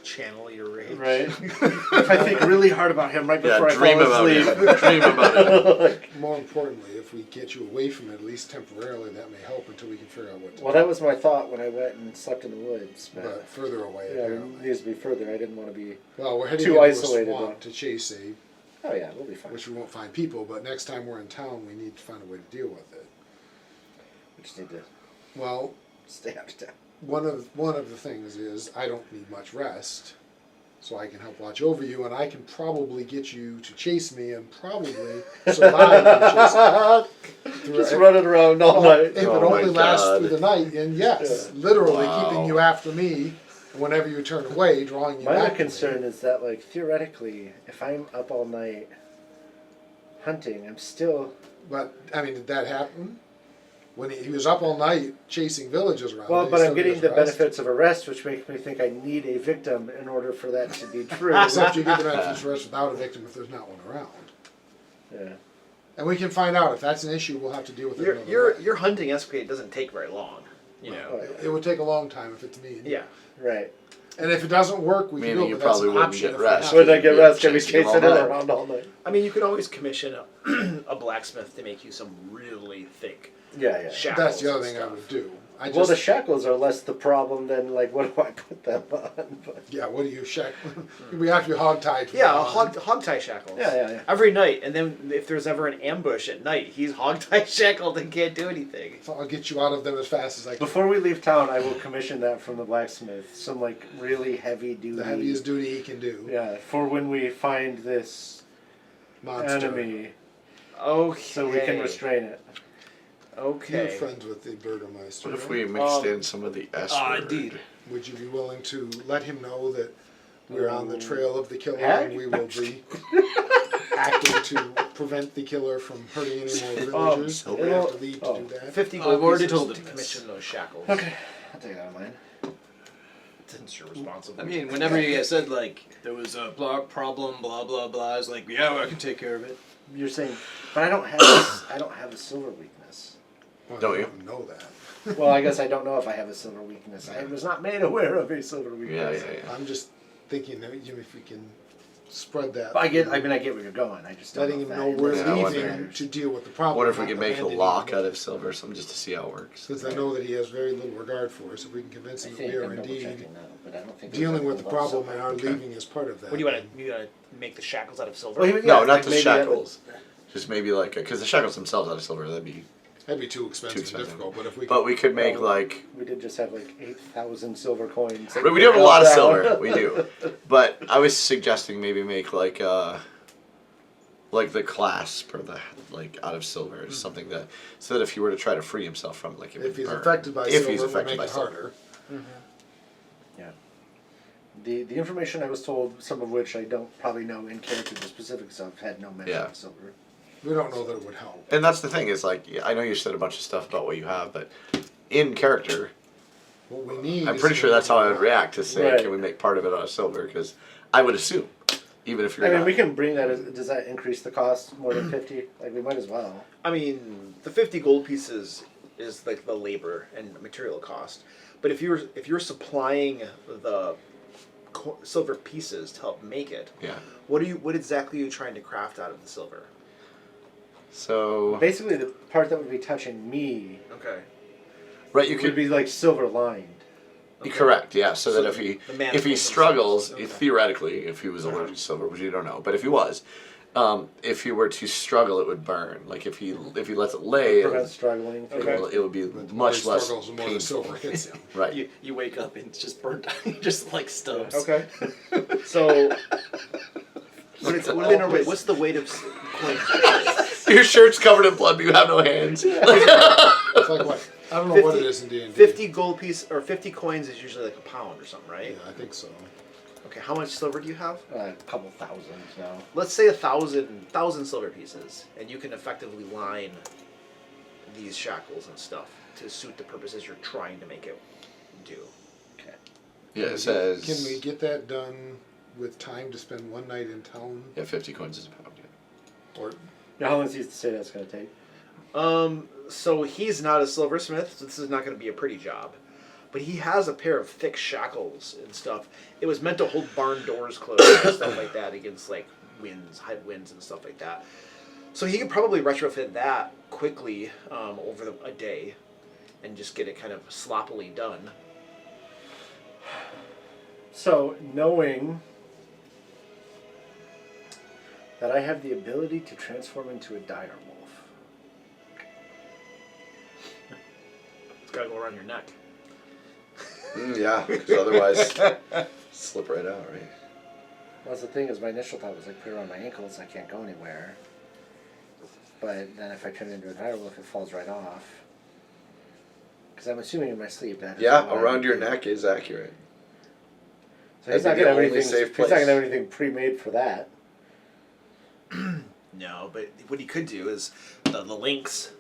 Channel your rage. Right. If I think really hard about him right Yeah, before I dream fall about asleep. it. Dream about it. More importantly, if we get you away from it, at least temporarily, that may help until we can figure out what to Well, do. that was my thought when I went and slept in the woods. But further away, Yeah, it apparently. needs to be further. I didn't want to be... Well, we're heading too into isolated, a swamp though. to chase Oh yeah, we'll be fine. which we won't find people, but next time we're in town, we need to find a way to deal with it. We just need to Well, stay out of town. one of the things is I don't need much rest, so I can help watch over you, and I can probably get you to chase me and probably survive the chase. Just running around all Well, night. if it Oh my only lasts God. through the night, then yes, Yeah. literally Wow. keeping you after me whenever you turn away, drawing you My back. other to me. concern is that, like, theoretically, if I'm up all night hunting, I'm still... But I mean, did that happen? When he was up all night chasing villages around. Well, did he but still I'm get getting his the rest? benefits of arrest, which makes me think I need a victim in order for that to be true. Except you get the benefits of rest without a victim if there's not one around. Yeah. And we can find out if that's an issue. We'll have to deal with it. another way. Your hunting escapade doesn't take very long. You know. Oh, It would take a long time if it's me. And you. Yeah. Right. And if it doesn't work, we can Meaning do it. you But that's probably an wouldn't option. get if we rest. have When to. I get rest, gonna be Chasing him chasing it all night. around all night. I mean, you could always commission a blacksmith to make you some really thick Yeah, yeah. shackles. That's the other and thing I stuff. would do. I Well, the just shackles are less the problem than, like, what do I put them on? But, yeah. What do you check? We have to be hog-tied. from Yeah, now on. hog tie shackles. yeah. Every night, and then if there's ever an ambush at night, he's hog tie shackled and can't do anything. So I'll get you out of them as fast as I can. Before we leave town, I will commission that from the blacksmith. Some, like, really heavy duty. The heaviest duty he can do. Yeah, for when we find this Monster. enemy, Okay. so we can restrain it. You're Okay. friends with the Burgermeister. What if right? we mixed in some of the S word? indeed. Would you be willing to let him know that we're on the trail of the killer Heck. and we will be acting to prevent the killer from hurting any more villagers? so we have to leave to oh. do that. 50 I've gold already pieces told to him this. commission those shackles. Okay, I'll take that on mine. Since you're responsible. I mean, whenever you guys said, like, there was a problem, blah, blah, blah, I was like, yeah, well, I can take care of it. You're saying, but I don't have a silver weakness. Well, Don't I you? don't know that. Well, I guess I don't know if I have a silver weakness. I was not made aware of a silver Yeah, weakness. yeah, yeah. I'm just thinking that if we can spread that. I get where you're going. I just don't letting him if know that we're is- Yeah, I wonder- leaving to deal with the problem. What if we not could make a abandoning lock him. out of silver or something just to see how it works? Since I know that he has very little regard for us, if we can convince I him that think we are I'm indeed double-checking now, but I don't think there's dealing a with the whole lot of problem and silver. our leaving is part of that. What do you want to? You want to make the shackles out of silver? Well, No, yeah, not like the maybe that shackles. Just maybe like because the shackles themselves out of silver that'd be. That'd be too expensive, expensive. and difficult, but if we But we could make Well, like. We did just have like 8,000 silver coins. But we do have a lot of silver. We do. But I was suggesting maybe make like the clasp or the like out of silver or something that so that if he were to try to free himself from it, like it would if he's burn. affected by If silver, he's it would affected make by it silver. harder. Yeah. The information I was told, some of which I don't probably know in character, the specifics of, had no mention Yeah. of silver. We don't know that it would help. And that's the thing is like I know you said a bunch of stuff about what you have, but in character, What we need. I'm is pretty sure that's how I would to- react to say, Right. can we make part of it out of silver? Because I would assume, even if you're I mean, not. we can bring that. Does that increase the cost more than 50? Like, we might as well. I mean, the 50 gold pieces is like the labor and material cost. But if you're supplying the silver pieces to help make it, Yeah. what exactly are you trying to craft out of the silver? So Basically, the part that would be touching me Okay. right, you would could be like silver lined. be correct, yeah. So, So that the if he manacles struggles, themselves, okay. theoretically, if he was allergic to silver, which you don't know, but if he was, if he were to struggle, it would burn. Like if he lets it lay, Prevent struggling. it would be But the much more he less struggles, the more the painful. silver hits him. Right. You wake up and it's just burnt out. Just like stubs. Okay. So, what's the weight of coins? Your shirt's covered in blood, but you have no hands. It's like what? I don't know what it is in D&D. 50 gold piece or 50 coins is usually like a pound or something, right? Yeah, I think so. Okay. How much silver do you have? A couple thousand now. Let's say 1,000 silver pieces, and you can effectively line these shackles and stuff to suit the purposes you're trying to make it do. Okay. Yeah, it says. Can we get that done with time to spend one night in town? Yeah, 50 coins is a pound. Yeah. Or Now, how long does he say that's going to take? So he's not a silversmith, so this is not going to be a pretty job. But he has a pair of thick shackles and stuff. It was meant to hold barn doors closed and stuff like that against like winds, headwinds and stuff like that. So he could probably retrofit that quickly over a day and just get it kind of sloppily done. So, knowing that I have the ability to transform into a dire wolf. It's got to go around your neck. Yeah, because otherwise, slip right out, right? Well, that's the thing is, my initial thought was like, put it around my ankles, I can't go anywhere. But then if I turn it into a dire wolf, it falls right off. Because I'm assuming in my sleep that. Yeah, around your neck is accurate. So he's That'd not be gonna the have only anything. safe He's not place. gonna have anything pre-made for that. No, but what he could do is the links,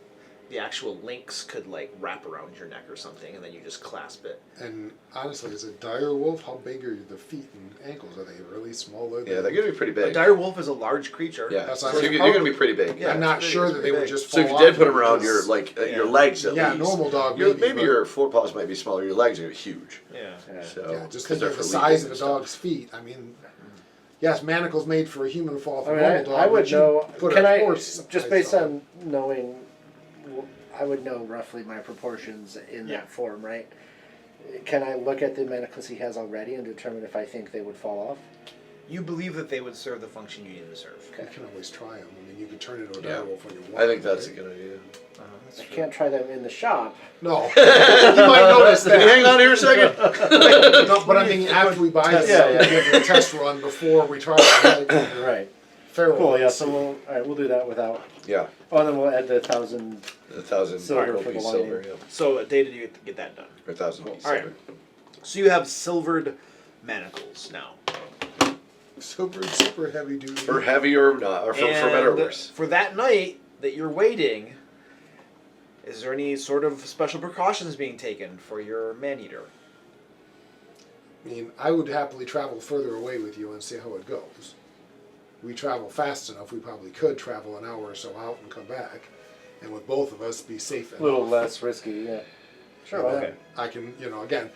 the actual links could like wrap around your neck or something, and then you just clasp it. and honestly, as a dire wolf, how big are the feet and ankles? Are they really small? Yeah, they're gonna be pretty A big. dire wolf is a large creature. Yeah, That's so what I'm you're saying. gonna be pretty big. Yeah. I'm not it's sure pretty that they would big. just So fall if you did off put them around because- your legs at yeah, least. normal dog Maybe maybe, but- your forepaws might be smaller. Your legs are huge. Yeah. Yeah. So Yeah, just 'cause think they're of the for size leaping of a and stuff. dog's feet. I mean, yes, manacles made for a human fall off I a mean, normal dog. I would but you know. put Can a I horse just size based dog. on knowing? I would know roughly my proportions in Yeah. that form, right? Can I look at the manacles he has already and determine if I think they would fall off? You believe that they would serve the function you need them to serve. You can always try them. I mean, you could turn into a Yeah. dire wolf when you want. I think that's a right? good idea. That's I true. can't try them in the shop. No, you might notice that. Hang on here a second. No, but I mean, after we buy them, Yeah, yeah. we give it a test run before we try it. Right? Right. Fair Cool. one. Yeah. So we'll. All right. We'll do that without. Yeah, Oh, and then we'll add the 1,000. 1,000 Silver gold for the piece lining. silver. Yeah, So a day to get that done. or 1,000 piece All right. silver. So you have silvered manacles now. Super heavy duty. For heavy or not, or for better or worse. For that night that you're waiting, is there any sort of special precautions being taken for your man-eater? I mean, I would happily travel further away with you and see how it goes. We travel fast enough, we probably could travel an hour or so out and come back, and with both of us be safe A enough. little less risky. Yeah. Sure. why not? Okay. I can, again,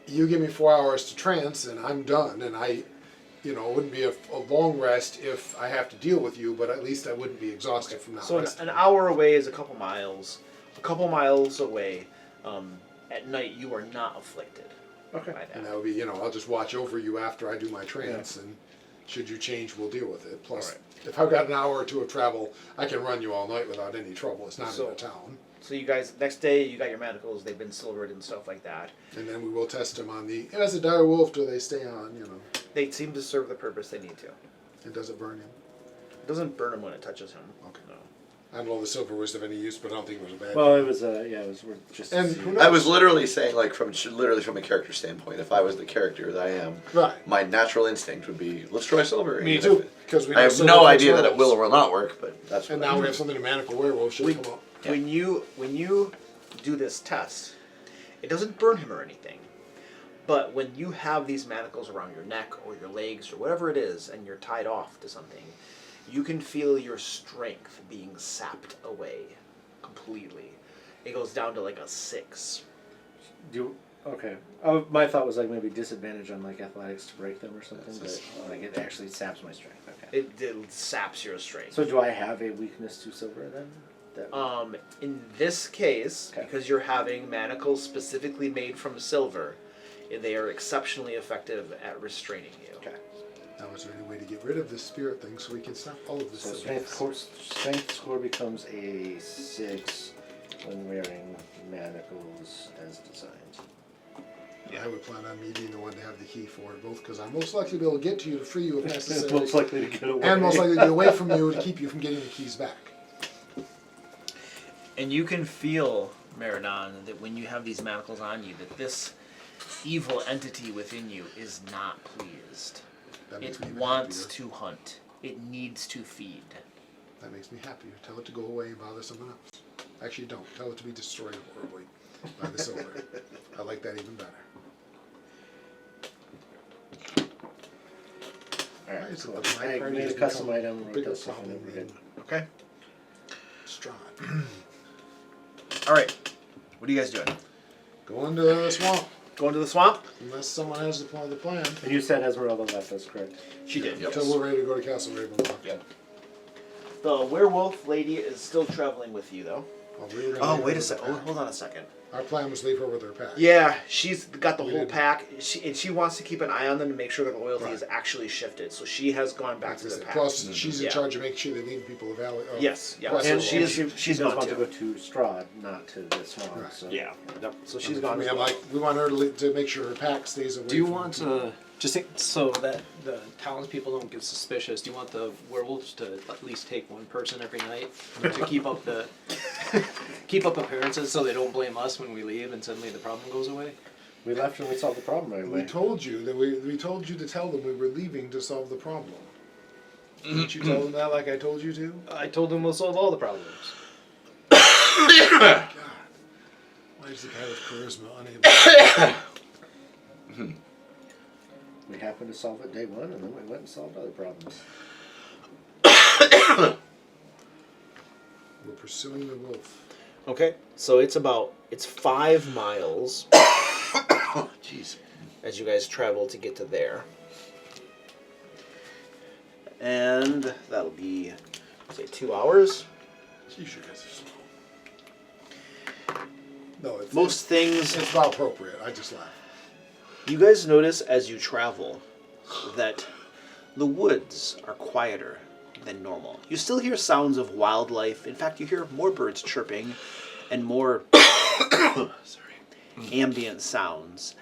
you give me 4 hours to trance and I'm done, and you know, it wouldn't be a long rest if I have to deal with you, but at least I wouldn't be exhausted from not So resting. an hour away is a couple miles. A couple miles away, at night you are not afflicted. Okay. By And that. that would be, you know, I'll just watch over you after I do my trance, and should you change, we'll deal with it. Plus, if I've got an hour or two of travel, I can run you all night without any trouble. It's not in a town. So you guys, next day you got your manacles. They've been silvered and stuff like that. And then we will test them on the, as a dire wolf, do they stay on, you know, They seem to serve the purpose they need to. and does it burn him? It doesn't burn him when it touches him. Okay. No. I don't know if the silver was of any use, but I don't think it was a bad Well, thing. it was it was just. And who knows? I was literally saying, like, from a character standpoint, if I was the character that I am, Right. my natural instinct would be, let's try silver. Me even too, if it- because we I know have silver no affects idea that it will werewolves. or will not work, but that's And what now I we have something to manacle werewolves should come up. When you do this test, it doesn't burn him or anything. But when you have these manacles around your neck or your legs or whatever it is, and you're tied off to something, you can feel your strength being sapped away completely. It goes down to like a 6. Okay. My thought was like maybe disadvantage on like athletics to break them or something, but like it actually saps my strength. Okay. It saps your strength. So do I have a weakness to silver then? In this case, Okay. because you're having manacles specifically made from silver, they are exceptionally effective at restraining you. Okay. Now, is there any way to get rid of this spirit thing so we can stop all of this? So silliness? strength score becomes a 6 when wearing manacles as designed. I would plan on me being the one to have the key for it, both because I'm most likely to be able to get to you to free you if necessary, Most likely to get away. and most likely to be away from you to keep you from getting the keys back. And you can feel, Maradon, that when you have these manacles on you, that this evil entity within you is not pleased. That makes It me even wants happier. to hunt. It needs to feed. That makes me happier. Tell it to go away and bother someone else. Actually, don't. Tell it to be destroyed horribly by the silver. I like that even better. Alright, so But my I party made has a custom become item. a Wrote bigger that stuff in problem there, we're than good. Okay. Strahd. All right. What are you guys doing? Go into the swamp Going to the swamp? unless someone has the plan. And you said Esmeralda left us, correct? She did. Until we're ready to go to Castle Ravenloft. Yep. The werewolf lady is still traveling with you, though. Oh, we were gonna Oh, leave wait her a with second. the Oh, pack. hold on a second. Our plan was to leave her with her pack. Yeah, she's got the We whole didn't- pack. She wants to keep an eye on them to make sure that the loyalty Right. is actually shifted. So she has gone back to the pack. Plus, she's in Yeah. charge of making sure they leave people the valley. Yes, yeah. Plus, So And she is. She's does gone want too. to go to Strahd, not to the swamp. Right. So. Yeah. Yep. So she's I gone. mean, as well. we want her to make sure her pack stays away. Do you from want people. to just so that the townspeople don't get suspicious? Do you want the werewolves to at least take one person every night to keep up the keep up appearances so they don't blame us when we leave and suddenly the problem goes away? We left and we solved the problem right We away. told you that we told you to tell them we were leaving to solve the problem. Didn't you tell them that like I told you to? I told them we'll solve all the problems. God. Why is the guy with charisma unable? We happened to solve it day one, and then we went and solved other problems. We're pursuing the wolf. Okay, so it's 5 miles Oh, jeez. as you guys travel to get to there, and that'll be say 2 hours. Jeez, you guys are slow. No, it's Most things it's not appropriate. I just laugh. you guys notice as you travel that the woods are quieter than normal. You still hear sounds of wildlife. In fact, you hear more birds chirping and more ambient sounds.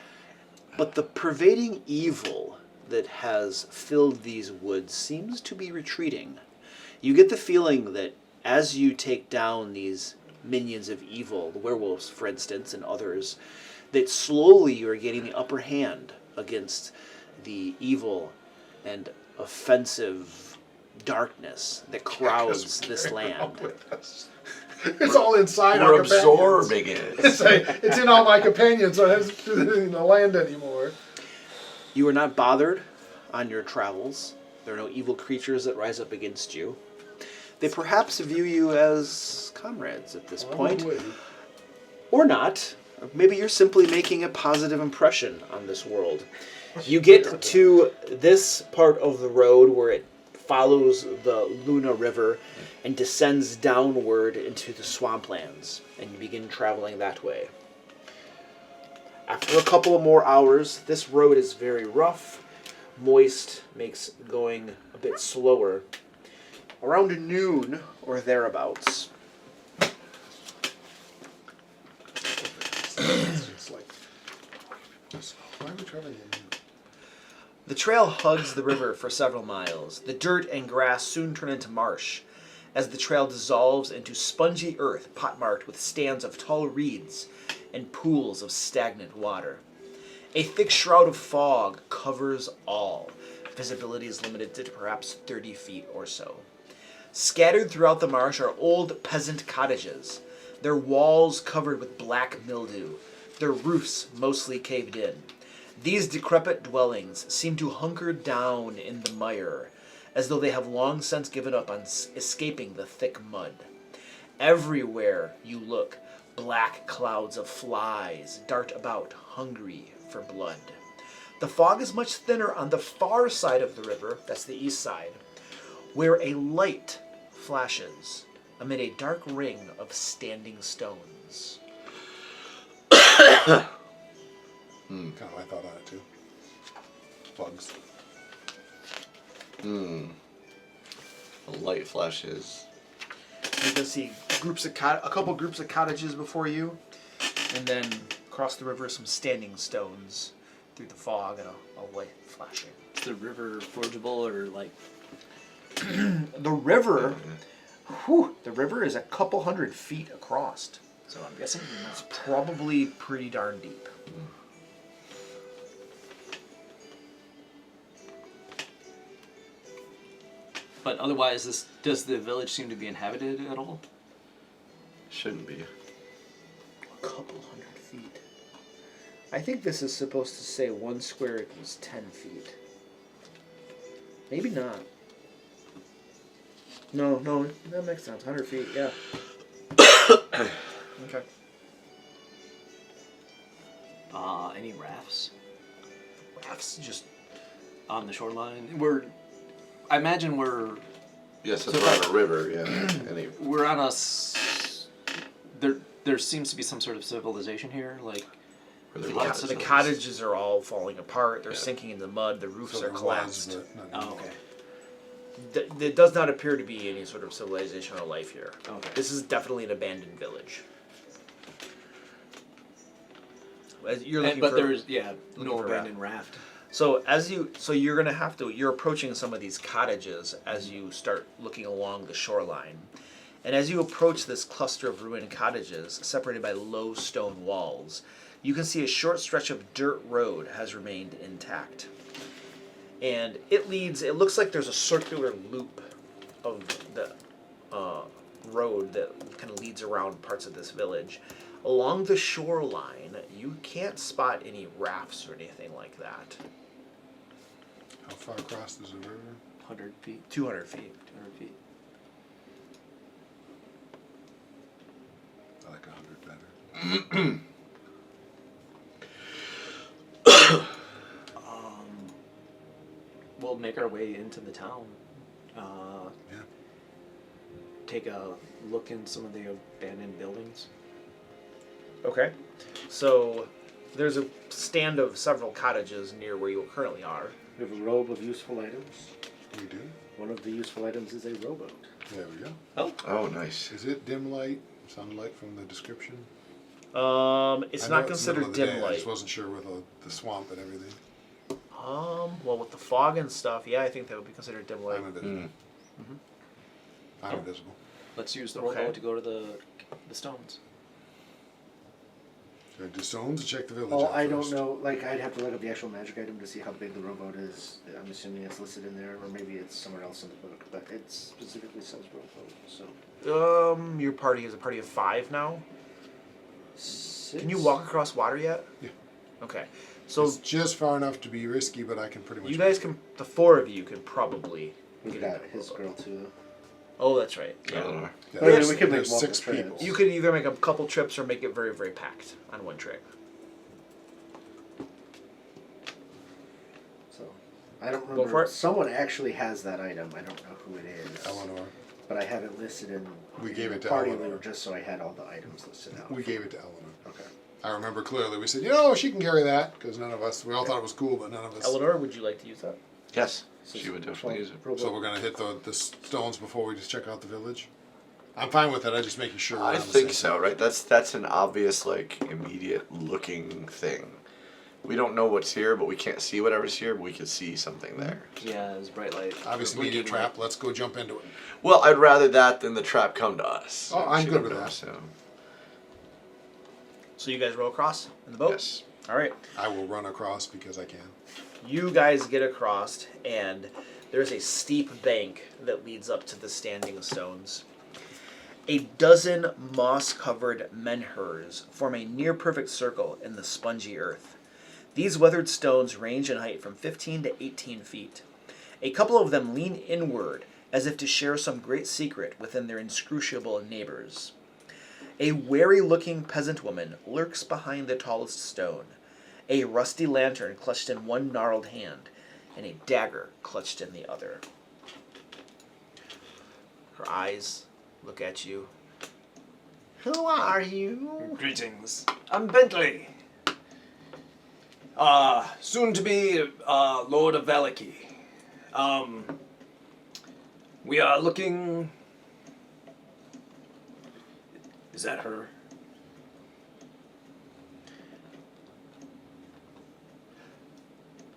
But the pervading evil that has filled these woods seems to be retreating. You get the feeling that as you take down these minions of evil, the werewolves, for instance, and others, that slowly you are getting the upper hand against the evil and offensive darkness that crowds this land. It's all inside We're our companions. absorbing it. It's in all my companions, so it hasn't to do anything to land anymore. You are not bothered on your travels. There are no evil creatures that rise up against you. They perhaps view you as comrades at this point. Wait. Or not. maybe you're simply making a positive impression on this world. You get to this part of the road where it follows the Luna River and descends downward into the swamplands, and you begin traveling that way. After a couple of more hours, this road is very rough, moist, makes going a bit slower. Around noon or thereabouts, It's like, why are we traveling in? The trail hugs the river for several miles. The dirt and grass soon turn into marsh as the trail dissolves into spongy earth pot-marked with stands of tall reeds and pools of stagnant water. A thick shroud of fog covers all. Visibility is limited to perhaps 30 feet or so. Scattered throughout the marsh are old peasant cottages, their walls covered with black mildew, their roofs mostly caved in. These decrepit dwellings seem to hunker down in the mire, as though they have long since given up on escaping the thick mud. Everywhere you look, black clouds of flies dart about, hungry for blood. The fog is much thinner on the far side of the river, that's the east side, where a light flashes amid a dark ring of standing stones. Kind of my thought on it too. Bugs. The light flashes. You can see a couple groups of cottages before you, and then across the river some standing stones through the fog and a light flashing. Is the river forgeable or like? The river, the river is a couple hundred feet across, so I'm guessing it's probably pretty darn deep. But otherwise, does the village seem to be inhabited at all? Shouldn't be. A couple hundred feet. I think this is supposed to say 1 square equals 10 feet. Maybe not. No, that makes sense. 100 feet, yeah. Okay. Any rafts Rafts just on the shoreline? I imagine we're Yes, So it's if on a river, yeah. we're on a. There seems to be some sort of civilization here, like. Where there Yeah, was so the houses. cottages are all falling apart. They're Yeah. sinking in the mud. The roofs So are there was, collapsed. but not Oh, anymore. okay. There does not appear to be any sort of civilization or life here. Okay. This is definitely an abandoned village. As you're looking But for, there's looking no for abandoned raft. So you're gonna have to. You're approaching some of these cottages as you start looking along the shoreline, and as you approach this cluster of ruined cottages separated by low stone walls, you can see a short stretch of dirt road has remained intact, and it leads. It looks like there's a circular loop of the road that kind of leads around parts of this village. Along the shoreline, you can't spot any rafts or anything like that. How far across is the river? 100 feet. 200 feet. 200 feet. I like 100 better. We'll make our way into the town. Yeah. Take a look in some of the abandoned buildings. Okay. So there's a stand of several cottages near where you currently are. We have a robe of useful items. We do. One of the useful items is a rowboat. There we go. Oh, nice. Is it dim light? Sunlight from the description? It's I know not middle considered of the day, dim I light. just wasn't sure with the swamp and everything. Well, with the fog and stuff, yeah, I think that would be considered dim light. I'm invisible. I'm invisible. Let's use the Okay. rowboat to go to the stones. Should I do stones or check the village Oh, out I don't first? know. Like, I'd have to look up the actual magic item to see how big the rowboat is. I'm assuming it's listed in there, or maybe it's somewhere else in the book. But it specifically says rowboat. So. Your party is a party of 5 now. Six? Can you walk across water yet? Yeah. Okay. So It's just far enough to be risky, but I can pretty much. you guys can, the 4 of you can probably We've get got into the his rowboat. girl too. Oh, that's right. Eleanor. Yeah, I mean, there's- we could make there's multiple 6 trips. people. You could either make a couple trips or make it very, very packed on one trip. So I don't Go remember. for it. Someone actually has that item. I don't know who it is. Eleanor. But I have it listed in We gave it to party Eleanor. leader just so I had all the items listed out. We gave it to Eleanor. Okay. I remember clearly. We said, you know, she can carry that because none of us. We all thought it was cool, but none of us. Eleanor, would you like to use that? Yes, she would definitely use it. So we're gonna hit the stones before we just check out the village. I'm fine with it. I'm just making sure. we're I on the think same so, right? That's an obvious, like, immediate looking thing. We don't know what's here, but we can't see whatever's here, but we can see something there. Yeah, it's bright light. Obviously, Blinking immediate trap. Let's go jump into it. Well, I'd rather that than the trap come to us. Oh, I'm She good would with know, that. So. So you guys row across in the boat? Yes. All right. I will run across because I can. You guys get across, and there's a steep bank that leads up to the standing stones. A dozen moss-covered menhirs form a near-perfect circle in the spongy earth. These weathered stones range in height from 15 to 18 feet. A couple of them lean inward as if to share some great secret within their inscrutable neighbors. A wary-looking peasant woman lurks behind the tallest stone, a rusty lantern clutched in one gnarled hand, and a dagger clutched in the other. Her eyes look at you. Who are you? Greetings. I'm Bentley. Soon to be Lord of Valaki. We are looking. Is that her?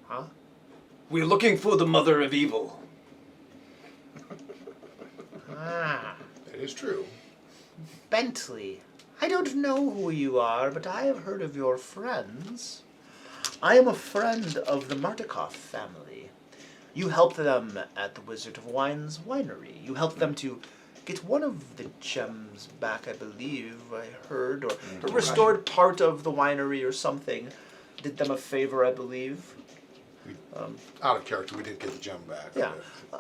Huh? We're looking for the Mother of Evil. Ah, That is true. Bentley. I don't know who you are, but I have heard of your friends. I am a friend of the Martikoff family. You helped them at the Wizard of Wine's winery. You helped them to get one of the gems back, I believe, I heard, or restored part of the winery or something. Did them a favor, I believe. Out of character, we did get the gem back. Yeah.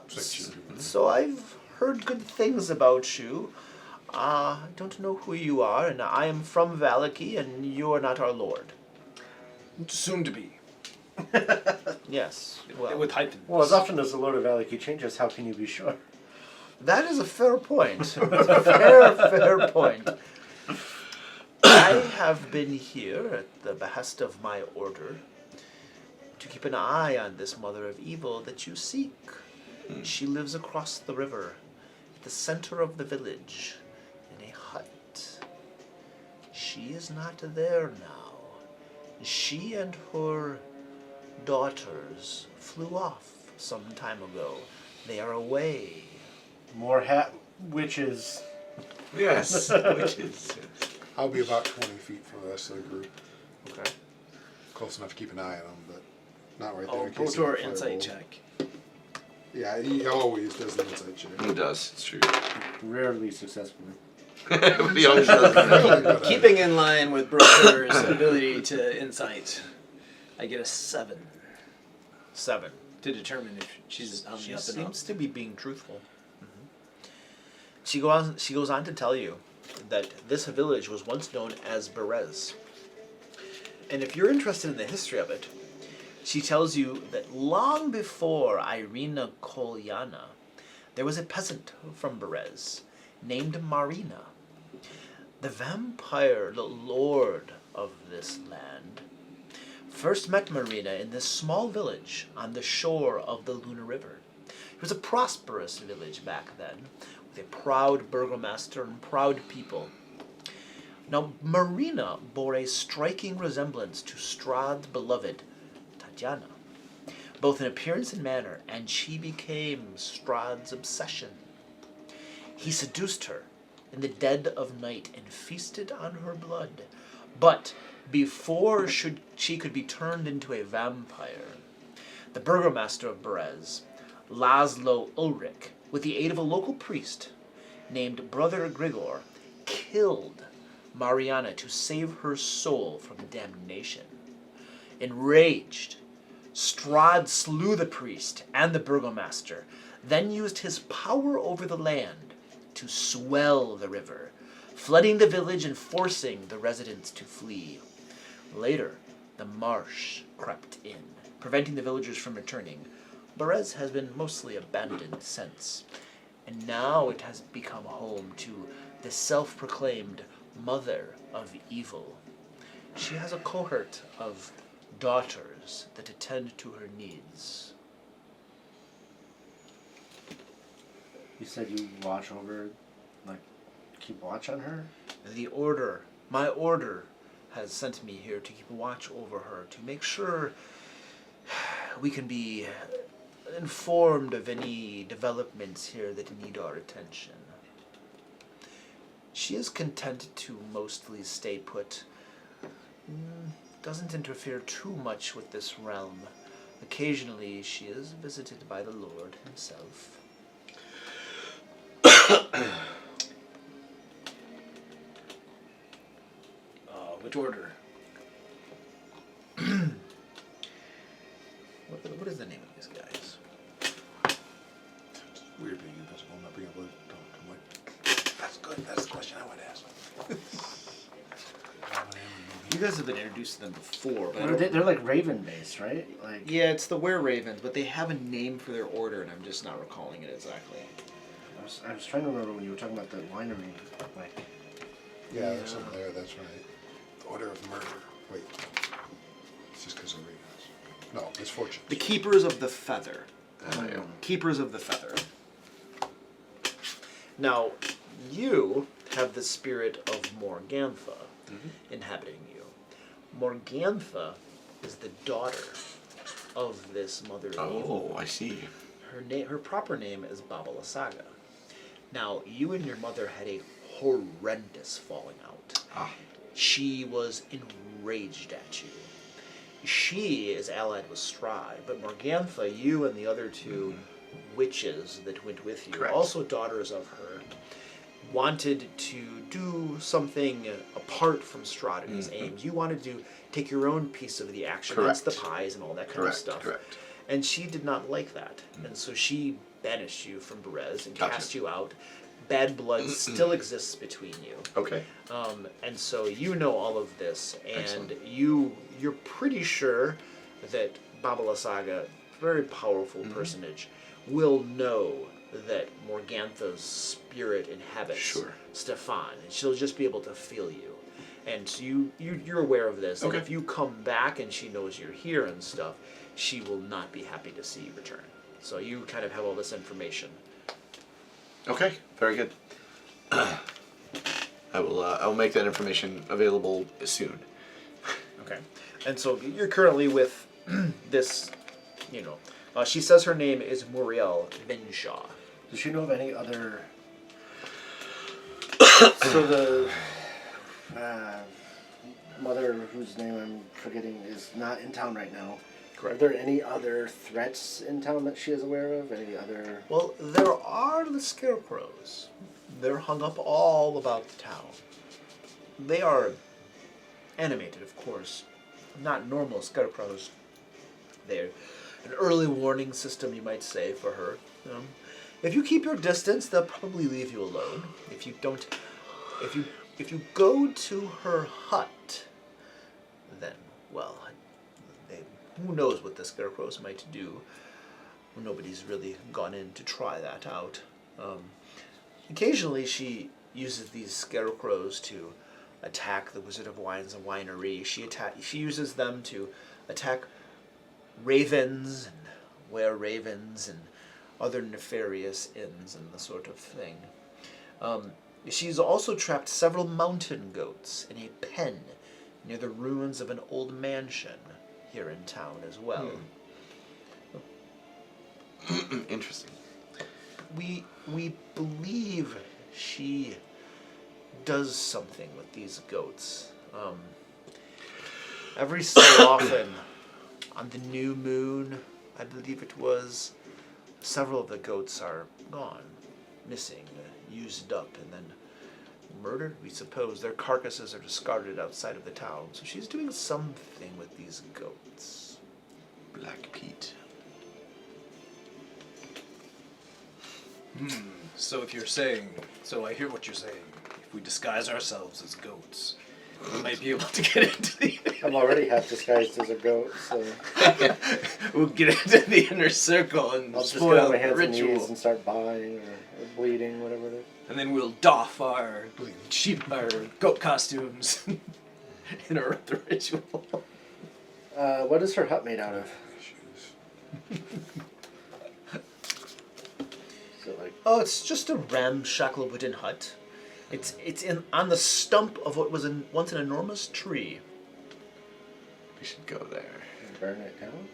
Section. So I've heard good things about you. I don't know who you are, and I am from Valaki, and you are not our lord. Soon to be. Yes. Well, With hyphens. Well, as often as the Lord of Valaki changes, how can you be sure? that is a fair point. It's a fair point. I have been here at the behest of my order to keep an eye on this mother of evil that you seek. She lives across the river, at the center of the village, in a hut. She is not there now. She and her daughters flew off some time ago. They are away. More hat witches. Yes. Which is. I'll be about 20 feet from the rest of the group. Okay. Close enough to keep an eye on him, but not right there. Oh, in case Protor he insight fireball. check. Yeah, he always does the insight check. He does. It's true. Rarely successfully. He always does. Really good at it. Keeping in line with Broker's ability to insight, I get a 7 7. to determine if she's on She the up and up. seems to be being truthful. She goes on to tell you that this village was once known as Berez. And if you're interested in the history of it, she tells you that long before Irina Kolyana, there was a peasant from Berez named Marina. The vampire, the lord of this land, first met Marina in this small village on the shore of the Luna River. It was a prosperous village back then, with a proud burgomaster and proud people. Now, Marina bore a striking resemblance to Strahd's beloved Tatiana, both in appearance and manner, and she became Strahd's obsession. He seduced her in the dead of night and feasted on her blood. But before she could be turned into a vampire, the burgomaster of Berez, Laszlo Ulrich, with the aid of a local priest named Brother Grigor, killed Mariana to save her soul from damnation. Enraged, Strahd slew the priest and the burgomaster, then used his power over the land to swell the river, flooding the village and forcing the residents to flee. Later, the marsh crept in, preventing the villagers from returning. Berez has been mostly abandoned since, and now it has become home to the self-proclaimed Mother of Evil. She has a cohort of daughters that attend to her needs. You said you watch over, like, keep watch on her? My order, has sent me here to keep a watch over her, to make sure we can be informed of any developments here that need our attention. She is content to mostly stay put. Doesn't interfere too much with this realm. Occasionally she is visited by the Lord himself. Which order? What is the name of these guys? It's weird being invisible and not being able to talk. I'm like, that's good. That's the question I would ask. You guys have been introduced to them before, but I What are don't- they? They're like raven based, right? Like, yeah, it's the Were-Ravens, but they have a name for their order, and I'm just not recalling it exactly. I was trying to remember when you were talking about the winery. Like, Yeah, there's something there. That's right. The Order of Murder. Wait. It's just because of ravens. No, it's fortune. The Keepers of the Feather. Yeah. Keepers of the Feather. Now, you have the spirit of Morgantha inhabiting you. Morgantha is the daughter of this Mother of Evil. Oh, I see. Her proper name is Babalasaga. Now, you and your mother had a horrendous falling out. She was enraged at you. She is allied with Strahd, but Morgantha, you and the other two witches that went with you, Correct. also daughters of her, wanted to do something apart from Strahd and his aims. You wanted to take your own piece of the action, hence the Correct. pies and all that kind of Correct, stuff. correct. And she did not like that. And so she banished you from Berez and Gotcha. cast you out. Bad blood still exists between you. Okay. And so you know all of this, and Excellent. you're pretty sure that Babalasaga, very powerful personage, will know that Morgantha's spirit inhabits Sure. Stefan, and she'll just be able to feel you. And so you're aware of this, and Okay. if you come back and she knows you're here and stuff, she will not be happy to see you return. So you kind of have all this information. Okay. Very good. I will make that information available soon. Okay. And so you're currently with this, she says her name is Muriel Vinshaw. does she know of any other? So the mother, whose name I'm forgetting, is not in town right now. Correct. Are there any other threats in town that she is aware of? Any other? Well, there are the scarecrows. They're hung up all about the town. They are animated, of course. Not normal scarecrows. They're an early warning system, you might say, for her. If you keep your distance, they'll probably leave you alone. If you don't, if you go to her hut, then, well, who knows what the scarecrows might do. Nobody's really gone in to try that out. Occasionally she uses these scarecrows to attack the Wizard of Wines and Winery. She uses them to attack ravens and were-ravens and other nefarious inns and the sort of thing. She's also trapped several mountain goats in a pen near the ruins of an old mansion here in town as well. Interesting. We believe she does something with these goats. Every so often, on the new moon, I believe it was, several of the goats are gone, missing, used up, and then murdered, we suppose. Their carcasses are discarded outside of the town. So she's doing something with these goats. Black Pete. So if you're saying, so I hear what you're saying. If we disguise ourselves as goats, we might be able to get into the. I'm already half disguised as a goat, so We'll get into the inner circle and I'll just get spoil on my the hands and ritual. knees and start bawing or bleeding, whatever it is. And then we'll doff our goat costumes and interrupt the ritual. What is her hut made out of? So like, Oh, it's just a ramshackle wooden hut. It's on the stump of what was once an enormous tree. We should go there. burn it down?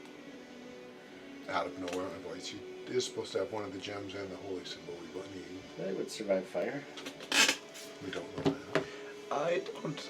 Out of nowhere, my voice. She is supposed to have one of the gems and the holy symbol we need. It would survive fire. We don't know that. I don't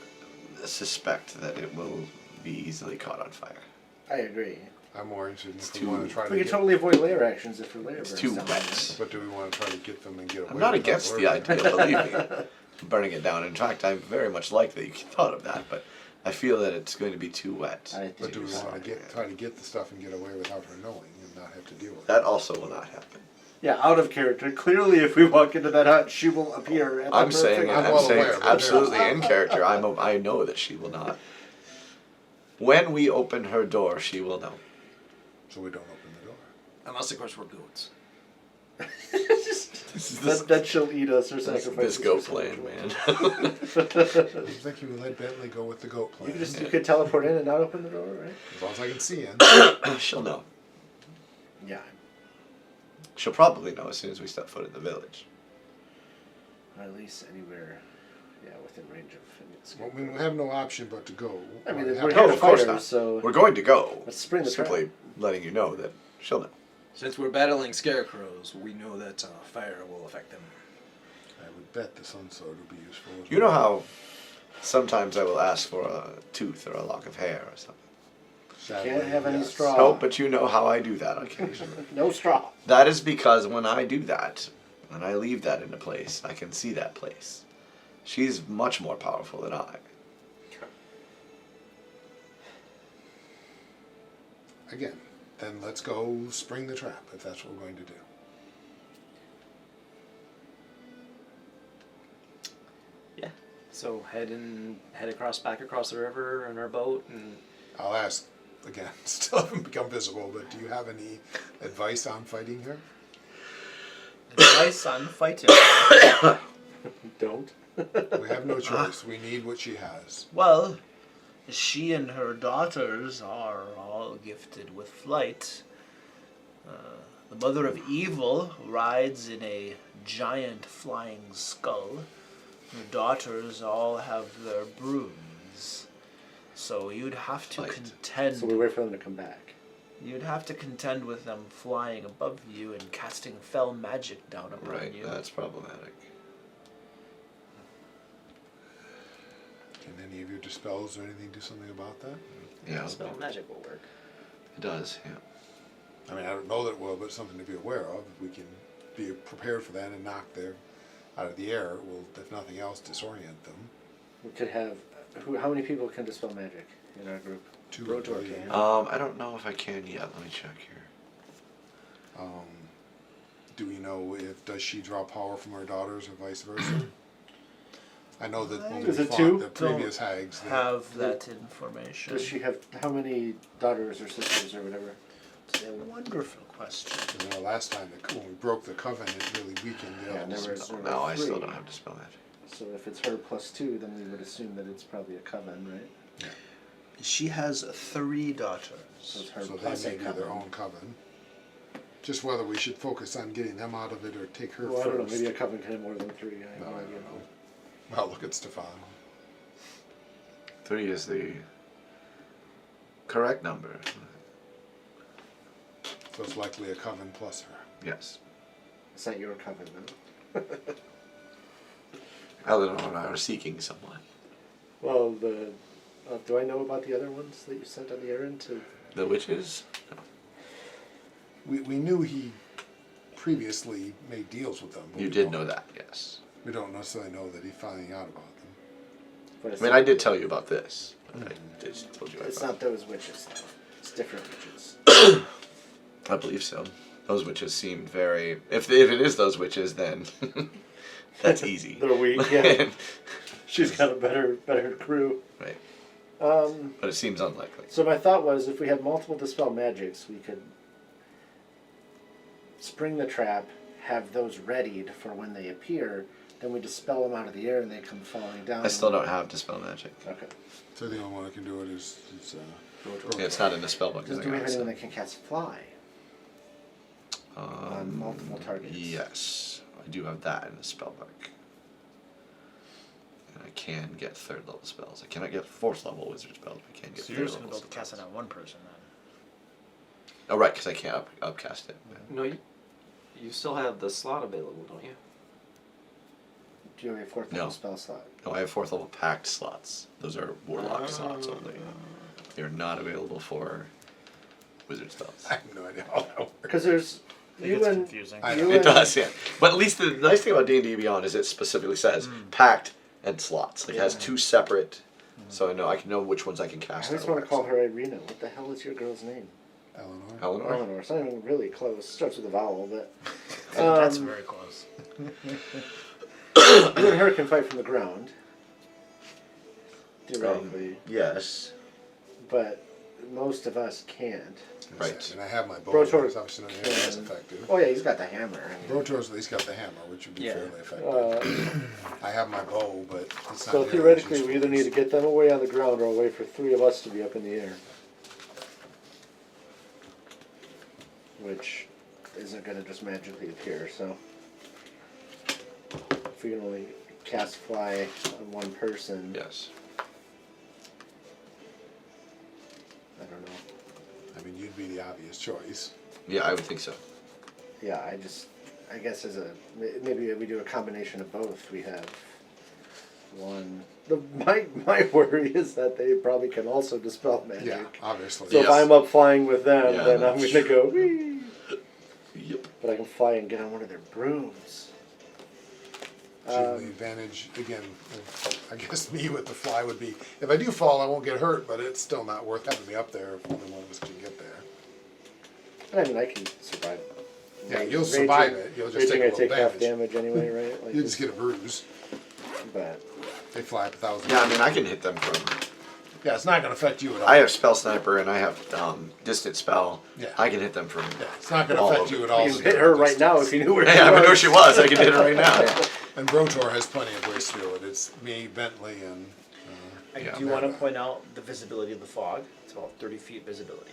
suspect that it will be easily caught on fire. I agree. I'm more interested in It's if we want to try to We get... could totally avoid layer actions if her layer It's burns too down. wet. But do we want to try to get them and get away I'm not without against the worrying? idea, believe me, burning it down. In fact, I very much like that you thought of that, but I feel that it's going to be too wet. But do we want to try to get the stuff and get away without her knowing and not have to deal with it? That also will not happen. Yeah, out of character. Clearly, if we walk into that hut, she will appear. At the I'm saying, perfect- I'm well saying aware, but absolutely in character. I know that she will not. When we open her door, she will know. So we don't open the door. Unless, of course, we're goats. that she'll eat us or This, sacrifice this us goat or something. plan, man. Seems like you would let Bentley go with the goat plan. You could teleport in and not open the door, right? As long as I can see in. She'll know. Yeah. She'll probably know as soon as we step foot in the village. Or at least anywhere, within range of. Well, we have no option but to go. I mean, We we're have here No, to of course fire, not. so We're going to go. let's spring the Simply trap. letting you know that she'll know. Since we're battling scarecrows, we know that fire will affect them. I would bet the sun sword would be useful. As You know well. how sometimes I will ask for a tooth or a lock of hair or something. Sadly, Can't have any yes. straw. No, but you know how I do that occasionally. No straw. That is because when I do that, when I leave that in a place, I can see that place. She's much more powerful than I. Again, then let's go spring the trap if that's what we're going to do. Yeah. So head back across the river in our boat, and I'll ask again. Still haven't become visible, but do you have any advice on fighting her? Advice on fighting. Don't. We have no choice. We need what she has. Well, she and her daughters are all gifted with flight. The mother of evil rides in a giant flying skull. Her daughters all have their brooms. So you'd have to Flight. contend. So we wait for them to come back. You'd have to contend with them flying above you and casting fell magic down upon Right, you. that's problematic. Can any of your dispels or anything do something about that? Yeah, spell magic will work. it does, yeah. I mean, I don't know that it will, but it's something to be aware of. If we can be prepared for that and knock them out of the air, it will, if nothing else, disorient them. We could have. How many people can dispel magic in our group? Two, Rotor I believe. can. I don't know if I can yet. Let me check here. Do we know does she draw power from her daughters or vice versa? I know that when we Is it fought two? the previous hags, they- Have that information. Does she have how many daughters or sisters or whatever? It's a wonderful question. because I know last time when we broke the covenant, it really weakened the Yeah, others. never- There were No, I still three. don't have dispel magic. So if it's her plus 2, then we would assume that it's probably a coven, right? She has 3 So daughters. it's her So they plus may a be their coven. own coven. Just whether we should focus on getting them out of it or take her Well, I first. don't know. Maybe a coven can have more than 3. I have No, no I idea. don't know. Well, look at Stefan. 3 is the correct number. So it's likely a coven plus her. Yes. Is that your coven, then? Eleanor and I are seeking someone. Well, do I know about the other ones that you sent on the errand to? The witches? We knew he previously made deals with them. but You we did don't- know that, yes. We don't necessarily know that he's finding out about them. But I mean, I did tell you about this. But I just told you I It's found not those witches, though. It's different witches. I believe so. Those witches seemed very. If it is those witches, then that's easy. They're weak. Yeah. She's got a better crew. Right. Um, But it seems unlikely. So my thought was, if we had multiple dispel magics, we could spring the trap, have those readied for when they appear. Then we dispel them out of the air and they come falling down. I still don't have dispel magic. Okay. So the only one that can do it is Yeah, it's not in the spell book. Does do we have anyone that can cast fly? On Um, multiple targets. Yes, I do have that in the spell book. And I can get 3rd level spells. I cannot get 4th level wizard spells. But I can get So 3rd you're just level gonna be able to spells. cast it on one person then. Oh, right, because I can't upcast it. No, you still have the slot available, don't you? Do you have a 4th No. level spell slot? No, I have 4th level pact slots. Those are warlock slots only. They're not available for wizard spells. I have no idea how that works. Because there's It you gets and confusing. I you know. It and- does, yeah. But at least the nice thing about D&D Beyond is it specifically says pact and slots. Like it has 2 separate, so I can know which ones I can I cast. always want to call her Irina. What the hell is your girl's name? Eleanor. Eleanor. Eleanor. It's not even really close. Starts with a vowel, but That's very close. you and her can fight from the ground. Theoretically, Yes. but most of us can't. Right. And I have my bow. Brotor It's obviously not nearly as effective. Oh yeah, he's got the hammer. I mean, Brotor's at least got the hammer, which would be Yeah. fairly effective. uh, I have my bow, but it's not so nearly as theoretically, we useful. either need to get them away on the ground or a way for 3 of us to be up in the air, which isn't going to just magically appear. So if we can only cast fly on one person, Yes. I don't know. I mean, you'd be the obvious choice. Yeah, I would think so. Yeah, I guess maybe we do a combination of both. We have one. My worry is that they probably can also dispel magic. Yeah, obviously. So if Yes. I'm up flying with them, Yeah, then I'm that's going to go, whee! Yep. But I can fly and get on one of their brooms. The advantage, again, I guess me with the fly would be, if I do fall, I won't get hurt, but it's still not worth having me up there if only one of us can get there. I mean, I can survive. Yeah, you'll Raging- survive it. You'll just raging, take a I take little half damage. damage anyway, right? Like You just get a bruise. But They fly up 1,000. Yeah, I mean, I can hit them from. Yeah, it's not going to affect you at all. I have spell sniper and I have distant spell. Yeah. I can hit them from. Yeah, it's not going to all affect over. you at all. you can hit her right now if you knew where she Hey, I was. know she was. I can hit her right now. Yeah. And Brotor has plenty of ways to do it. It's me, Bentley, and I Yeah. do want to point out the visibility of the fog. It's about 30 feet visibility.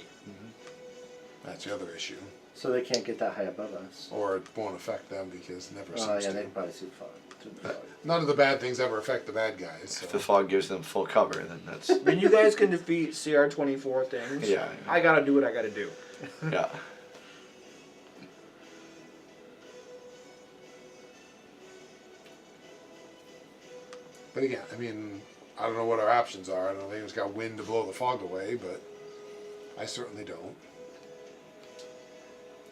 that's the other issue. So they can't get that high above us. Or it won't affect them because it never Oh seems yeah, to. they can probably see the fog. Through the fog. None of the bad things ever affect the bad guys. If the So. fog gives them full cover, then that's. I mean, you guys can defeat CR-24 things. Yeah. I gotta do what I gotta do. Yeah. But again, I mean, I don't know what our options are. I don't think it's got wind to blow the fog away, but I certainly don't.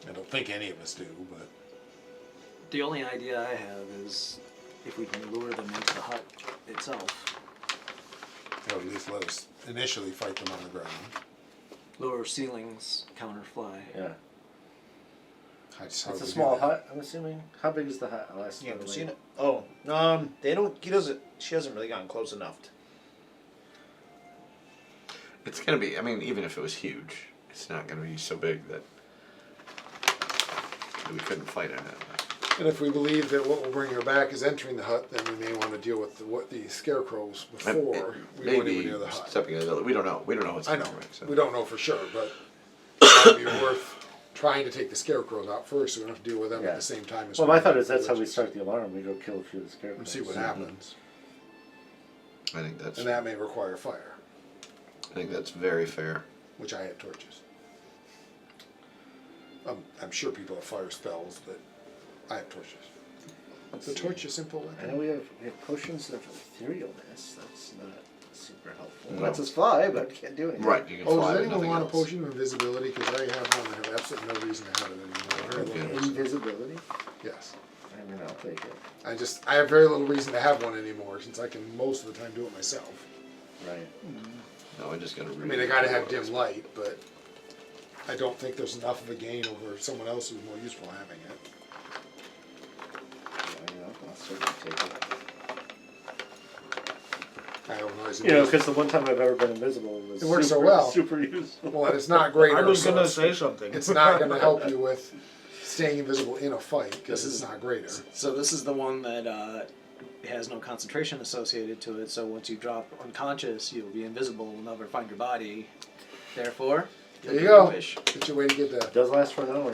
I don't think any of us do, but The only idea I have is if we can lure them into the hut itself. or at least let us initially fight them on the ground. Lower ceilings, counter fly. Yeah. How It's do a we do small that? hut, I'm assuming. How big is the hut? I'll ask You haven't the seen lady. it? Oh, they don't. She hasn't really gotten close enough. It's gonna be. I mean, even if it was huge, it's not gonna be so big that we couldn't fight in it. And if we believe that what will bring her back is entering the hut, then we may want to deal with what the scarecrows before we go anywhere Maybe near the hut. stepping in the village. We don't know. We don't know what's I know. coming. So. We don't know for sure, but it might be worth trying to take the scarecrows out first so we don't have to deal with them Yeah. at the same time as Well, we my do thought the is that's how we villages. start the alarm. We go kill a few of the scarecrows. And see what happens. I think that's. And that may require fire, I think that's very fair. which I have torches. I'm sure people have fire spells, but I have torches. The torch is simple. I know we have potions of etherealness. That's not super helpful. No. Lets us fly, but can't do anything. Right. You can Oh, fly does with anyone nothing want a else. potion of invisibility? Because I have one and have absolutely no reason to have it anymore. Very little reason. Invisibility? Yes. I mean, I'll take it. I have very little reason to have one anymore since I can most of the time do it myself. Right. No, I just gotta. I mean, I gotta have dim light, but I don't think there's enough of a gain over someone else who's more useful having it. I'll certainly take it. I don't know. You know, because the one time I've ever been invisible was It works so super, well. super useful. Well, and it's not great. I was gonna say something. It's not going to help you with staying invisible in a fight because it's not greater. So this is the one that has no concentration associated to it. So once you drop unconscious, you'll be invisible. We'll never find your body. Therefore, There you you'll go. get wish. It's your way to get the. It does last for an hour.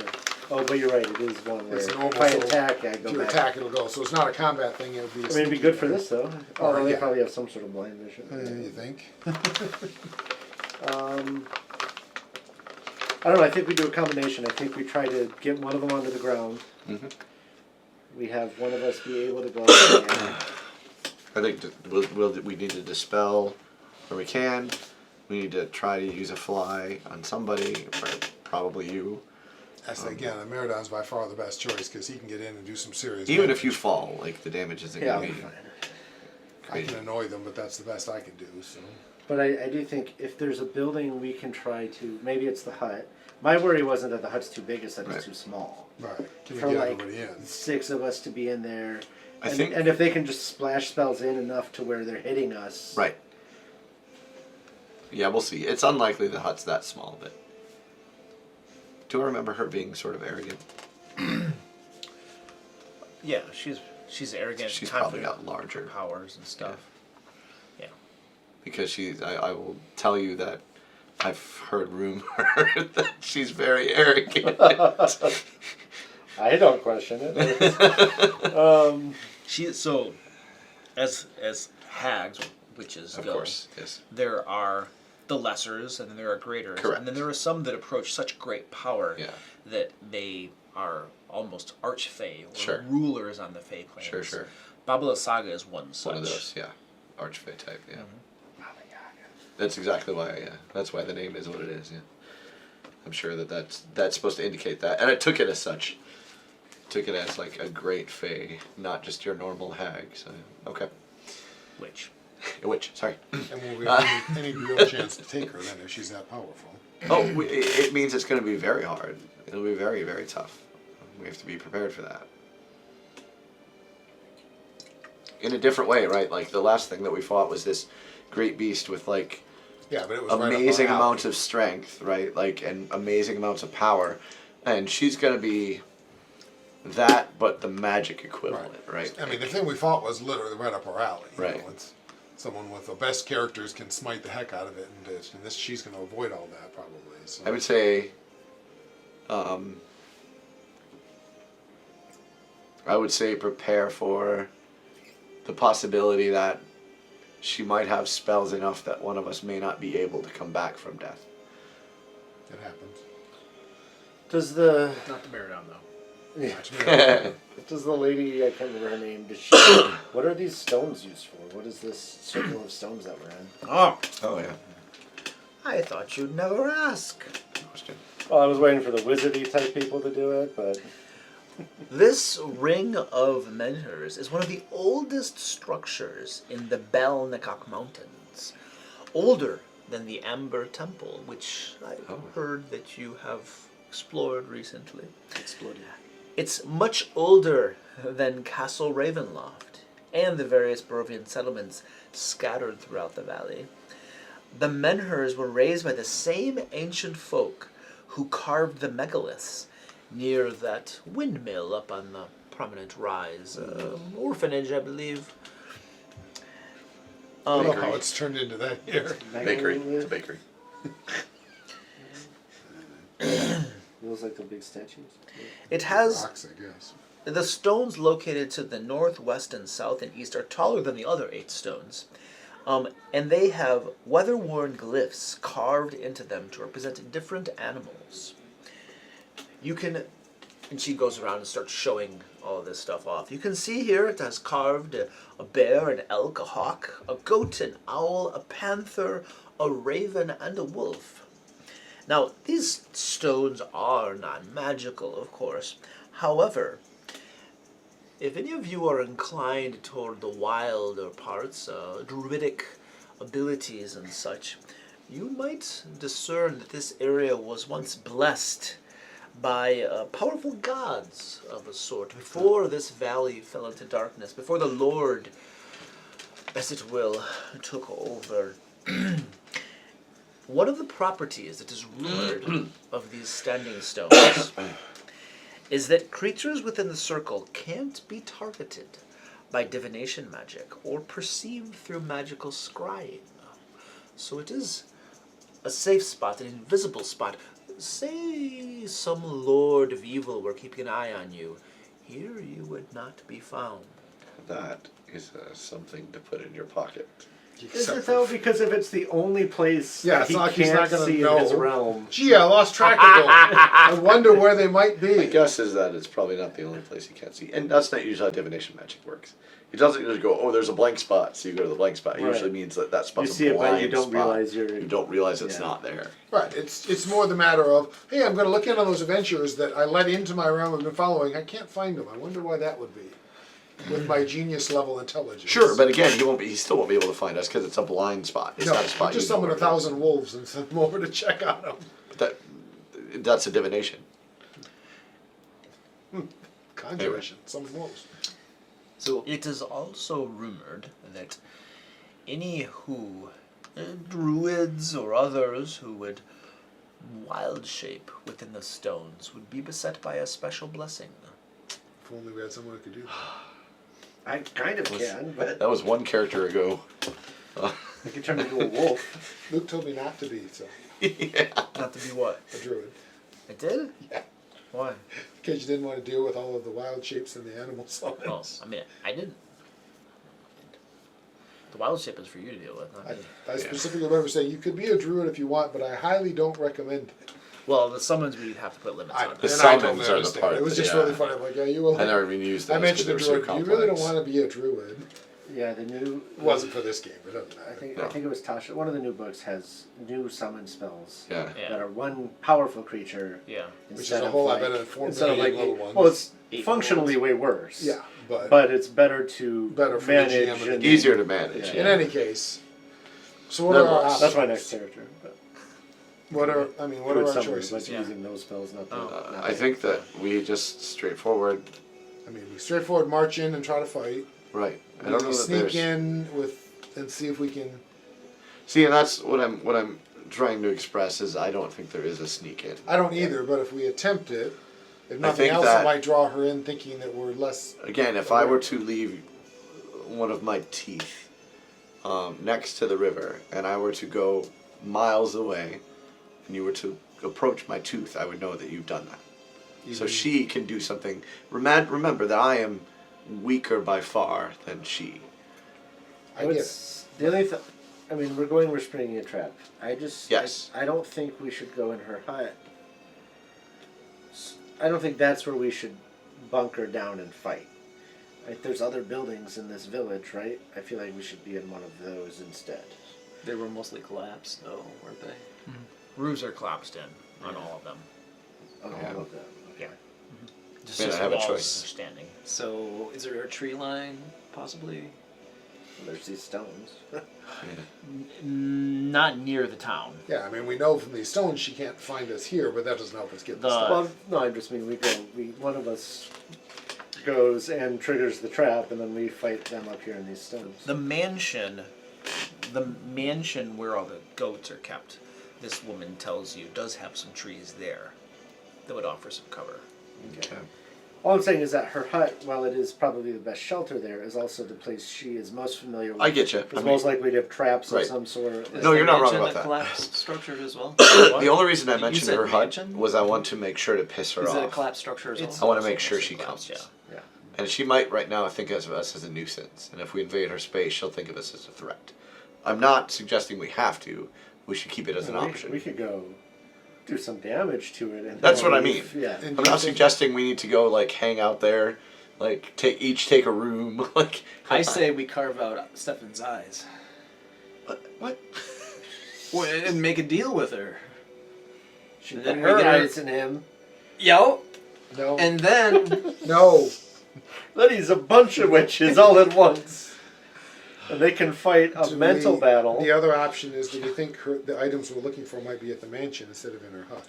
Oh, but you're right. It is one where It's normal, if I so attack, I If go you back. attack, it'll go. So it's not a combat thing. It'll be. I mean, it'd be good for this though. Although they yeah. probably have some sort of blind vision. You think? I don't know. I think we do a combination. I think we try to get one of them onto the ground. Mm-hmm. We have one of us be able to go. Up there. I think we need to dispel where we can. We need to try to use a fly on somebody, probably you. That's again, the Meridon's by far the best choice because he can get in and do some serious. Even damage. if you fall, like the damage isn't Yeah, going I'll to be be fine. I can annoy them, but that's the best I can do. So. But I do think if there's a building we can try to, maybe it's the hut. My worry wasn't that the hut's too big, it's that Right. it's too small. Right. Can For you get like everybody in? 6 of us to be in there. I And, think- and if they can just splash spells in enough to where they're hitting us. Right. Yeah, we'll see. It's unlikely the hut's that small, but do I remember her being sort of arrogant? Yeah, she's arrogant. She's probably confident got larger. powers and stuff. Yeah. Because I will tell you that I've heard rumor that she's very arrogant. I don't question it. She so as hags or witches Of go, course, yes. there are the lessers and then there are greaters. Correct. And then there are some that approach such great power Yeah. that they are almost archfey or Sure. rulers on the Fey planes. Sure, sure. Babala Saga is one such. One of those, yeah. Archfey type, yeah. Mm-hmm. That's exactly why, yeah. That's why the name is what it is, yeah. I'm sure that's supposed to indicate that. And I took it as such. Took it as like a great fae, not just your normal hag. So, okay. Which. Witch, sorry. And will we have any real chance to take her then if she's that powerful? Oh, it means it's going to be very hard. It'll be very, very tough. We have to be prepared for that. In a different way, right? Like the last thing that we fought was this great beast with like Yeah, but it was right amazing up our alley. amounts of strength, right? Like and amazing amounts of power, and she's going to be that, but the magic equivalent, right? I mean, the thing we fought was literally right up our alley. You Right. know, it's someone with the best characters can smite the heck out of it, and this she's going to avoid all that probably. So. I would say, prepare for the possibility that she might have spells enough that one of us may not be able to come back from death. It happens. Does the Not the Meridon though. does the lady, I can't remember her name, does she what are these stones used for? What is this circle of stones that we're in? Oh, Oh yeah. I thought you'd never ask. Well, I was waiting for the wizardy type people to do it, but This ring of mentors is one of the oldest structures in the Bel-Nekak Mountains. Older than the Amber Temple, which I heard that you have explored recently. Exploded. It's much older than Castle Ravenloft and the various Barovian settlements scattered throughout the valley. The menhirs were raised by the same ancient folk who carved the megaliths near that windmill up on the prominent rise. Orphanage, I believe. I don't know how it's turned into that here. Bakery. It's a bakery. those like the big statues. It has Rocks, I guess. the stones located to the north, west, and south, and east are taller than the other 8 stones. And they have weather-worn glyphs carved into them to represent different animals. You can, and she goes around and starts showing all this stuff off. You can see here it has carved a bear, an elk, a hawk, a goat, an owl, a panther, a raven, and a wolf. Now, these stones are not magical, of course. However, if any of you are inclined toward the wilder parts, druidic abilities and such, you might discern that this area was once blessed by powerful gods of a sort before this valley fell into darkness, before the Lord, as it will, took over. One of the properties that is rumored of these standing stones is that creatures within the circle can't be targeted by divination magic or perceived through magical scrying. So it is a safe spot, an invisible spot. Say some lord of evil were keeping an eye on you. Here you would not be found. That is something to put in your pocket. Is it though? Because if it's the only place Yeah, that it's he not like he's can't not gonna see know. in his realm. Gee, I lost track of them. I wonder where they might My be. guess is that it's probably not the only place he can't see. And that's not usually how divination magic works. It doesn't just go, oh, there's a blank spot, so you go to the blank spot. It Right. usually means that that You spot's see a it, blind but you don't spot. realize you're. You don't realize it's Yeah. not there. Right. It's more the matter of, hey, I'm going to look in on those adventures that I let into my realm and been following. I can't find them. I wonder why that would be. With my genius level intelligence. Sure, but again, he still won't be able to find us because it's a blind spot. It's no, not a spot. just you know summon where it is. 1,000 wolves and send them over to check on them. That's a divination. Conjuration, summon wolves. So it is also rumored that any who, druids or others who would wild shape within the stones would be beset by a special blessing. If only we had someone who could do that. I kind of can, but That was one character ago. I can turn into a wolf. Luke told me not to be, so Yeah. Not to be what? a druid. It did? Yeah. Why? Because you didn't want to deal with all of the wild shapes and the animal summons. Oh, I mean, I didn't. The wild shape is for you to deal with, not me. I specifically remember saying you could be a druid if you want, but I highly don't recommend it. Well, the summons we'd have to put limits on. And The I summons totally are the understand. part It was that- just yeah. really funny. I'm like, yeah, you will. I never even used those. I mentioned a 'cause they were druid. so You really don't complex. want to be a druid. Yeah, the new. It wasn't for this game, but it doesn't I matter. think No. I think it was Tasha. One of the new books has new summon spells Yeah. Yeah. that are one powerful creature. Yeah. Which is instead a of whole lot like- better than 4 instead of million like little ones. Well, it's 8 functionally way worse. Yeah, But it's better to Better for the manage. GM and and, the Easier to manage. Yeah. in Yeah. any case, so what are our Nonetheless. options? That's my next character. But What are what Druid are our summoners, choices? like using those spells, not the. Oh. not I the- think that we just straightforward. I mean, we straightforward march in and try to fight. Right. I We don't know that sneak there's. in with and see if we can. See, and that's what I'm trying to express is I don't think there is a sneak in. I don't either, but if we attempt it, if nothing think else, that- it might draw her in, thinking that we're less. Again, if I were to leave one of my teeth next to the river, and I were to go miles away, and you were to approach my tooth, I would know that you've done that. So she can do something. Remember that I am weaker by far than she. I get it. The only I mean, we're springing a trap. I just. Yes. I don't think we should go in her hut. I don't think that's where we should bunker down and fight. Like, there's other buildings in this village, right? I feel like we should be in one of those instead. They were mostly collapsed, though, weren't they? Roofs are collapsed in on all of them. Oh, Yeah. I love that. Okay. Yeah. Just, Yeah, just I have the a walls choice. are standing. So, is there a tree line, possibly? Well, there's these stones. Not near the town. Yeah, I mean, we know from these stones she can't find us here, but that doesn't help us get the The- stuff. Well, no, I just mean one of us goes and triggers the trap, and then we fight them up here in these stones. The mansion where all the goats are kept, this woman tells you, does have some trees there that would offer some cover. Okay. All I'm saying is that her hut, while it is probably the best shelter there, is also the place she is most familiar with. I get you. It's most likely to have traps Right. of some sort. Is No, the you're not wrong mansion about a that. collapsed structure as well? The only reason I You mentioned said her hut mansion? was I want to make sure to piss her Is it a off. collapsed structure as well? It's- I want to make also sure she collapsed, comes. Yeah. And she might right now think of us as a nuisance. And if we invade her space, she'll think of us as a threat. I'm not suggesting we have to. We should keep it as an option. We could go do some damage to it. And That's what I leave. mean. Yeah. And I'm not suggesting we need to go like hang out there, like take a room. Like I say we carve out Stefan's eyes. what? Well, and make a deal with her. She And put then we her get our- eyes in him. Yo! No. And then no. Then he's a bunch of witches all at once. And they can fight a Do mental we- battle. The other option is, do we think the items we're looking for might be at the mansion instead of in her hut?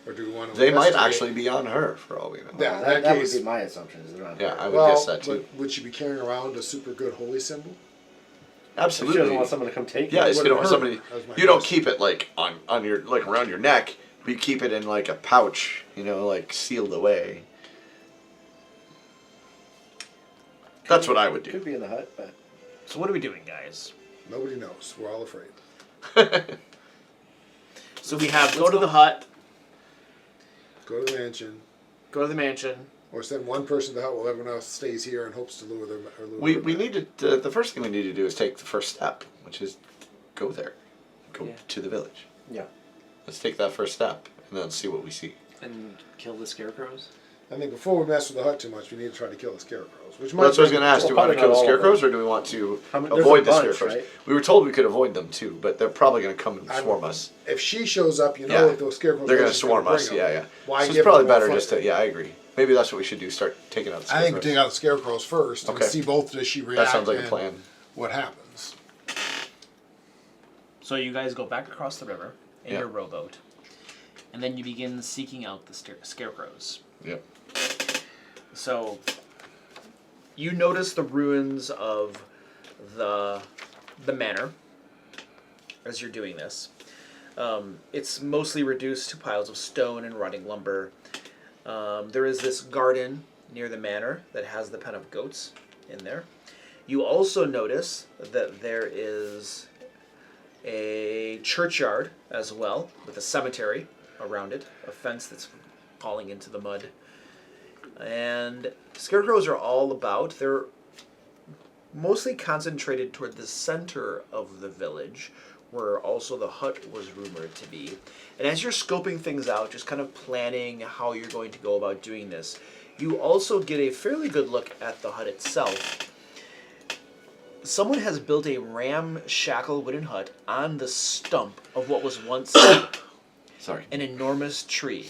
Or do we want to They might investigate- actually be on her, for all we know. Yeah, that that would case- be my assumption. Is they're on Yeah, her. I would Well, guess that too. but would she be carrying around a super good holy symbol? If she doesn't Absolutely. want someone to come take Yeah, it. it's Would gonna it want hurt? somebody. That was my You don't question. keep it like on your like around your neck, but you keep it in like a pouch. You know, like sealed away. That's what I would do. Could be in the hut, but So what are we doing, guys? Nobody knows. We're all afraid. So we have go to the hut, Go to the mansion, go to the mansion. or send one person to the hut while everyone else stays here and hopes to lure them. Or lure We them we back. need to. The first thing we need to do is take the first step, which is go there, go Yeah. to the village. yeah. Let's take that first step and then see what we see. And kill the scarecrows? I think before we mess with the hut too much, we need to try to kill the scarecrows. Which Well, that's what I was bring- going to ask. Do we Well, want to probably kill the not all of scarecrows, them. or do we want to How many- there's a avoid the bunch, scarecrows? right? We were told we could avoid them too, but they're probably going to come and I'm- swarm us. If she shows up, you know Yeah. that those scarecrows They're are going to just swarm bring us. them. Yeah, yeah. Why So it's give probably them more better fight? just to. Yeah, I agree. Maybe that's what we should do. Start taking out the I scarecrows. think take out the scarecrows first and Okay. see both does she react. That sounds like a and plan. What happens? So you guys go back across the river in Yeah. your rowboat, and then you begin seeking out the scarecrows. Yep. So you notice the ruins of the manor as you're doing this. It's mostly reduced to piles of stone and rotting lumber. There is this garden near the manor that has the pen of goats in there. You also notice that there is a churchyard as well, with a cemetery around it, a fence that's falling into the mud. And scarecrows are all about. They're mostly concentrated toward the center of the village, where also the hut was rumored to be. And as you're scoping things out, just kind of planning how you're going to go about doing this, you also get a fairly good look at the hut itself. Someone has built a ramshackle wooden hut on the stump of what was once Sorry. an enormous tree.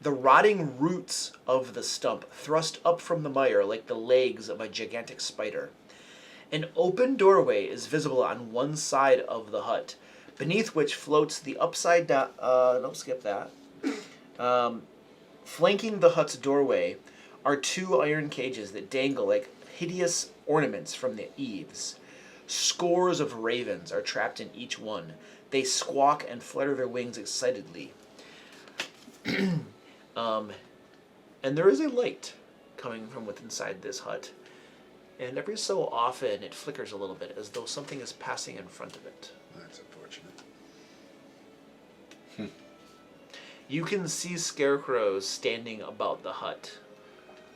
The rotting roots of the stump thrust up from the mire like the legs of a gigantic spider. An open doorway is visible on one side of the hut, beneath which floats the upside down. Don't skip that. Flanking the hut's doorway are two iron cages that dangle like hideous ornaments from the eaves. Scores of ravens are trapped in each one. They squawk and flutter their wings excitedly. And there is a light coming from within inside this hut. And every so often it flickers a little bit as though something is passing in front of it. That's unfortunate. You can see scarecrows standing about the hut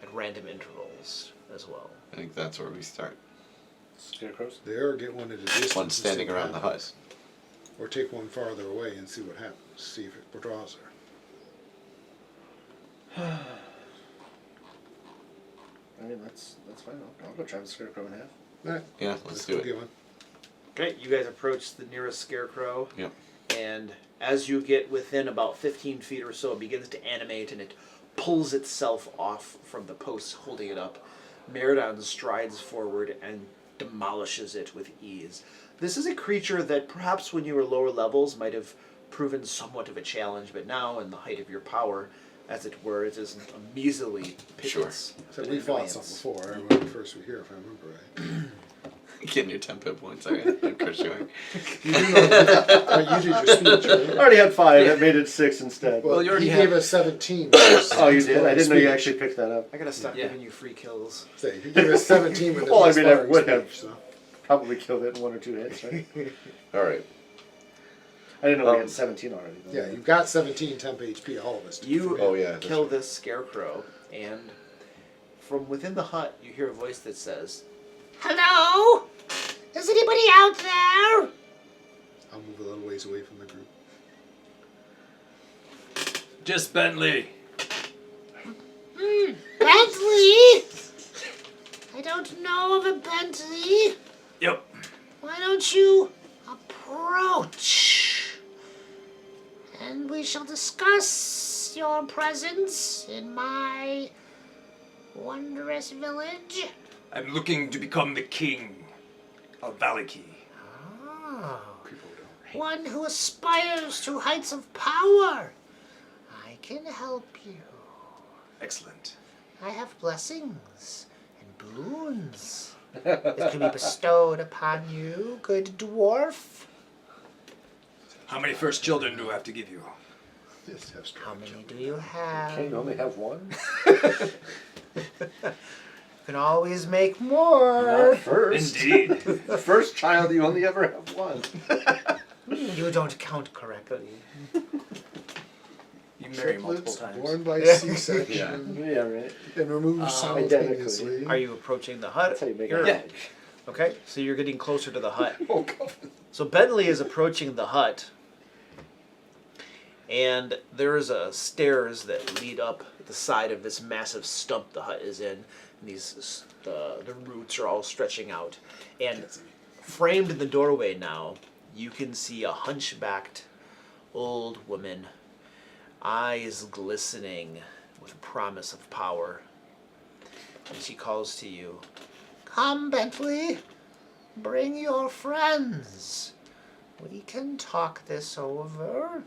at random intervals as well. I think that's where we start. Scarecrows. There, get one at a distance. One and see standing what around the hut. happens. Or take one farther away and see what happens. See if it draws her. I mean, that's fine. I'll go try the scarecrow in half. All right, Yeah, let's do go it. get one. Okay, you guys approach the nearest scarecrow. Yep. And as you get within about 15 feet or so, it begins to animate and it pulls itself off from the posts holding it up. Meridon strides forward and demolishes it with ease. This is a creature that perhaps when you were lower levels might have proven somewhat of a challenge, but now in the height of your power, as it were, it is a measly pittance. So of we an fought annoyance. some before. I remember the first we here, if I remember right. Getting your 10 pip points. I'm pursuing. You do know that, you did your speech, I right? already had 5. I made it 6 instead. Well, you already he have- gave us 17. Oh, you did? I didn't know you Speech. actually picked that up. I gotta stop Yeah. giving you free kills. Say, he gave us 17 with Well, I his mean, I inspiring would have. speech, so. Probably killed it in 1 or 2 hits, right? All right. I didn't know we had 17 already. Though. Yeah, you've got 17 temp HP, all of us. do. You Oh, yeah, that's kill right. this scarecrow, and from within the hut, you hear a voice that says, "Hello? Is anybody out there?" I'll move a little ways away from the group. Just Bentley. Bentley? I don't know of a Bentley. Yep. Why don't you approach? And we shall discuss your presence in my wondrous village. I'm looking to become the king. of 𝐷𝐂𝐄𝐒. Oh, one who aspires to heights of power. I can help you. Excellent. I have blessings and boons that can be bestowed upon you, good dwarf. How many first children do I have to give you? How many do you have? Can you only have one? You can always make more. Not first. Indeed. The first child, you only ever have one. You don't count correctly. You marry multiple Triplets times. born by C-section Yeah, right. and removed simultaneously. Are you approaching the hut? That's how you make You're- a Yeah. hedge. Okay, so you're getting closer to the hut. Oh, God. So Bentley is approaching the hut, and there is a stairs that lead up the side of this massive stump the hut is in. And these the roots are all stretching out, and framed in the doorway now, you can see a hunchbacked old woman, eyes glistening with promise of power. And she calls to you. Come, Bentley. Bring your friends. We can talk this over.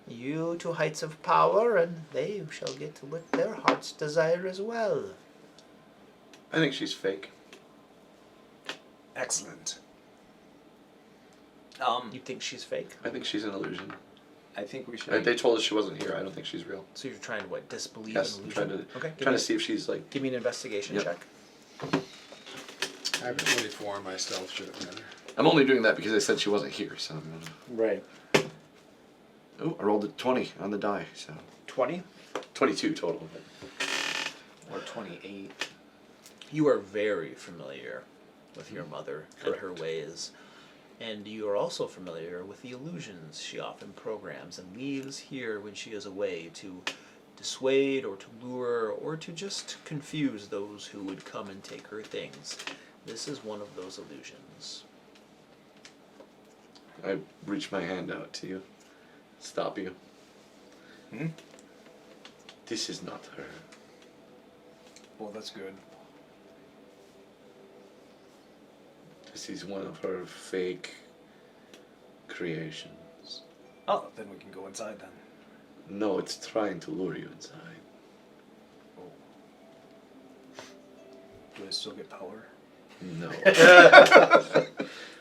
You to heights of power, and they shall get what their hearts desire as well. I think she's fake. Excellent. You think she's fake? I think she's an illusion. I think we should. They told us she wasn't here. I don't think she's real. So you're trying to what? Disbelieve Yes, an I'm illusion? trying to Okay. trying to see if she's like. Give me an investigation Yep. check. I have a 24 on my stealth, should it matter? I'm only doing that because I said she wasn't here. So I'm gonna. Right. Oh, I rolled a 20 on the die. So 20. 22 total. Or 28. You are very familiar with your mother and her ways, and you are also familiar with the illusions she often programs and leaves here when she is away to dissuade or to lure or to just confuse those who would come and take her things. This is one of those illusions. I reach my hand out to you. Stop you. This is not her. Well, that's good. This is one of her fake creations. Oh, then we can go inside then. No, it's trying to lure you inside. Do I still get power? No.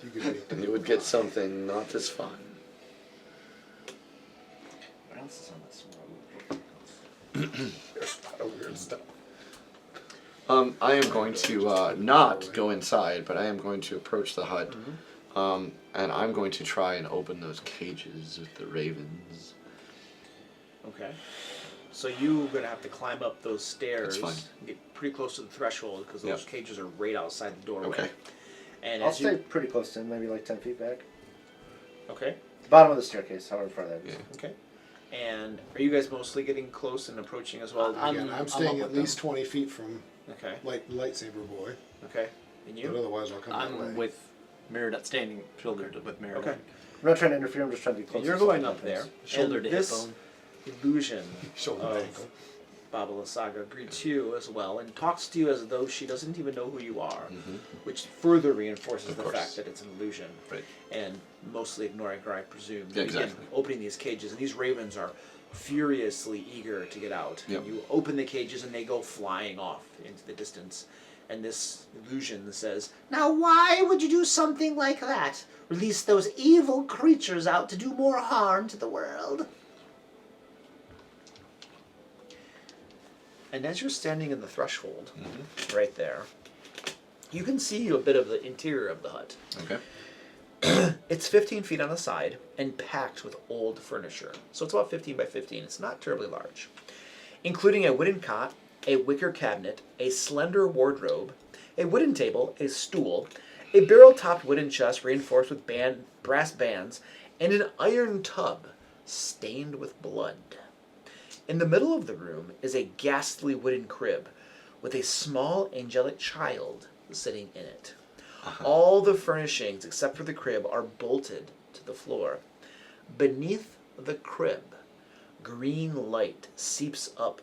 You could make You would get something not as fun. What else is on this road? There's a lot of weird stuff. I am going to not go inside, but I am going to approach the hut. And I'm going to try and open those cages with the ravens. Okay. So you're gonna have to climb up those stairs. That's fine. Get pretty close to the threshold because those Yep. cages are right outside the doorway. Okay. And I'll as stay you pretty close to him, maybe like 10 feet back. okay. The bottom of the staircase, however far that is. Yeah. Okay. And are you guys mostly getting close and approaching as well? Again, I'm staying up at with least 20 feet from Okay. lightsaber boy, Okay. And but you? otherwise I'll come that way. I'm with Meredith, standing shoulder to with Meredith. Okay. I'm not trying to interfere, I'm just trying to be close. And you're to going something up there. Shoulder and to hip this bone. illusion Shoulder to of ankle. Baba Lysaga greets you as well and talks to you as though she doesn't even know who you are, which further reinforces Of the course. fact that it's an illusion. Right. And mostly ignoring her, I presume. Yeah, You begin exactly. opening these cages, and these ravens are furiously eager to get out. Yep. You open the cages, and they go flying off into the distance. And this illusion says, Now, why would you do something like that? Release those evil creatures out to do more harm to the world? and as you're standing in the threshold, right there, you can see a bit of the interior of the hut. Okay. It's 15 feet on the side and packed with old furniture. So it's about 15 by 15. It's not terribly large. Including a wooden cot, a wicker cabinet, a slender wardrobe, a wooden table, a stool, a barrel-topped wooden chest reinforced with brass bands, and an iron tub stained with blood. In the middle of the room is a ghastly wooden crib with a small angelic child sitting in it. All the furnishings, except for the crib, are bolted to the floor. Beneath the crib, green light seeps up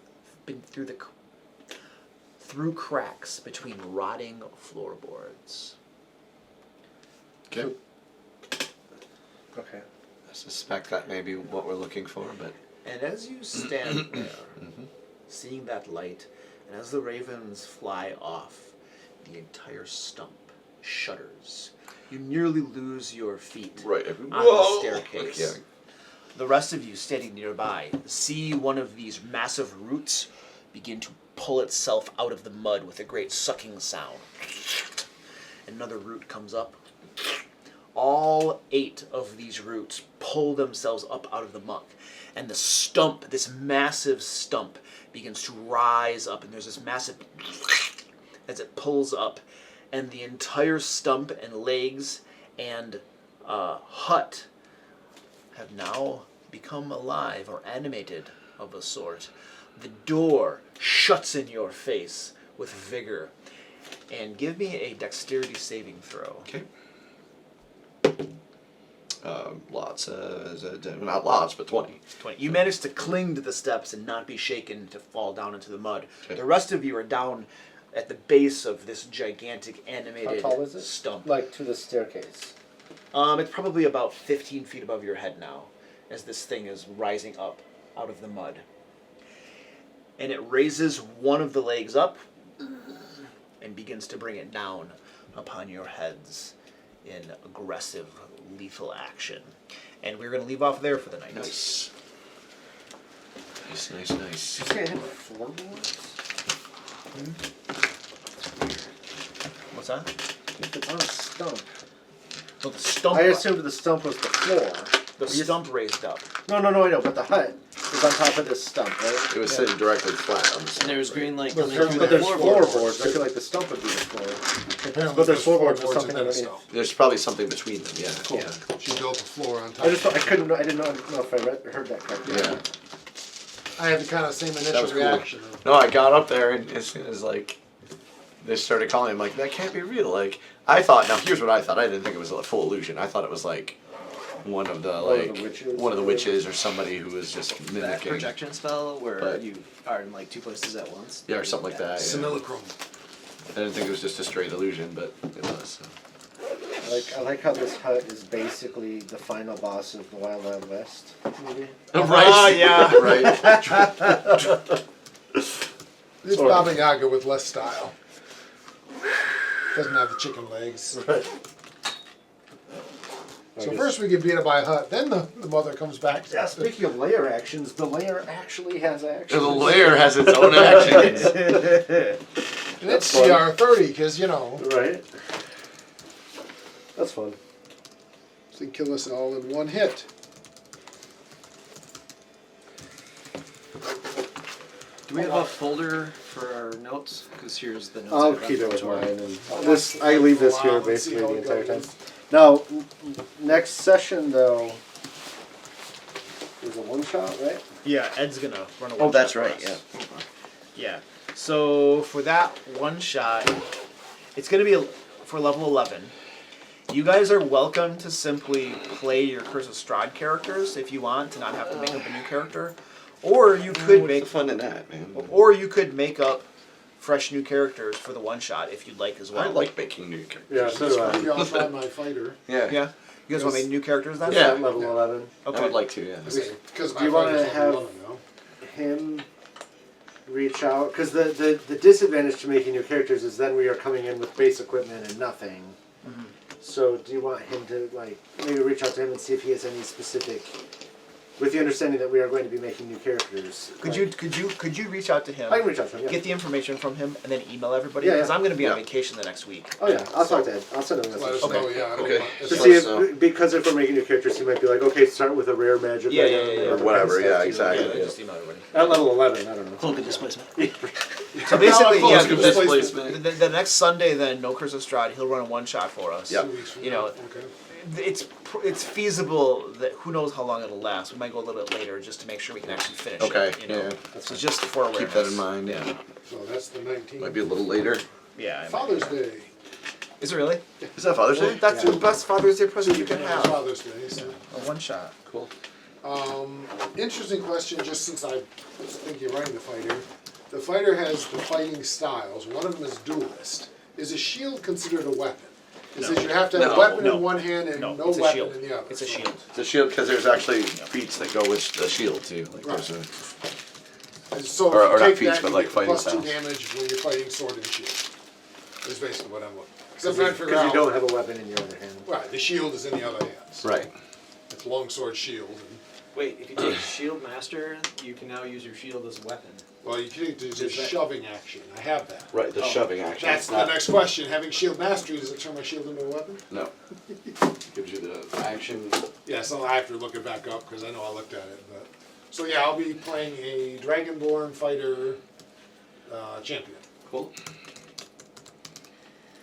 through cracks between rotting floorboards. Okay. Okay. I suspect that may be what we're looking for, but And as you stand there, seeing that light, and as the ravens fly off, the entire stump shudders. You nearly lose your feet right. on the staircase. Yeah. The rest of you standing nearby see one of these massive roots begin to pull itself out of the mud with a great sucking sound. Another root comes up. All 8 of these roots pull themselves up out of the muck. And the stump, this massive stump, begins to rise up. And there's this massive as it pulls up. And the entire stump and legs and hut have now become alive or animated of a sort. The door shuts in your face with vigor. And give me a dexterity saving throw. Okay. Not lots, but 20. 20. You manage to cling to the steps and not be shaken to fall down into the mud. Okay. The rest of you are down at the base of this gigantic animated How tall is it? stump. Like to the staircase. It's probably about 15 feet above your head now, as this thing is rising up out of the mud. And it raises one of the legs up and begins to bring it down upon your heads in aggressive, lethal action. And we're going to leave off there for the night. Nice. Nice. Did you say I hit floorboards? What's that? If it's on a stump. So the stump. I assumed the stump was the floor. The stump raised up. No, I know, but the hut is on top of this stump, right? It was sitting directly flat on the And there was green light But coming through the there's floorboards. floorboards. I feel like the stump would be the floor. Apparently But there's floorboards or and something then a underneath. stump. There's probably something between them, yeah. Cool. Yeah. She built a floor on top. I just thought, I didn't know if I heard that correctly. Yeah. I had the kind of same That initial was cool. reaction. No, I got up there, and as soon as like they started calling, I'm like, that can't be real. Like I thought. Now here's what I thought. I didn't think it was a full illusion. I thought it was like one of the witches or somebody who was just That mimicking. projection spell where But- you are in like 2 places at once. Yeah, or something like that. Yeah. Simulacrum. I didn't think it was just a straight illusion, but it was. So. I like how this hut is basically the final boss of the Wild Wild West movie. Right. yeah. Right. It's Baba Yaga with less style. Doesn't have the chicken legs. Right. So first we get beat up by a hut, then the mother comes back. Yeah, speaking of layer actions, the layer actually has actions. The layer has its own actions. And it's CR30, because, you know, Right? That's fun. they kill us all in one hit. Do we have a folder for our notes? Because here's the notes. I'll I got keep it from with Tor. mine. And this, I leave this here Wow, let's see basically how the it entire time. goes. Now, next session though, is a one shot, right? Yeah, Ed's gonna run a Oh, one that's shot right. for us. Yeah. Yeah. So for that one shot, it's gonna be for level 11. You guys are welcome to simply play your Curse of Strahd characters if you want to not have to make up a new character, or you could What's make the fun in that, man? or you could make up fresh new characters for the one shot if you'd like as well. I like making new characters. Yeah, so do I. Maybe I'll try my fighter. Yeah. Yeah. You guys want to make new characters then? Yeah. Level 11. I would like to. Yeah. Because Do my you wanna fighter's have- level 11 now. Him reach out, because the disadvantage to making new characters is then we are coming in with base equipment and nothing. So do you want him to like maybe reach out to him and see if he has any specific, with the understanding that we are going to be making new characters? Could you reach out to him? I can reach out to him. Yeah. Get the information from him and then email everybody Yeah, because yeah. I'm going to be on Yeah. vacation the next week. Oh yeah, I'll talk to Ed. I'll send him a Let message. us know, yeah. I don't Okay. want- To it's see like- if, so. because if we're making new characters, he might be like, okay, start with a rare magic. Yeah, item yeah, yeah, or yeah. Whatever, stuff, yeah, you know. exactly. Yeah, just email everybody. At level 11, I don't know. Cloak of displacement. So basically, No, yeah, Cloak of Displacement. the next Sunday, then no Curse of Strahd, he'll run a one shot for us. Yeah. 2 weeks from You now. know, Okay. it's feasible that who knows how long it'll last. We might go a little bit later just to make sure we can actually finish Okay. it. You know, Yeah. so just for awareness. Keep that in mind. Yeah. So that's the 19th. Might be a little later. Yeah. I Father's might- Day. Is it really? Is that Father's Day? That's the best Father's Day present you can It's have. Father's Day. So. A one shot. Cool. Interesting question, just since I think you're running the fighter. The fighter has the fighting styles. One of them is duelist. Is a shield considered a weapon? It says you have to have a No. weapon No. in one hand and No, no it's a weapon shield. in the other. It's a So- shield. It's a shield because there's actually feats that go with the shield too. Like Right. there's a, And so Or- if you or not take feats, that, but you like get fighting plus 2 styles. damage when you're fighting sword and shield. Is basically what I'm looking. Because I'm trying to figure Because you out. don't have a weapon in your other hand. Right, the shield is in the other hand. So right. It's longsword shield. And, Wait, if you take Shield Master, you can now use your shield as a weapon. well, you can do a Is that- shoving action. I have that. Right. The shoving action. That's It's the not- next question. Having shield mastery, does it turn my shield into a weapon? No. Gives you the action. Yeah, so I have to look it back up because I know I looked at it. But so yeah, I'll be playing a Dragonborn fighter champion. Cool.